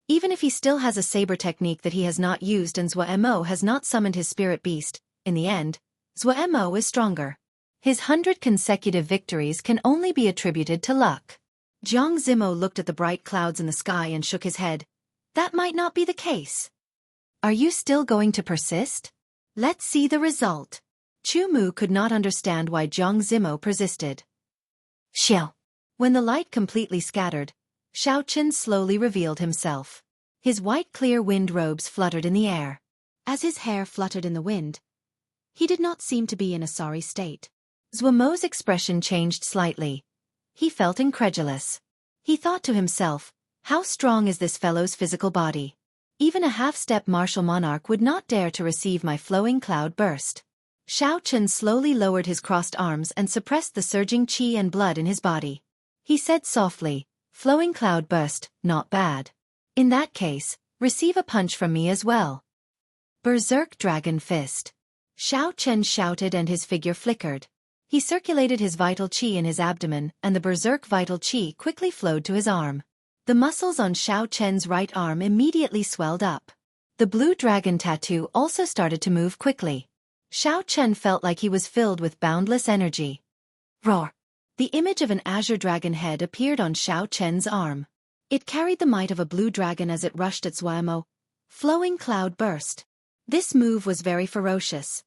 Even if he still has a saber technique that he has not used and Zuaemo has not summoned his spirit beast, in the end, Zuaemo is stronger. His 100 consecutive victories can only be attributed to luck. Jiang Zimo looked at the bright clouds in the sky and shook his head. That might not be the case. Are you still going to persist? Let's see the result. Chu Mu could not understand why Jiang Zimo persisted. Xiao. When the light completely scattered, Xiao Chen slowly revealed himself. His white clear wind robes fluttered in the air. As his hair fluttered in the wind, he did not seem to be in a sorry state. Zuamo's expression changed slightly. He felt incredulous. He thought to himself, how strong is this fellow's physical body? Even a half-step martial monarch would not dare to receive my flowing cloud burst. Xiao Chen slowly lowered his crossed arms and suppressed the surging qi and blood in his body. He said softly, flowing cloud burst, not bad. In that case, receive a punch from me as well. Berserk Dragon Fist. Xiao Chen shouted and his figure flickered. He circulated his vital qi in his abdomen and the berserk vital qi quickly flowed to his arm. The muscles on Xiao Chen's right arm immediately swelled up. The blue dragon tattoo also started to move quickly. Xiao Chen felt like he was filled with boundless energy. Roar! The image of an azure dragon head appeared on Xiao Chen's arm. It carried the might of a blue dragon as it rushed at Zuaemo. Flowing cloud burst. This move was very ferocious.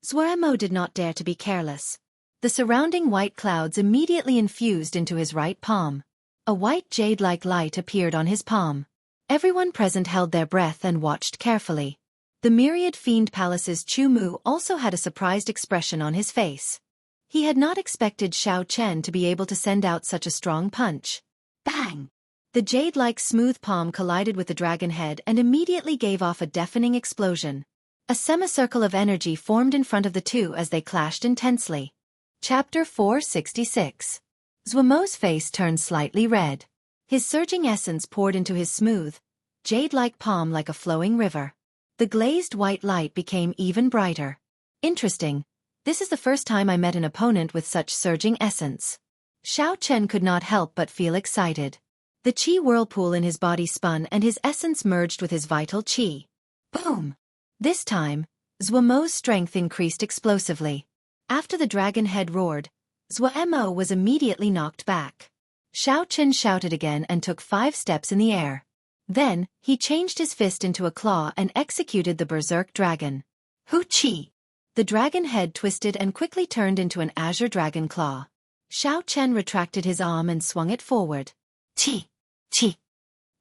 Zuaemo did not dare to be careless. The surrounding white clouds immediately infused into his right palm. A white jade-like light appeared on his palm. Everyone present held their breath and watched carefully. The myriad fiend palace's Chu Mu also had a surprised expression on his face. He had not expected Xiao Chen to be able to send out such a strong punch. Bang! The jade-like smooth palm collided with the dragon head and immediately gave off a deafening explosion. A semicircle of energy formed in front of the two as they clashed intensely. Chapter 466. Zuomo's face turned slightly red. His surging essence poured into his smooth, jade-like palm like a flowing river. The glazed white light became even brighter. Interesting. This is the first time I met an opponent with such surging essence. Xiao Chen could not help but feel excited. The qi whirlpool in his body spun and his essence merged with his vital qi. Boom! This time, Zuomo's strength increased explosively. After the dragon head roared, Zuomo was immediately knocked back. Xiao Chen shouted again and took 5 steps in the air. Then, he changed his fist into a claw and executed the berserk dragon. Hu Qi! The dragon head twisted and quickly turned into an azure dragon claw. Xiao Chen retracted his arm and swung it forward. Qi! Qi!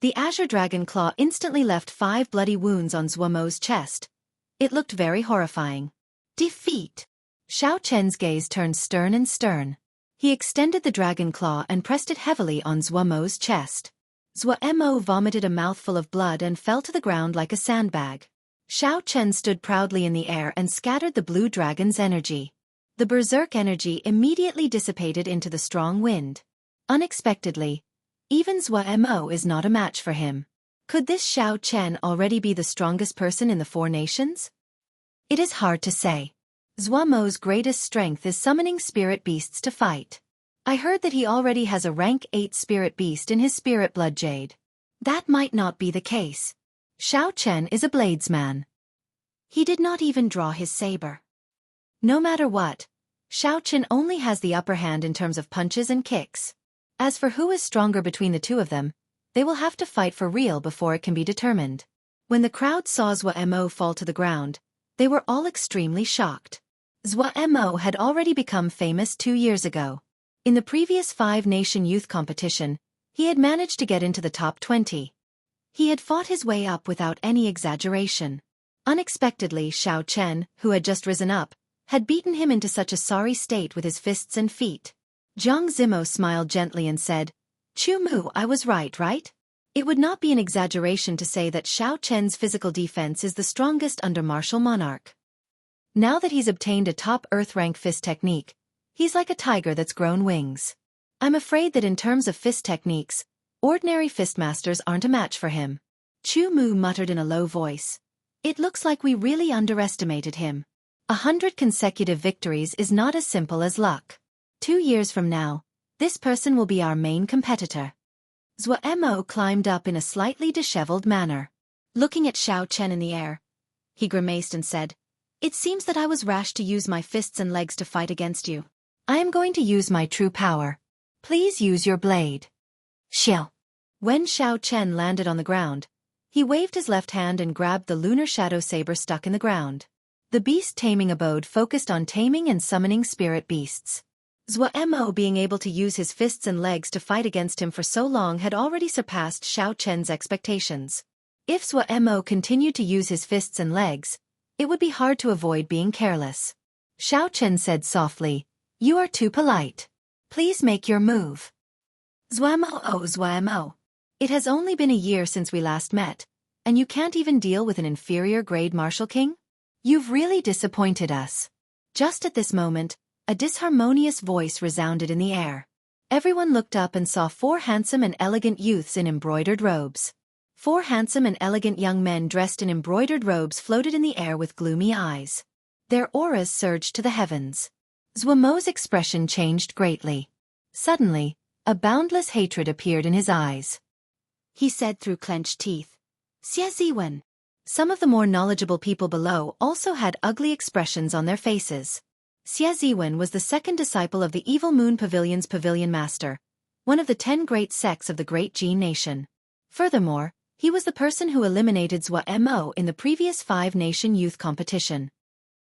The azure dragon claw instantly left 5 bloody wounds on Zuomo's chest. It looked very horrifying. Defeat! Xiao Chen's gaze turned stern and stern. He extended the dragon claw and pressed it heavily on Zuomo's chest. Zuomo vomited a mouthful of blood and fell to the ground like a sandbag. Xiao Chen stood proudly in the air and scattered the blue dragon's energy. The berserk energy immediately dissipated into the strong wind. Unexpectedly, even Zuomo is not a match for him. Could this Xiao Chen already be the strongest person in the 4 nations? It is hard to say. Zuomo's greatest strength is summoning spirit beasts to fight. I heard that he already has a rank 8 spirit beast in his spirit blood jade. That might not be the case. Xiao Chen is a bladesman. He did not even draw his saber. No matter what, Xiao Chen only has the upper hand in terms of punches and kicks. As for who is stronger between the two of them, they will have to fight for real before it can be determined. When the crowd saw Zuomo fall to the ground, they were all extremely shocked. Zuomo had already become famous 2 years ago. In the previous 5-nation youth competition, he had managed to get into the top 20. He had fought his way up without any exaggeration. Unexpectedly, Xiao Chen, who had just risen up, had beaten him into such a sorry state with his fists and feet. Jianghu smiled gently and said, "Chu Mu, I was right? It would not be an exaggeration to say that Xiao Chen's physical defense is the strongest under martial monarch. Now that he's obtained a top earth-rank fist technique, he's like a tiger that's grown wings. I'm afraid that in terms of fist techniques, ordinary fistmasters aren't a match for him." Chu Mu muttered in a low voice. "It looks like we really underestimated him. 100 consecutive victories is not as simple as luck. 2 years from now, this person will be our main competitor." Zuomo climbed up in a slightly disheveled manner. Looking at Xiao Chen in the air, he grimaced and said, "It seems that I was rash to use my fists and legs to fight against you. I am going to use my true power. Please use your blade." Xiao. When Xiao Chen landed on the ground, he waved his left hand and grabbed the lunar shadow saber stuck in the ground. The beast taming abode focused on taming and summoning spirit beasts. Zuomo being able to use his fists and legs to fight against him for so long had already surpassed Xiao Chen's expectations. If Zuomo continued to use his fists and legs, it would be hard to avoid being careless. Xiao Chen said softly, "You are too polite. Please make your move." Zuomo. It has only been a year since we last met, and you can't even deal with an inferior-grade martial king? You've really disappointed us. Just at this moment, a disharmonious voice resounded in the air. Everyone looked up and saw 4 handsome and elegant youths in embroidered robes. 4 handsome and elegant young men dressed in embroidered robes floated in the air with gloomy eyes. Their auras surged to the heavens. Zuomo's expression changed greatly. Suddenly, a boundless hatred appeared in his eyes. He said through clenched teeth, "Xie Ziwen." Some of the more knowledgeable people below also had ugly expressions on their faces. Xie Ziwen was the second disciple of the Evil Moon Pavilion's Pavilion Master, one of the 10 great sects of the Great Jin Nation. Furthermore, he was the person who eliminated Zuomo in the previous 5-nation youth competition.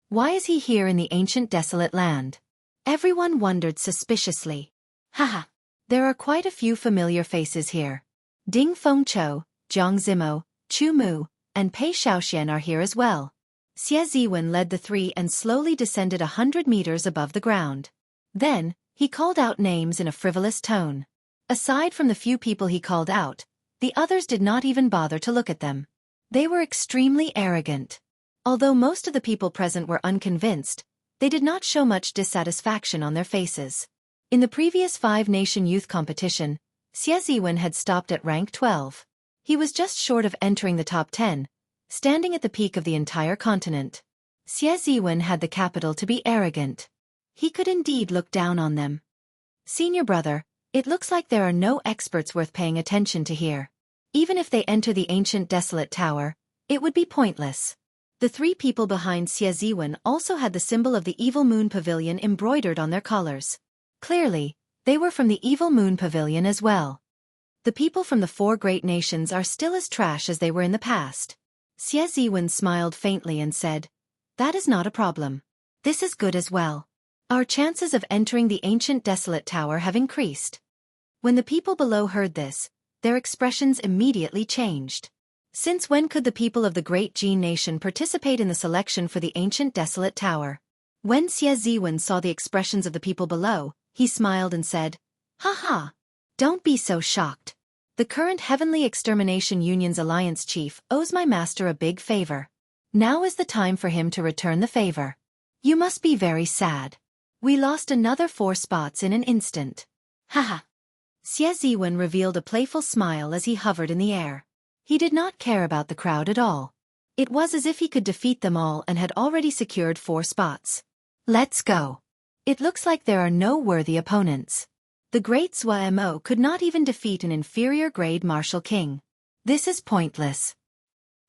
Why is he here in the ancient desolate land? Everyone wondered suspiciously. Haha, there are quite a few familiar faces here. Ding Fengqiu, Zhang Zimo, Chu Mu, and Pei Shaoxian are here as well. Xie Ziwen led the 3 and slowly descended 100 meters above the ground. Then, he called out names in a frivolous tone. Aside from the few people he called out, the others did not even bother to look at them. They were extremely arrogant. Although most of the people present were unconvinced, they did not show much dissatisfaction on their faces. In the previous 5-nation youth competition, Xiaziwen had stopped at rank 12. He was just short of entering the top 10, standing at the peak of the entire continent. Xiaziwen had the capital to be arrogant. He could indeed look down on them. Senior brother, it looks like there are no experts worth paying attention to here. Even if they enter the ancient desolate tower, it would be pointless. The 3 people behind Xiaziwen also had the symbol of the Evil Moon Pavilion embroidered on their collars. Clearly, they were from the Evil Moon Pavilion as well. The people from the 4 great nations are still as trash as they were in the past. Xiaziwen smiled faintly and said, "That is not a problem. This is good as well. Our chances of entering the ancient desolate tower have increased." When the people below heard this, their expressions immediately changed. Since when could the people of the Great Jin nation participate in the selection for the ancient desolate tower? When Xiaziwen saw the expressions of the people below, he smiled and said, "Ha ha! Don't be so shocked. The current Heavenly Extermination Union's alliance chief owes my master a big favor. Now is the time for him to return the favor. You must be very sad. We lost another 4 spots in an instant. Haha." Xiaziwen revealed a playful smile as he hovered in the air. He did not care about the crowd at all. It was as if he could defeat them all and had already secured 4 spots. Let's go. It looks like there are no worthy opponents. The great Zuo could not even defeat an inferior-grade martial king. This is pointless.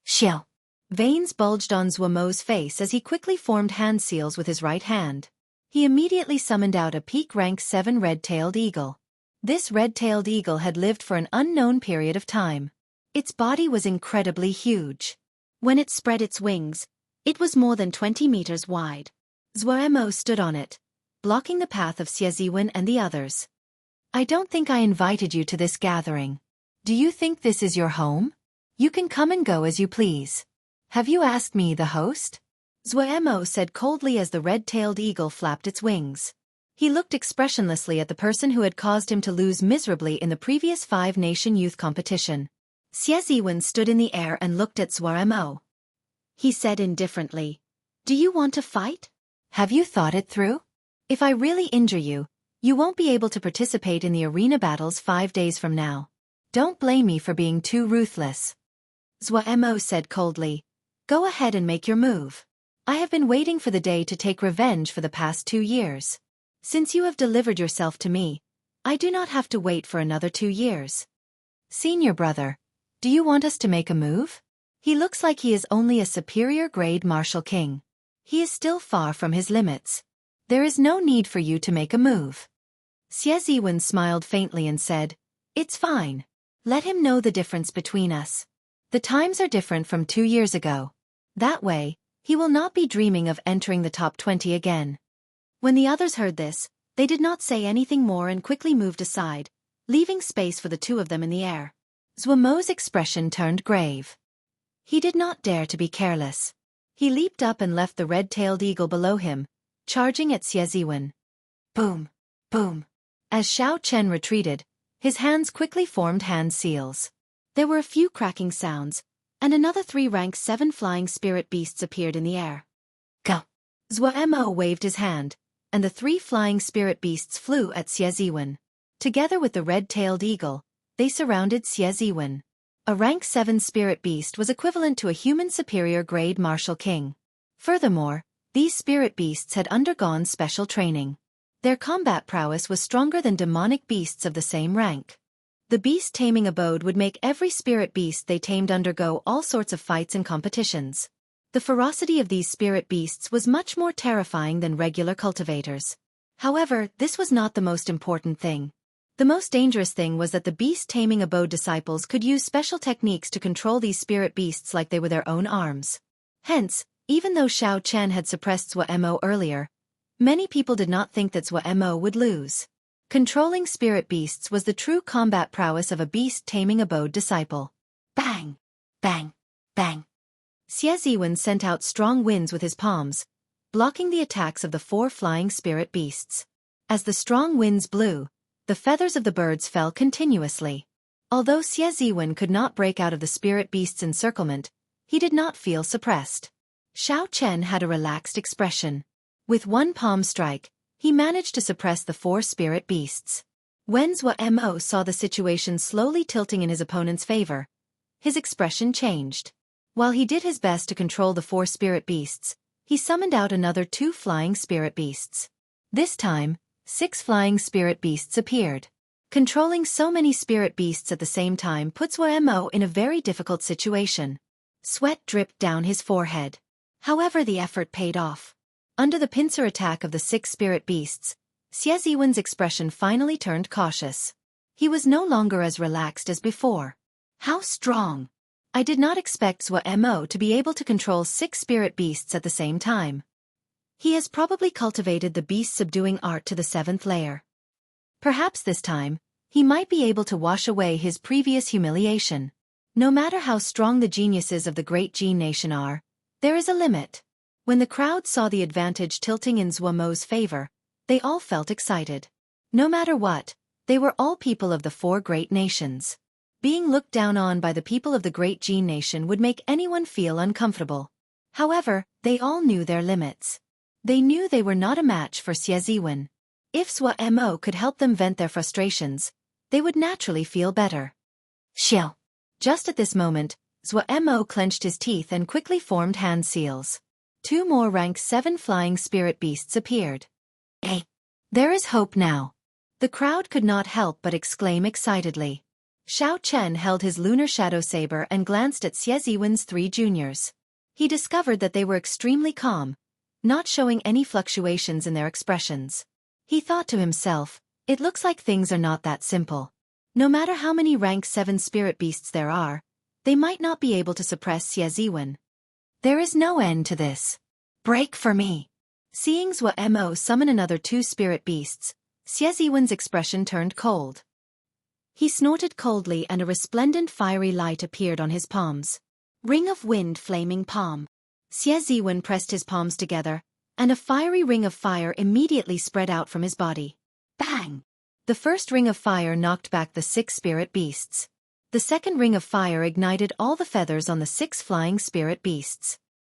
Xiao. Veins bulged on Zuomo's face as he quickly formed hand seals with his right hand. He immediately summoned out a peak rank 7 red-tailed eagle. This red-tailed eagle had lived for an unknown period of time. Its body was incredibly huge. When it spread its wings, it was more than 20 meters wide. Zuo stood on it, blocking the path of Xiaziwen and the others. "I don't think I invited you to this gathering. Do you think this is your home? You can come and go as you please. Have you asked me, the host?" Zuo said coldly as the red-tailed eagle flapped its wings. He looked expressionlessly at the person who had caused him to lose miserably in the previous 5-nation youth competition. Xiaziwen stood in the air and looked at Zuo. He said indifferently, "Do you want to fight? Have you thought it through? If I really injure you, you won't be able to participate in the arena battles 5 days from now. Don't blame me for being too ruthless." Zuo said coldly, "Go ahead and make your move. I have been waiting for the day to take revenge for the past 2 years. Since you have delivered yourself to me, I do not have to wait for another 2 years. Senior brother, do you want us to make a move? He looks like he is only a superior-grade martial king. He is still far from his limits. There is no need for you to make a move." Xiaziwen smiled faintly and said, "It's fine. Let him know the difference between us. The times are different from 2 years ago. That way, he will not be dreaming of entering the top 20 again." When the others heard this, they did not say anything more and quickly moved aside, leaving space for the 2 of them in the air. Zuomo's expression turned grave. He did not dare to be careless. He leaped up and left the red-tailed eagle below him, charging at Xiaziwen. Boom! Boom! As Xiao Chen retreated, his hands quickly formed hand seals. There were a few cracking sounds, and another 3 rank 7 flying spirit beasts appeared in the air. Go! Zuo waved his hand, and the 3 flying spirit beasts flew at Xiaziwen. Together with the red-tailed eagle, they surrounded Xiaziwen. A rank 7 spirit beast was equivalent to a human superior-grade martial king. Furthermore, these spirit beasts had undergone special training. Their combat prowess was stronger than demonic beasts of the same rank. The beast taming abode would make every spirit beast they tamed undergo all sorts of fights and competitions. The ferocity of these spirit beasts was much more terrifying than regular cultivators. However, this was not the most important thing. The most dangerous thing was that the beast taming abode disciples could use special techniques to control these spirit beasts like they were their own arms. Hence, even though Xiao Chen had suppressed Zuo earlier, many people did not think that Zuo would lose. Controlling spirit beasts was the true combat prowess of a beast taming abode disciple. Bang! Bang! Bang! Xiaziwen sent out strong winds with his palms, blocking the attacks of the 4 flying spirit beasts. As the strong winds blew, the feathers of the birds fell continuously. Although Xiaziwen could not break out of the spirit beast's encirclement, he did not feel suppressed. Xiao Chen had a relaxed expression. With one palm strike, he managed to suppress the 4 spirit beasts. When Zhuo Mo saw the situation slowly tilting in his opponent's favor, his expression changed. While he did his best to control the 4 spirit beasts, he summoned out another 2 flying spirit beasts. This time, 6 flying spirit beasts appeared. Controlling so many spirit beasts at the same time put Zhuo Mo in a very difficult situation. Sweat dripped down his forehead. However, the effort paid off. Under the pincer attack of the 6 spirit beasts, Xie Ziwen's expression finally turned cautious. He was no longer as relaxed as before. How strong! I did not expect Zhuo Mo to be able to control 6 spirit beasts at the same time. He has probably cultivated the beast-subduing art to the 7th layer. Perhaps this time, he might be able to wash away his previous humiliation. No matter how strong the geniuses of the great Jin nation are, there is a limit. When the crowd saw the advantage tilting in Zhuo Mo's favor, they all felt excited. No matter what, they were all people of the 4 great nations. Being looked down on by the people of the great Jin nation would make anyone feel uncomfortable. However, they all knew their limits. They knew they were not a match for Xie Ziwen. If Zhuo Mo could help them vent their frustrations, they would naturally feel better. Xiao. Just at this moment, Zhuo Mo clenched his teeth and quickly formed hand seals. 2 more rank 7 flying spirit beasts appeared. Hey! There is hope now. The crowd could not help but exclaim excitedly. Xiao Chen held his lunar shadow saber and glanced at Xie Ziwen's 3 juniors. He discovered that they were extremely calm, not showing any fluctuations in their expressions. He thought to himself, it looks like things are not that simple. No matter how many rank 7 spirit beasts there are, they might not be able to suppress Xie Ziwen. There is no end to this. Break for me. Seeing Zhuo Mo summon another 2 spirit beasts, Xie Ziwen's expression turned cold. He snorted coldly and a resplendent fiery light appeared on his palms. Ring of Wind Flaming Palm. Xie Ziwen pressed his palms together, and a fiery ring of fire immediately spread out from his body. Bang! The first ring of fire knocked back the 6 spirit beasts. The second ring of fire ignited all the feathers on the 6 flying spirit beasts.